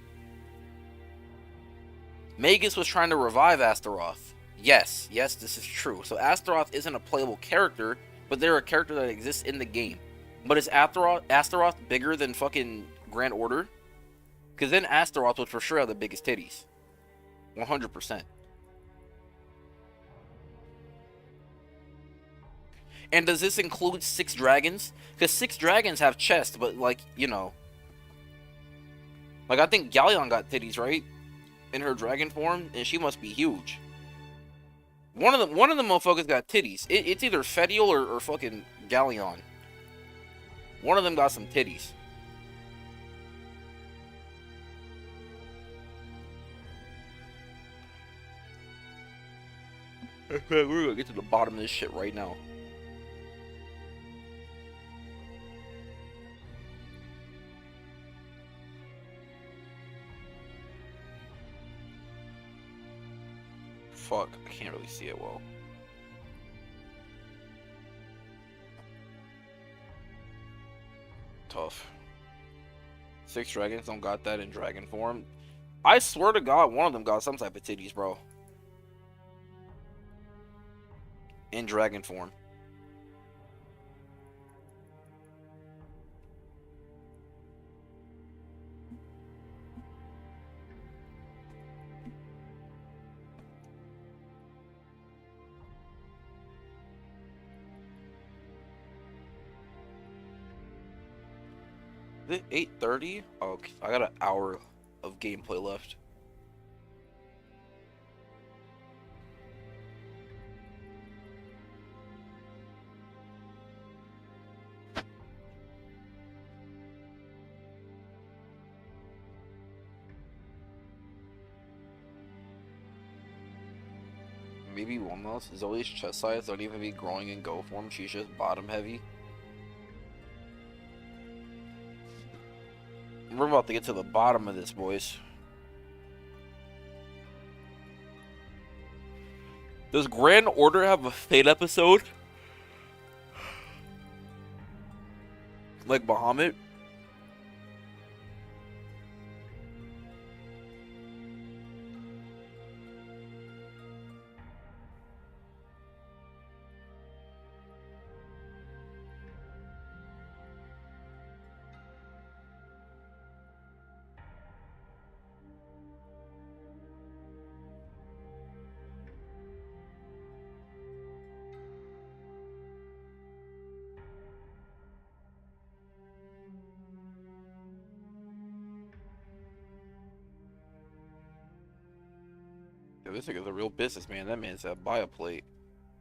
A: Magus was trying to revive Astaroth. Yes, this is true. So Astaroth isn't a playable character, but they're a character that exists in the game. But is Astaroth bigger than fucking Grand Order? Because then Astaroth would for sure have the biggest titties. 100%. And does this include 6 dragons? Because 6 dragons have chests, but like, you know. Like I think Galleon got titties, right? In her dragon form, and she must be huge. One of the motherfuckers got titties. It's either Fedial or fucking Galleon. One of them got some titties. We're gonna get to the bottom of this shit right now. Fuck, I can't really see it well. Tough. 6 dragons don't got that in dragon form. I swear to God, one of them got some type of titties, bro. In dragon form. Is it 8:30? Oh, I got an hour of gameplay left. Maybe one else. Zoe's chest size don't even be growing in go form. She's just bottom heavy. We're about to get to the bottom of this, boys. Does Grand Order have a Fate episode? Like Bahamut? Yeah, this nigga's a real businessman. That man's at buy a plate.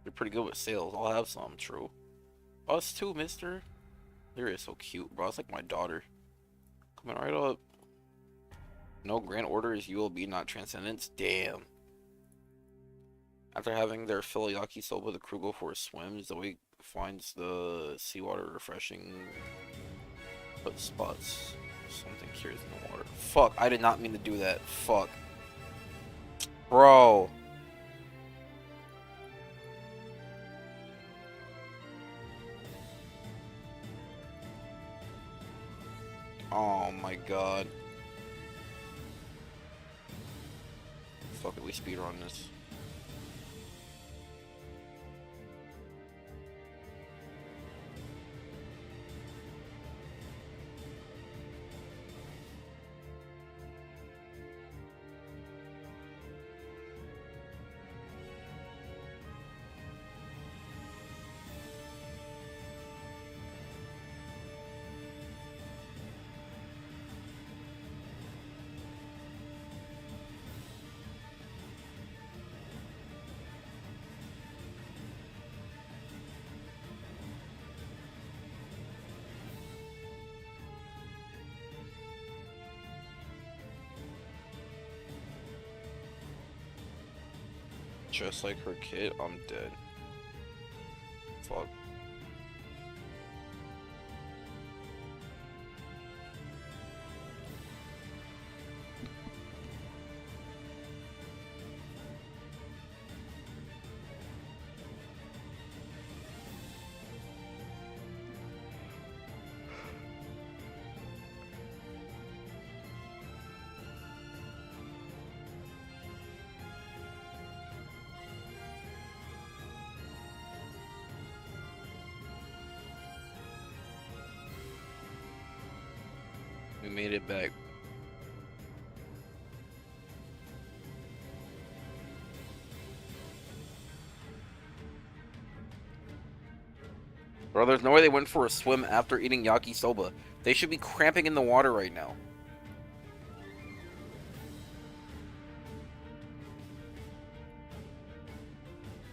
A: They're pretty good with sales. I'll have some, true. Us too, mister. They're so cute, bro. It's like my daughter. Coming right up. No grand order is ULB, not transcendence. Damn. After having their fill of yakisoba, the crew go for a swim. Zoe finds the seawater refreshing, but spots something curious in the water. Fuck, I did not mean to do that. Fuck. Bro. Oh my god. Fuck it, we speedrun this. Just like her kid, I'm dead. Fuck. We made it back. Bro, there's no way they went for a swim after eating yakisoba. They should be cramping in the water right now.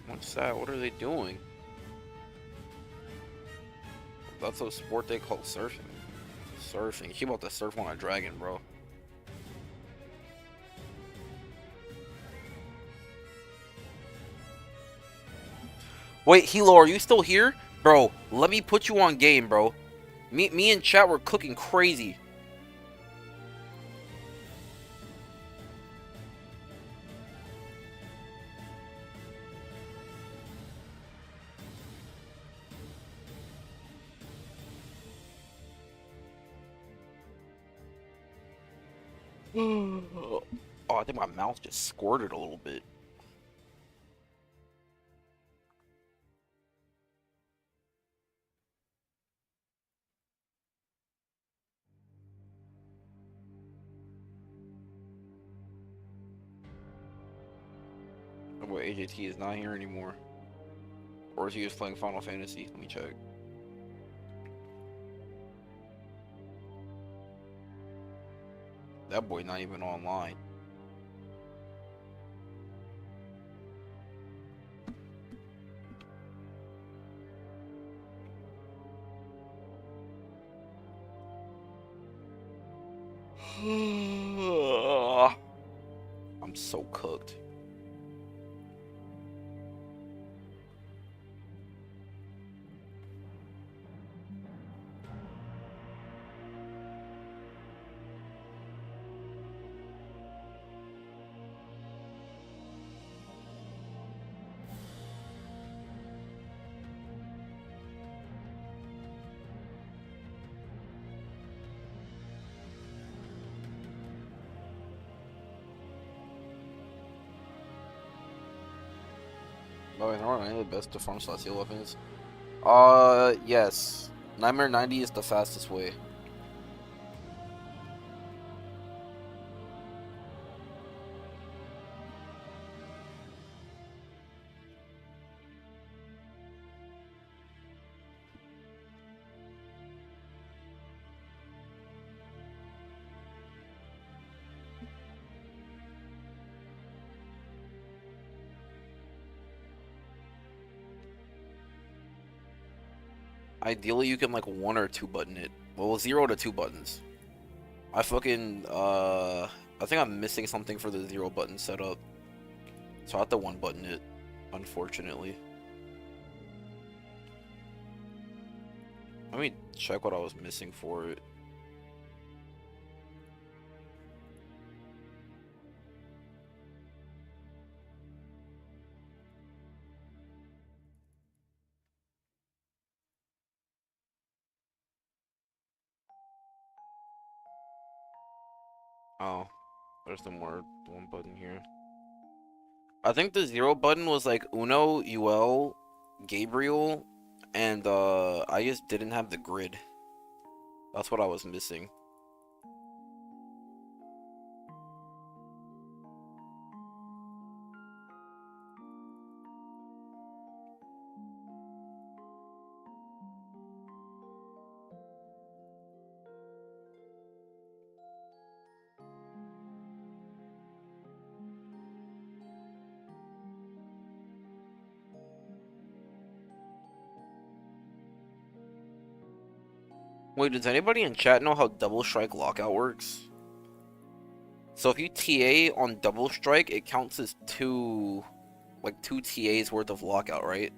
A: What's that? What are they doing? That's a sport they call surfing. Surfing. She about to surf on a dragon, bro. Wait, Hilo, are you still here? Bro, let me put you on game, bro. Me and chat were cooking crazy. Oh, I think my mouth just squirted a little bit. Oh, boy, AJT is not here anymore. Or is he just playing Final Fantasy? Let me check. That boy not even online. I'm so cooked. Oh, you know what? Any of the best to farm Celestial weapons? Yes. Nightmare 90 is the fastest way. Ideally, you can like 1 or 2 button it. Well, 0 to 2 buttons. I fucking I think I'm missing something for the 0 button setup, so I have to 1 button it, unfortunately. Let me check what I was missing for it. Oh, there's the 1 button here. I think the 0 button was like Uno, UL, Gabriel, and I just didn't have the grid. That's what I was missing. Wait, does anybody in chat know how double strike lockout works? So if you TA on double strike, it counts as 2 TAs worth of lockout, right?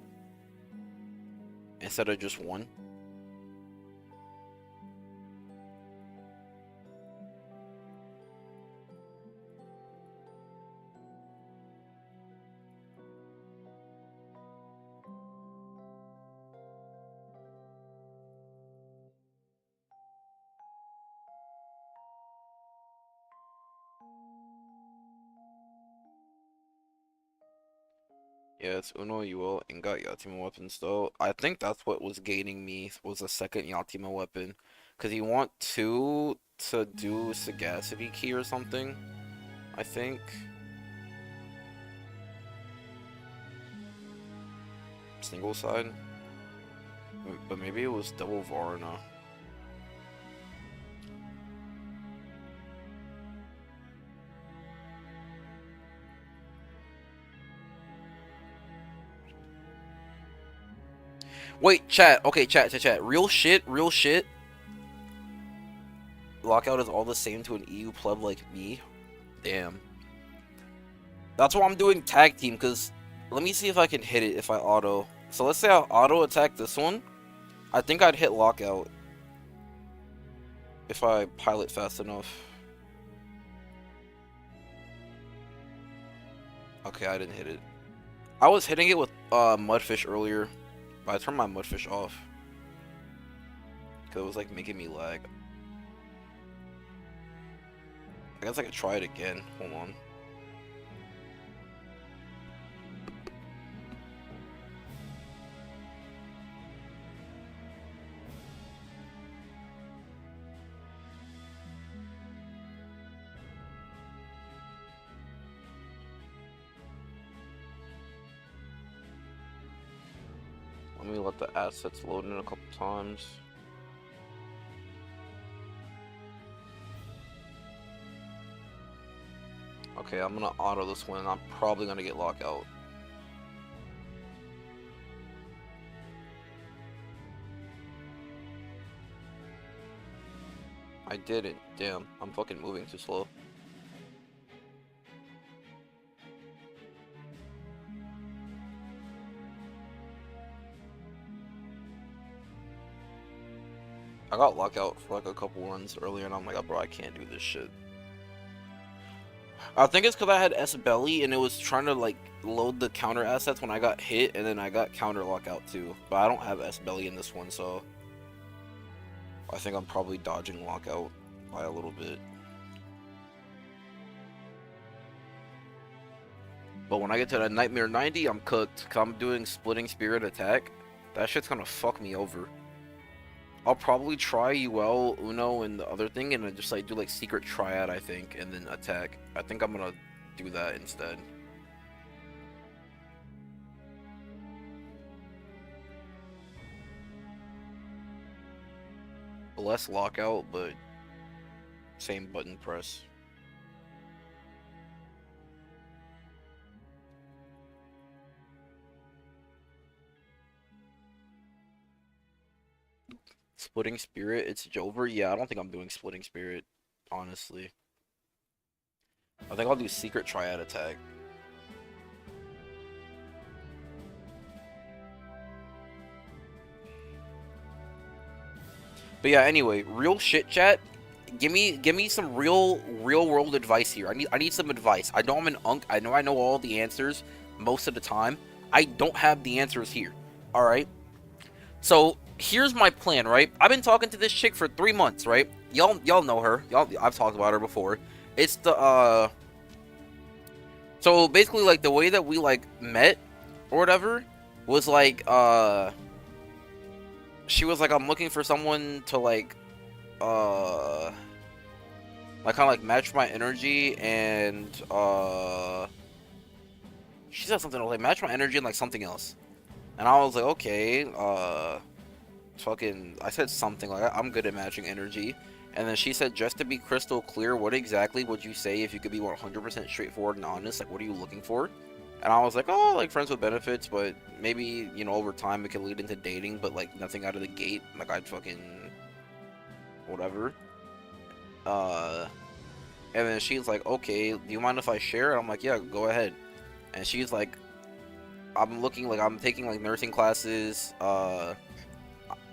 A: Instead of just 1. Yeah, it's Uno, UL, and got Yatima weapons though. I think that's what was gaining me, was a second Yatima weapon. Cause you want 2 to do Sagacity Key or something, I think. Single side. But maybe it was double Varna. Wait, chat. Okay, chat. Real shit, real shit. Lockout is all the same to an EU pleb like me. Damn. That's why I'm doing tag team, because let me see if I can hit it if I auto. So let's say I auto attack this one. I think I'd hit lockout if I pilot fast enough. Okay, I didn't hit it. I was hitting it with Mudfish earlier, but I turned my Mudfish off because it was like making me lag. I guess I could try it again. Hold on. Let me let the assets load in a couple times. Okay, I'm gonna auto this one and I'm probably gonna get lockout. I did it. Damn, I'm fucking moving too slow. I got lockout for like a couple runs earlier and I'm like, oh, bro, I can't do this shit. I think it's because I had S belly and it was trying to like load the counter assets when I got hit, and then I got counter lockout too. But I don't have S belly in this one, so I think I'm probably dodging lockout by a little bit. But when I get to that Nightmare 90, I'm cooked. Cause I'm doing splitting spirit attack. That shit's gonna fuck me over. I'll probably try UL, Uno, and the other thing, and then just like do like secret triad, I think, and then attack. I think I'm gonna do that instead. Less lockout, but same button press. Splitting Spirit, it's Jover. Yeah, I don't think I'm doing Splitting Spirit, honestly. I think I'll do Secret Triad Attack. But yeah, anyway, real shit, chat. Give me some real world advice here. I need some advice. I know I'm an unk. I know all the answers most of the time. I don't have the answers here. All right. So here's my plan, right? I've been talking to this chick for 3 months, right? Y'all know her. I've talked about her before. It's the So basically, like, the way that we like met or whatever was like she was like, I'm looking for someone to like kind of like match my energy, and she said something like match my energy and like something else, and I was like, okay, fucking, I said something like I'm good at matching energy, and then she said, just to be crystal clear, what exactly would you say if you could be 100% straightforward and honest? Like, what are you looking for? And I was like, oh, like friends with benefits, but maybe, you know, over time it could lead into dating, but like nothing out of the gate. Like, I'd fucking whatever. And then she's like, okay, do you mind if I share? And I'm like, yeah, go ahead. And she's like, I'm taking like nursing classes.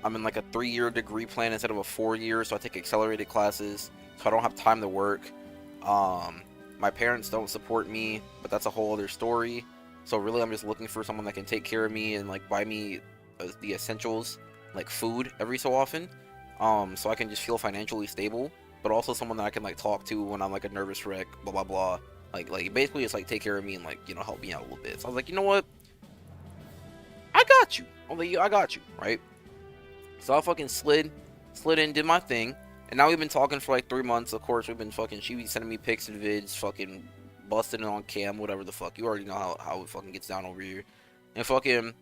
A: I'm in like a 3-year degree plan instead of a 4-year, so I take accelerated classes, so I don't have time to work. My parents don't support me, but that's a whole other story. So really, I'm just looking for someone that can take care of me and like buy me the essentials, like food, every so often, so I can just feel financially stable. But also someone that I can like talk to when I'm like a nervous wreck, blah blah blah. Like basically, just like take care of me and like, you know, help me out a little bit. So I was like, you know what? I got you. I'm like, I got you, right? So I fucking slid in, did my thing, and now we've been talking for like 3 months. Of course, we've been fucking, she be sending me pics and vids, fucking busting it on cam, whatever the fuck. You already know how it fucking gets down over here. And fucking,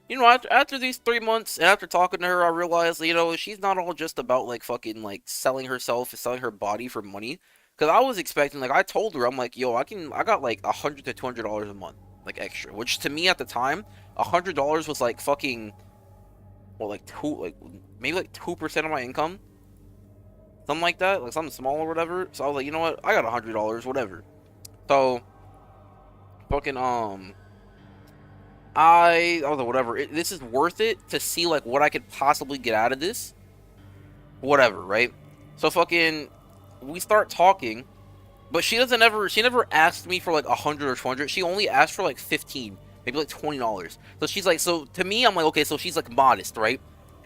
A: you know, after these 3 months, and after talking to her, I realized that, you know, she's not all just about like fucking like selling herself, selling her body for money. Cause I was expecting, like, I told her, I'm like, yo, I got like $100 to $200 a month, like extra, which to me at the time, $100 was like fucking, well, maybe like 2% of my income, something like that, like something small or whatever. So I was like, you know what, I got $100, whatever. So fucking I was like, whatever. This is worth it to see like what I could possibly get out of this, whatever, right? So fucking, we start talking, but she never asked me for like 100 or 200. She only asked for like 15, maybe like $20. So she's like, so to me, I'm like, okay, so she's like modest, right?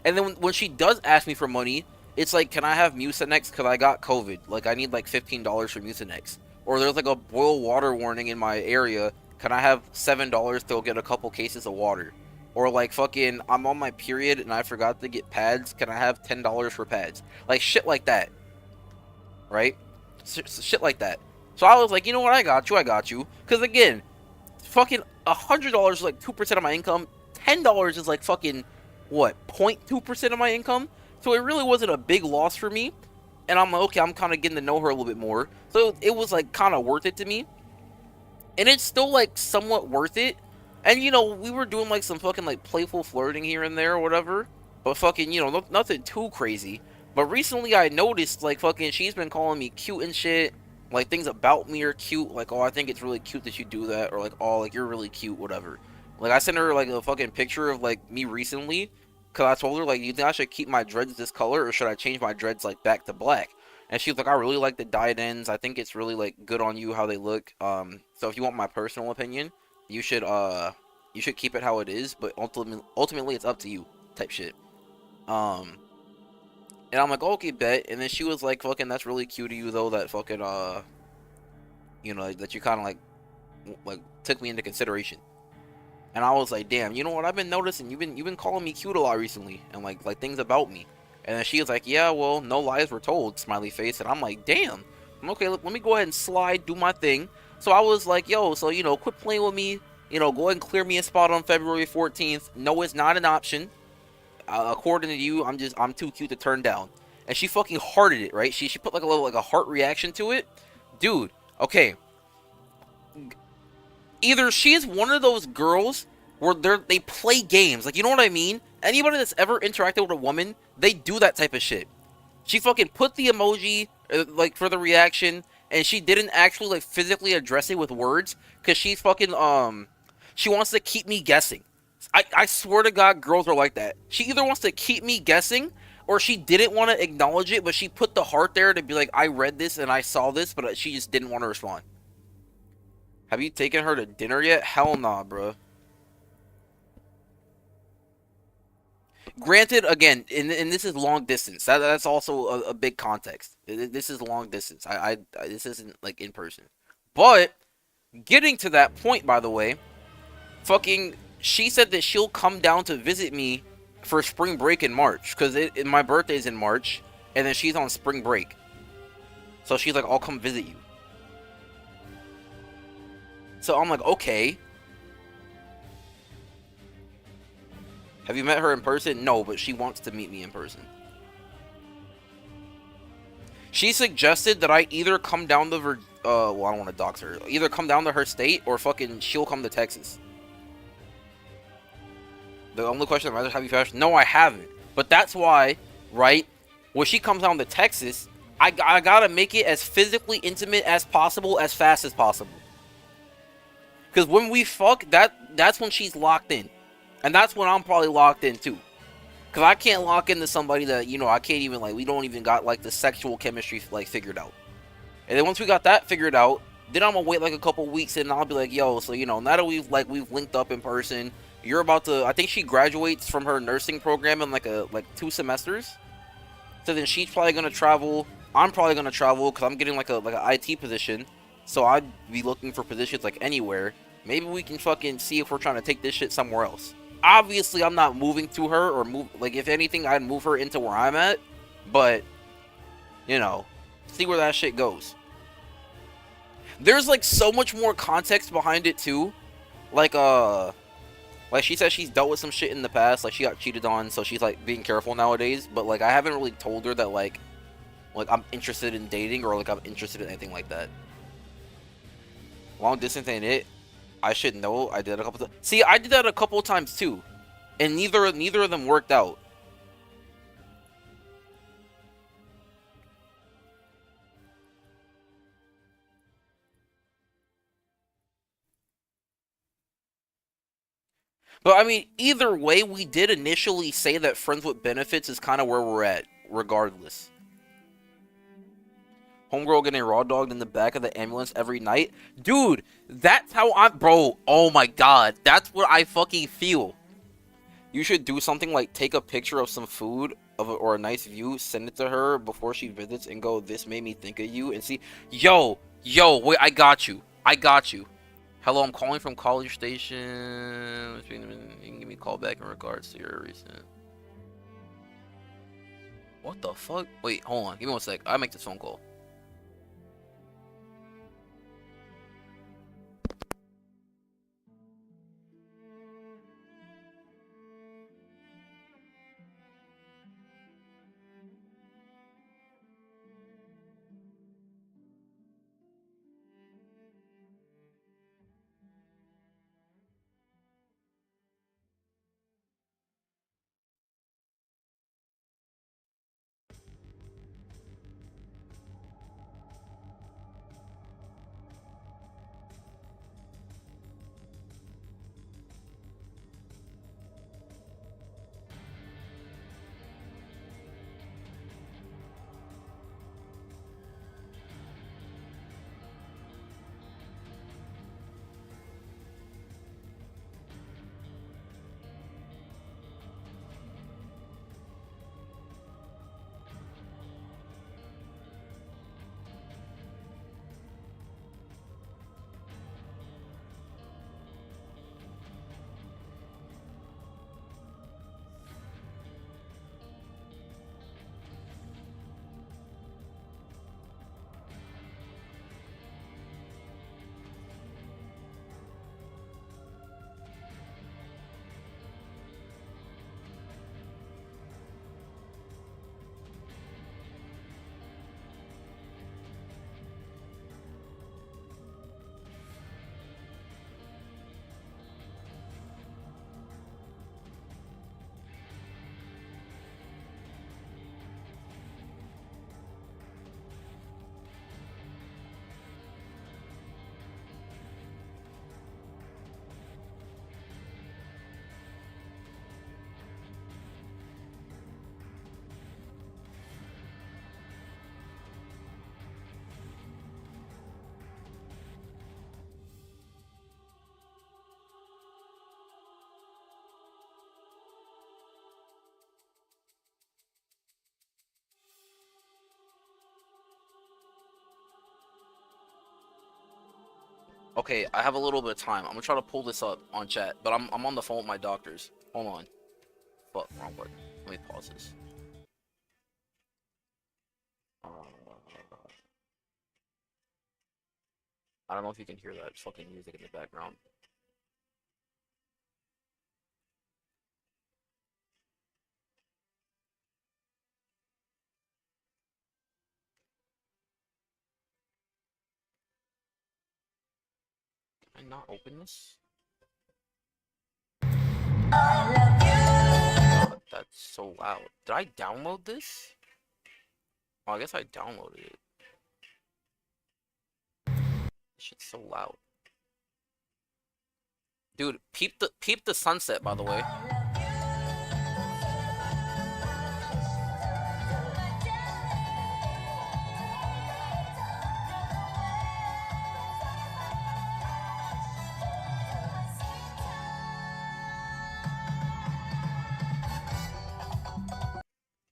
A: And then when she does ask me for money, it's like, can I have Mucinex because I got COVID? Like, I need like $15 for Mucinex. Or there's like a boil water warning in my area. Can I have $7 to get a couple cases of water? Or like fucking, I'm on my period and I forgot to get pads. Can I have $10 for pads? Like shit like that, right? Shit like that. So I was like, you know what, I got you. Because again, fucking $100 is like 2% of my income. $10 is like fucking, what, 0.2% of my income? So it really wasn't a big loss for me. And I'm like, okay, I'm kind of getting to know her a little bit more. So it was like kind of worth it to me. And it's still like somewhat worth it. And you know, we were doing like some fucking like playful flirting here and there or whatever. But fucking, you know, nothing too crazy. But recently I noticed like fucking she's been calling me cute and shit. Like things about me are cute. Like, oh, I think it's really cute that you do that. Or like, oh, like you're really cute, whatever. Like I sent her like a fucking picture of like me recently. Cause I told her like, you think I should keep my dreads this color or should I change my dreads like back to black? And she was like, I really like the dyed ends. I think it's really like good on you how they look. So if you want my personal opinion, you should keep it how it is. But ultimately it's up to you, type shit. And I'm like, okay, bet. And then she was like, fucking, that's really cute of you though. That fucking you know, that you kind of like took me into consideration. And I was like, damn, you know what? I've been noticing you've been calling me cute a lot recently, and like things about me. And then she was like, yeah, well, no lies were told, smiley face. And I'm like, damn. Okay, let me go ahead and slide, do my thing. So I was like, yo, so, you know, quit playing with me. You know, go ahead and clear me a spot on February 14th. No, it's not an option. According to you, I'm too cute to turn down. And she fucking hearted it, right? She put like a little, like a heart reaction to it. Dude, okay. Either she's one of those girls where they play games. Like, you know what I mean? Anybody that's ever interacted with a woman, they do that type of shit. She fucking put the emoji, like, for the reaction, and she didn't actually, like, physically address it with words, because she's fucking, she wants to keep me guessing. I swear to God, girls are like that. She either wants to keep me guessing, or she didn't want to acknowledge it, but she put the heart there to be like, I read this and I saw this, but she just didn't want to respond. Have you taken her to dinner yet? Hell nah, bro. Granted, again, and this is long distance. That's also a big context. This is long distance. This isn't like in person. But getting to that point, by the way, fucking, she said that she'll come down to visit me for spring break in March, because my birthday's in March, and then she's on spring break. So she's like, I'll come visit you. So I'm like, okay. Have you met her in person? No, but she wants to meet me in person. She suggested that I either come down to well, I don't want to dox her. Either come down to her state, or fucking she'll come to Texas. The only question I have you fashion? No, I haven't. But that's why, right? When she comes down to Texas, I gotta make it as physically intimate as possible, as fast as possible. Because when we fuck, that's when she's locked in. And that's when I'm probably locked in too. Because I can't lock into somebody that, you know, I can't even, like, we don't even got, like, the sexual chemistry, like, figured out. And then once we got that figured out, then I'm gonna wait, like, a couple weeks, and I'll be like, yo, so, you know, now that we've linked up in person, you're about to, I think she graduates from her nursing program in, like, 2 semesters. So then she's probably gonna travel. I'm probably gonna travel, because I'm getting, like a IT position. So I'd be looking for positions, like, anywhere. Maybe we can fucking see if we're trying to take this shit somewhere else. Obviously, I'm not moving to her, or move, like, if anything, I'd move her into where I'm at, but, you know, see where that shit goes. There's, like, so much more context behind it, too. Like she said she's dealt with some shit in the past, like, she got cheated on, so she's, like, being careful nowadays, but, like, I haven't really told her that, like, I'm interested in dating, or, like, I'm interested in anything like that. Long distance ain't it. I should know. I did a couple times. See, I did that a couple times too, and neither of them worked out. But I mean, either way, we did initially say that friends with benefits is kind of where we're at, regardless. Homegirl getting raw dogged in the back of the ambulance every night, dude. That's how I'm, bro. Oh my god, that's what I fucking feel. You should do something like take a picture of some food or a nice view, send it to her before she visits, and go, this made me think of you, and see. Yo, wait, I got you. Hello, I'm calling from College Station. You can give me a call back in regards to your recent. What the fuck? Wait, hold on. Give me 1 sec. I'll make this phone call. Okay, I have a little bit of time. I'm gonna try to pull this up on chat, but I'm on the phone with my doctors. Hold on. Fuck, wrong button. Let me pause this. I don't know if you can hear that fucking music in the background. Can I not open this? God, that's so loud. Did I download this? Oh, I guess I downloaded it. This shit's so loud. Dude, peep the sunset, by the way.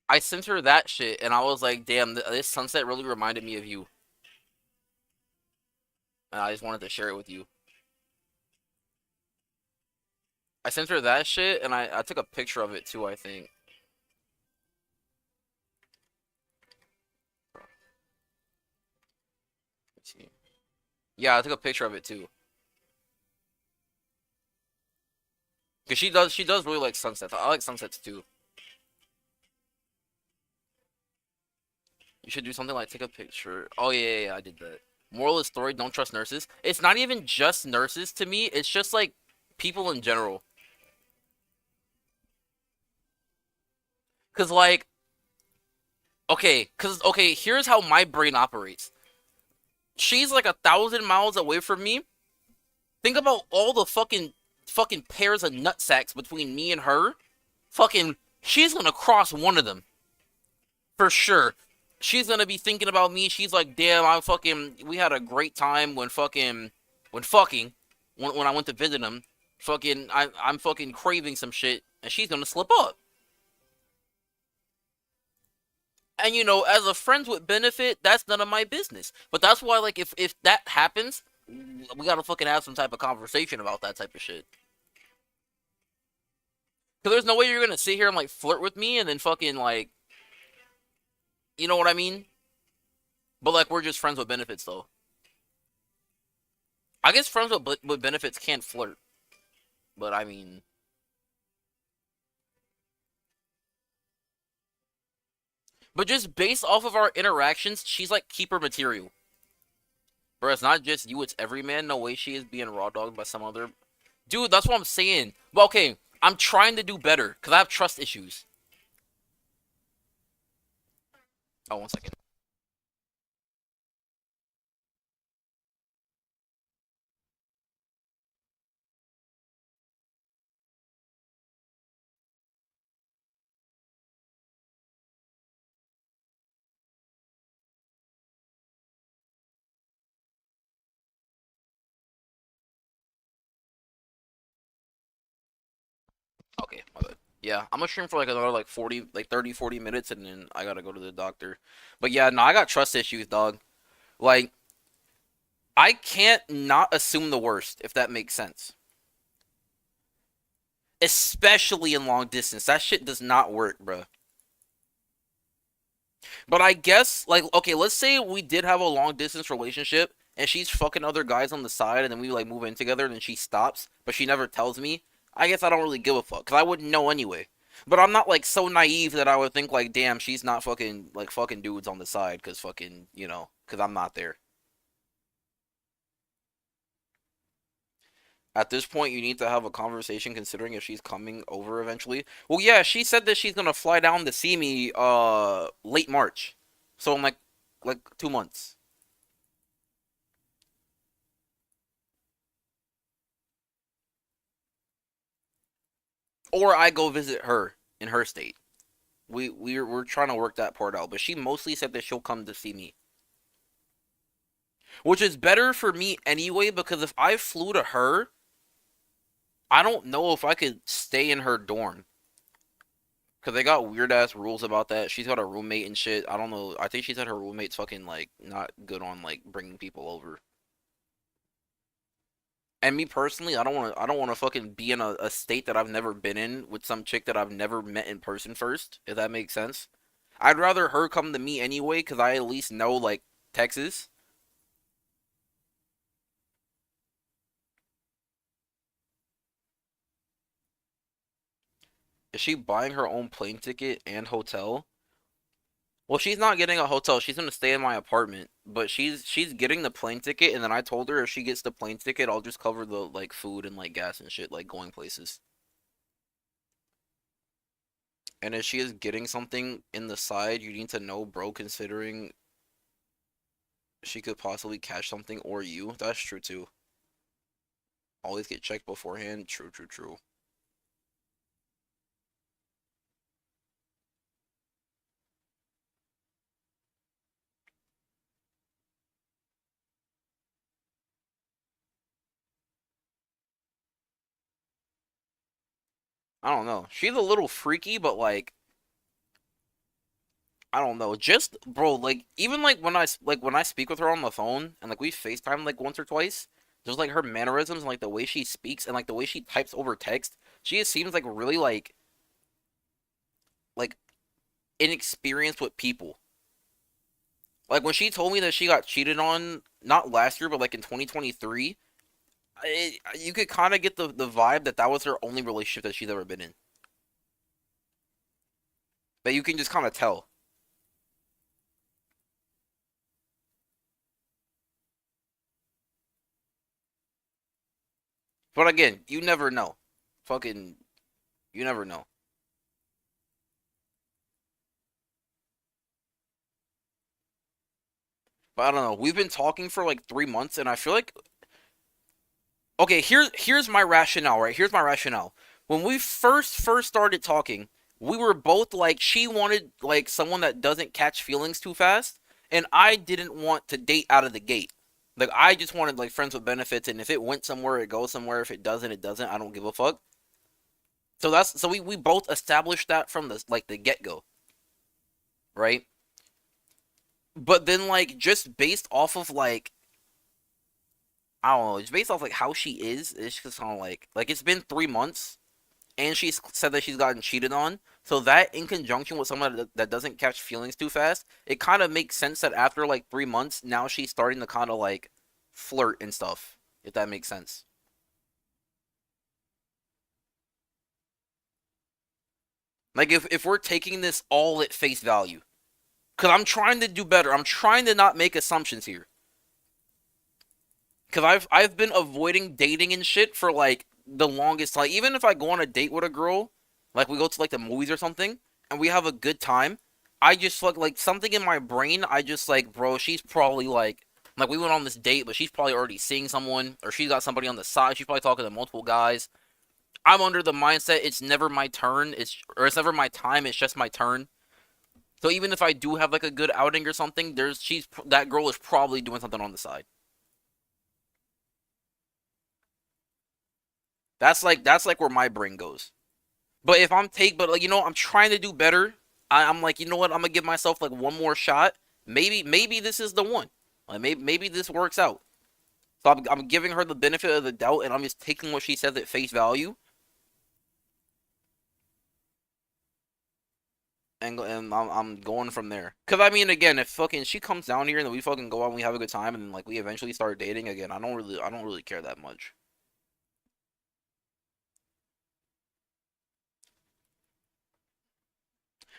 A: I sent her that shit, and I was like, damn, this sunset really reminded me of you. And I just wanted to share it with you. I sent her that shit, and I took a picture of it too, I think. Let's see. Yeah, I took a picture of it too. Cause she does really like sunsets. I like sunsets too. You should do something like take a picture. Oh yeah, I did that. Moral of the story: don't trust nurses. It's not even just nurses to me. It's just like people in general. Cause like, okay, here's how my brain operates. She's like 1,000 miles away from me. Think about all the fucking pairs of nutsacks between me and her. Fucking, she's gonna cross one of them for sure. She's gonna be thinking about me. She's like, damn, we had a great time when I went to visit him. Fucking, I'm fucking craving some shit, and she's gonna slip up. And you know, as a friends with benefit, that's none of my business. But that's why, like, if that happens, we gotta fucking have some type of conversation about that type of shit. Cause there's no way you're gonna sit here and like flirt with me and then fucking like, you know what I mean? But like, we're just friends with benefits, though. I guess friends with benefits can't flirt, but I mean, but just based off of our interactions, she's like keeper material. Bro, it's not just you; it's every man. No way she is being raw dogged by some other dude. That's what I'm saying. But okay, I'm trying to do better because I have trust issues. Oh, 1 second. Okay, my bad. Yeah, I'm gonna stream for like another like 40, like 30, 40 minutes, and then I gotta go to the doctor. But yeah, no, I got trust issues, dog. Like, I can't not assume the worst, if that makes sense. Especially in long distance. That shit does not work, bro. But I guess, like, okay, let's say we did have a long distance relationship, and she's fucking other guys on the side, and then we, like, move in together, and then she stops, but she never tells me. I guess I don't really give a fuck, because I wouldn't know anyway. But I'm not, like, so naive that I would think, like, damn, she's not fucking, like, fucking dudes on the side, because fucking, you know, because I'm not there. At this point, you need to have a conversation considering if she's coming over eventually. Well, yeah, she said that she's gonna fly down to see me late March. So in like 2 months. Or I go visit her in her state. We're trying to work that part out, but she mostly said that she'll come to see me. Which is better for me anyway, because if I flew to her, I don't know if I could stay in her dorm. Cause they got weird ass rules about that. She's got a roommate and shit. I don't know. I think she said her roommate's fucking like not good on like bringing people over. And me personally, I don't want to fucking be in a state that I've never been in with some chick that I've never met in person first, if that makes sense. I'd rather her come to me anyway, because I at least know, like, Texas. Is she buying her own plane ticket and hotel? Well, she's not getting a hotel. She's gonna stay in my apartment, but she's getting the plane ticket, and then I told her if she gets the plane ticket, I'll just cover the like food and like gas and shit, like going places. And if she is getting something in the side, you need to know, bro, considering she could possibly catch something or you. That's true too. Always get checked beforehand. True, true, true. I don't know. She's a little freaky, but like I don't know. Just bro, like even like when I speak with her on the phone and like we FaceTime like once or twice, just like her mannerisms and like the way she speaks and like the way she types over text, she just seems like really like inexperienced with people. Like when she told me that she got cheated on not last year but like in 2023, you could kind of get the vibe that that was her only relationship that she's ever been in. That you can just kind of tell. But again, you never know. Fucking, you never know. But I don't know. We've been talking for like 3 months, and I feel like okay. Here's my rationale. Right here's my rationale. When we first started talking, we were both like she wanted like someone that doesn't catch feelings too fast, and I didn't want to date out of the gate. Like I just wanted like friends with benefits, and if it went somewhere, it goes somewhere. If it doesn't, it doesn't. I don't give a fuck. So that's so we both established that from the like the get go, right? But then like just based off of like I don't know, just based off like how she is, it's just kind of like it's been 3 months and she's said that she's gotten cheated on. So that in conjunction with someone that doesn't catch feelings too fast, it kind of makes sense that after like 3 months, now she's starting to kind of like flirt and stuff. If that makes sense. Like if we're taking this all at face value, because I'm trying to do better. I'm trying to not make assumptions here. Because I've been avoiding dating and shit for like the longest time. Even if I go on a date with a girl, like we go to like the movies or something, and we have a good time, I just like something in my brain. I just like, bro, she's probably like we went on this date, but she's probably already seeing someone, or she's got somebody on the side. She's probably talking to multiple guys. I'm under the mindset it's never my turn. It's never my time. It's just my turn. So even if I do have like a good outing or something, there's she's that girl is probably doing something on the side. That's like where my brain goes. But if I'm take, but like I'm trying to do better. I'm like, you know what? I'm gonna give myself like one more shot. Maybe this is the one. Like maybe this works out. So I'm giving her the benefit of the doubt, and I'm just taking what she says at face value, and I'm going from there. Cause I mean, again, if fucking she comes down here and then we fucking go out and we have a good time and like we eventually start dating again, I don't really care that much.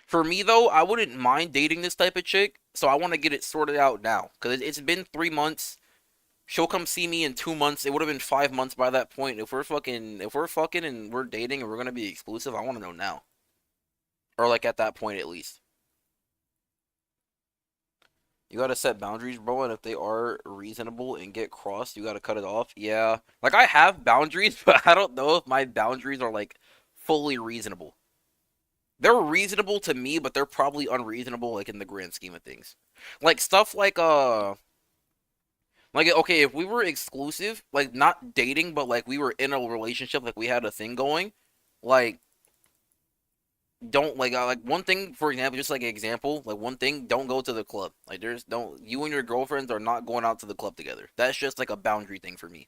A: For me though, I wouldn't mind dating this type of chick, so I want to get it sorted out now. Cause it's been 3 months. She'll come see me in 2 months. It would have been 5 months by that point. If we're fucking and we're dating and we're gonna be exclusive, I want to know now, or like at that point at least. You gotta set boundaries, bro, and if they are reasonable and get crossed, you gotta cut it off. Yeah, like I have boundaries, but I don't know if my boundaries are like fully reasonable. They're reasonable to me, but they're probably unreasonable like in the grand scheme of things. Like stuff like okay, if we were exclusive, like not dating, but like we were in a relationship, like we had a thing going, like don't like one thing for example, just like an example, like one thing, don't go to the club. Like there's don't you and your girlfriends are not going out to the club together. That's just like a boundary thing for me.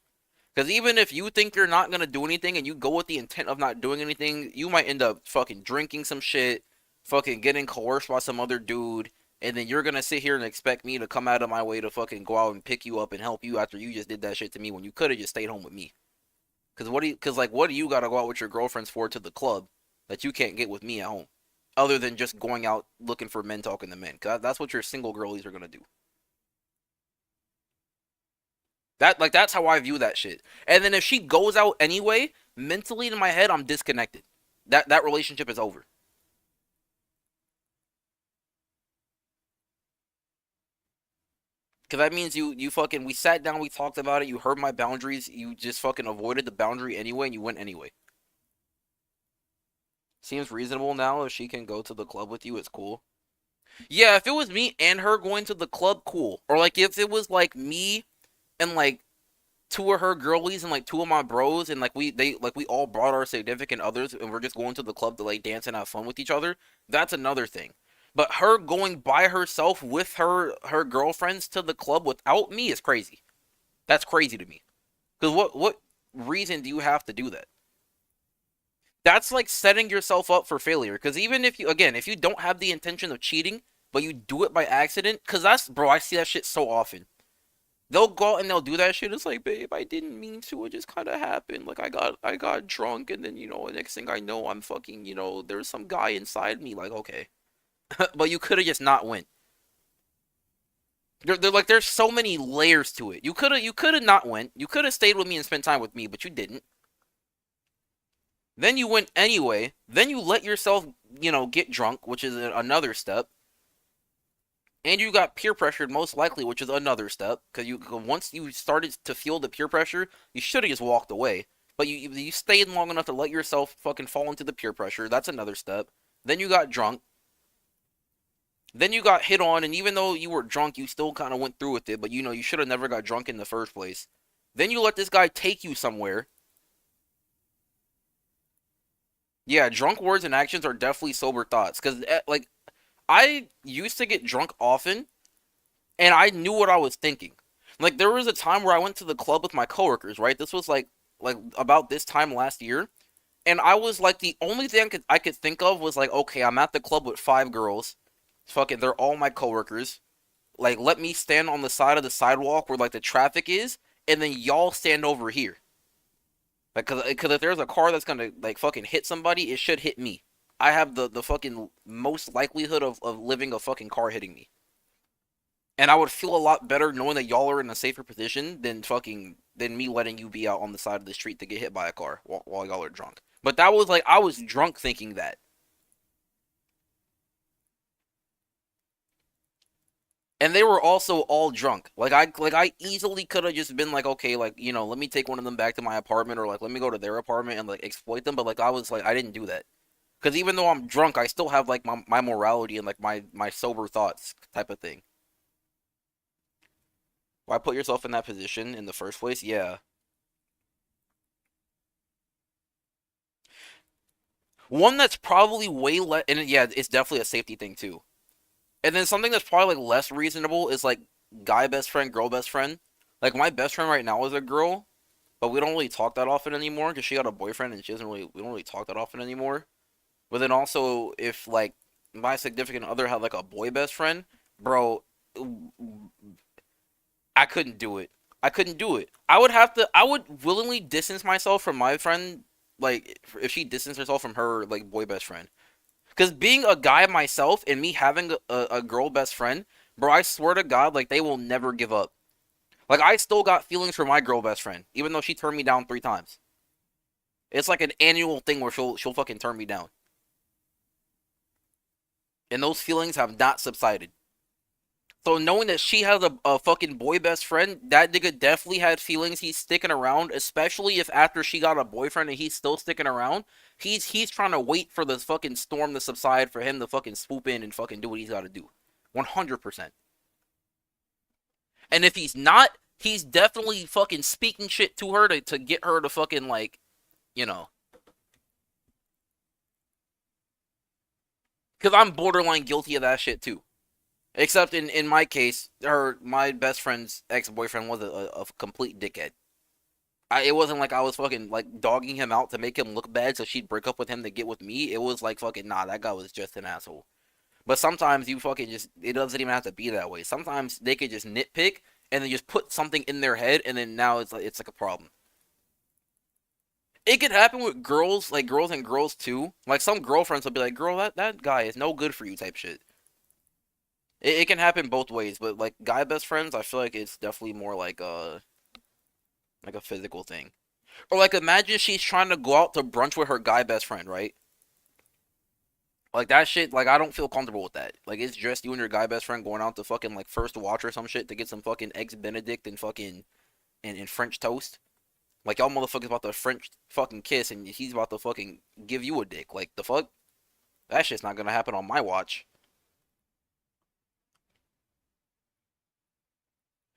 A: Because even if you think you're not gonna do anything and you go with the intent of not doing anything, you might end up fucking drinking some shit, fucking getting coerced by some other dude, and then you're gonna sit here and expect me to come out of my way to fucking go out and pick you up and help you after you just did that shit to me when you could have just stayed home with me. What do you gotta go out with your girlfriends for to the club that you can't get with me at home? Other than just going out looking for men talking to men. Cause that's what your single girlies are gonna do. That's how I view that shit. And then if she goes out anyway, mentally in my head, I'm disconnected. That relationship is over. Cause that means you fucking we sat down, we talked about it, you heard my boundaries, you just fucking avoided the boundary anyway, and you went anyway. Seems reasonable now if she can go to the club with you, it's cool. Yeah, if it was me and her going to the club, cool. Or like if it was like me and like two of her girlies and like two of my bros and like we all brought our significant others and we're just going to the club to like dance and have fun with each other, that's another thing. But her going by herself with her girlfriends to the club without me is crazy. That's crazy to me. Because what reason do you have to do that? That's like setting yourself up for failure. Because even if you, again, if you don't have the intention of cheating, but you do it by accident, because that's, bro, I see that shit so often. They'll go out and they'll do that shit. It's like, babe, I didn't mean to. It just kind of happened. Like I got drunk, and then next thing I know, I'm fucking, there's some guy inside me. Like, okay, but you could have just not went. They're like, there's so many layers to it. You could have not went. You could have stayed with me and spent time with me, but you didn't. Then you went anyway. Then you let yourself, get drunk, which is another step. And you got peer pressured most likely, which is another step. Because once you started to feel the peer pressure, you should have just walked away. But you stayed long enough to let yourself fucking fall into the peer pressure. That's another step. Then you got drunk. Then you got hit on, and even though you were drunk, you still kind of went through with it. But you should have never got drunk in the first place. Then you let this guy take you somewhere. Yeah, drunk words and actions are definitely sober thoughts. Because like I used to get drunk often, and I knew what I was thinking. Like there was a time where I went to the club with my coworkers, right? This was like about this time last year, and I was like the only thing I could think of was like, okay, I'm at the club with five girls, fucking, they're all my coworkers. Like let me stand on the side of the sidewalk where like the traffic is, and then y'all stand over here. Like, cause if there's a car that's gonna like fucking hit somebody, it should hit me. I have the fucking most likelihood of living a fucking car hitting me. And I would feel a lot better knowing that y'all are in a safer position than me letting you be out on the side of the street to get hit by a car while y'all are drunk. But that was like I was drunk thinking that. And they were also all drunk. Like I easily could have just been like, okay, like, let me take one of them back to my apartment, or like let me go to their apartment and like exploit them, but like I was like I didn't do that. Cuz even though I'm drunk, I still have like my morality and like my sober thoughts type of thing. Why put yourself in that position in the first place? Yeah. One that's probably way less, and yeah, it's definitely a safety thing too. And then something that's probably like less reasonable is like guy best friend, girl best friend. Like my best friend right now is a girl, but we don't really talk that often anymore because she got a boyfriend and we don't really talk that often anymore. But then also if like my significant other had like a boy best friend, bro, I couldn't do it. I couldn't do it. I would willingly distance myself from my friend, like if she distanced herself from her like boy best friend. Because being a guy myself and me having a girl best friend, bro, I swear to God, like they will never give up. Like I still got feelings for my girl best friend, even though she turned me down 3 times. It's like an annual thing where she'll fucking turn me down, and those feelings have not subsided. So knowing that she has a fucking boy best friend, that nigga definitely had feelings. He's sticking around, especially if after she got a boyfriend and he's still sticking around. He's trying to wait for the fucking storm to subside for him to fucking swoop in and fucking do what he's got to do. 100%. And if he's not, he's definitely fucking speaking shit to her to get her to fucking like, you know. Because I'm borderline guilty of that shit too. Except in my case, my best friend's ex-boyfriend was a complete dickhead. It wasn't like I was fucking like dogging him out to make him look bad so she'd break up with him to get with me. It was like fucking nah, that guy was just an asshole. But sometimes you fucking just it doesn't even have to be that way. Sometimes they could just nitpick and then just put something in their head and then now it's like a problem. It could happen with girls, like girls and girls too. Like some girlfriends will be like, "Girl, that guy is no good for you," type shit. It can happen both ways, but like guy best friends, I feel like it's definitely more like a physical thing. Or like imagine she's trying to go out to brunch with her guy best friend, right? Like that shit, like I don't feel comfortable with that. Like it's just you and your guy best friend going out to fucking like first watch or some shit to get some fucking eggs Benedict and fucking and French toast. Like y'all motherfuckers about to French fucking kiss and he's about to fucking give you a dick. Like the fuck? That shit's not gonna happen on my watch.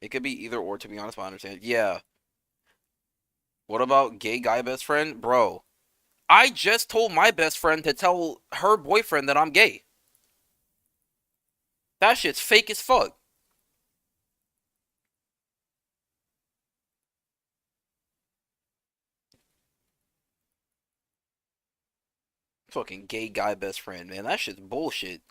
A: It could be either or to be honest, but I understand. Yeah. What about gay guy best friend? Bro, I just told my best friend to tell her boyfriend that I'm gay. That shit's fake as fuck. Fucking gay guy best friend, man. That shit's bullshit.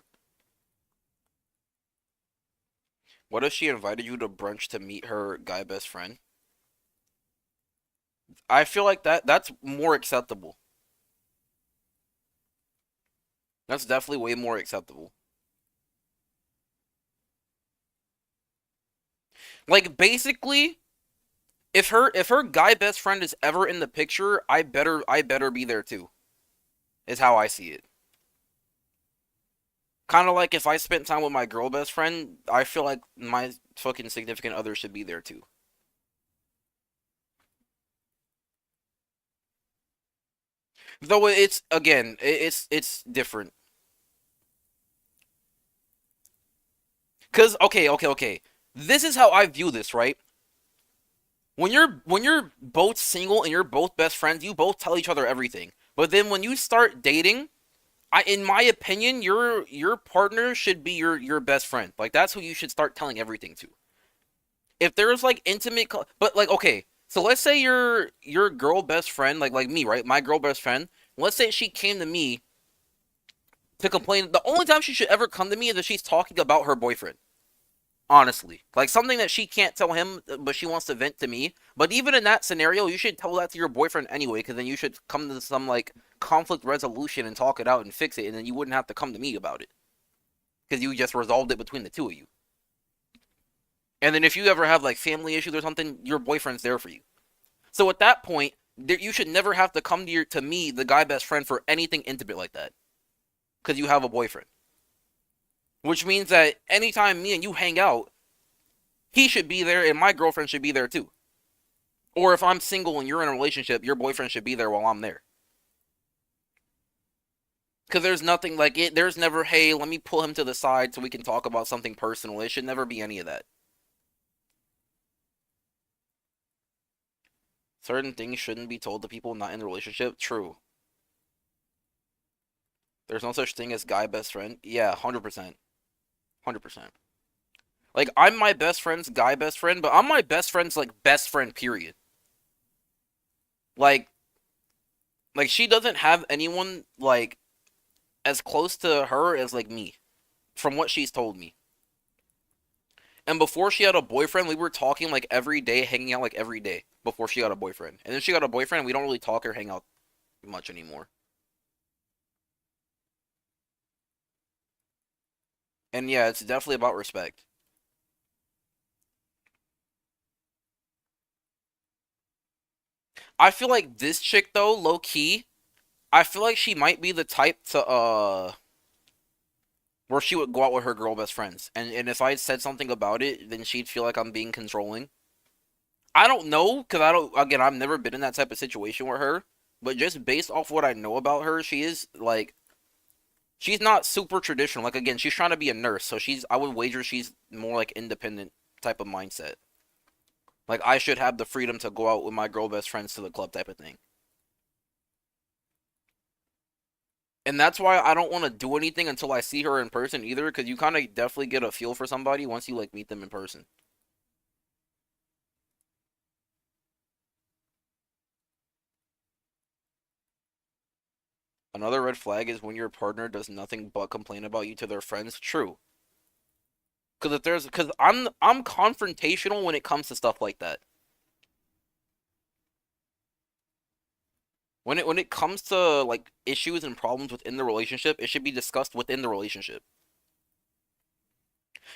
A: What if she invited you to brunch to meet her guy best friend? I feel like that's more acceptable. That's definitely way more acceptable. Like basically, if her guy best friend is ever in the picture, I better be there too. Is how I see it. Kind of like if I spent time with my girl best friend, I feel like my fucking significant other should be there too. Though it's again, it's different. Cause okay. This is how I view this, right? When you're both single and you're both best friends, you both tell each other everything. But then when you start dating, in my opinion, your partner should be your best friend. Like that's who you should start telling everything to. If there's like but like okay, so let's say your girl best friend, like me, right? My girl best friend. Let's say she came to me to complain. The only time she should ever come to me is if she's talking about her boyfriend. Honestly, like something that she can't tell him, but she wants to vent to me. But even in that scenario, you should tell that to your boyfriend anyway, because then you should come to some like conflict resolution and talk it out and fix it, and then you wouldn't have to come to me about it because you just resolved it between the two of you. And then if you ever have like family issues or something, your boyfriend's there for you. So at that point, you should never have to come to me, the guy best friend, for anything intimate like that, because you have a boyfriend. Which means that anytime me and you hang out, he should be there and my girlfriend should be there too. Or if I'm single and you're in a relationship, your boyfriend should be there while I'm there. Because there's nothing like it. There's never, hey, let me pull him to the side so we can talk about something personal. It should never be any of that. Certain things shouldn't be told to people not in the relationship. True. There's no such thing as guy best friend. Yeah, 100%. 100%. Like, I'm my best friend's guy best friend, but I'm my best friend's, like, best friend, period. Like, she doesn't have anyone, like, as close to her as, like, me. From what she's told me. And before she had a boyfriend, we were talking, like, every day, hanging out, like, every day. Before she got a boyfriend. And then she got a boyfriend, and we don't really talk or hang out much anymore. And yeah, it's definitely about respect. I feel like this chick, though, low key, I feel like she might be the type to where she would go out with her girl best friends, and if I said something about it, then she'd feel like I'm being controlling. I don't know, cause I don't. Again, I've never been in that type of situation with her, but just based off what I know about her, she is like she's not super traditional. Like again, she's trying to be a nurse, so I would wager she's more like independent type of mindset. Like I should have the freedom to go out with my girl best friends to the club type of thing. And that's why I don't want to do anything until I see her in person either, because you kind of definitely get a feel for somebody once you like meet them in person. Another red flag is when your partner does nothing but complain about you to their friends. True. Because I'm confrontational when it comes to stuff like that. When it comes to like issues and problems within the relationship, it should be discussed within the relationship.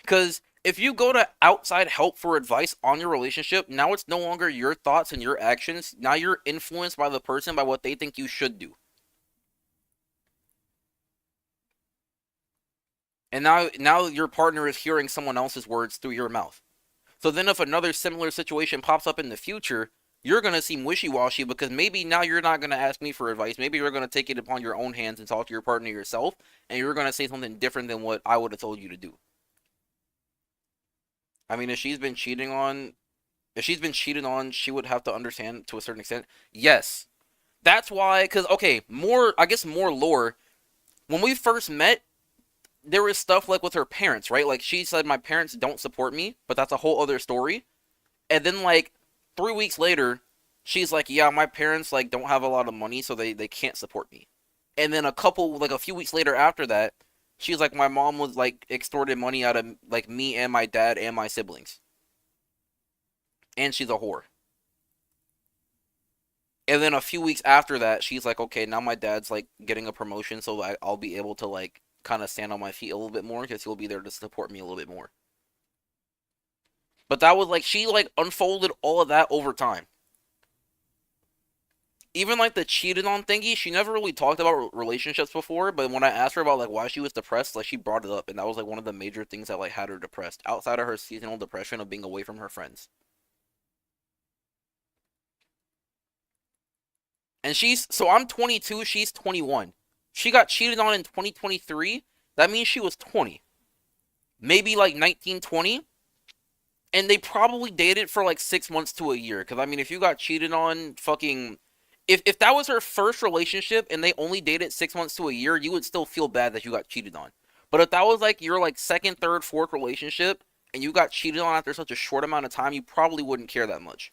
A: Because if you go to outside help for advice on your relationship, now it's no longer your thoughts and your actions. Now you're influenced by the person by what they think you should do. And now your partner is hearing someone else's words through your mouth. So then if another similar situation pops up in the future, you're going to seem wishy-washy because maybe now you're not going to ask me for advice. Maybe you're going to take it upon your own hands and talk to your partner yourself, and you're going to say something different than what I would have told you to do. I mean, if she's been cheating on, she would have to understand to a certain extent. Yes. That's why, because, okay, I guess more lore. When we first met, there was stuff like with her parents, right? Like she said, my parents don't support me, but that's a whole other story. And then like 3 weeks later, she's like, yeah, my parents like don't have a lot of money, so they can't support me. And then a few weeks later after that, she's like, my mom was like extorted money out of like me and my dad and my siblings. And she's a whore. And then a few weeks after that, she's like, okay, now my dad's like getting a promotion, so I'll be able to like kind of stand on my feet a little bit more because he'll be there to support me a little bit more. But that was like, she like unfolded all of that over time. Even like the cheated on thingy, she never really talked about relationships before, but when I asked her about like why she was depressed, like she brought it up, and that was like one of the major things that like had her depressed, outside of her seasonal depression of being away from her friends. And I'm 22, she's 21. She got cheated on in 2023. That means she was 20. Maybe like 19, 20. And they probably dated for like 6 months to a year. Because, I mean, if you got cheated on fucking... If that was her first relationship and they only dated 6 months to a year, you would still feel bad that you got cheated on. But if that was like your like second, third, fourth relationship and you got cheated on after such a short amount of time, you probably wouldn't care that much.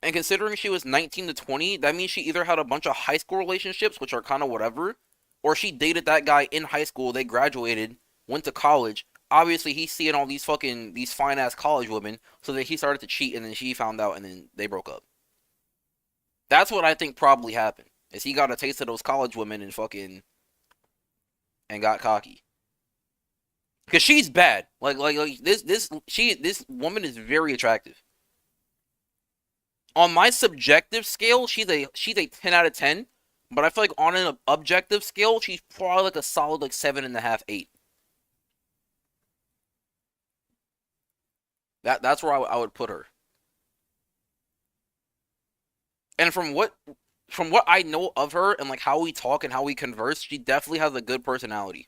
A: And considering she was 19 to 20, that means she either had a bunch of high school relationships, which are kind of whatever, or she dated that guy in high school, they graduated, went to college. Obviously, he's seeing all these fine ass college women, so that he started to cheat, and then she found out, and then they broke up. That's what I think probably happened. Is he got a taste of those college women and got cocky. Cause she's bad. This woman is very attractive. On my subjective scale, she's a 10 out of 10. But I feel like on an objective scale, she's probably like a solid like 7.5, 8. That's where I would put her. And from what I know of her and like how we talk and how we converse, she definitely has a good personality.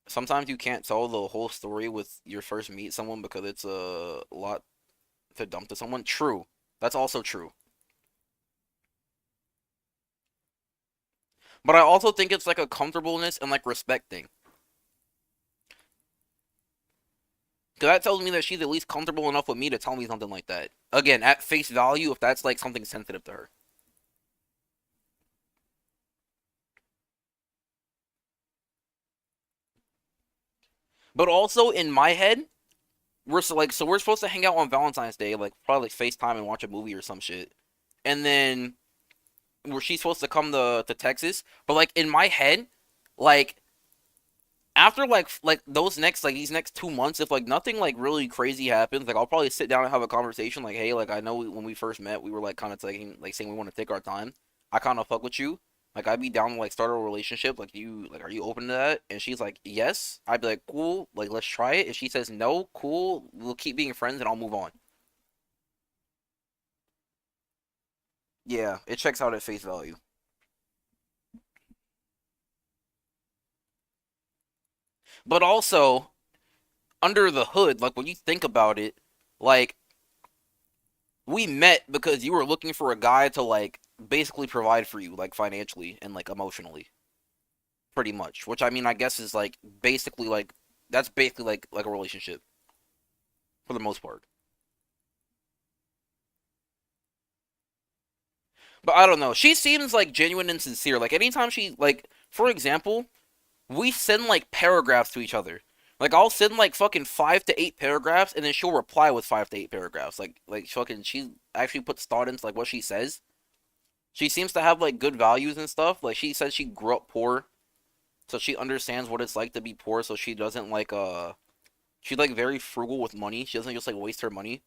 A: Sometimes you can't tell the whole story with your first meet someone because it's a lot to dump to someone. True. That's also true. But I also think it's like a comfortableness and like respect thing. Because that tells me that she's at least comfortable enough with me to tell me something like that. Again, at face value, if that's like something sensitive to her. But also in my head, we're supposed to hang out on Valentine's Day, like probably like FaceTime and watch a movie or some shit. And then where she's supposed to come to Texas. But like in my head, like after like these next 2 months, if like nothing like really crazy happens, like I'll probably sit down and have a conversation. Like, hey, like I know when we first met, we were like kind of taking like saying we want to take our time. I kind of fuck with you. Like I'd be down to like start a relationship. Are you open to that? And she's like, yes. I'd be like, cool. Like let's try it. If she says no, cool. We'll keep being friends and I'll move on. Yeah, it checks out at face value. But also under the hood, like when you think about it, like we met because you were looking for a guy to like basically provide for you, like financially and like emotionally, pretty much. Which I mean, I guess is like basically like that's basically like a relationship for the most part. But I don't know. She seems like genuine and sincere. Like anytime she like, for example, we send like paragraphs to each other. Like I'll send like fucking 5 to 8 paragraphs, and then she'll reply with 5 to 8 paragraphs. Like fucking, she actually puts thought into like what she says. She seems to have like good values and stuff. Like she says she grew up poor, so she understands what it's like to be poor. So she doesn't like she's like very frugal with money. She doesn't just like waste her money.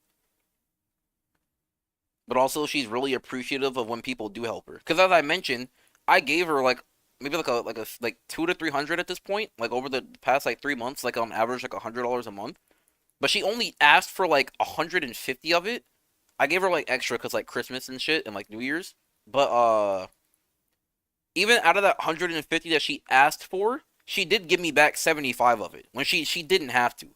A: But also she's really appreciative of when people do help her. Because as I mentioned, I gave her like maybe like 200 to 300 at this point, like over the past like 3 months, like on average like $100 a month. But she only asked for like 150 of it. I gave her like extra because like Christmas and shit and like New Year's. But even out of that 150 that she asked for, she did give me back 75 of it when she didn't have to.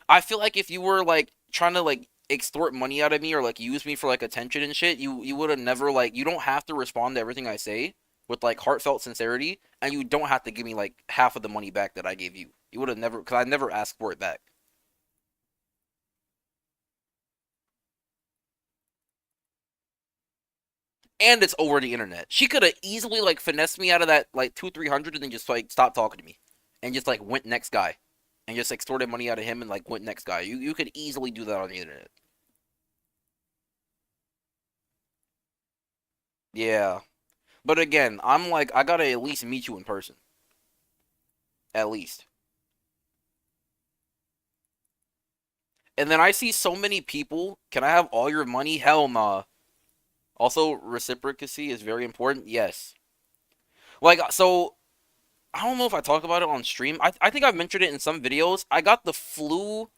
A: I feel like if you were like trying to like extort money out of me or like use me for like attention and shit, you would have never like, you don't have to respond to everything I say with like heartfelt sincerity, and you don't have to give me like half of the money back that I gave you. You would have never, because I never asked for it back. And it's over the internet. She could have easily like finessed me out of that like 200 300 and then just like stopped talking to me and just like went next guy and just extorted money out of him and like went next guy. You could easily do that on the internet. Yeah. But again, I'm like, I gotta at least meet you in person. At least. And then I see so many people, can I have all your money? Hell nah. Also, reciprocity is very important. Yes. Like, so, I don't know if I talked about it on stream. I think I've mentioned it in some videos. I got the flu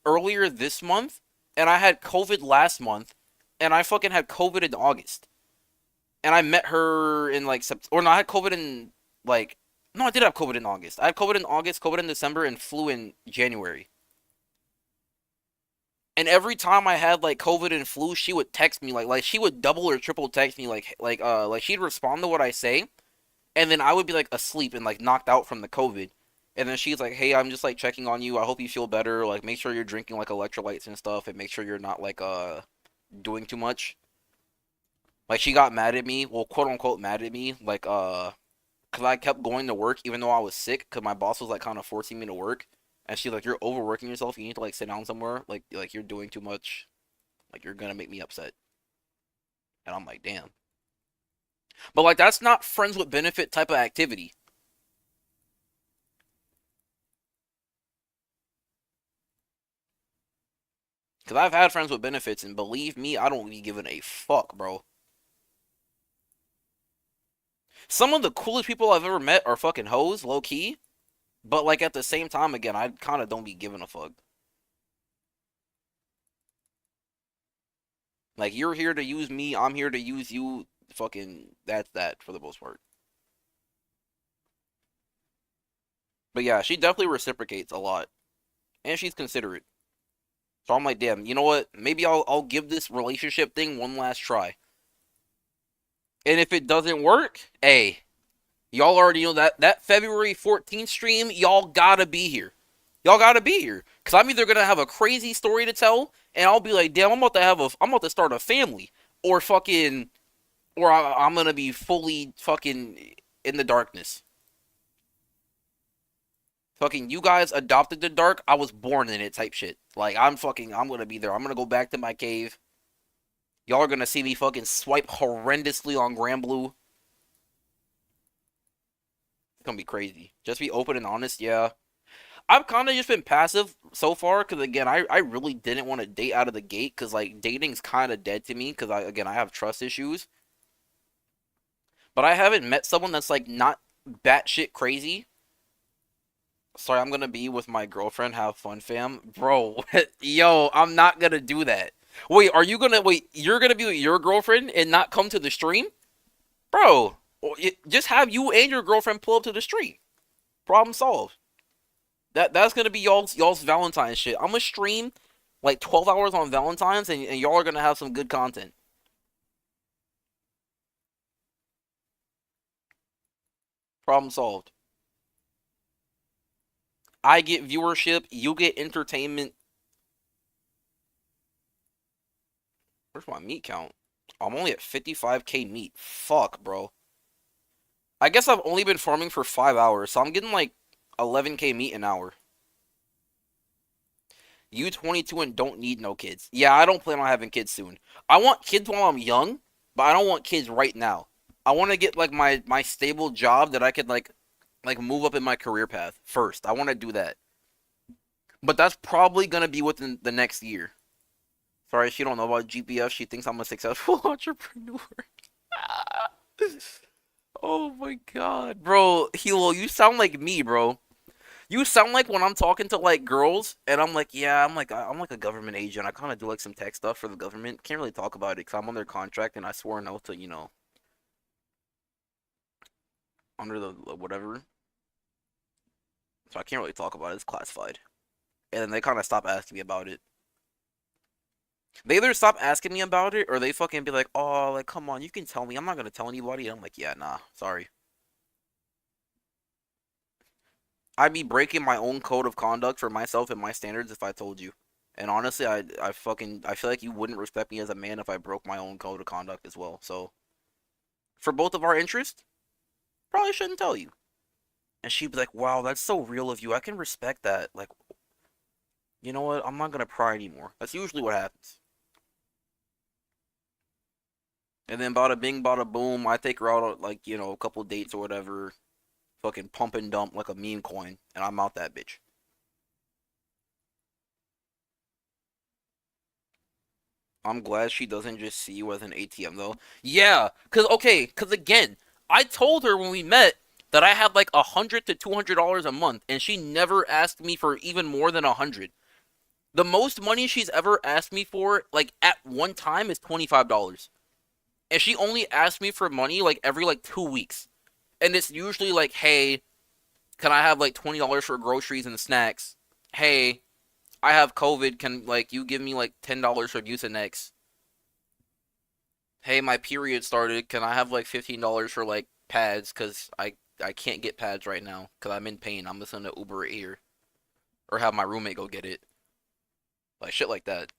A: earlier this month, and I had COVID last month, and I fucking had COVID in August. And I met her in like September, or no, I had COVID in like, no, I did have COVID in August. I had COVID in August, COVID in December, and flu in January. And every time I had like COVID and flu, she would text me like she would double or triple text me like she'd respond to what I say, and then I would be like asleep and like knocked out from the COVID. And then she's like, "Hey, I'm just like checking on you. I hope you feel better. Like make sure you're drinking like electrolytes and stuff, and make sure you're not like doing too much." Like she got mad at me, well, quote unquote mad at me, like cuz I kept going to work even though I was sick cuz my boss was like kind of forcing me to work. And she's like, "You're overworking yourself. You need to like sit down somewhere. Like you're doing too much. Like you're gonna make me upset." And I'm like, "Damn." But like that's not friends with benefit type of activity. Cuz I've had friends with benefits, and believe me, I don't be giving a fuck, bro. Some of the coolest people I've ever met are fucking hoes, low key. But like at the same time, again, I kind of don't be giving a fuck. Like you're here to use me, I'm here to use you. Fucking that's that for the most part. But yeah, she definitely reciprocates a lot, and she's considerate. So I'm like, damn, you know what? Maybe I'll give this relationship thing one last try. And if it doesn't work, hey, y'all already know that February 14th stream, y'all gotta be here. Y'all gotta be here. Cause I'm either gonna have a crazy story to tell, and I'll be like, damn, I'm about to start a family. Or fucking, or I'm gonna be fully fucking in the darkness. Fucking, you guys adopted the dark, I was born in it type shit. Like, I'm gonna be there. I'm gonna go back to my cave. Y'all are gonna see me fucking swipe horrendously on Grand Blue. It's gonna be crazy. Just be open and honest, yeah. I've kind of just been passive so far because again, I really didn't want to date out of the gate because like dating's kind of dead to me because I have trust issues. But I haven't met someone that's like not batshit crazy. Sorry, I'm gonna be with my girlfriend. Have fun, fam, bro. Yo, I'm not gonna do that. Wait, are you gonna wait? You're gonna be with your girlfriend and not come to the stream, bro? Just have you and your girlfriend pull up to the stream. Problem solved. That's gonna be y'all's Valentine's shit. I'm gonna stream like 12 hours on Valentine's, and y'all are gonna have some good content. Problem solved. I get viewership, you get entertainment. Where's my meat count? I'm only at 55k meat. Fuck, bro. I guess I've only been farming for 5 hours, so I'm getting like 11k meat an hour. You 22 and don't need no kids. Yeah, I don't plan on having kids soon. I want kids while I'm young, but I don't want kids right now. I want to get like my stable job that I could like move up in my career path first. I want to do that. But that's probably gonna be within the next year. Sorry, she don't know about GPF. She thinks I'm a successful entrepreneur. Oh my god, bro. Hilo, you sound like me, bro. You sound like when I'm talking to like girls, and I'm like, yeah, I'm like a government agent. I kind of do like some tech stuff for the government. Can't really talk about it because I'm on their contract, and I swore an oath to, under the whatever. So I can't really talk about it. It's classified. And then they kind of stop asking me about it. They either stop asking me about it, or they fucking be like, oh, like come on, you can tell me. I'm not gonna tell anybody. And I'm like, yeah, nah, sorry. I'd be breaking my own code of conduct for myself and my standards if I told you. And honestly, I feel like you wouldn't respect me as a man if I broke my own code of conduct as well. So, for both of our interests, probably shouldn't tell you. And she'd be like, wow, that's so real of you. I can respect that. Like, you know what? I'm not gonna pry anymore. That's usually what happens. And then bada bing, bada boom, I take her out on, like, a couple dates or whatever. Fucking pump and dump like a meme coin, and I'm out that bitch. I'm glad she doesn't just see you as an ATM though. Yeah, cause again, I told her when we met that I had like $100 to $200 a month, and she never asked me for even more than 100. The most money she's ever asked me for, like at one time, is $25, and she only asked me for money like every like 2 weeks, and it's usually like, hey, can I have like $20 for groceries and snacks? Hey, I have COVID. Can like you give me like $10 for Mucinex? Hey, my period started. Can I have like $15 for like pads? Cause I can't get pads right now. Cause I'm in pain. I'm just gonna Uber it here, or have my roommate go get it. Like shit like that.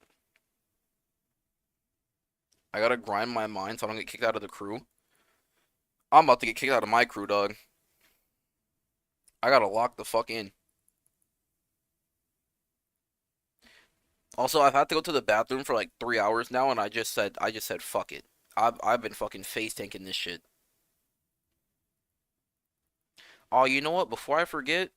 A: I gotta grind my mind so I don't get kicked out of the crew. I'm about to get kicked out of my crew, dog. I gotta lock the fuck in. Also, I've had to go to the bathroom for like 3 hours now, and I just said fuck it. I've been fucking face tanking this shit. Oh, you know what? Before I forget,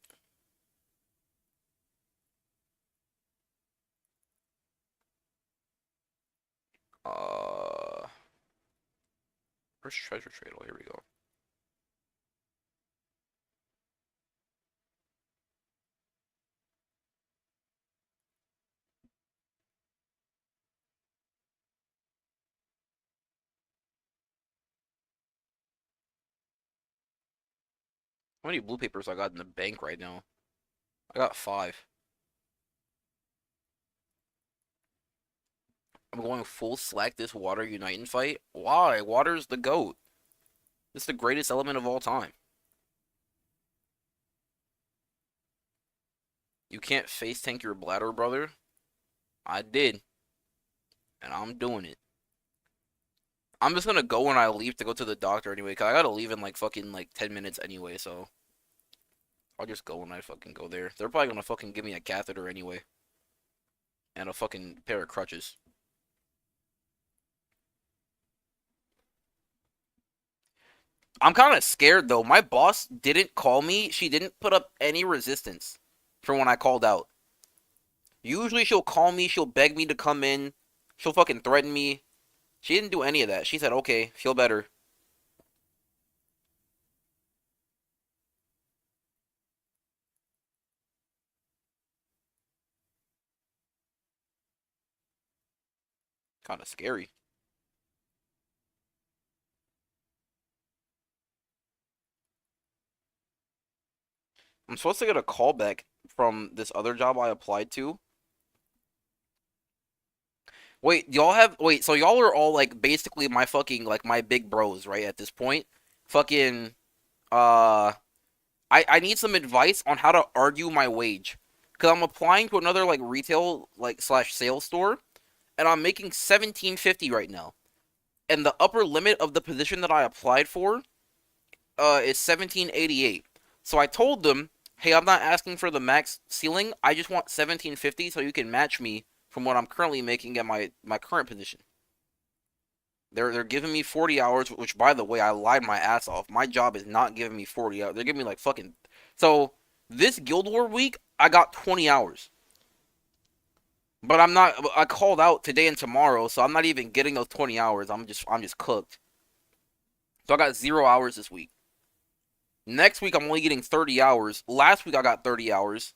A: uh, where's treasure trade? Oh, here we go. How many blue papers I got in the bank right now? I got 5. I'm going full slack this water unite and fight. Why? Water's the goat. It's the greatest element of all time. You can't face tank your bladder, brother. I did, and I'm doing it. I'm just gonna go when I leave to go to the doctor anyway, cause I gotta leave in like fucking like 10 minutes anyway, so I'll just go when I fucking go there. They're probably gonna fucking give me a catheter anyway, and a fucking pair of crutches. I'm kind of scared though. My boss didn't call me. She didn't put up any resistance from when I called out. Usually she'll call me, she'll beg me to come in, she'll fucking threaten me. She didn't do any of that. She said, okay, feel better. Kind of scary. I'm supposed to get a call back from this other job I applied to. Wait, so y'all are all like basically my fucking like my big bros, right? At this point, fucking uh, I need some advice on how to argue my wage, cause I'm applying to another like retail like slash sales store, and I'm making 17.50 right now. and the upper limit of the position that I applied for is 1788. So I told them, hey, I'm not asking for the max ceiling. I just want 1750 so you can match me from what I'm currently making at my current position. They're giving me 40 hours, which by the way, I lied my ass off. My job is not giving me 40 hours. They're giving me like fucking. So this Guild War week, I got 20 hours. But I'm not. I called out today and tomorrow, so I'm not even getting those 20 hours. I'm just cooked. So I got 0 hours this week. Next week I'm only getting 30 hours. Last week I got 30 hours.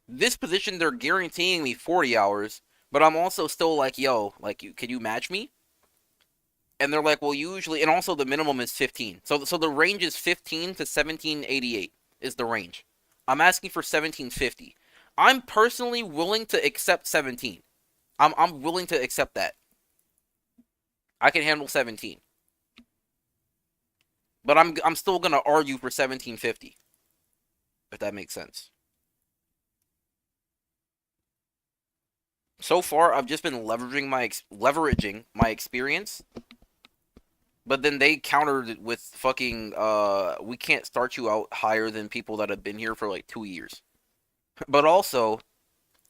A: This position they're guaranteeing me 40 hours, but I'm also still like, yo, like, can you match me? And they're like, well, usually, and also the minimum is 15. So the range is 15 to 1788 is the range. I'm asking for 1750. I'm personally willing to accept 17. I'm willing to accept that. I can handle 17. But I'm still gonna argue for 1750. If that makes sense. So far, I've just been leveraging my experience, but then they countered it with fucking we can't start you out higher than people that have been here for like 2 years. But also,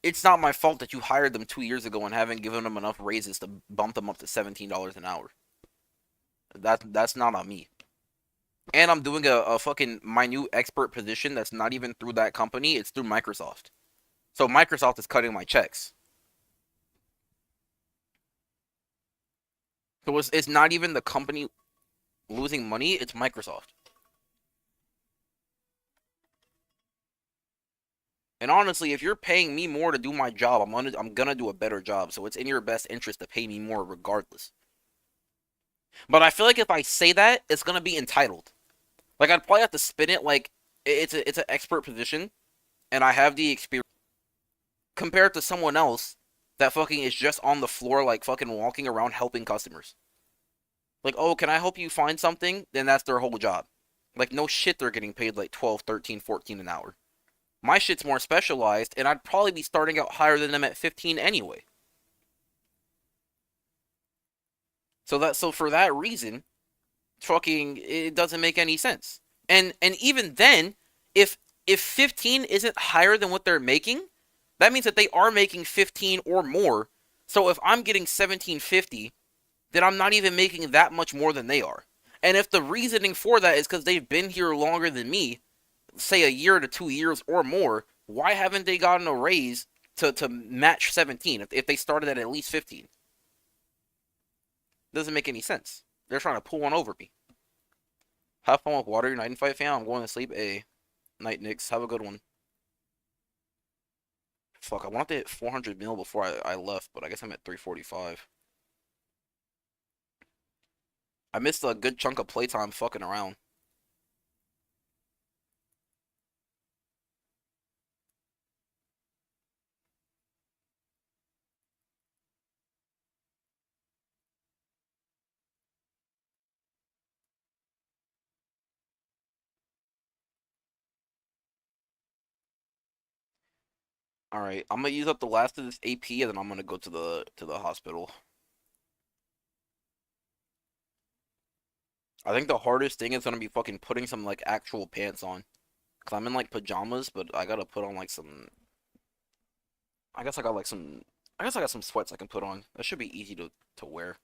A: it's not my fault that you hired them 2 years ago and haven't given them enough raises to bump them up to $17 an hour. That's not on me. And I'm doing a fucking my new expert position that's not even through that company. It's through Microsoft. So Microsoft is cutting my checks. So it's not even the company losing money. It's Microsoft. And honestly, if you're paying me more to do my job, I'm gonna do a better job. So it's in your best interest to pay me more regardless. But I feel like if I say that, it's gonna be entitled. Like I'd probably have to spin it like it's an expert position, and I have the experience compared to someone else that fucking is just on the floor like fucking walking around helping customers. Like, oh, can I help you find something? Then that's their whole job. Like no shit they're getting paid like 12, 13, 14 an hour. My shit's more specialized, and I'd probably be starting out higher than them at 15 anyway. So for that reason, fucking it doesn't make any sense. And even then, if 15 isn't higher than what they're making, that means that they are making 15 or more. So if I'm getting 1750, then I'm not even making that much more than they are. And if the reasoning for that is because they've been here longer than me, say a year to 2 years or more, why haven't they gotten a raise to match 17 if they started at least 15? Doesn't make any sense. They're trying to pull one over me. Have fun with water, night and fight fan. I'm going to sleep. Night, Knicks. Have a good one. Fuck, I wanted to hit 400 mil before I left, but I guess I'm at 345. I missed a good chunk of playtime fucking around. Alright, I'm gonna use up the last of this AP and then I'm gonna go to the hospital. I think the hardest thing is gonna be fucking putting some like actual pants on. Cause I'm in like pajamas, but I gotta put on like some. I guess I got like some. I guess I got some sweats I can put on. That should be easy to wear.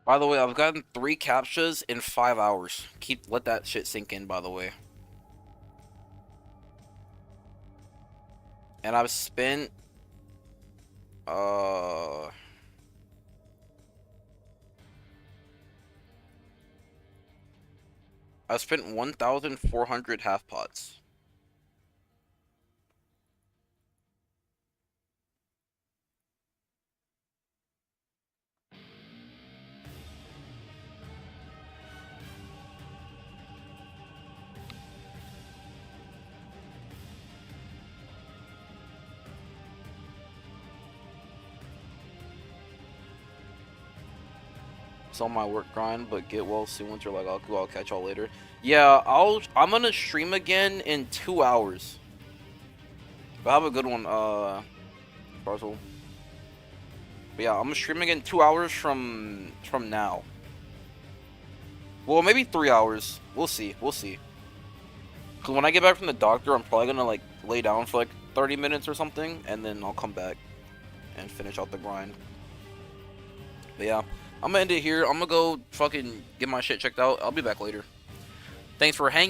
A: By the way, I've gotten 3 captchas in 5 hours. Let that shit sink in, by the way. And I've spent I spent 1,400 half pots. It's on my work grind, but get well soon. Once you're like, I'll catch y'all later. Yeah, I'm gonna stream again in 2 hours. But have a good one, Barzel. But yeah, I'm streaming in 2 hours from now. Well, maybe 3 hours. We'll see. We'll see. Cause when I get back from the doctor, I'm probably gonna like lay down for like 30 minutes or something, and then I'll come back and finish out the grind. But yeah, I'm gonna end it here. I'm gonna go fucking get my shit checked out. I'll be back later. Thanks for hanging.